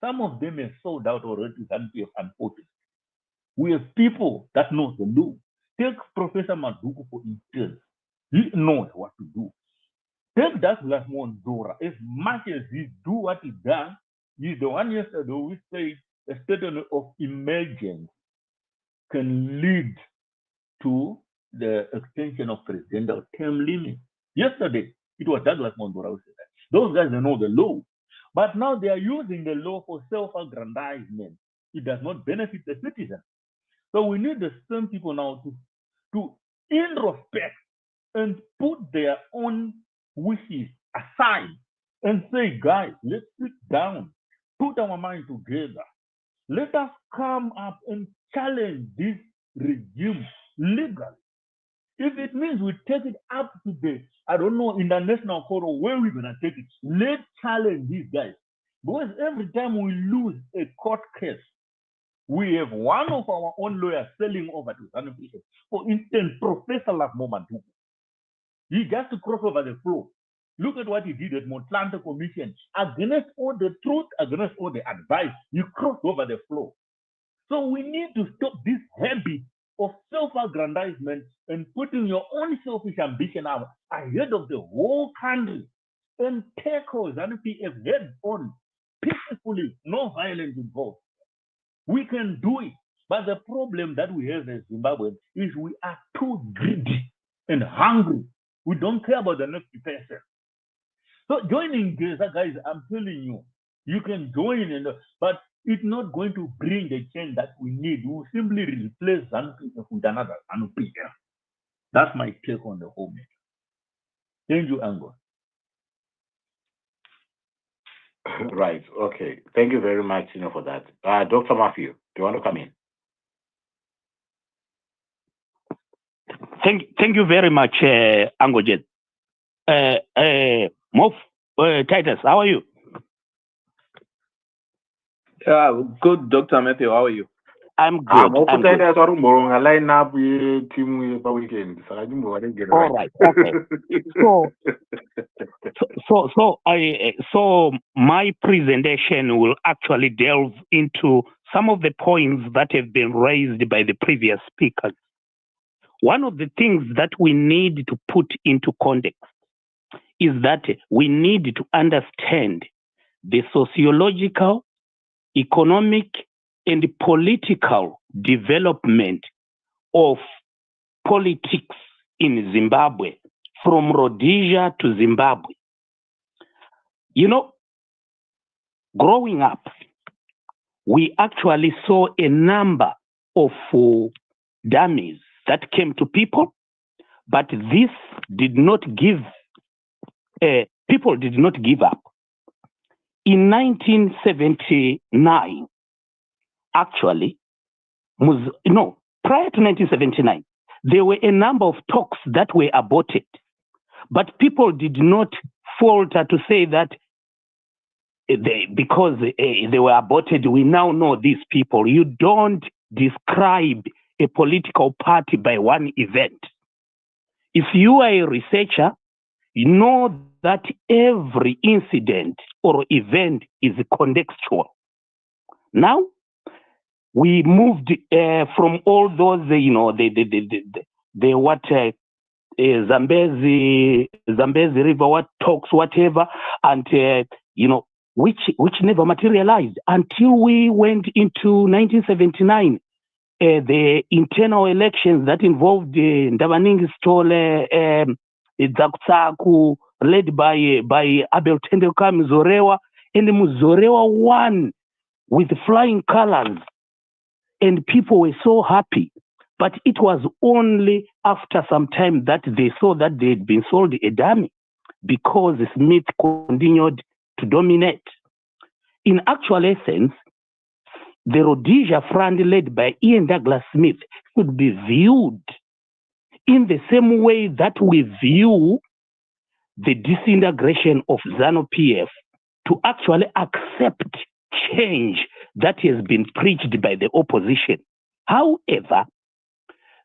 Some of them have sold out already, unfortunately. We have people that know the law. Take Professor Maduku, for instance. He knows what to do. Take Douglas Mondora. As much as he do what he does, he's the one yesterday we said a state of emergency can lead to the extension of presidential term limit. Yesterday, it was Douglas Mondora who said that. Those guys, they know the law. But now they are using the law for self-aggrandizement. It does not benefit the citizen. So we need the same people now to introspect and put their own wishes aside and say, guys, let's sit down, put our mind together. Let us come up and challenge this regime legally. If it means we take it up to the, international forum, where we're going to take it, let's challenge these guys. Because every time we lose a court case, we have one of our own lawyers selling over to ZANU-PF. For instance, Professor Maduku. He just to cross over the floor. Look at what he did at Motlanta Commission. Against all the truth, against all the advice, you crossed over the floor. So we need to stop this habit of self-aggrandizement and putting your own selfish ambition out ahead of the whole country and tackle ZANU-PF head on, peacefully, no violence involved. We can do it. But the problem that we have as Zimbabweans is we are too greedy and hungry. We don't care about the next person. So joining GEZA, guys, I'm telling you, you can join, but it's not going to bring the change that we need. We will simply replace ZANU-PF with another ZANU-PF. That's my take on the whole matter. Thank you, Ango. Right. Okay. Thank you very much, for that. Dr. Matthew, do you want to come in? Thank you very much, Angojet. Titus, how are you? Good, Dr. Matthew. How are you? I'm good. I'm good. Line up with team weekend. All right. Okay. So my presentation will actually delve into some of the points that have been raised by the previous speakers. One of the things that we need to put into context is that we need to understand the sociological, economic, and political development of politics in Zimbabwe, from Rhodesia to Zimbabwe. Growing up, we actually saw a number of dummies that came to people, but this did not give, people did not give up. In 1979, actually, prior to 1979, there were a number of talks that were aborted, but people did not falter to say that because they were aborted, we now know these people. You don't describe a political party by one event. If you are a researcher, you know that every incident or event is contextual. Now, we moved from all those, Zambezi River, what talks, whatever, and, which never materialized until we went into 1979, the internal elections that involved Ndabaningi Stole, Zakutsaku, led by Abel Tendeka Muzorewa, and Muzorewa won with flying colors, and people were so happy. But it was only after some time that they saw that they had been sold a dummy, because Smith continued to dominate. In actual essence, the Rhodesia Front led by Ian Douglas Smith should be viewed in the same way that we view the disintegration of ZANU-PF, to actually accept change that has been preached by the opposition. However,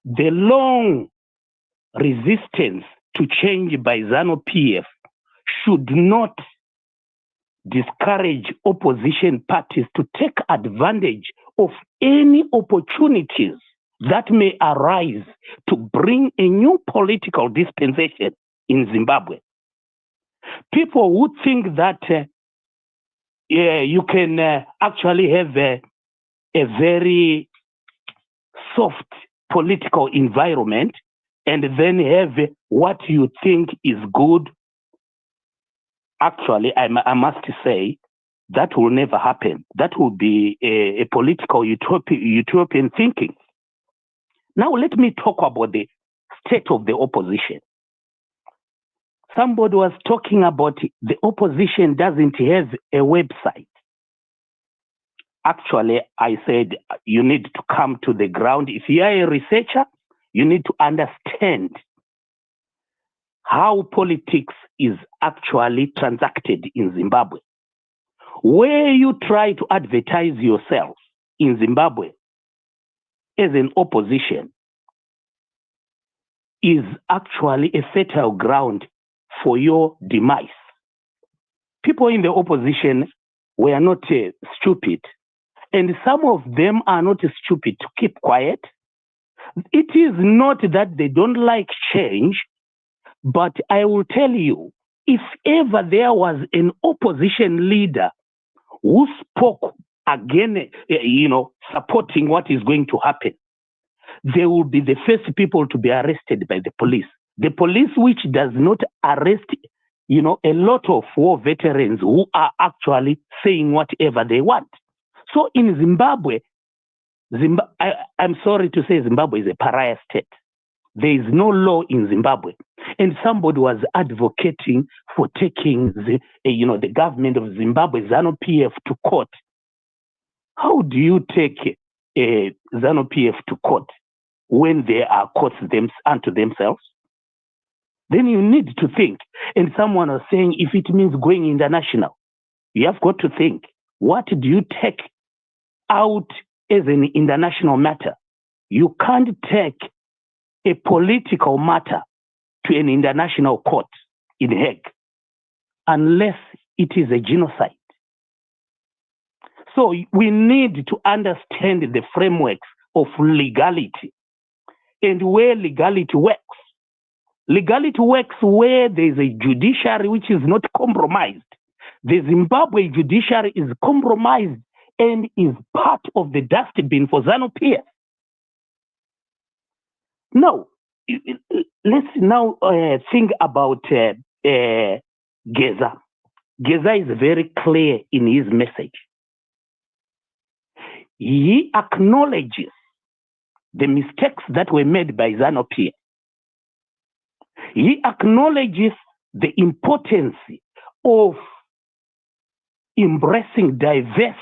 the long resistance to change by ZANU-PF should not discourage opposition parties to take advantage of any opportunities that may arise to bring a new political dispensation in Zimbabwe. People would think that you can actually have a very soft political environment and then have what you think is good. Actually, I must say that will never happen. That will be a political utopian thinking. Now let me talk about the state of the opposition. Somebody was talking about the opposition doesn't have a website. Actually, I said you need to come to the ground. If you are a researcher, you need to understand how politics is actually transacted in Zimbabwe. Where you try to advertise yourself in Zimbabwe as an opposition is actually a fertile ground for your demise. People in the opposition were not stupid, and some of them are not stupid to keep quiet. It is not that they don't like change, but I will tell you, if ever there was an opposition leader who spoke again, supporting what is going to happen, they will be the first people to be arrested by the police. The police, which does not arrest, a lot of war veterans who are actually saying whatever they want. So in Zimbabwe, I'm sorry to say Zimbabwe is a pariah state. There is no law in Zimbabwe. And somebody was advocating for taking the government of Zimbabwe, ZANU-PF, to court. How do you take ZANU-PF to court when they are courts unto themselves? Then you need to think. And someone was saying, if it means going international, you have got to think, what do you take out as an international matter? You can't take a political matter to an international court in Hague unless it is a genocide. So we need to understand the frameworks of legality and where legality works. Legality works where there is a judiciary which is not compromised. The Zimbabwe judiciary is compromised and is part of the dustbin for ZANU-PF. Now, let's now think about Geza. Geza is very clear in his message. He acknowledges the mistakes that were made by ZANU-PF. He acknowledges the importance of embracing diverse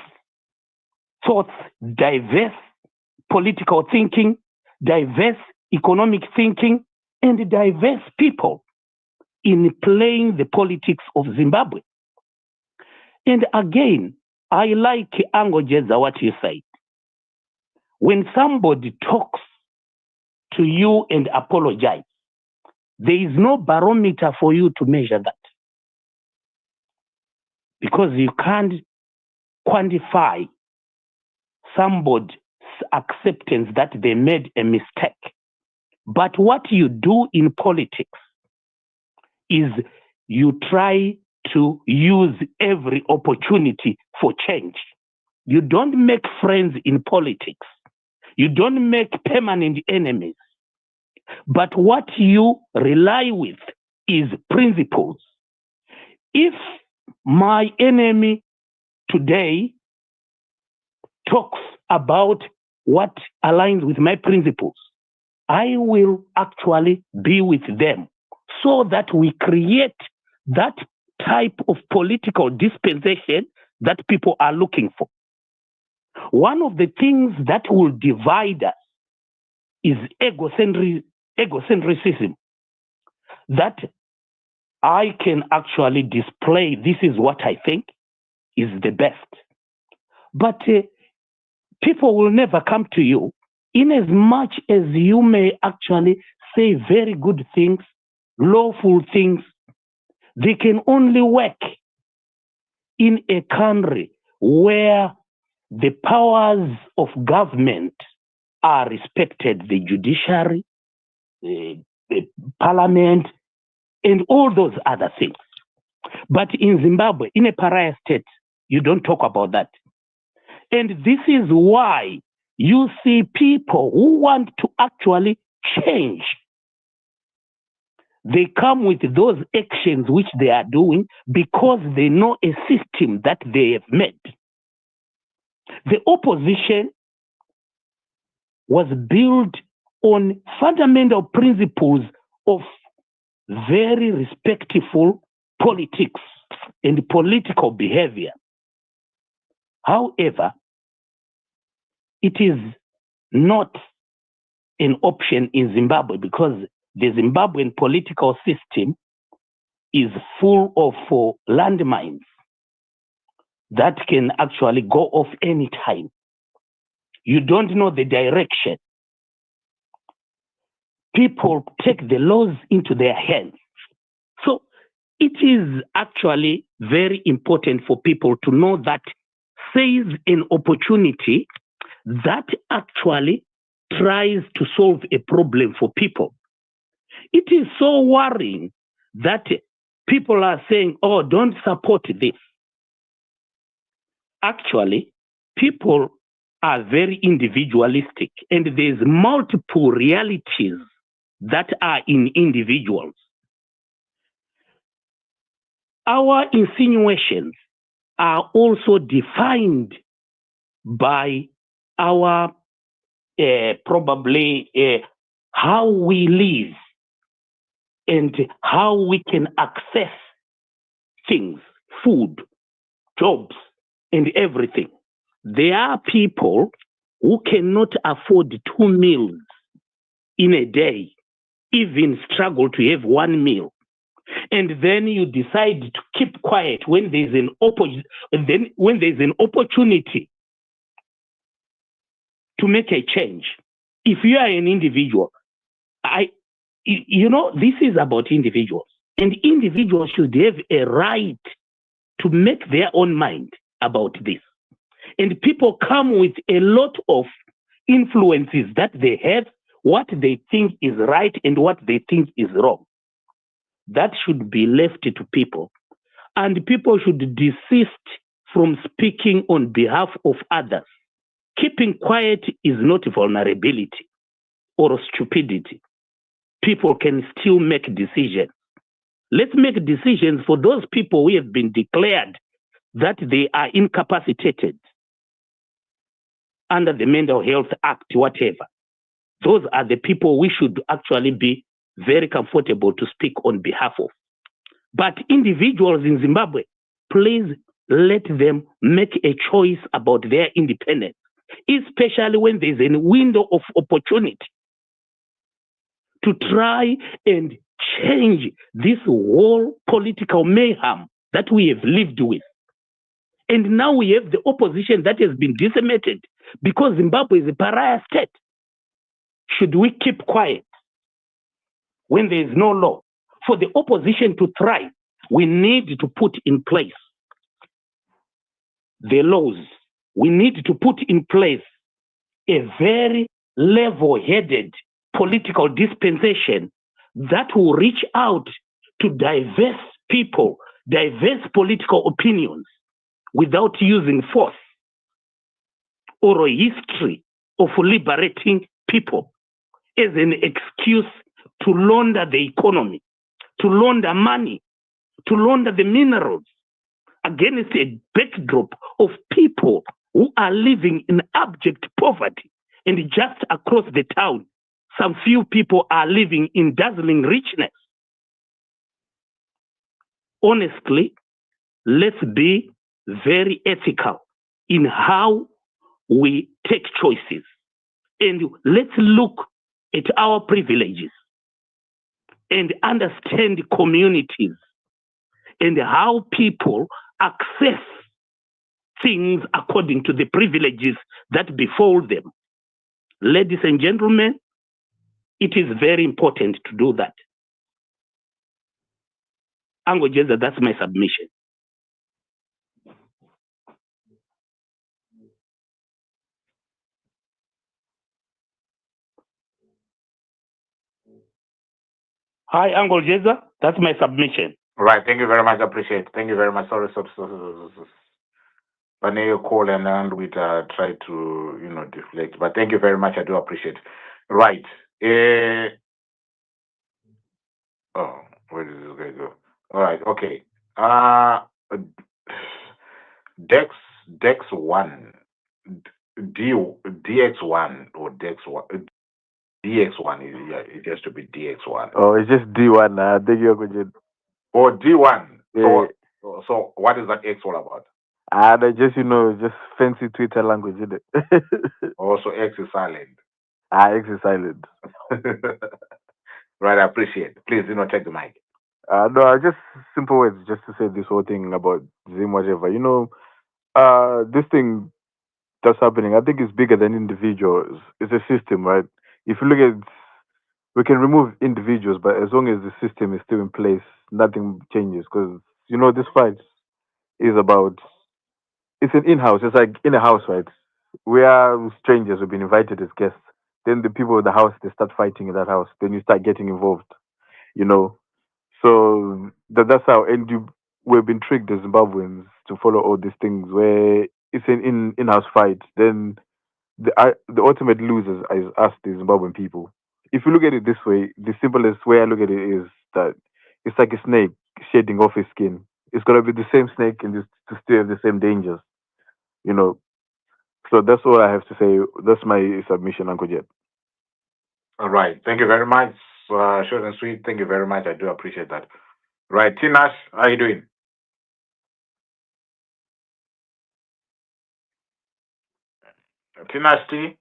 thoughts, diverse political thinking, diverse economic thinking, and diverse people in playing the politics of Zimbabwe. And again, I like Angojeza what you said. When somebody talks to you and apologize, there is no barometer for you to measure that. Because you can't quantify somebody's acceptance that they made a mistake. But what you do in politics is you try to use every opportunity for change. You don't make friends in politics. You don't make permanent enemies. But what you rely with is principles. If my enemy today talks about what aligns with my principles, I will actually be with them so that we create that type of political dispensation that people are looking for. One of the things that will divide us is egocentrism, that I can actually display, this is what I think is the best. But people will never come to you in as much as you may actually say very good things, lawful things. They can only work in a country where the powers of government are respected, the judiciary, the parliament, and all those other things. But in Zimbabwe, in a pariah state, you don't talk about that. And this is why you see people who want to actually change. They come with those actions which they are doing because they know a system that they have made. The opposition was built on fundamental principles of very respectful politics and political behavior. However, it is not an option in Zimbabwe because the Zimbabwean political system is full of landmines that can actually go off any time. You don't know the direction. People take the laws into their hands. So it is actually very important for people to know that seize an opportunity that actually tries to solve a problem for people. It is so worrying that people are saying, oh, don't support this. Actually, people are very individualistic, and there's multiple realities that are in individuals. Our insinuations are also defined by our probably how we live and how we can access things, food, jobs, and everything. There are people who cannot afford 2 meals in a day, even struggle to have 1 meal. And then you decide to keep quiet when there's an opportunity to make a change. If you are an individual, this is about individuals, and individuals should have a right to make their own mind about this. And people come with a lot of influences that they have, what they think is right and what they think is wrong. That should be left to people. And people should desist from speaking on behalf of others. Keeping quiet is not vulnerability or stupidity. People can still make decisions. Let's make decisions for those people who have been declared that they are incapacitated under the Mental Health Act, whatever. Those are the people we should actually be very comfortable to speak on behalf of. But individuals in Zimbabwe, please let them make a choice about their independence, especially when there's a window of opportunity to try and change this whole political mayhem that we have lived with. And now we have the opposition that has been decimated because Zimbabwe is a pariah state. Should we keep quiet when there is no law? For the opposition to thrive, we need to put in place the laws. We need to put in place a very level-headed political dispensation that will reach out to diverse people, diverse political opinions, without using force or a history of liberating people as an excuse to launder the economy, to launder money, to launder the minerals against a backdrop of people who are living in abject poverty. And just across the town, some few people are living in dazzling richness. Honestly, let's be very ethical in how we take choices. And let's look at our privileges and understand communities and how people access things according to the privileges that befall them. Ladies and gentlemen, it is very important to do that. MNANGAGWA, that's my submission. Hi, MNANGAGWA, that's my submission. Right. Thank you very much. I appreciate it. Thank you very much. Sorry. But now you call and we try to, deflect. But thank you very much. I do appreciate it. Right. Where did this guy go? All right. Okay. Dex 1, DX1 or DX1. DX1, yeah, it has to be DX1. Oh, it's just D1. Thank you, Uncle. Or D1. Yeah. So what is that X all about? Just fancy Twitter language, isn't it? Also, X is silent. X is silent. Right, I appreciate it. Please, take the mic. No, just simple words, just to say this whole thing about Zim, whatever. This thing that's happening, I think it's bigger than individuals. It's a system, right? If you look at we can remove individuals, but as long as the system is still in place, nothing changes. Because this fight is about it's an in-house. It's like in a house, right? We are strangers. We've been invited as guests. Then the people of the house they start fighting in that house. Then you start getting involved. You know. So that's how. And we've been tricked as Zimbabweans to follow all these things where it's an in-house fight. Then the ultimate losers is us, the Zimbabwean people. If you look at it this way, the simplest way I look at it is that it's like a snake shedding off his skin. It's gonna be the same snake and just to still have the same dangers. You know. So that's all I have to say. That's my submission, Uncle Jet. All right. Thank you very much. Short and sweet. Thank you very much. I do appreciate that. Right. Tinas, how are you doing? Tinas T?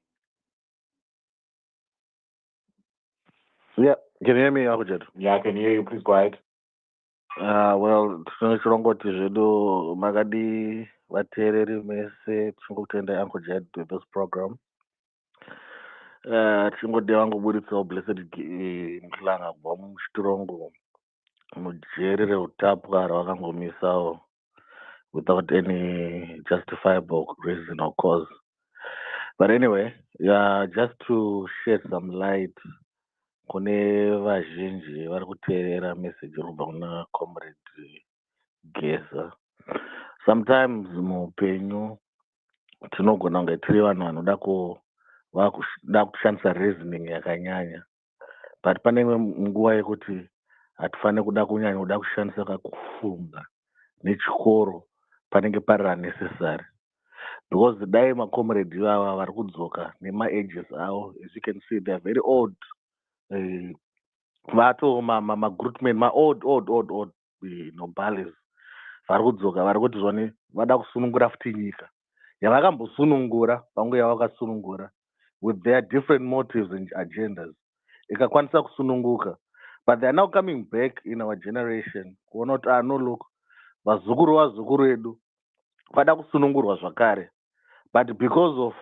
Yeah, can you hear me, Uncle Jet? Yeah, I can hear you. Please go ahead. Well, tinongoti zvedu makadi vateereri mese tichingotenda Uncle Jet with this program. Tichingode vangoburitsawo Blessed MNANGAGWA muchitongo mujeri reutapwa ravakangomisawo without any justifiable reason or cause. But anyway, yeah, just to shed some light kune vazhinji vari kuteerera message inobva kuna comrade Geza. Sometimes muupenyu tinogona kunge tiri vanhu vakuda kushandisa reasoning yakanyanya, but pane imwe nguva yekuti hatifaniri kuda kushandisa kufunga nechikoro panenge pari unnecessary, because dai macomrade ivava vari kudzoka nema-ages avo, as you can see they are very old, vato magrootmen maold nobales vari kudzoka vari kuti zvoni vada kusunungura futi nyika yavakambosunungura panguva yavakasunungura with their different motives and agendas ikakwanisa kusununguka, but they are now coming back in our generation kuona kuti no look vazukuru edu vada kusunungurwa zvakare, but because of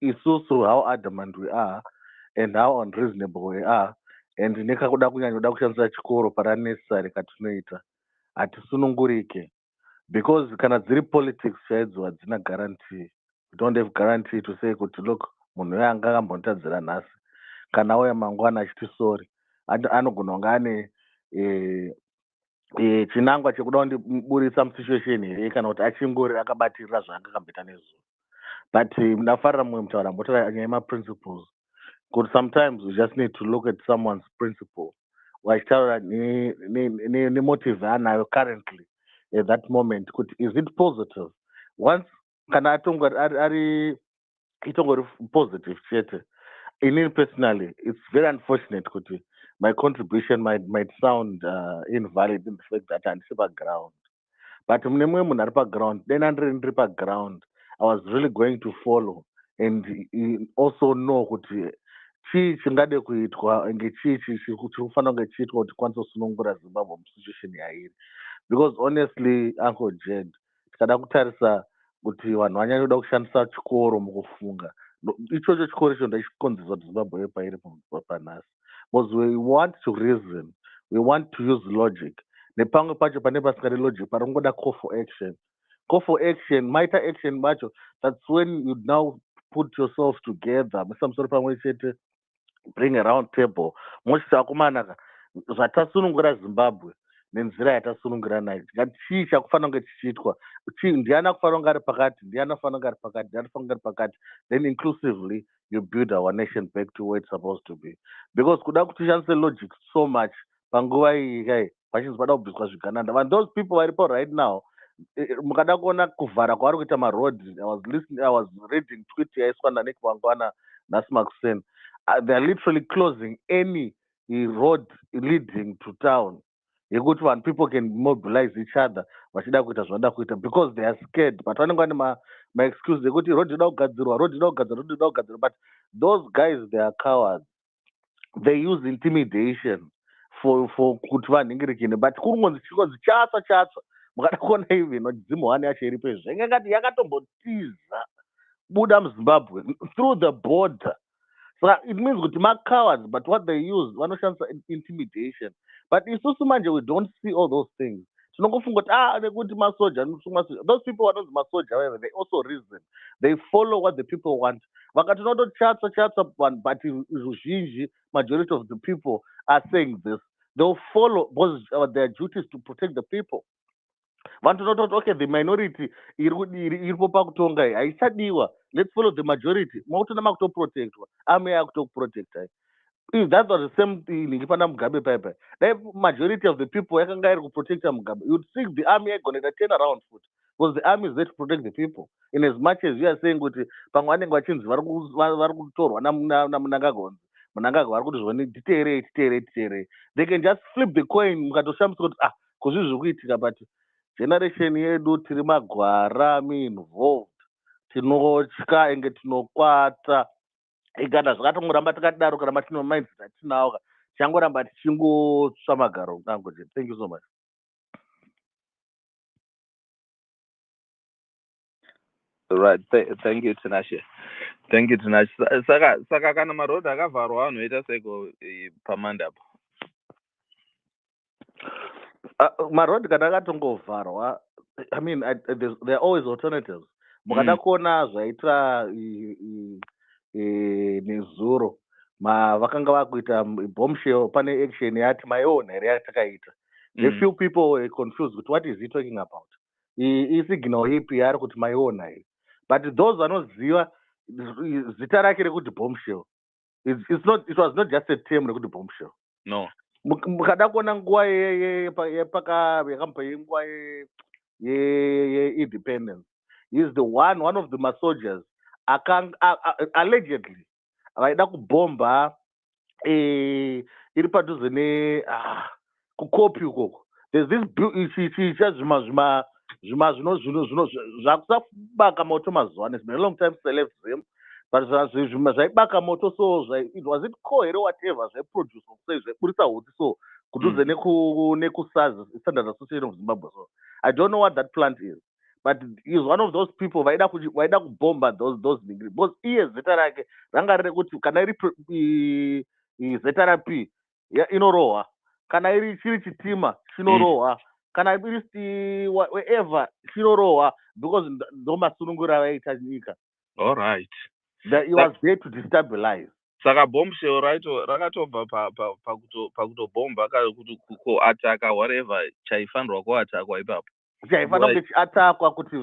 isusu how adamant we are and how unreasonable we are and nekakuda kunyanya kushandisa chikoro paranesessary katinoita hatisunungurike, because kana dziri politics chaidzo hadzina guarantee. We don't have guarantee to say kuti look munhu uyo anga akambonitadzira nhasi kana auya mangwana achiti sorry anogona kunge ane chinangwa chekuda kundiburitsa musituation here kana kuti achingori akabatirira zvaanga akamboita nezuva. But ndafarira mumwe mutaura mbotaura nyaya yemaprinciples kuti sometimes we just need to look at someone's principle wachitaura nemotive yaanayo currently at that moment kuti is it positive. Once kana itongori positive chete, inini personally it's very unfortunate kuti my contribution might sound invalid in the fact that handisi paground, but mune mumwe munhu ari paground dena ndiri paground I was really going to follow and also know kuti chii chingade kuitwa enge chii chiri kufanira kunge chiitwa kuti tikwanise kusunungura Zimbabwe musituation yairi, because honestly Uncle Jed tikada kutarisa kuti vanhu vanyanya kuda kushandisa chikoro mukufunga, ichocho chikoro icho ndachikonzeresa kuti Zimbabwe yepairi panhasi, because we want to reason, we want to use logic. Nepamwe pacho pane pasingadi logic paringoda call for action maita action bacho, that's when you now put yourself together musamusoro pamwe chete, bring a round table mochiti akomanaka zvatasunungura Zimbabwe nenzira yatasunungura nayo chii chakufanira kunge chichiitwa, ndiani akufanira kunge ari pakati, ndiani anofanira kunge ari pakati, ndiani anofanira kunge ari pakati, then inclusively you build our nation back to where it's supposed to be. Because kuda kuti tishandise logic so much panguva iyi kai pachinzi pada kubviswa zvigananda, and those people varipo right now mukada kuona kuvhara kwavari kuita maroad, I was reading tweet yaiswa naNick Mangwana nhasi makuseni, they are literally closing any road leading to town yekuti vanhu people can mobilize each other vachida kuita zvavanoda kuita because they are scared, but vanenge vane maexcuse ekuti road ida kugadzirwa, but those guys they are cowards, they use intimidation for kuti vanhingirikine, but kungonzi chatsva mukada kuona even dzimuhani yacho iri pezvo ingangati yakatombotiza buda muZimbabwe through the border So it means kuti cowards, but what they use vanoshandisa intimidation. But isusu manje we don't see all those things. Tinongofunga kuti nekuti masoja those people vanonzi masoja whatever, they also reason, they follow what the people want. Vakati chatsa but zhinji majority of the people are saying this, they'll follow because their duty is to protect the people. Vantu nototi okay, the minority iripo pakutonga iyi haichadiwa, let's follow the majority. Mautona makutoprotectwa army yakutoprotecta. If that was the same thing ingipanda Mugabe paipai, the majority of the people yakanga iri kuprotecta Mugabe, you'd think the army gonna turn around foot, because the army is there to protect the people. In as much as you are saying kuti pamwe vanenge vachinzi vari kutorwa naMNANGAGWA, MNANGAGWA vari kuti zvoni titeerei, they can just flip the coin mukatoshamisa kuti kuzvi zviri kuitika, but generation yedu tiri magwara involved, tinotya enge tinokwata ikana zvakatomuramba takadaro kana matino minds atinawo tichangoramba tichingotsva magaro nango. Thank you so much. Right, thank you Tinashe. Saka kana marodhi akavharwa anoita seiko pamanda apo? Marodhi kana akatongovharwa, I mean there are always alternatives. Mukada kuona zvaitira nezuro vakanga vakuita bombshell, pane action yati maiona here yatakaita. The few people were confused with what is he talking about, isignal ipi yaari kuti maiona here, but those vanoziva zita rake rekuti bombshell, it was not just a term rekuti bombshell. No. Mukada kuona nguva yakampa yenguva ye-independence, he is the one of the soldiers allegedly vaida kubomba iri padhuze kukopi ukoko. There's this chicha zvima zvakusabaka moto mazuva ano. It's been a long time since I left them, but zvima zvaibaka moto, so was it coal here whatever zvaiproduce zvaibudisa hutsi so kudhuze nekuSAZS, Standard Association of Zimbabwe. So I don't know what that plant is, but he's one of those people vaida kubomba those degree, because iye zeta rake ranga riri kuti kana iri zeta rapi inorohwa, kana iri chiri chitima chinorohwa, kana iri wherever chinorohwa, because ndo masunungura avaita nyika. All right. That he was there to destabilize. Saka bombshell rakatobva pakutobomba kuti kuataka whatever chaifanirwa kuatakwa ipapo. Chaifanirwa kunge chiatakwa kuti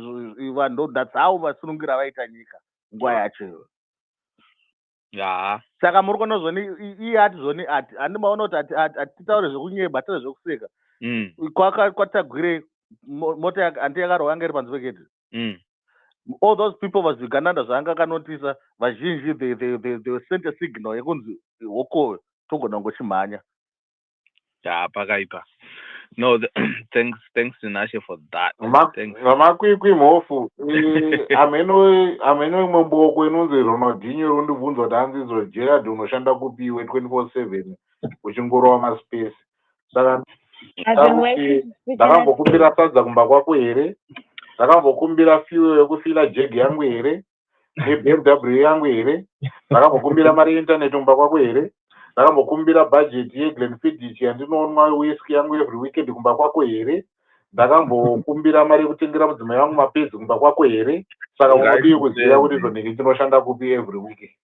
vanhu, that's how vasunungira vaita nyika nguva yacho. Saka muri kuona zvoni iye ati zvoni handimaona kuti atitaure zvekunyeba taure zvekuseka. Kwatagwire mota handi yakarwa yanga iri panze pegedhi. All those people vazigananda zvanga akanotisa vazhinji, they sent a signal yekunzi hoko togona ngochimhanya. Pakaipa. No, thanks Tinashe for that. Vamakwikwi mhofu ameno imwe mboko inonzi Ronaldinho rondibvunza kuti hanzi Gerard unoshanda kupiwe 24/7 uchingorova maspace. Saka ndakambokumbira sadza kumba kwako here, ndakambokumbira fuel yekufila jegi yangu here neBMW yangu here, ndakambokumbira mari yeInternet kumba kwako here, ndakambokumbira budget yeGlenfiddich yandinoonwa whisky yangu every weekend kumba kwako here, ndakambokumbira mari yekutengera mudzimai wangu mapedzi kumba kwako here. Saka unodii kuziva kuti zvonhiki chinoshanda kupi every week?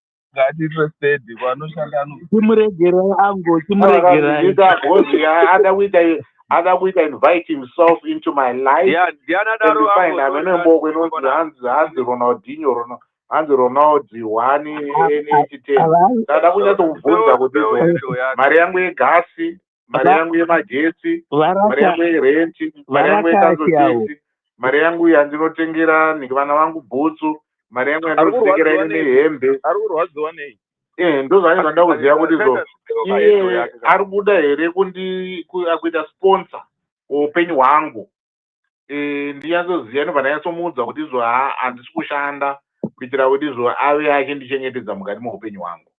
Interested vanoshanda chimuregerai angu chimuregerai ada kuita invite himself into my life. And find amene mboko inonzi hanzi Ronaldinho, hanzi Ronaldo 1 ada kunyatsomubvunza kuti mari yangu yegasi, mari yangu yemagetsi, mari yangu yerenti, mari yangu yekanzotesi, mari yangu yandinotengera vana vangu bhutsu, mari yangu yandinotengera ine nehembe. Ari kurwadziwa nei? Ndo zvaizvanda kuziva kuti iye ari kuda here kuita sponsor upenyu hwangu. Ndinyazoziva ndobva ndanyatsomuudza kuti handisi kushanda kuitira kuti ave achendichengetedza mukati meupenyu hwangu.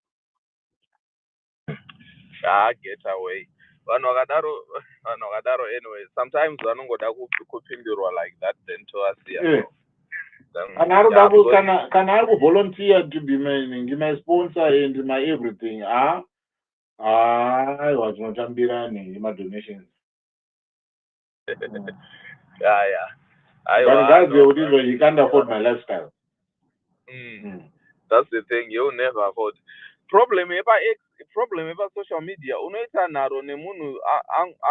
Get away. Vanhu vakadaro anyway, sometimes vanongoda kupindurwa like that then toasiya. And I can I volunteer to be my sponsor and my everything? I was not ambirani my donations. Yeah. But guys, you can't afford my lifestyle. That's the thing, you'll never afford. Problem about social media, unoita naro nemunhu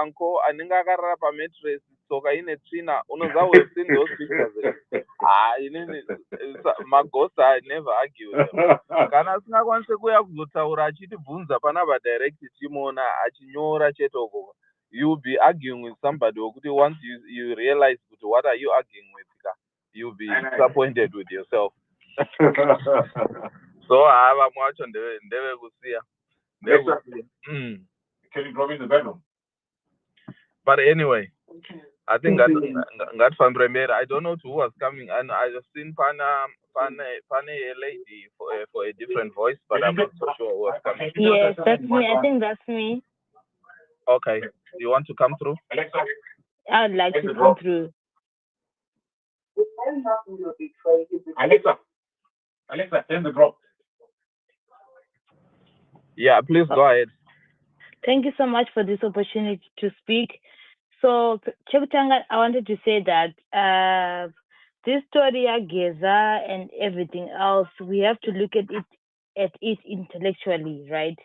anko anenge akarara pamattress tsoka ine tsvina, unoza we've seen those pictures. Maghost, I never argue with them. Kana asingakwanise kuuya kuzotaura achitibvunza panapa direct tichimuona achinyora chete uko, you'll be arguing with somebody wekuti once you realize what are you arguing with, you'll be disappointed with yourself. So vamwe vacho ndevekusiya. Can you drop in the bedroom? But anyway, I think that from Premier, I don't know who was coming, and I just seen Pana a lady for a different voice, but I'm not so sure who was coming. Yes, that's me. I think that's me. Okay, you want to come through? I'd like to come through. Alexa, turn the drop. Yeah, please go ahead. Thank you so much for this opportunity to speak. So, Chekutanga, I wanted to say that this story, Geza, and everything else, we have to look at it intellectually, right?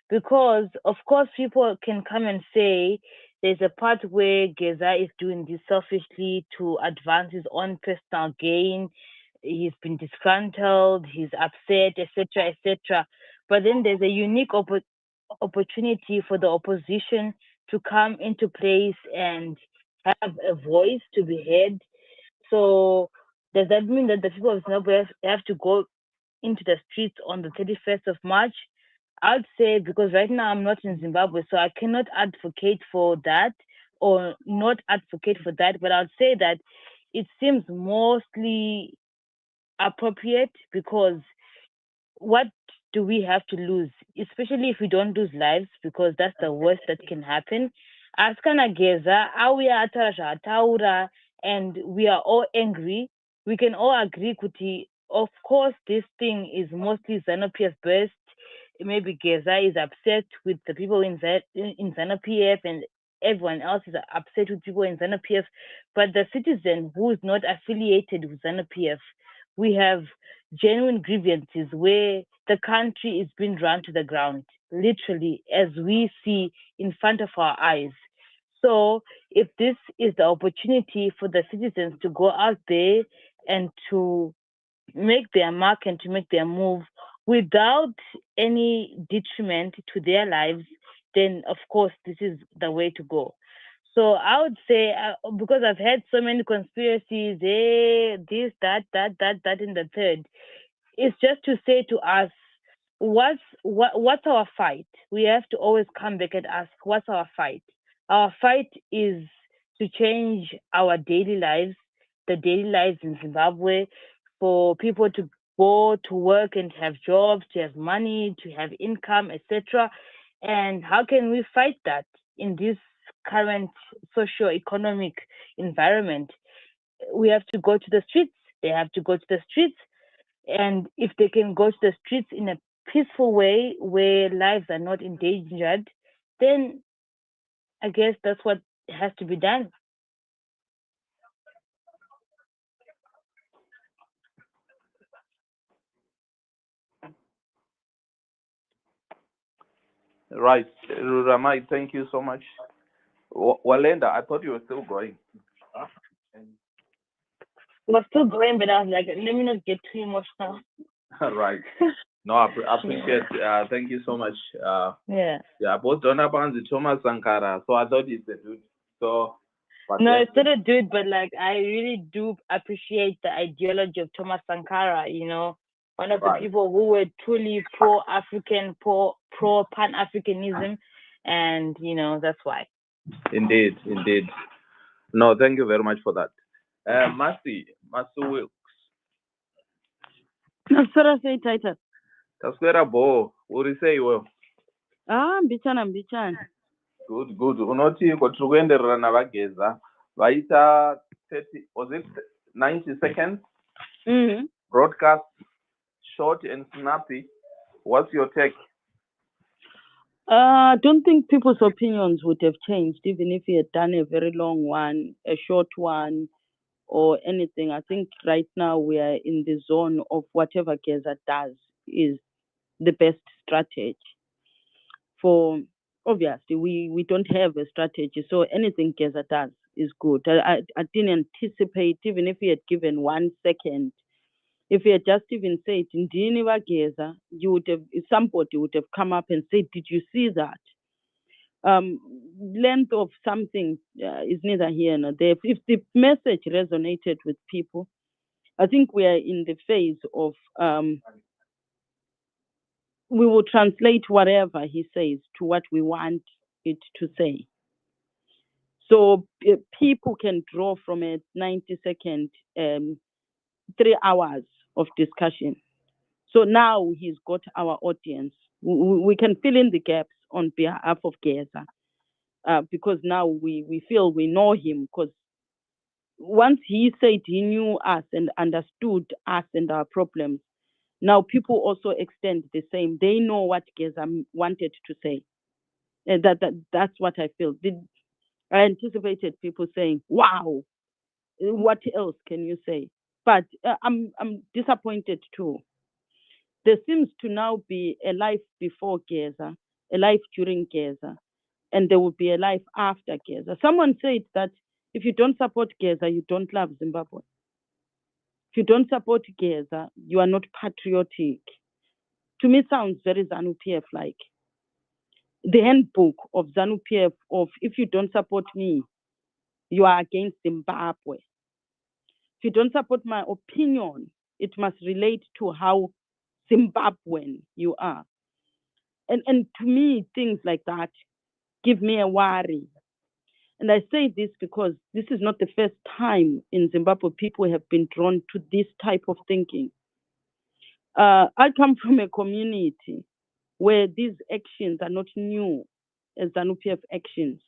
Because, of course, people can come and say there's a part where Geza is doing this selfishly to advance his own personal gain. He's been disgruntled, he's upset, etc., etc. But then there's a unique opportunity for the opposition to come into place and have a voice to be heard. So does that mean that the people of Zimbabwe have to go into the streets on the 31st of March? I'd say, because right now I'm not in Zimbabwe, so I cannot advocate for that or not advocate for that, but I'd say that it seems mostly appropriate, because what do we have to lose, especially if we don't lose lives, because that's the worst that can happen. Askana Geza, Awia Ataura, and we are all angry. We can all agree, Kuti, of course, this thing is mostly ZANU-PF based. Maybe Geza is upset with the people in ZANU-PF, and everyone else is upset with people in ZANU-PF. But the citizen who is not affiliated with ZANU-PF, we have genuine grievances where the country is being run to the ground, literally, as we see in front of our eyes. So if this is the opportunity for the citizens to go out there and to make their mark and to make their move without any detriment to their lives, then of course this is the way to go. So I would say, because I've had so many conspiracies, this, that, and the third, it's just to say to us, what's our fight? We have to always come back and ask, what's our fight? Our fight is to change our daily lives, the daily lives in Zimbabwe, for people to go to work and have jobs, to have money, to have income, etc. And how can we fight that in this current socio-economic environment? We have to go to the streets. They have to go to the streets. And if they can go to the streets in a peaceful way where lives are not endangered, then I guess that's what has to be done. Right. Ramai, thank you so much. Walenda, I thought you were still going. We're still going, but I was like, let me not get too emotional. Right. No, I appreciate. Thank you so much. Yeah. Both Donapan and Thomas Sankara. So I thought it's a dude. So. No, it's not a dude, but like I really do appreciate the ideology of Thomas Sankara. You know, one of the people who were truly pro-African, pro-Pan-Africanism, and you know that's why. Indeed. No, thank you very much for that. Mercy Wilkes. Nasora say title. Taswera bo, what do you say? Well, mbichana. Good. Unoti kutruenderera navageza vaita 30, was it 90 seconds? Broadcast, short and snappy. What's your take? I don't think people's opinions would have changed even if he had done a very long one, a short one, or anything. I think right now we are in the zone of whatever Geza does is the best strategy. For obviously, we don't have a strategy, so anything Geza does is good. I didn't anticipate, even if he had given 1 second, if he had just even said, Ndini Geza, you would have, somebody would have come up and said, did you see that? Length of something is neither here nor there. If the message resonated with people, I think we are in the phase of we will translate whatever he says to what we want it to say. So people can draw from a 90-second, 3 hours of discussion. So now he's got our audience. We can fill in the gaps on behalf of Geza. Because now we feel we know him, because once he said he knew us and understood us and our problems, now people also extend the same. They know what Geza wanted to say. And that's what I feel. I anticipated people saying, wow, what else can you say? But I'm disappointed too. There seems to now be a life before Geza, a life during Geza, and there will be a life after Geza. Someone said that if you don't support Geza, you don't love Zimbabwe. If you don't support Geza, you are not patriotic. To me, it sounds very ZANU-PF-like. The handbook of ZANU-PF of if you don't support me, you are against Zimbabwe. If you don't support my opinion, it must relate to how Zimbabwean you are. And to me, things like that give me a worry. And I say this because this is not the first time in Zimbabwe people have been drawn to this type of thinking. I come from a community where these actions are not new as ZANU-PF actions,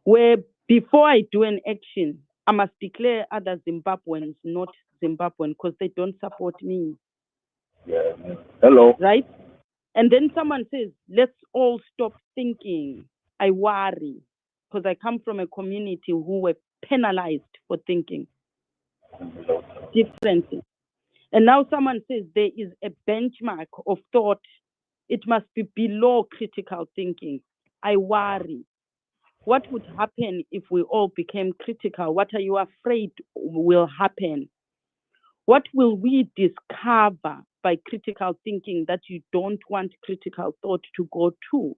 where before I do an action, I must declare other Zimbabweans not Zimbabwean because they don't support me. Yeah. Hello. Right? And then someone says, let's all stop thinking. I worry because I come from a community who were penalized for thinking differently. And now someone says there is a benchmark of thought. It must be below critical thinking. I worry. What would happen if we all became critical? What are you afraid will happen? What will we discover by critical thinking that you don't want critical thought to go to?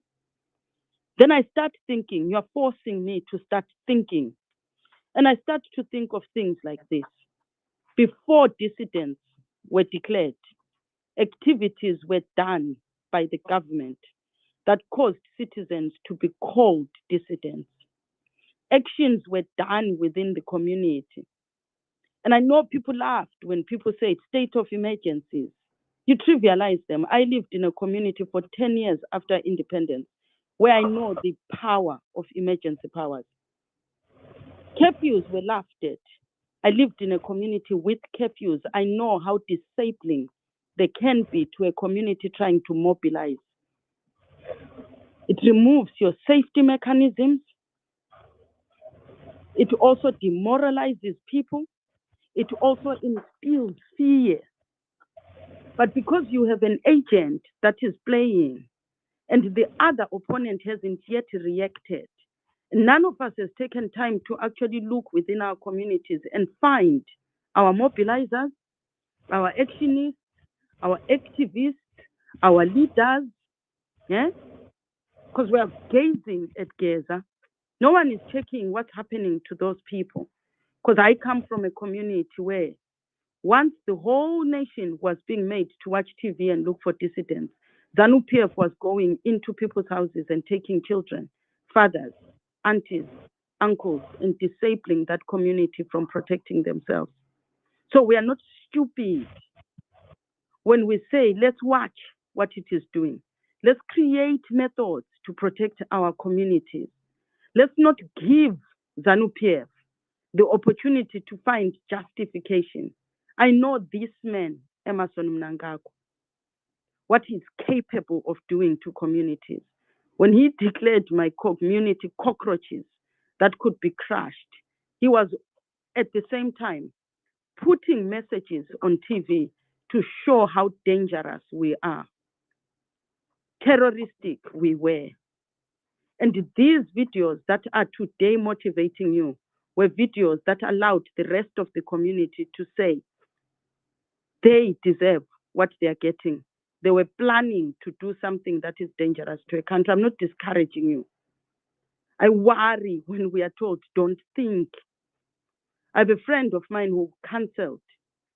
Then I start thinking, you're forcing me to start thinking. And I start to think of things like this. Before dissidents were declared, activities were done by the government that caused citizens to be called dissidents. Actions were done within the community. And I know people laughed when people said state of emergencies. You trivialize them. I lived in a community for 10 years after independence, where I know the power of emergency powers. Curfews were laughed at. I lived in a community with curfews. I know how disabling they can be to a community trying to mobilize. It removes your safety mechanisms. It also demoralizes people. It also instills fear. But because you have an agent that is playing and the other opponent hasn't yet reacted, none of us has taken time to actually look within our communities and find our mobilizers, our actionists, our activists, our leaders, yeah? Because we are gazing at Geza. No one is checking what's happening to those people. Because I come from a community where once the whole nation was being made to watch TV and look for dissidents, ZANU-PF was going into people's houses and taking children, fathers, aunties, uncles, and disabling that community from protecting themselves. So we are not stupid when we say, let's watch what it is doing. Let's create methods to protect our communities. Let's not give ZANU-PF the opportunity to find justification. I know this man, Emerson Mnangagwa, what he's capable of doing to communities. When he declared my community cockroaches that could be crushed, he was at the same time putting messages on TV to show how dangerous we are, terroristic we were. And these videos that are today motivating you were videos that allowed the rest of the community to say they deserve what they are getting. They were planning to do something that is dangerous to a country. I'm not discouraging you. I worry when we are told, don't think. I have a friend of mine who cancelled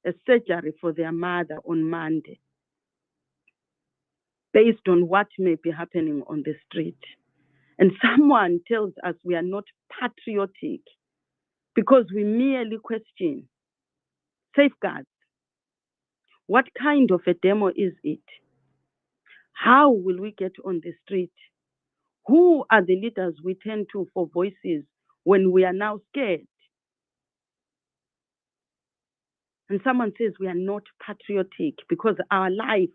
a surgery for their mother on Monday based on what may be happening on the street. And someone tells us we are not patriotic because we merely question safeguards. What kind of a demo is it? How will we get on the street? Who are the leaders we turn to for voices when we are now scared? And someone says we are not patriotic because our life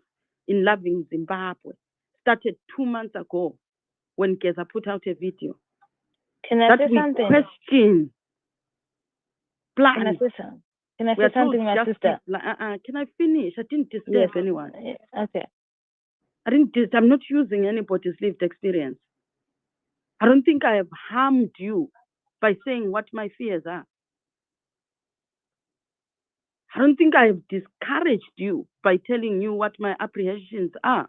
in loving Zimbabwe started 2 months ago when Geza put out a video. Can I that say we something? question Can I plans. say something? Can I We are say told something, my just sister? can I finish? I didn't disturb Yes. anyone. Okay. I'm not using anybody's lived experience. I don't think I have harmed you by saying what my fears are. I don't think I have discouraged you by telling you what my apprehensions are.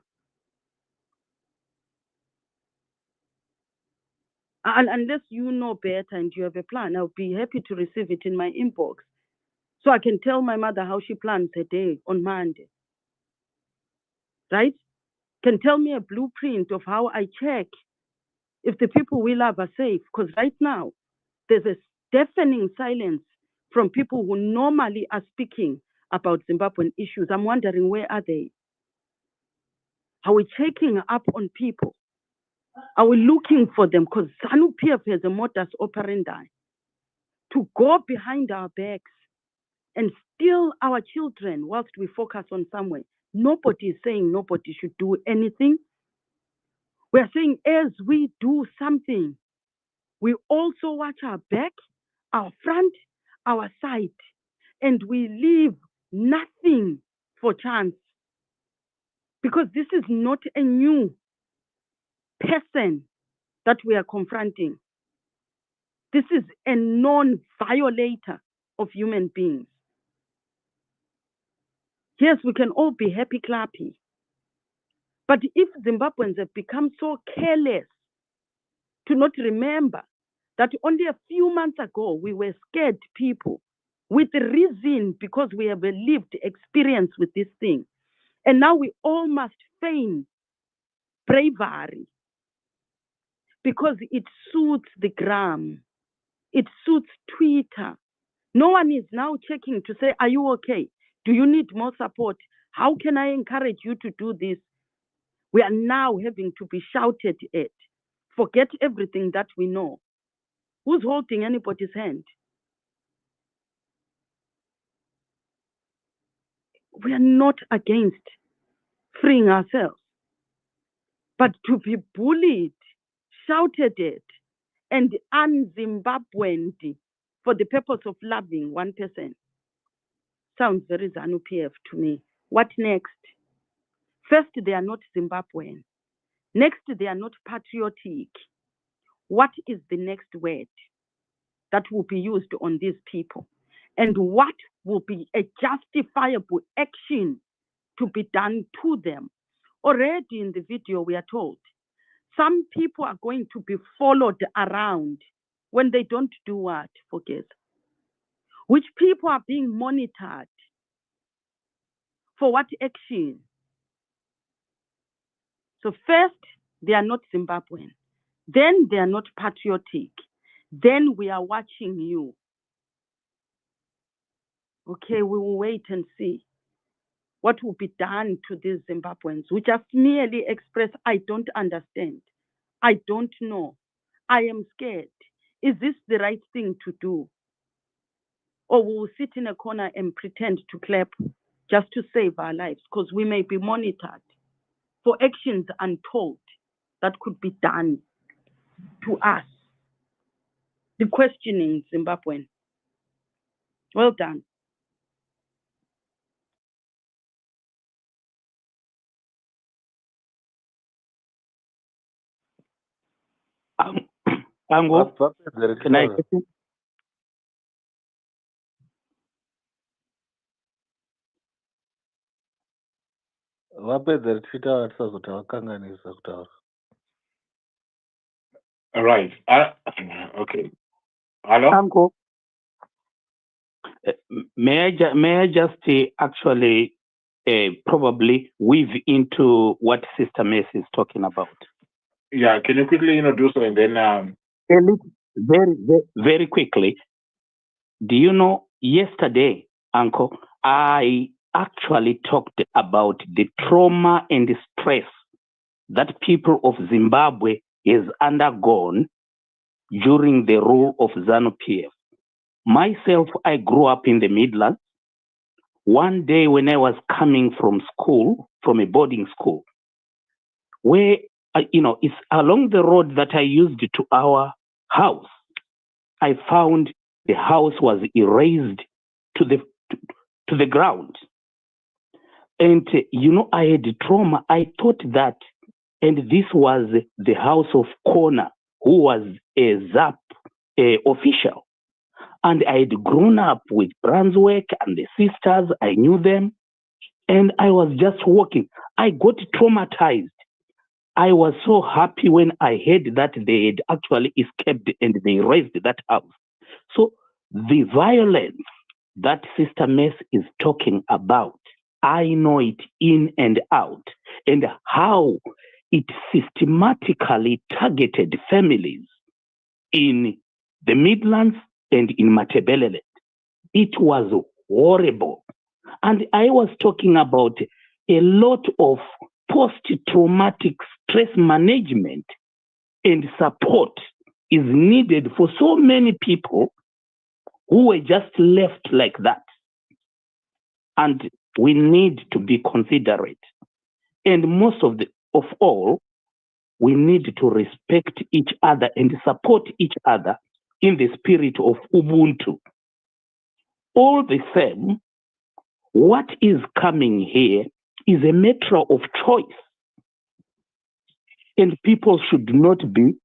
And unless you know better and you have a plan, I'll be happy to receive it in my inbox so I can tell my mother how she plans her day on Monday. Right? Can tell me a blueprint of how I check if the people we love are safe. Because right now, there's a deafening silence from people who normally are speaking about Zimbabwean issues. I'm wondering, where are they? Are we checking up on people? Are we looking for them? Because ZANU-PF has a modus operandi to go behind our backs and steal our children whilst we focus on somewhere. Nobody is saying nobody should do anything. We are saying as we do something, we also watch our back, our front, our side, and we leave nothing for chance. Because this is not a new person that we are confronting. This is a non-violator of human beings. Yes, we can all be happy clappy. But if Zimbabweans have become so careless to not remember that only a few months ago we were scared people with reason because we have a lived experience with this thing. And now we all must feign bravery because it suits the gram. It suits Twitter. No one is now checking to say, are you okay? Do you need more support? How can I encourage you to do this? We are now having to be shouted at. Forget everything that we know. Who's holding anybody's hand? We are not against freeing ourselves. But to be bullied, shouted at, and un-Zimbabwean for the purpose of loving one person sounds very ZANU-PF to me. What next? First, they are not Zimbabwean. Next, they are not patriotic. What is the next word that will be used on these people? And what will be a justifiable action to be done to them? Already in the video, we are told some people are going to be followed around when they don't do what, forget. Which people are being monitored for what action? So first, they are not Zimbabwean. Then they are not patriotic. Then we are watching you. Okay, we will wait and see what will be done to these Zimbabweans who just merely express, I don't understand. I don't know. I am scared. Is this the right thing to do? or we'll sit in a corner and pretend to clap just to save our lives, because we may be monitored for actions untold that could be done to us. The questioning, Zimbabwean. Well done. Ango, can I? vapedza tichitaura tisazoti vakanganisa kutaura. Right. Okay. Hello? Ango, may I just actually probably weave into what Sister Mercy is talking about? Yeah, can you quickly do so, and then very quickly. Do you know, yesterday, Uncle, I actually talked about the trauma and the stress that people of Zimbabwe has undergone during the rule of ZANU-PF. Myself, I grew up in the Midlands. One day when I was coming from school, from a boarding school, where, it's along the road that I used to our house, I found the house was erased to the ground. And, I had trauma. I thought that, and this was the house of Kona, who was a ZAP official. And I had grown up with Brunswick and the sisters. I knew them. And I was just walking. I got traumatized. I was so happy when I heard that they had actually escaped and they erased that house. So the violence that Sister Mess is talking about, I know it in and out, and how it systematically targeted families in the Midlands and in Matabeleland. It was horrible. And I was talking about a lot of post-traumatic stress management and support is needed for so many people who were just left like that. And we need to be considerate. And most of all, we need to respect each other and support each other in the spirit of Ubuntu. All the same, what is coming here is a matter of choice. And people should not be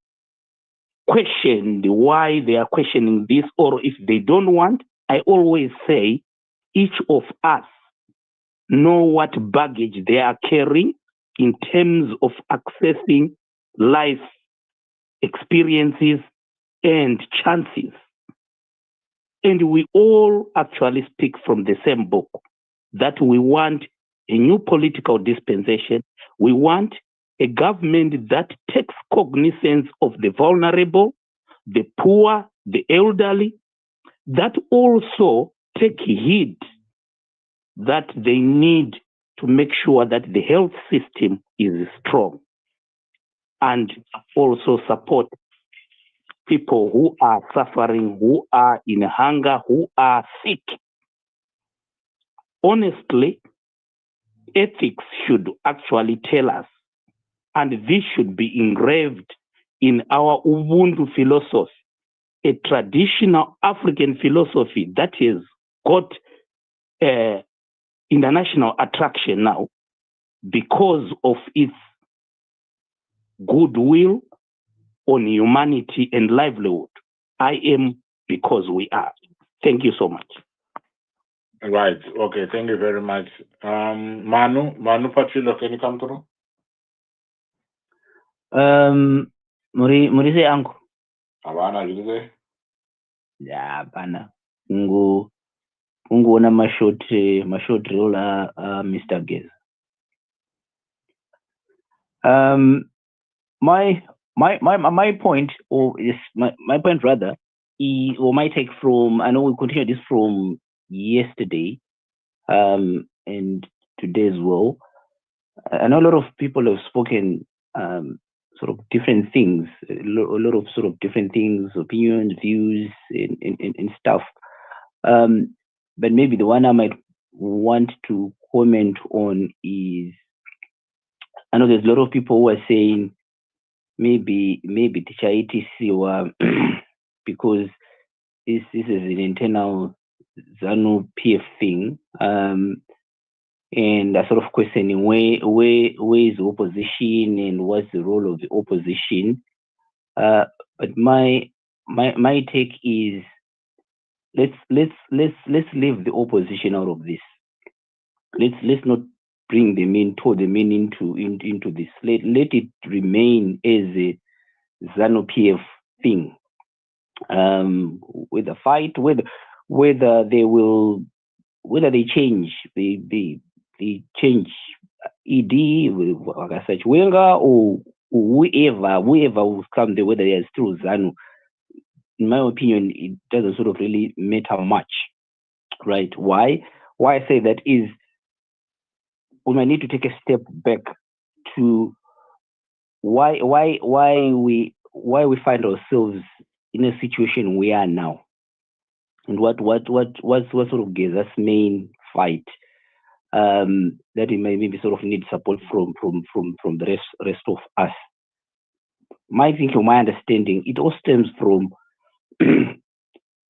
questioned why they are questioning this, or if they don't want. I always say each of us know what baggage they are carrying in terms of accessing life experiences and chances. And we all actually speak from the same book, that we want a new political dispensation. We want a government that takes cognizance of the vulnerable, the poor, the elderly, that also take heed that they need to make sure that the health system is strong, and also support people who are suffering, who are in hunger, who are sick. Honestly, ethics should actually tell us, and this should be engraved in our Ubuntu philosophy, a traditional African philosophy that has got international attraction now because of its goodwill on humanity and livelihood. I am because we are. Thank you so much. Right. Okay. Thank you very much. Manu Pachilo, can you come through? Muri say anko. Abana juze. Yeah, bana. Ungu na mashort rola Mr. Gez. My point, or is my point rather, or my take from, I know we continue this from yesterday, and today as well. I know a lot of people have spoken sort of different things, a lot of sort of different things, opinions, views, and stuff. But maybe the one I might want to comment on is, I know there's a lot of people who are saying maybe teacher ETC were because this is an internal ZANU PF thing, and a sort of questioning where is the opposition and what's the role of the opposition. But my take is, let's leave the opposition out of this. Let's not bring them in, throw them into this. Let it remain as a ZANU PF thing. With the fight, whether they change, they change ED, like I said, Wenga, or whoever will come there, whether they are still ZANU. In my opinion, it doesn't sort of really matter much, right? Why I say that is, we might need to take a step back to why we find ourselves in a situation we are now, and what sort of GEZA'S main fight, that we may maybe sort of need support from the rest of us. My thinking, my understanding, it all stems from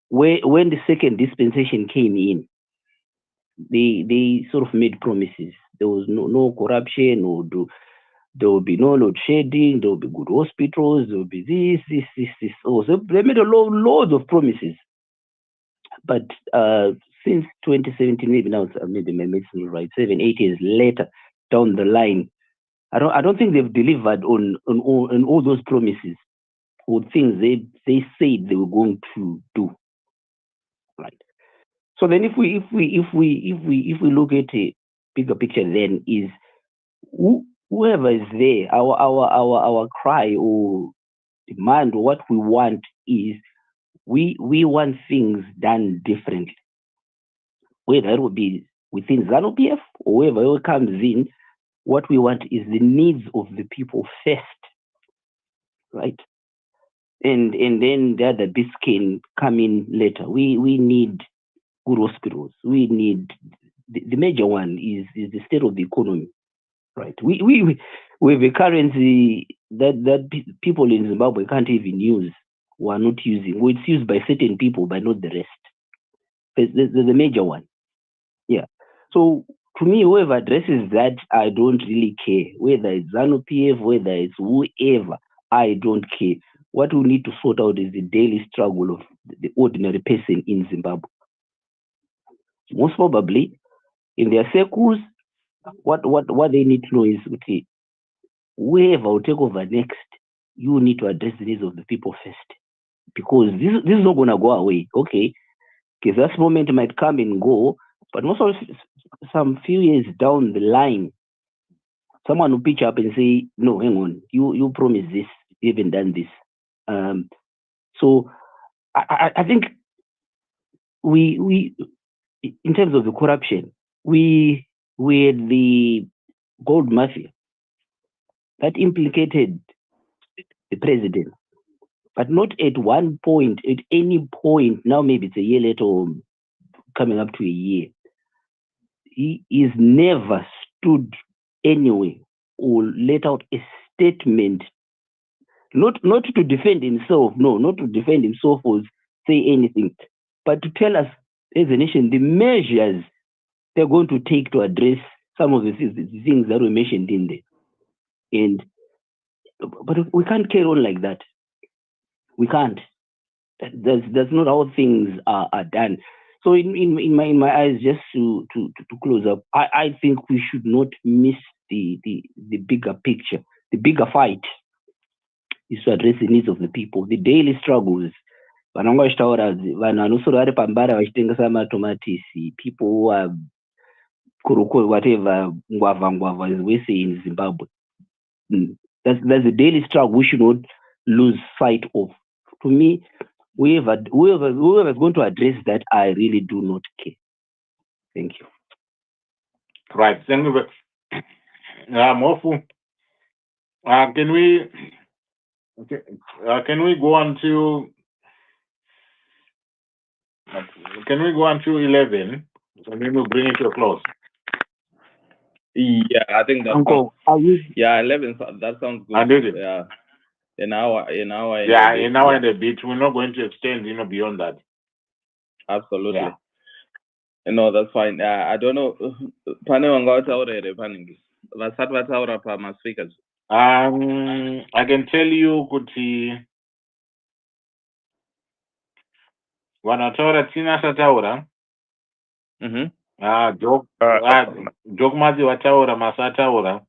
when the second dispensation came in, they sort of made promises. There was no corruption, there will be no load shedding, there will be good hospitals, there will be this. So they made loads of promises. But since 2017, maybe now, maybe my medicine right, 7-8 years later down the line, I don't think they've delivered on all those promises or things they said they were going to do. Right. So then, if we look at a bigger picture, then is whoever is there, our cry or demand, or what we want is we want things done differently. Whether it would be within ZANU PF or whoever comes in, what we want is the needs of the people first, right? And then the other bits can come in later. We need good hospitals. We need the major one is the state of the economy, right? We have a currency that people in Zimbabwe can't even use, or are not using. Well, it's used by certain people, but not the rest. There's the major one. Yeah. So to me, whoever addresses that, I don't really care. Whether it's ZANU PF, whether it's whoever, I don't care. What we need to sort out is the daily struggle of the ordinary person in Zimbabwe. Most probably, in their circles, what they need to know is, okay, whoever will take over next, you need to address the needs of the people first, because this is not going to go away. Okay, because that moment might come and go, but most of some few years down the line, someone will pitch up and say, no, hang on, you promised this, you haven't done this. So I think we in terms of the corruption, we had the gold mafia that implicated the president, but not at one point, at any point. Now maybe it's a year later or coming up to a year. He is never stood anywhere or let out a statement, not to defend himself, not to defend himself or say anything, but to tell us as a nation the measures they're going to take to address some of the things that were mentioned in there. But we can't carry on like that. We can't. That's not how things are done. So in my eyes, just to close up, I think we should not miss the bigger picture. The bigger fight is to address the needs of the people, the daily struggles. Vanhu vanosoro vari pambara vachitengesa matomatisi, people who are whatever ngwava as we say in Zimbabwe. That's a daily struggle we should not lose sight of. To me, whoever is going to address that, I really do not care. Thank you. Right. Thank you. Mofu, can we go on to Can we go until 11? And then we'll bring it to a close. Yeah, I think that Uncle, are you? Yeah, 11. That sounds good. I did it. Yeah, an hour. Yeah, an hour and a bit. We're not going to extend, beyond that. Absolutely. Yeah. No, that's fine. I don't know. Pane wangawataurere paningi. Vasati vataura pama speakers. I can tell you kuti vanataura tina sataura. Jokmazi wataura masataura.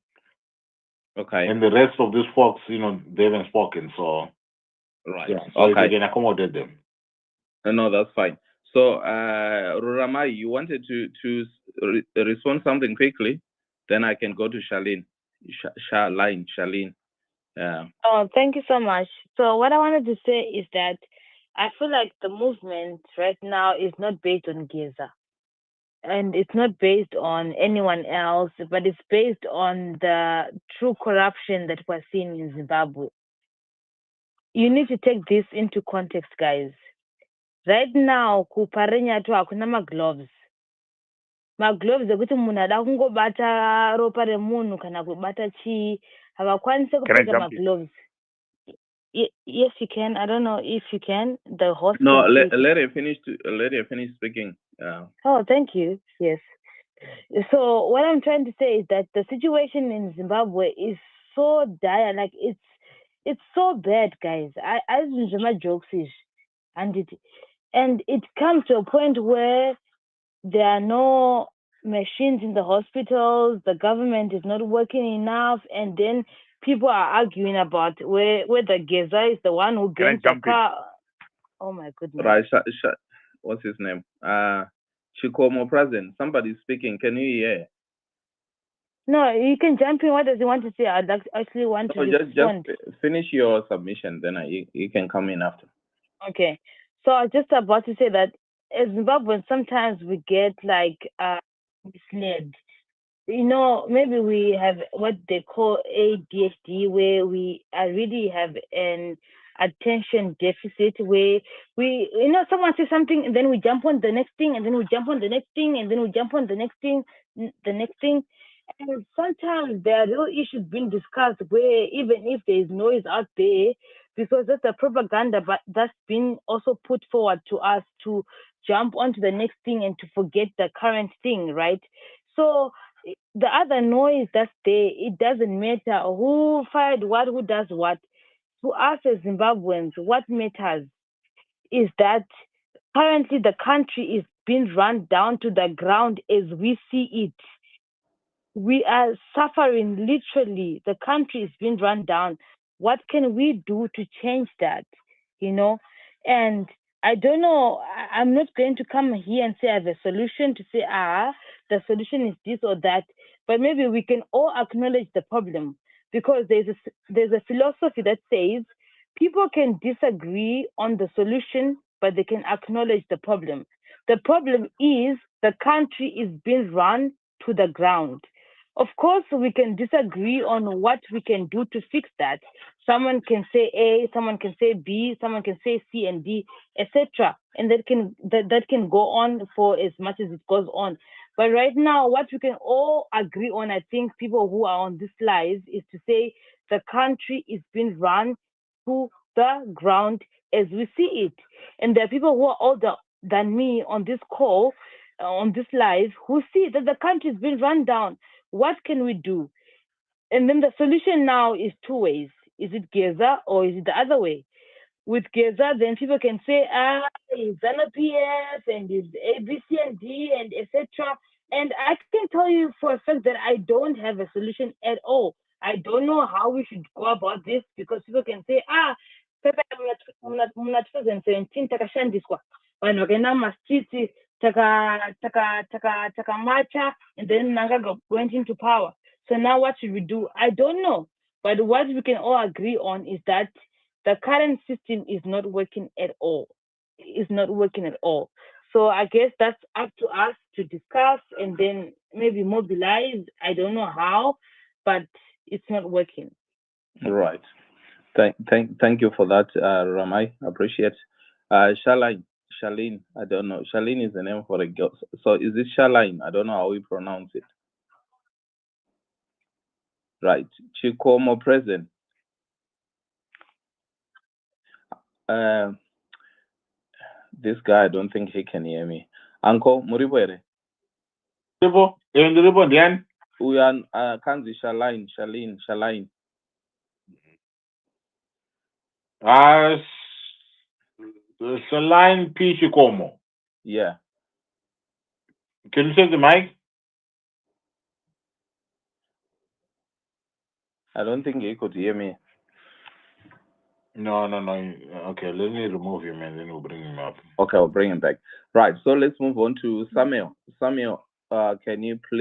Okay. And the rest of these folks, they haven't spoken, so right. Yeah, so Okay. you can accommodate them. No, that's fine. So, Ruramai, you wanted to respond something quickly, then I can go to Charlene. Charlene. Yeah. Oh, thank you so much. So what I wanted to say is that I feel like the movement right now is not based on Geza. And it's not based on anyone else, but it's based on the true corruption that we're seeing in Zimbabwe. You need to take this into context, guys. Right now, kuparenya tu hakuna magloves. Magloves ekuti munhu ada kungobata ropa remunhu kana kubata chii havakwanisi kupfeka magloves. Yes, you can. I don't know if you can. The host. No, let her finish. Let her finish speaking. Oh, thank you. Yes. So what I'm trying to say is that the situation in Zimbabwe is so dire. Like it's so bad, guys. I my jokes is, and it comes to a point where there are no machines in the hospitals. The government is not working enough, and then people are arguing about whether Geza is the one who gets the car. Oh my goodness! Right, what's his name? Chikomo President. Somebody's speaking. Can you hear? No, you can jump in. What does he want to say? I'd actually want to respond. Just finish your submission, then you can come in after. Okay. So I was just about to say that as Zimbabweans, sometimes we get like misled. Maybe we have what they call ADHD, where we really have an attention deficit, where we, someone says something and then we jump on the next thing, and then we jump on the next thing, and then we jump on the next thing. And sometimes there are real issues being discussed where even if there is noise out there, because that's the propaganda, but that's been also put forward to us to jump onto the next thing and to forget the current thing, right? So the other noise that's there, it doesn't matter who fired what, who does what. To us as Zimbabweans, what matters is that currently the country is being run down to the ground as we see it. We are suffering, literally. The country is being run down. What can we do to change that? And I don't know, I'm not going to come here and say I have a solution to say, the solution is this or that, but maybe we can all acknowledge the problem, because there's a philosophy that says people can disagree on the solution, but they can acknowledge the problem. The problem is the country is being run to the ground. Of course, we can disagree on what we can do to fix that. Someone can say A, someone can say B, someone can say C and D, etc. And that can go on for as much as it goes on. But right now, what we can all agree on, I think people who are on this live, is to say the country is being run to the ground as we see it. And there are people who are older than me on this call, on this live, who see that the country is being run down. What can we do? And then the solution now is two ways. Is it Geza or is it the other way? With Geza, then people can say, it's ZANU-PF and it's A, B, C, and D, and etc. And I can tell you for a fact that I don't have a solution at all. I don't know how we should go about this, because people can say, muna 2017 takashandiswa vanhu vakaenda mumastreets takamacha, and then Mnangagwa went into power. So now what should we do? I don't know. But what we can all agree on is that the current system is not working at all. It's not working at all. So I guess that's up to us to discuss and then maybe mobilize. I don't know how, but it's not working. Right. Thank you for that, Ramai. Appreciate. Charlene, Charlene. I don't know. Charlene is the name for a girl. So is it Charlene? I don't know how we pronounce it. Right. Chikomo present. This guy, I don't think he can hear me. Uncle Muribwere. We are Kanzi Charlene. Saline P. Chikomo. Yeah. Can you take the mic? I don't think he could hear me. No. Okay, let me remove him and then we'll bring him up. Okay, I'll bring him back. Right, so let's move on to Samuel. Samuel, can you please